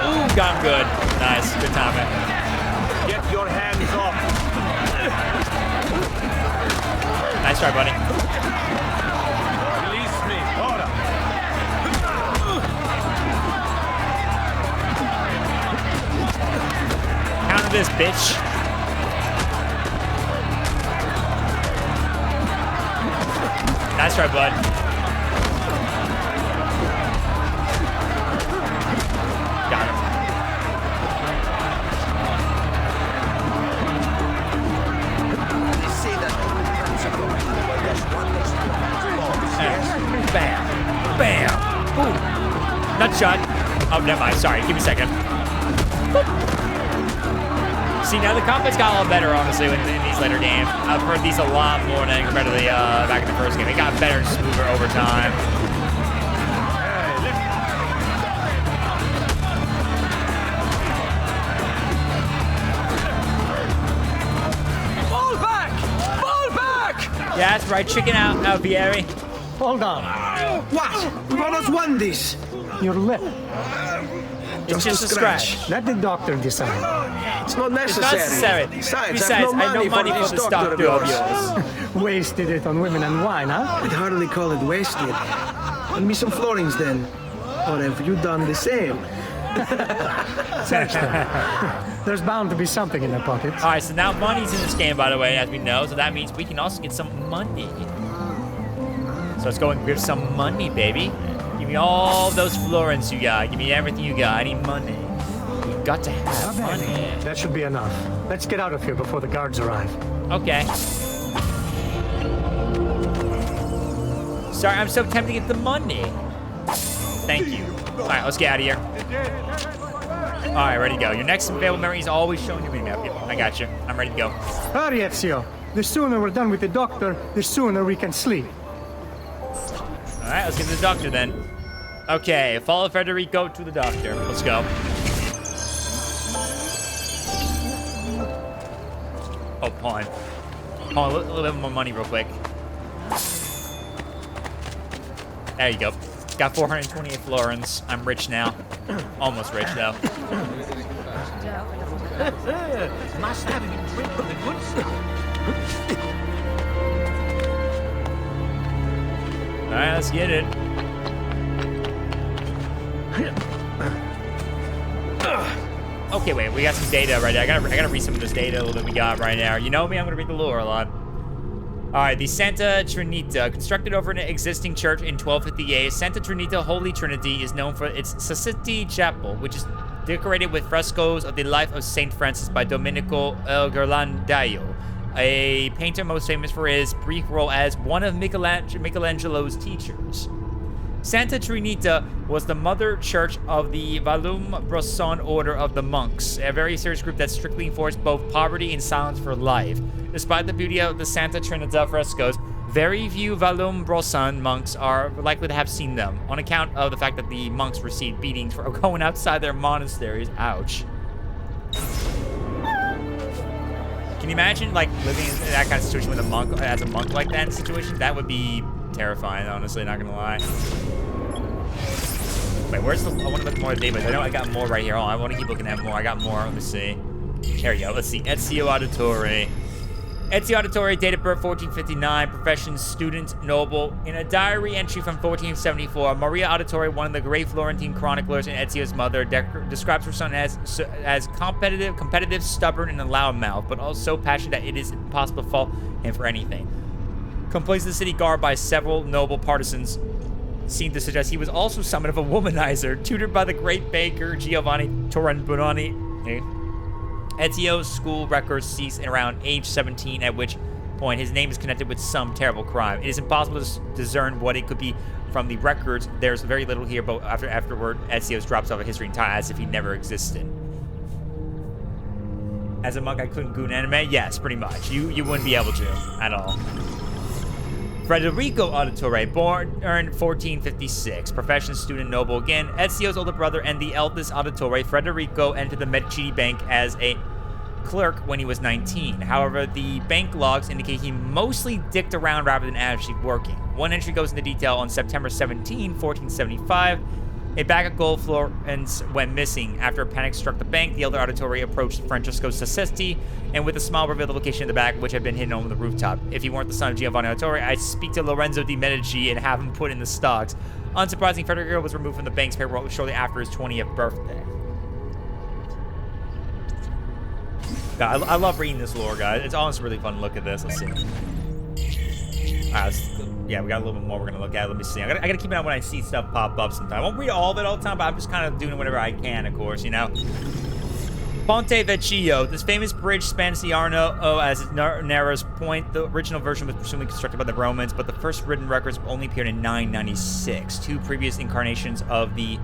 Ooh, got him good. Nice. Good timing. Get your hands off. Nice try, buddy. Release me. Ora. Counter this, bitch. Nice try, bud. Got him. Bam. Bam. Ooh. Nut shot. Oh, never mind. Sorry. Give me a second. Boop. See, now the combat's got a lot better, honestly, in these later games. I've heard these a lot more than compared to the back in the first game. It got better and smoother over time. Fall back! Fall back! Yeah, that's right. Chicken out, Vieri. Hold on. What? What has won this? Your lip. It's just a scratch. Let the doctor decide. It's not It's necessary. not necessary. Besides, I have no money for the stock of yours. Wasted it on women and wine, huh? I'd hardly call it wasted. Lend me some florins then. Or have you done the same? Search them. There's bound to be something in their pockets. All right, so now money's in this game, by the way, as we know. So that means we can also get some money. So let's go and grab some money, baby. Give me all those florins you got. Give me everything you got. I need money. You got to have money. That should be enough. Let's get out of here before the guards arrive. Okay. Sorry, I'm so tempted to get the money. Thank you. All right, let's get out of here. All right, ready to go. Your next available memory is always showing your map. Yep, I got you. I'm ready to go. Hurry, Ezio. The sooner we're done with the doctor, the sooner we can sleep. All right, let's get to the doctor then. Okay, follow Federico to the doctor. Let's go. Oh, pawn. Pawn, a little bit more money real quick. There you go. Got 428 florins. I'm rich now. Almost rich, though. Must have a drink of the good stuff. All right, let's get it. Okay, wait, we got some data right there. I gotta read some of this data a little bit we got right now. You know me, I'm gonna read the lore a lot. All right, the Santa Trinita, constructed over an existing church in 1258, Santa Trinita Holy Trinity is known for its Sassetti Chapel, which is decorated with frescoes of the life of Saint Francis by Domenico Ghirlandaio, a painter most famous for his brief role as one of Michelangelo's teachers. Santa Trinita was the mother church of the Valum-Bronson Order of the Monks, a very serious group that strictly enforced both poverty and silence for life. Despite the beauty of the Santa Trinita frescoes, very few Valum-Bronson monks are likely to have seen them, on account of the fact that the monks received beatings for going outside their monasteries. Ouch. Can you imagine, like, living in that kind of situation with a monk, as a monk like that situation? That would be terrifying, honestly, not gonna lie. Wait, where's the... I want to look more at David. I know I got more right here. Oh, I want to keep looking at more. I got more. Let me see. There we go. Let's see. Ezio Auditore. Ezio Auditore, date of birth 1459, profession student, noble. In a diary entry from 1474, Maria Auditore, one of the great Florentine chroniclers and Ezio's mother, describes her son as competitive, stubborn, and a loudmouth, but also so passionate that it is impossible to fault him for anything. Complains the city guard by several noble partisans seem to suggest he was also somewhat of a womanizer, tutored by the great baker Giovanni Tornabuoni. Ezio's school records cease around age 17, at which point his name is connected with some terrible crime. It is impossible to discern what it could be from the records. There's very little here, but afterward, Ezio drops off of history entirely as if he never existed. As a monk, I couldn't goon anime? Yes, pretty much. You wouldn't be able to at all. Federico Auditore, born in 1456, profession student, noble again. Ezio's older brother and the eldest Auditore, Federico, entered the Medici Bank as a clerk when he was 19. However, the bank logs indicate he mostly dicked around rather than actually working. One entry goes into detail on September 17, 1475. A bag of gold florins went missing. After a panic struck the bank, the elder Auditore approached Francesco Sassetti, and with a smile revealed the location of the bag, which had been hidden on the rooftop. If he weren't the son of Giovanni Auditore, I'd speak to Lorenzo di Medici and have him put in the stocks. Unsurprising, Federico was removed from the bank's payroll shortly after his 20th birthday. God, I love reading this lore, guys. It's honestly really fun to look at this. Let's see. All right, yeah, we got a little bit more we're gonna look at. Let me see. I gotta keep an eye when I see stuff pop up sometime. I won't read all of it all the time, but I'm just kind of doing whatever I can, of course, you know. Ponte Vecchio. This famous bridge spans the Arno as its narrowest point. The original version was presumably constructed by the Romans, but the first written records only appeared in 996. Two previous incarnations of the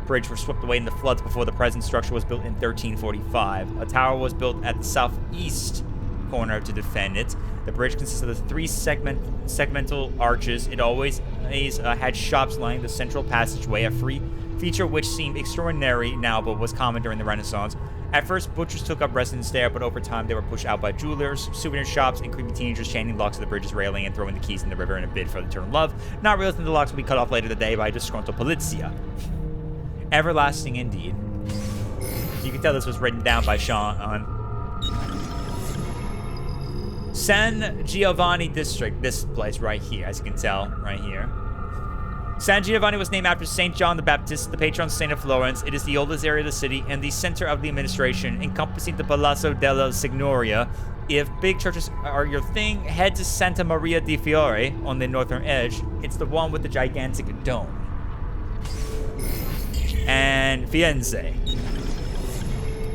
bridge were swept away in the floods before the present structure was built in 1345. A tower was built at the southeast corner to defend it. The bridge consists of the three segmental arches. It always had shops lining the central passageway, a free feature which seemed extraordinary now but was common during the Renaissance. At first, butchers took up residence there, but over time they were pushed out by jewelers, souvenir shops, and creepy teenagers chaining locks of the bridge's railing and throwing the keys in the river in a bid for eternal love, not realizing the locks would be cut off later that day by disgruntled polizia. Everlasting indeed. You can tell this was written down by Sean on San Giovanni District, this place right here, as you can tell, right here. San Giovanni was named after St. John the Baptist, the patron saint of Florence. It is the oldest area of the city and the center of the administration, encompassing the Palazzo della Signoria. If big churches are your thing, head to Santa Maria di Fiore on the northern edge. It's the one with the gigantic dome. And Firenze.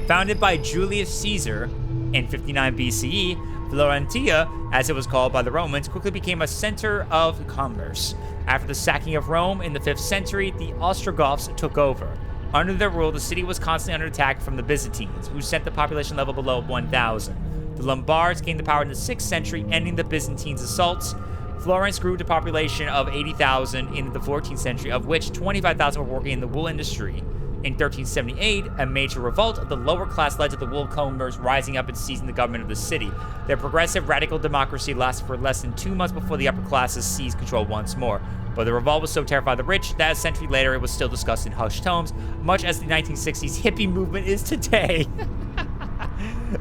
Founded by Julius Caesar in 59 BCE, Florentia, as it was called by the Romans, quickly became a center of commerce. After the sacking of Rome in the 5th century, the Ostrogoths took over. Under their rule, the city was constantly under attack from the Byzantines, who sent the population level below 1,000. The Lombards gained the power in the 6th century, ending the Byzantines' assaults. Florence grew to a population of 80,000 in the 14th century, of which 25,000 were working in the wool industry. In 1378, a major revolt of the lower class led to the wool combers rising up and seizing the government of the city. Their progressive radical democracy lasted for less than 2 months before the upper classes seized control once more. But the revolt was so terrified the rich that a century later it was still discussed in hushed tones, much as the 1960s hippie movement is today.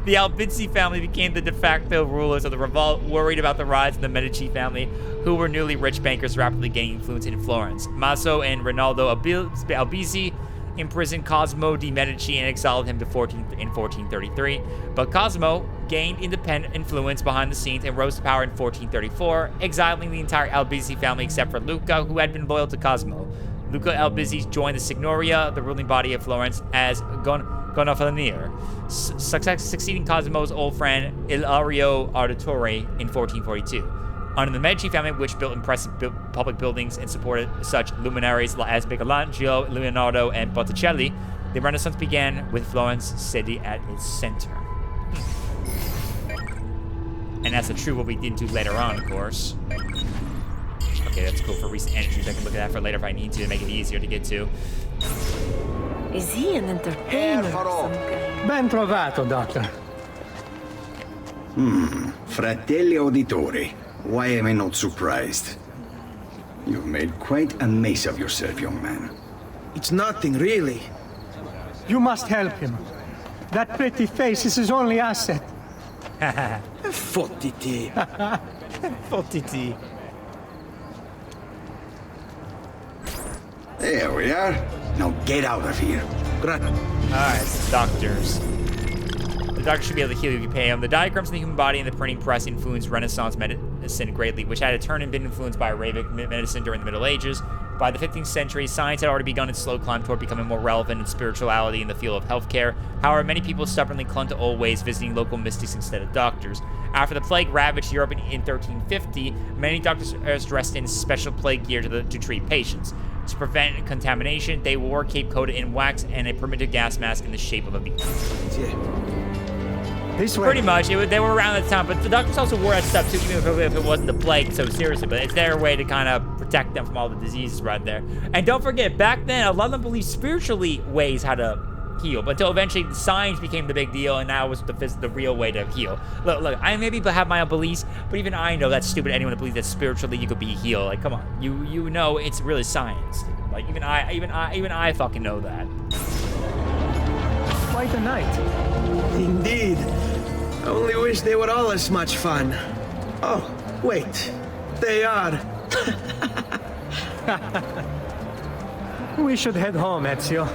The Albizzi family became the de facto rulers of the revolt, worried about the rise of the Medici family, who were newly rich bankers rapidly gaining influence in Florence. Maso and Rinaldo Albizzi imprisoned Cosimo de' Medici and exiled him in 1433. But Cosimo gained independent influence behind the scenes and rose to power in 1434, exiling the entire Albizzi family except for Luca, who had been loyal to Cosimo. Luca Albizzi joined the Signoria, the ruling body of Florence, as Gonfalonier, succeeding Cosimo's old friend Ilario Auditore in 1442. Under the Medici family, which built impressive public buildings and supported such luminaries as Michelangelo, Leonardo, and Botticelli, the Renaissance began with Florence city at its center. And that's a true what we did into later on, of course. Okay, that's cool for recent entries. I can look at that for later if I need to make it easier to get to. Is he an entertainer or something? Ben trovato, Doctor. Fratelli Auditori. Why am I not surprised? You've made quite a mess of yourself, young man. It's nothing, really. You must help him. That pretty face is his only asset. Fottiti. Fottiti. There we are. Now get out of here. Alright, doctors. The doctor should be able to heal you if you pay him. The diagrams in the human body and the printing press influenced Renaissance medicine greatly, which had in turn been influenced by Arabic medicine during the Middle Ages. By the 15th century, science had already begun its slow climb toward becoming more relevant in spirituality in the field of healthcare. However, many people stubbornly clung to old ways, visiting local mystics instead of doctors. After the plague ravaged Europe in 1350, many doctors dressed in special plague gear to treat patients. To prevent contamination, they wore cape coated in wax and a primitive gas mask in the shape of a beak. This way. Pretty much. They were around at the time, but the doctors also wore that stuff too, even if it wasn't the plague so seriously. But it's their way to kind of protect them from all the diseases right there. And don't forget, back then, a lot of them believed spiritually ways how to heal, but until eventually science became the big deal, and now it was the real way to heal. Look, I maybe have my own beliefs, but even I know that's stupid. Anyone that believes that spiritually you could be healed, like, come on, you know it's really science. Like even I fucking know that. Quite a night. Indeed. I only wish they were all as much fun. Oh, wait. They are. We should head home, Ezio.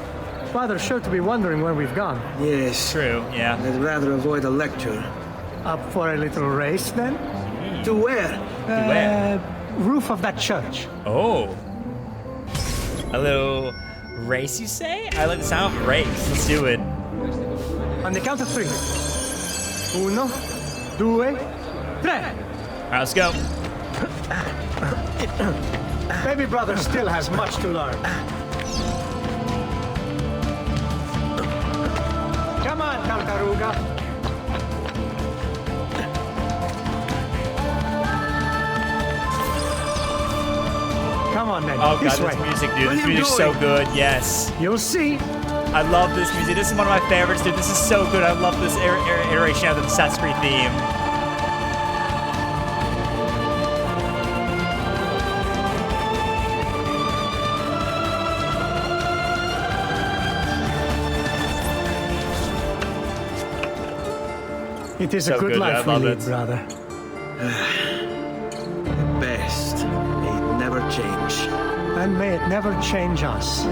Father's sure to be wondering where we've gone. Yes. True, yeah. I'd rather avoid a lecture. Up for a little race, then? To where? Roof of that church. Oh. A little race, you say? I like the sound of a race. Let's do it. On the count of 3. 1, 2, 3. Alright, let's go. Baby brother still has much to learn. Come on, Tartaruga. Come on, then. Oh god, this this way. music, dude. This music's so good. Yes. You'll see. I love this music. This is one of my favorites, dude. This is so good. I love this iteration of the Assassin's Creed theme. It is So a good good, life I we love lead, it. brother. Best. May it never change. And may it never change us.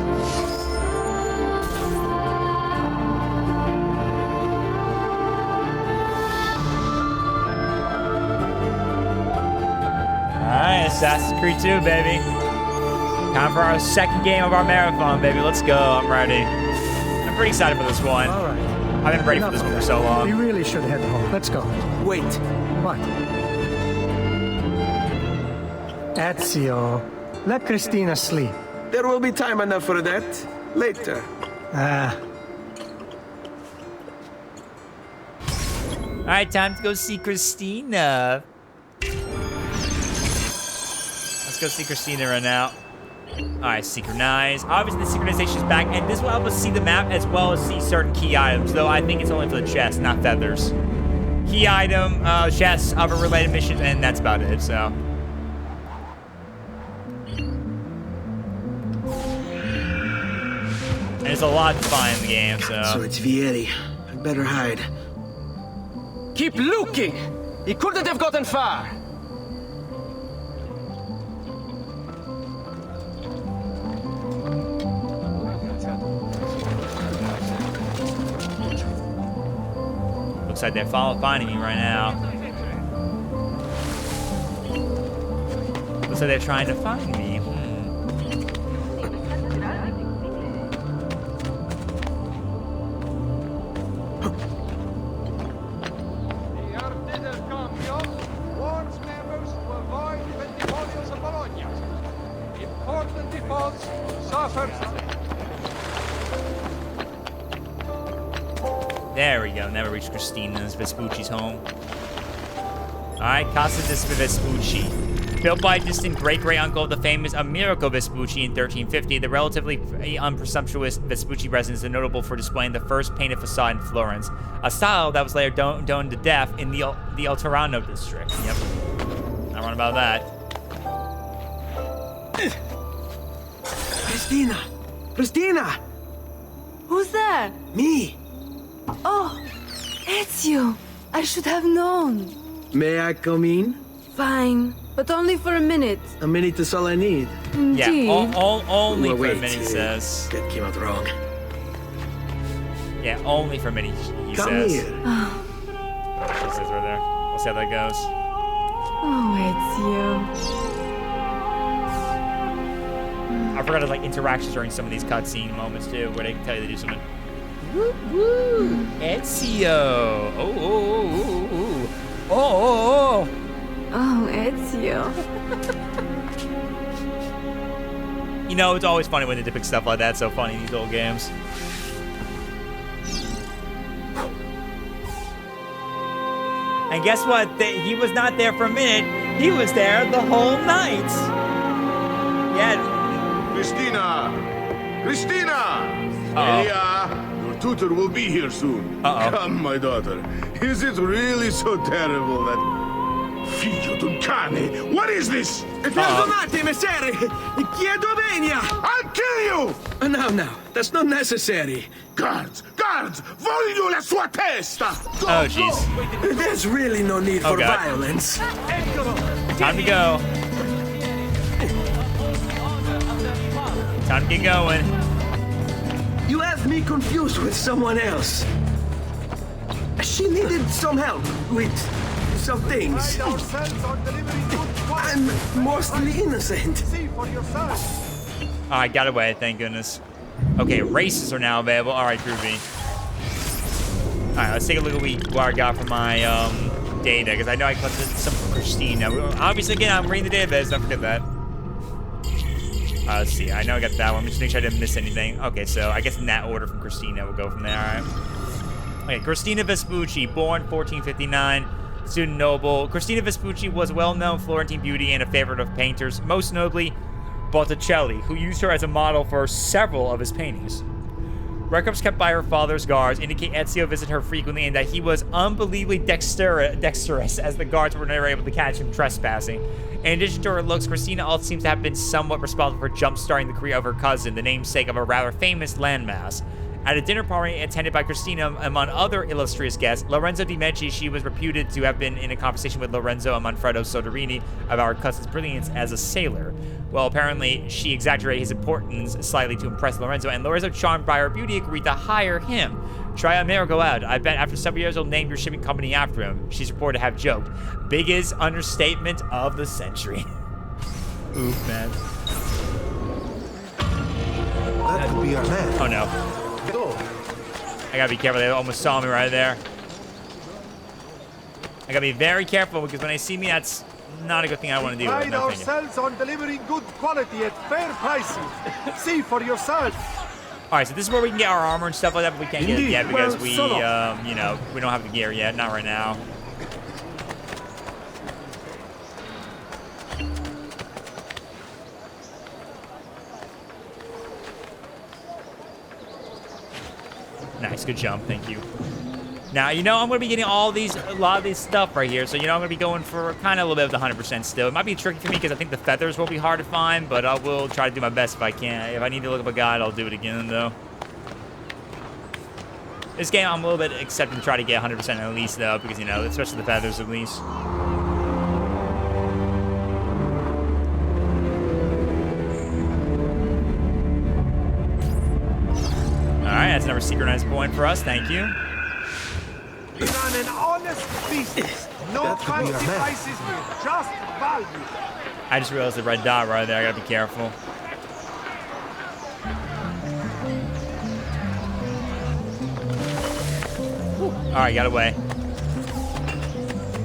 Alright, Assassin's Creed 2, baby. Time for our second game of our marathon, baby. Let's go. I'm ready. I'm pretty excited for this one. All right. I've been ready for this one for so long. We really should head home. Let's go. Wait. What? Ezio, Let Christina sleep. There will be time enough for that. Later. Alright, time to go see Christina. Let's go see Christina right now. Alright, synchronize. Obviously, the synchronization is back, and this will help us see the map as well as see certain key items, though I think it's only for the chest, not feathers. Key item, chests, other related missions, and that's about it, so. And there's a lot to find in the game, so. So it's Vieri. I'd better hide. Keep looking! He couldn't have gotten far! Looks like they're finding me right now. Looks like they're trying to find me. There we go. Never reached Christina's Vespucci's home. Alright, Casa di Vespucci. Built by a distant great-great-uncle of the famous Americo Vespucci in 1350, the relatively unpresumptuous Vespucci residence is notable for displaying the first painted facade in Florence, a style that was later donned to death in the Alterano district. Yep. Not wrong about that. Christina! Christina! Who's there? Me! Oh, Ezio! I should have known. May I come in? Fine, but only for a minute. A minute is all I need. Indeed. Yeah, only Well, for a wait, minute, he says. That came out wrong. Yeah, only for a minute, he Come says. here. She says right there. We'll see how that goes. Oh, I forgot to like interactions during some of these cutscene moments too, where they can tell you to do something. Woo woo! Ezio! Oh! Oh, Ezio. You know, it's always funny when they depict stuff like that. It's so funny in these old games. And guess what? He was not there for a minute. He was there the whole night. Yeah. Christina! Christina! Elia, your tutor will be here soon. Come, my daughter. Is it really so terrible that... Figlio d'un cane! What is this? Perdonate, messere! Chiedo venia! I'll kill you! No, that's not necessary. Guards! Guards! Voglio la sua testa! Oh, jeez. There's really no need for violence. Time to go. Time to get going. You have me confused with someone else. She needed some help with some things. I'm mostly innocent. Alright, got away, thank goodness. Okay, races are now available. Alright, groovy. Alright, let's take a look at what I got from my data, because I know I collected some from Christina. Obviously, again, I'm reading the database, don't forget that. Let's see, I know I got that one. Just make sure I didn't miss anything. Okay, so I guess in that order from Christina, we'll go from there, alright? Okay, Christina Vespucci, born 1459, student noble. Christina Vespucci was a well-known Florentine beauty and a favorite of painters, most notably Botticelli, who used her as a model for several of his paintings. Records kept by her father's guards indicate Ezio visited her frequently and that he was unbelievably dexterous as the guards were never able to catch him trespassing. In addition to her looks, Christina also seems to have been somewhat responsible for jump-starting the career of her cousin, the namesake of a rather famous landmass. At a dinner party attended by Christina among other illustrious guests, Lorenzo de' Medici, she was reputed to have been in a conversation with Lorenzo and Manfredo Soderini about her cousin's brilliance as a sailor. Well, apparently, she exaggerated his importance slightly to impress Lorenzo, and Lorenzo, charmed by her beauty, agreed to hire him. Try Amerigo out. I bet after several years, he'll name your shipping company after him. She's reported to have joked. Biggest understatement of the century. Oof, man. That could be our man. Oh, no. I gotta be careful. They almost saw me right there. I gotta be very careful because when they see me, that's not a good thing I want to do. Pride No, thank you. ourselves on delivering good quality at fair prices. See for yourself. All right, so this is where we can get our armor and stuff like that, but we can't get it Indeed. yet because Well, we, so you know, we don't have the gear yet. Not right now. Nice, good jump, thank you. Now, you know, I'm going to be getting a lot of these stuff right here, so, you know, I'm going to be going for kind of a little bit of the 100% still. It might be tricky for me because I think the feathers will be hard to find, but I will try to do my best if I can. If I need to look up a guide, I'll do it again, though. This game, I'm a little bit accepting to try to get 100% at least, though, because, you know, especially the feathers at least. Alright, that's another synchronized point for us, thank you. We run an honest business. No fancy prices here, just value. I just realized the red dot right there. I gotta be careful. Alright, got away.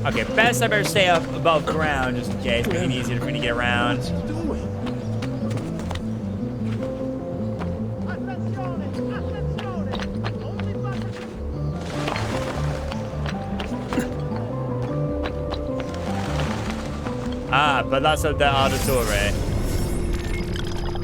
Okay, best I better stay up above ground just in case, making it easier for me to get around. Ah, Palazzo dell'Auditore.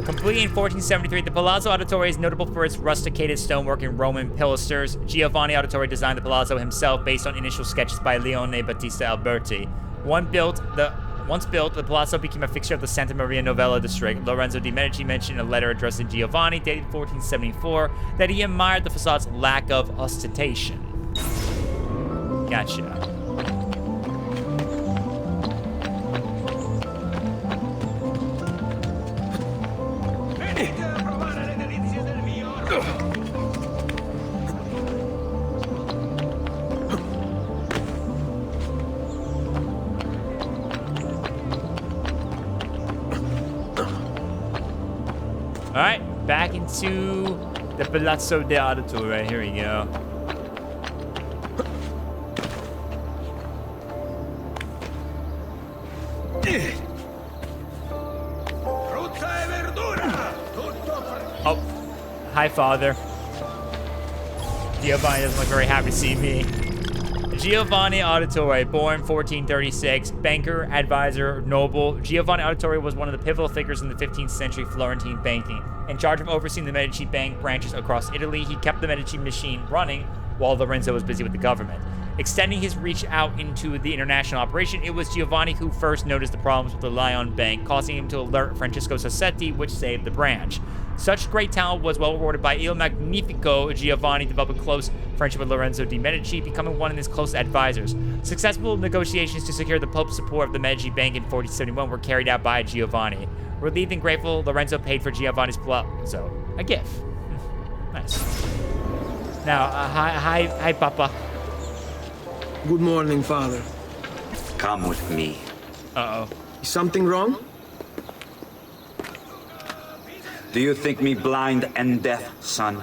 Complete in 1473, the Palazzo Auditore is notable for its rusticated stonework and Roman pilasters. Giovanni Auditore designed the palazzo himself based on initial sketches by Leone Battista Alberti. Once built, the palazzo became a fixture of the Santa Maria Novella district. Lorenzo de' Medici mentioned in a letter addressed to Giovanni, dated 1474, that he admired the facade's lack of ostentation. Gotcha. Alright, back into the Palazzo dell'Auditore. Here we go. Oh, hi, Father. Giovanni doesn't look very happy to see me. Giovanni Auditore, born 1436, banker, advisor, noble. Giovanni Auditore was one of the pivotal figures in the 15th century Florentine banking. In charge of overseeing the Medici bank branches across Italy, he kept the Medici machine running while Lorenzo was busy with the government. Extending his reach out into the international operation, it was Giovanni who first noticed the problems with the Lyon Bank, causing him to alert Francesco Sassetti, which saved the branch. Such great talent was well rewarded by Il Magnifico. Giovanni developed a close friendship with Lorenzo de' Medici, becoming one of his close advisors. Successful negotiations to secure the Pope's support of the Medici Bank in 1471 were carried out by Giovanni. Relieved and grateful, Lorenzo paid for Giovanni's palazzo a gift. Nice. Now, hi, Papa. Good morning, Father. Come with me. Uh-oh. Is something wrong? Do you think me blind and deaf, son?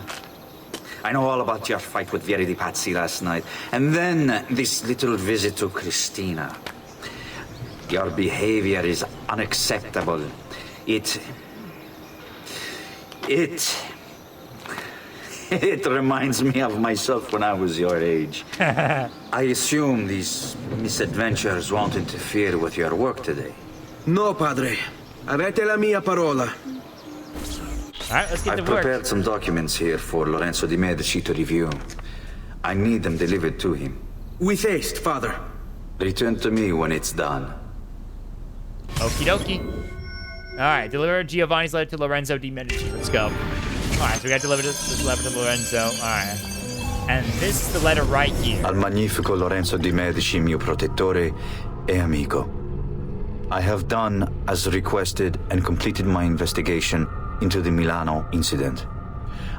I know all about your fight with Vieri di Pazzi last night, and then this little visit to Cristina. Your behavior is unacceptable. It reminds me of myself when I was your age. I assume these misadventures won't interfere with your work today. No, Padre. Avete la mia parola. Alright, let's get to I've work. prepared some documents here for Lorenzo de' Medici to review. I need them delivered to him. With haste, Father. Return to me when it's done. Okie dokie. Alright, deliver Giovanni's letter to Lorenzo de' Medici. Let's go. Alright, so we got to deliver this letter to Lorenzo. Alright. And this is the letter right here. Al magnifico Lorenzo de' Medici, mio protettore e amico. I have done as requested and completed my investigation into the Milano incident.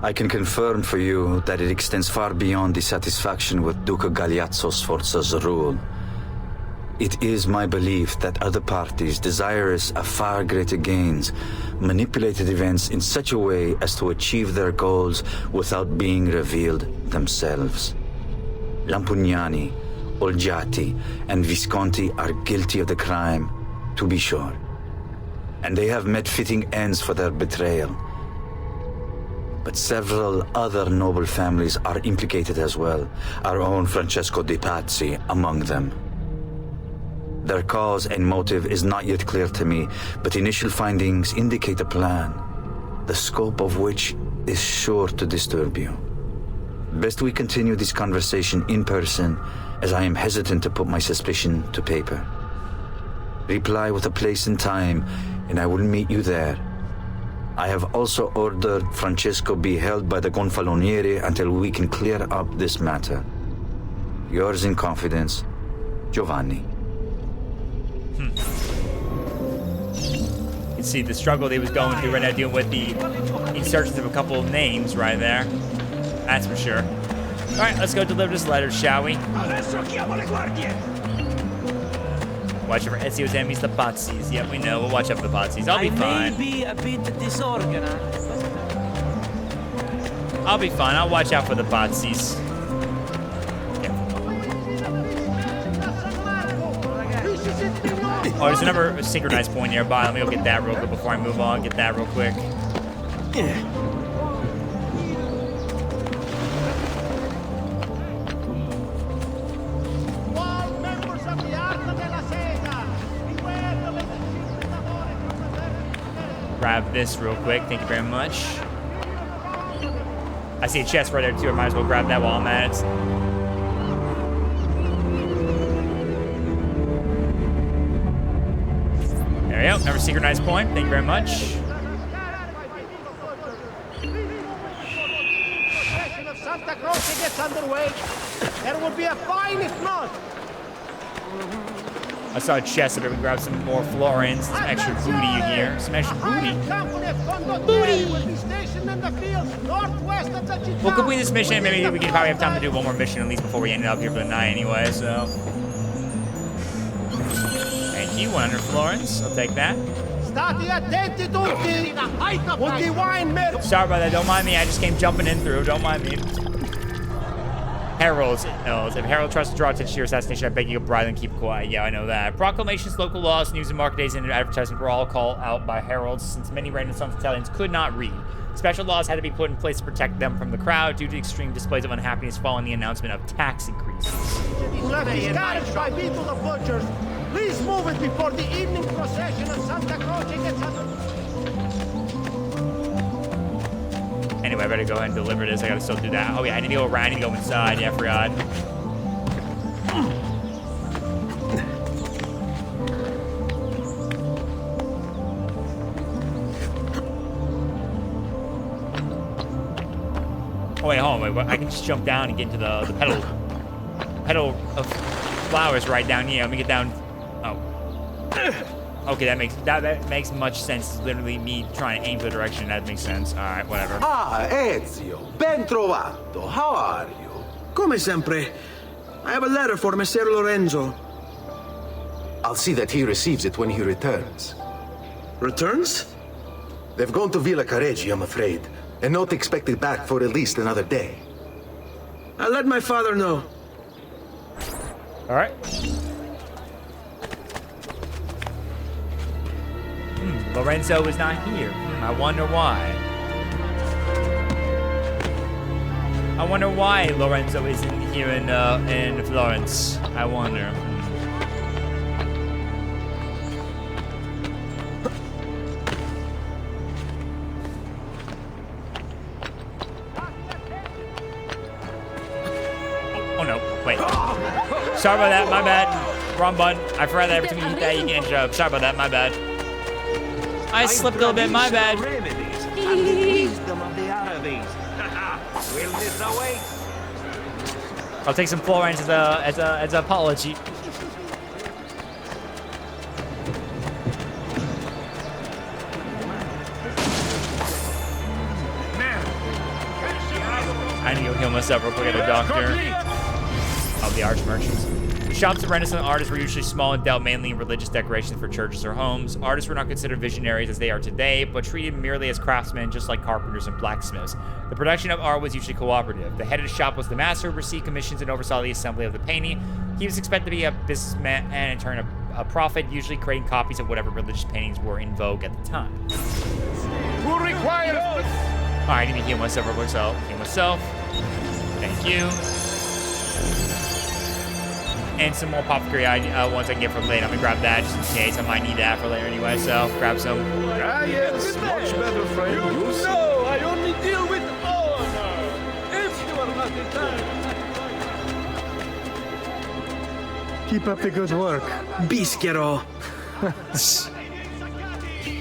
I can confirm for you that it extends far beyond dissatisfaction with Duca Galeazzo Sforza's rule. It is my belief that other parties, desirous of far greater gains, manipulated events in such a way as to achieve their goals without being revealed themselves. Lampugnani, Olgiati, and Visconti are guilty of the crime, to be sure. And they have met fitting ends for their betrayal. But several other noble families are implicated as well, our own Francesco de Pazzi among them. Their cause and motive is not yet clear to me, but initial findings indicate a plan, the scope of which is sure to disturb you. Best we continue this conversation in person, as I am hesitant to put my suspicion to paper. Reply with a place and time, and I will meet you there. I have also ordered Francesco be held by the Gonfaloniere until we can clear up this matter. Yours in confidence, Giovanni. You can see the struggle they was going through right now, dealing with the insertions of a couple of names right there. That's for sure. All right, let's go deliver this letter, shall we? Watch out for Ezio's enemies, the Pazzis. Yep, we know. We'll watch out for the Pazzis. I'll be fine. I may be a bit disorganized. I'll be fine. I'll watch out for the Pazzis. Oh, there's another synchronized point nearby. Let me go get that real quick before I move on. Get that real quick. Grab this real quick. Thank you very much. I see a chest right there too. I might as well grab that while I'm at it. There we go. Another synchronized point. Thank you very much. If Santa Croce gets underway, there will be a fine if not. I saw a chest up. We grab some more florins, some extra booty in here. Some extra booty. We'll complete this mission. Maybe we can probably have time to do one more mission at least before we end up here for the night anyway, so. Thank you, 100 florins. I'll take that. Sorry about that. Don't mind me. I just came jumping in through. Don't mind me. Heralds. No, if Herald tries to draw attention to your assassination, I beg you to bribe and keep quiet. Yeah, I know that. Proclamations, local laws, news and market days, and advertisements were all called out by heralds since many Renaissance Italians could not read. Special laws had to be put in place to protect them from the crowd due to extreme displays of unhappiness following the announcement of tax increases. Left discouraged by Vito the Butchers. Please move it before the evening procession of Santa Croce gets underway. Anyway, I better go ahead and deliver this. I gotta still do that. Oh yeah, I need to go around. I need to go inside. Yeah, I forgot. Oh wait, hold on. Wait, I can just jump down and get into the petal of flowers right down here. Let me get down. Oh. Okay, that makes much sense. It's literally me trying to aim for the direction. That makes sense. All right, whatever. Ah, Ezio, ben trovato. How are you? Come sempre. I have a letter for Messer Lorenzo. I'll see that he receives it when he returns. Returns? They've gone to Villa Careggi, I'm afraid, and not expected back for at least another day. I'll let my father know. All right. Lorenzo is not here. I wonder why. I wonder why Lorenzo isn't here in Florence. I wonder. Oh no! Wait. Sorry about that. My bad. Wrong button. I forgot that every time you hit that, you can't jump. Sorry about that. My bad. I slipped a little bit, my bad. I'll take some florins as an apology. I need to go heal myself real quick at the doctor. Oh, the arch merchants. shops of Renaissance artists were usually small and dealt mainly in religious decorations for churches or homes. Artists were not considered visionaries as they are today, but treated merely as craftsmen, just like carpenters and blacksmiths. The production of art was usually cooperative. The head of the shop was the master who received commissions and oversaw the assembly of the painting. He was expected to be a businessman and in turn a prophet, usually creating copies of whatever religious paintings were in vogue at the time. Who requires... Alright, I need to heal myself real quick, so heal myself. Thank you. And some more apothecary ones I can get for later. I'm gonna grab that just in case. I might need that for later anyway, so grab some. Ah, yes, much better, friend. You know, I only deal with honor. If you are not in time. Keep up the good work. Bischero.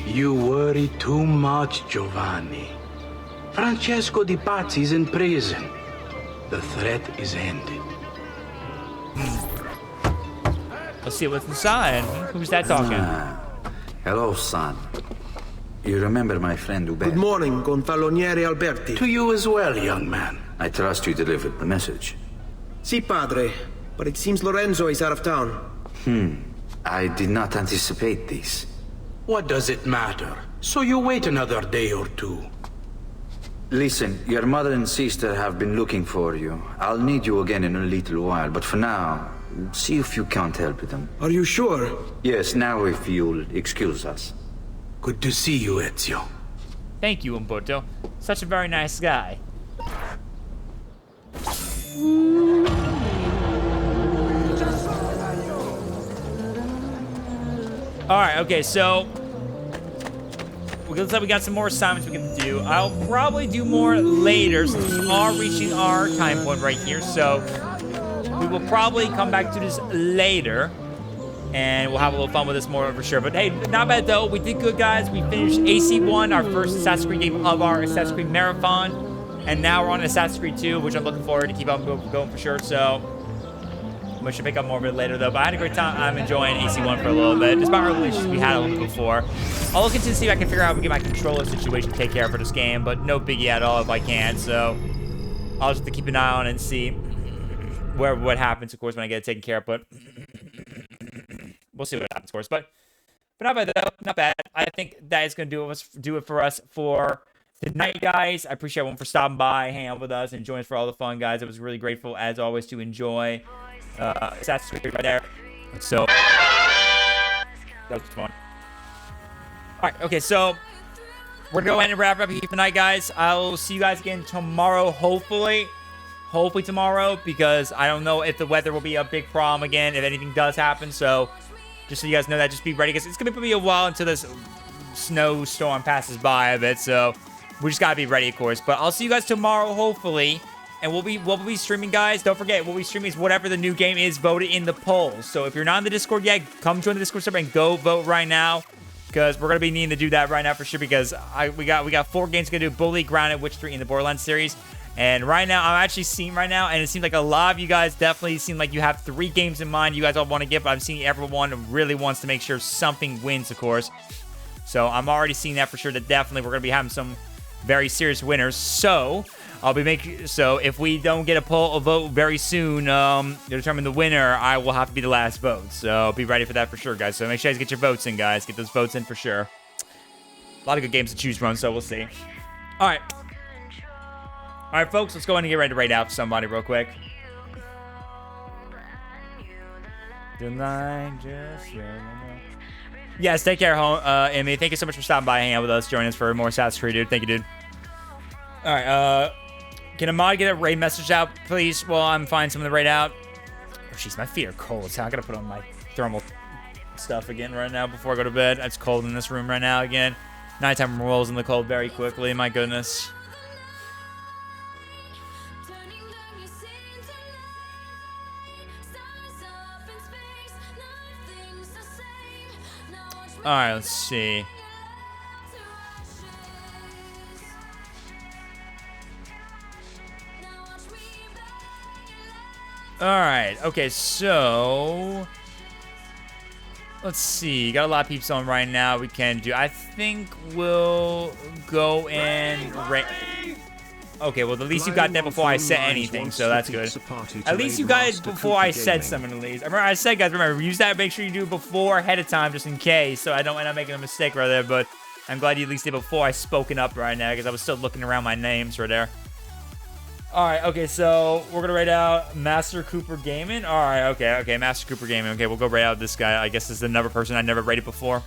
You worry too much, Giovanni. Francesco Di Pazzi's in prison. The threat is ended. Let's see what's inside. Who's that talking? Hello, son. You remember my friend Uber? Good morning, Gonfaloniere Alberti. To you as well, young man. I trust you delivered the message. Si, padre. But it seems Lorenzo is out of town. I did not anticipate this. What does it matter? So you wait another day or two. Listen, your mother and sister have been looking for you. I'll need you again in a little while, but for now, see if you can't help them. Are you sure? Yes, now if you'll excuse us. Good to see you, Ezio. Thank you, Umberto. Such a very nice guy. Alright, okay, so looks like we got some more assignments we can do. I'll probably do more later since we are reaching our time point right here, so we will probably come back to this later and we'll have a little fun with this more for sure. But hey, not bad though. We did good, guys. We finished AC1, our first Assassin's Creed game of our Assassin's Creed marathon, and now we're on Assassin's Creed 2, which I'm looking forward to keep on going for sure. So we should pick up more of it later though, but I had a great time. I'm enjoying AC1 for a little bit, despite our relationship we had a little bit before. I'll look into see if I can figure out how to get my controller situation take care of for this game, but no biggie at all if I can, so I'll just have to keep an eye on it and see what happens, of course, when I get it taken care of, but we'll see what happens, of course. But not bad though, not bad. I think that is going to do it for us for tonight, guys. I appreciate everyone for stopping by, hanging out with us, and joining us for all the fun, guys. I was really grateful, as always, to enjoy Assassin's Creed right there. So that was fun. Alright, okay, so we're going to go ahead and wrap up here tonight, guys. I'll see you guys again tomorrow, hopefully. Hopefully tomorrow, because I don't know if the weather will be a big problem again, if anything does happen. So just so you guys know that, just be ready, because it's going to be a while until this snowstorm passes by a bit. So we just got to be ready, of course. But I'll see you guys tomorrow, hopefully. And we'll be streaming, guys. Don't forget, what we stream is whatever the new game is voted in the polls. So if you're not in the Discord yet, come join the Discord server and go vote right now, because we're gonna be needing to do that right now for sure. Because we got 4 games to do: Bully, Grounded, Witch 3 in the Borderlands series. And right now, I'm actually seeing right now, and it seems like a lot of you guys definitely seem like you have 3 games in mind you guys all want to get. But I'm seeing everyone really wants to make sure something wins, of course. So I'm already seeing that for sure. That definitely we're gonna be having some very serious winners. So so if we don't get a vote very soon to determine the winner, I will have to be the last vote. So be ready for that for sure, guys. So make sure you guys get your votes in, guys. Get those votes in for sure. A lot of good games to choose from, so we'll see. All right. All right, folks, let's go ahead and get ready to raid out somebody real quick. Yes, take care, Emmy. Thank you so much for stopping by and hanging out with us, joining us for more Assassin's Creed, dude. Thank you, dude. All right, can a mod get a raid message out, please, while I'm finding someone to raid out? Oh, jeez, my feet are cold. So I gotta put on my thermal stuff again right now before I go to bed. It's cold in this room right now again. Nighttime rolls in the cold very quickly. My goodness. All right, let's see. Alright, okay, so let's see. Got a lot of peeps on right now. We can do. I think we'll go and Okay, well, at least you got that before I said anything, so that's good. At least you got it before I said something, at least. Remember, I said, guys, remember, use that, make sure you do it before, ahead of time, just in case, so I don't end up making a mistake right there, but I'm glad you at least did before I spoken up right now, because I was still looking around my names right there. Alright, okay, so we're gonna rate out Master Cooper Gaming. Alright, okay, Master Cooper Gaming. Okay, we'll go rate out this guy. I guess this is another person I never rated before.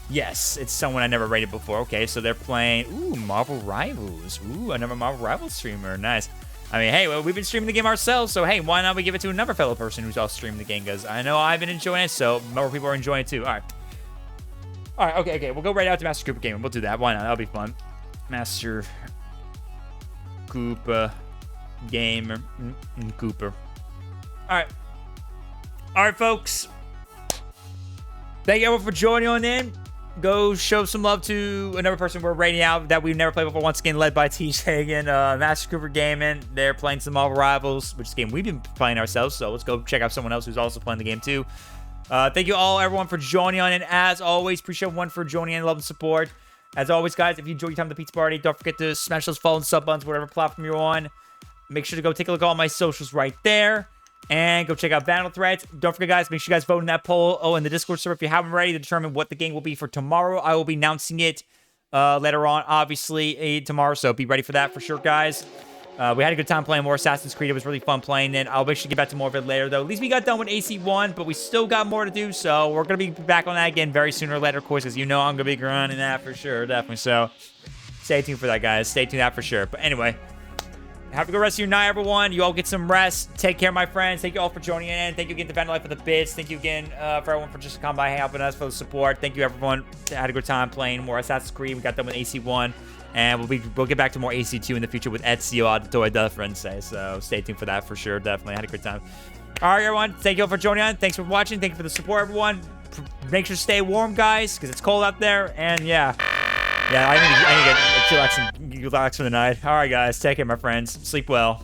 Yes, it's someone I never rated before. Okay, so they're playing, ooh, Marvel Rivals. Ooh, another Marvel Rivals streamer. Nice. I mean, hey, well, we've been streaming the game ourselves, so hey, why not we give it to another fellow person who's also streaming the game? Because I know I've been enjoying it, so more people are enjoying it too. Alright. Alright, okay, we'll go right out to Master Cooper Gaming. We'll do that. Why not? That'll be fun. Master Cooper Gamer Cooper. Alright. Alright, folks. Thank you everyone for joining on in. Go show some love to another person we're rating out that we've never played before. Once again, led by TJ again. Master Cooper Gaming. They're playing some Marvel Rivals, which is a game we've been playing ourselves. So let's go check out someone else who's also playing the game too. Thank you all, everyone, for joining on. And as always, appreciate everyone for joining in, love and support. As always, guys, if you enjoy your time at the pizza party, don't forget to smash those follow and sub buttons, whatever platform you're on. Make sure to go take a look at all my socials right there. And go check out Battle Threads. Don't forget, guys, make sure you guys vote in that poll. Oh, in the Discord server, if you haven't already, to determine what the game will be for tomorrow. I will be announcing it later on, obviously, tomorrow. So be ready for that for sure, guys. We had a good time playing more Assassin's Creed. It was really fun playing it. I'll make sure to get back to more of it later, though. At least we got done with AC1, but we still got more to do. So we're going to be back on that again very sooner or later, of course, because you know I'm going to be grinding that for sure, definitely. So stay tuned for that, guys. Stay tuned that for sure. But anyway, have a good rest of your night, everyone. You all get some rest. Take care, my friends. Thank you all for joining in. Thank you again to Vandalife for the bits. Thank you again for everyone for just coming by, helping us, for the support. Thank you, everyone. Had a good time playing more Assassin's Creed. We got done with AC1. And we'll get back to more AC2 in the future with Ezio Auditore Del Frense. So stay tuned for that for sure. Definitely had a good time. All right, everyone. Thank you all for joining on. Thanks for watching. Thank you for the support, everyone. Make sure to stay warm, guys, because it's cold out there. And yeah, I need to get relax for the night. All right, guys. Take care, my friends. Sleep well.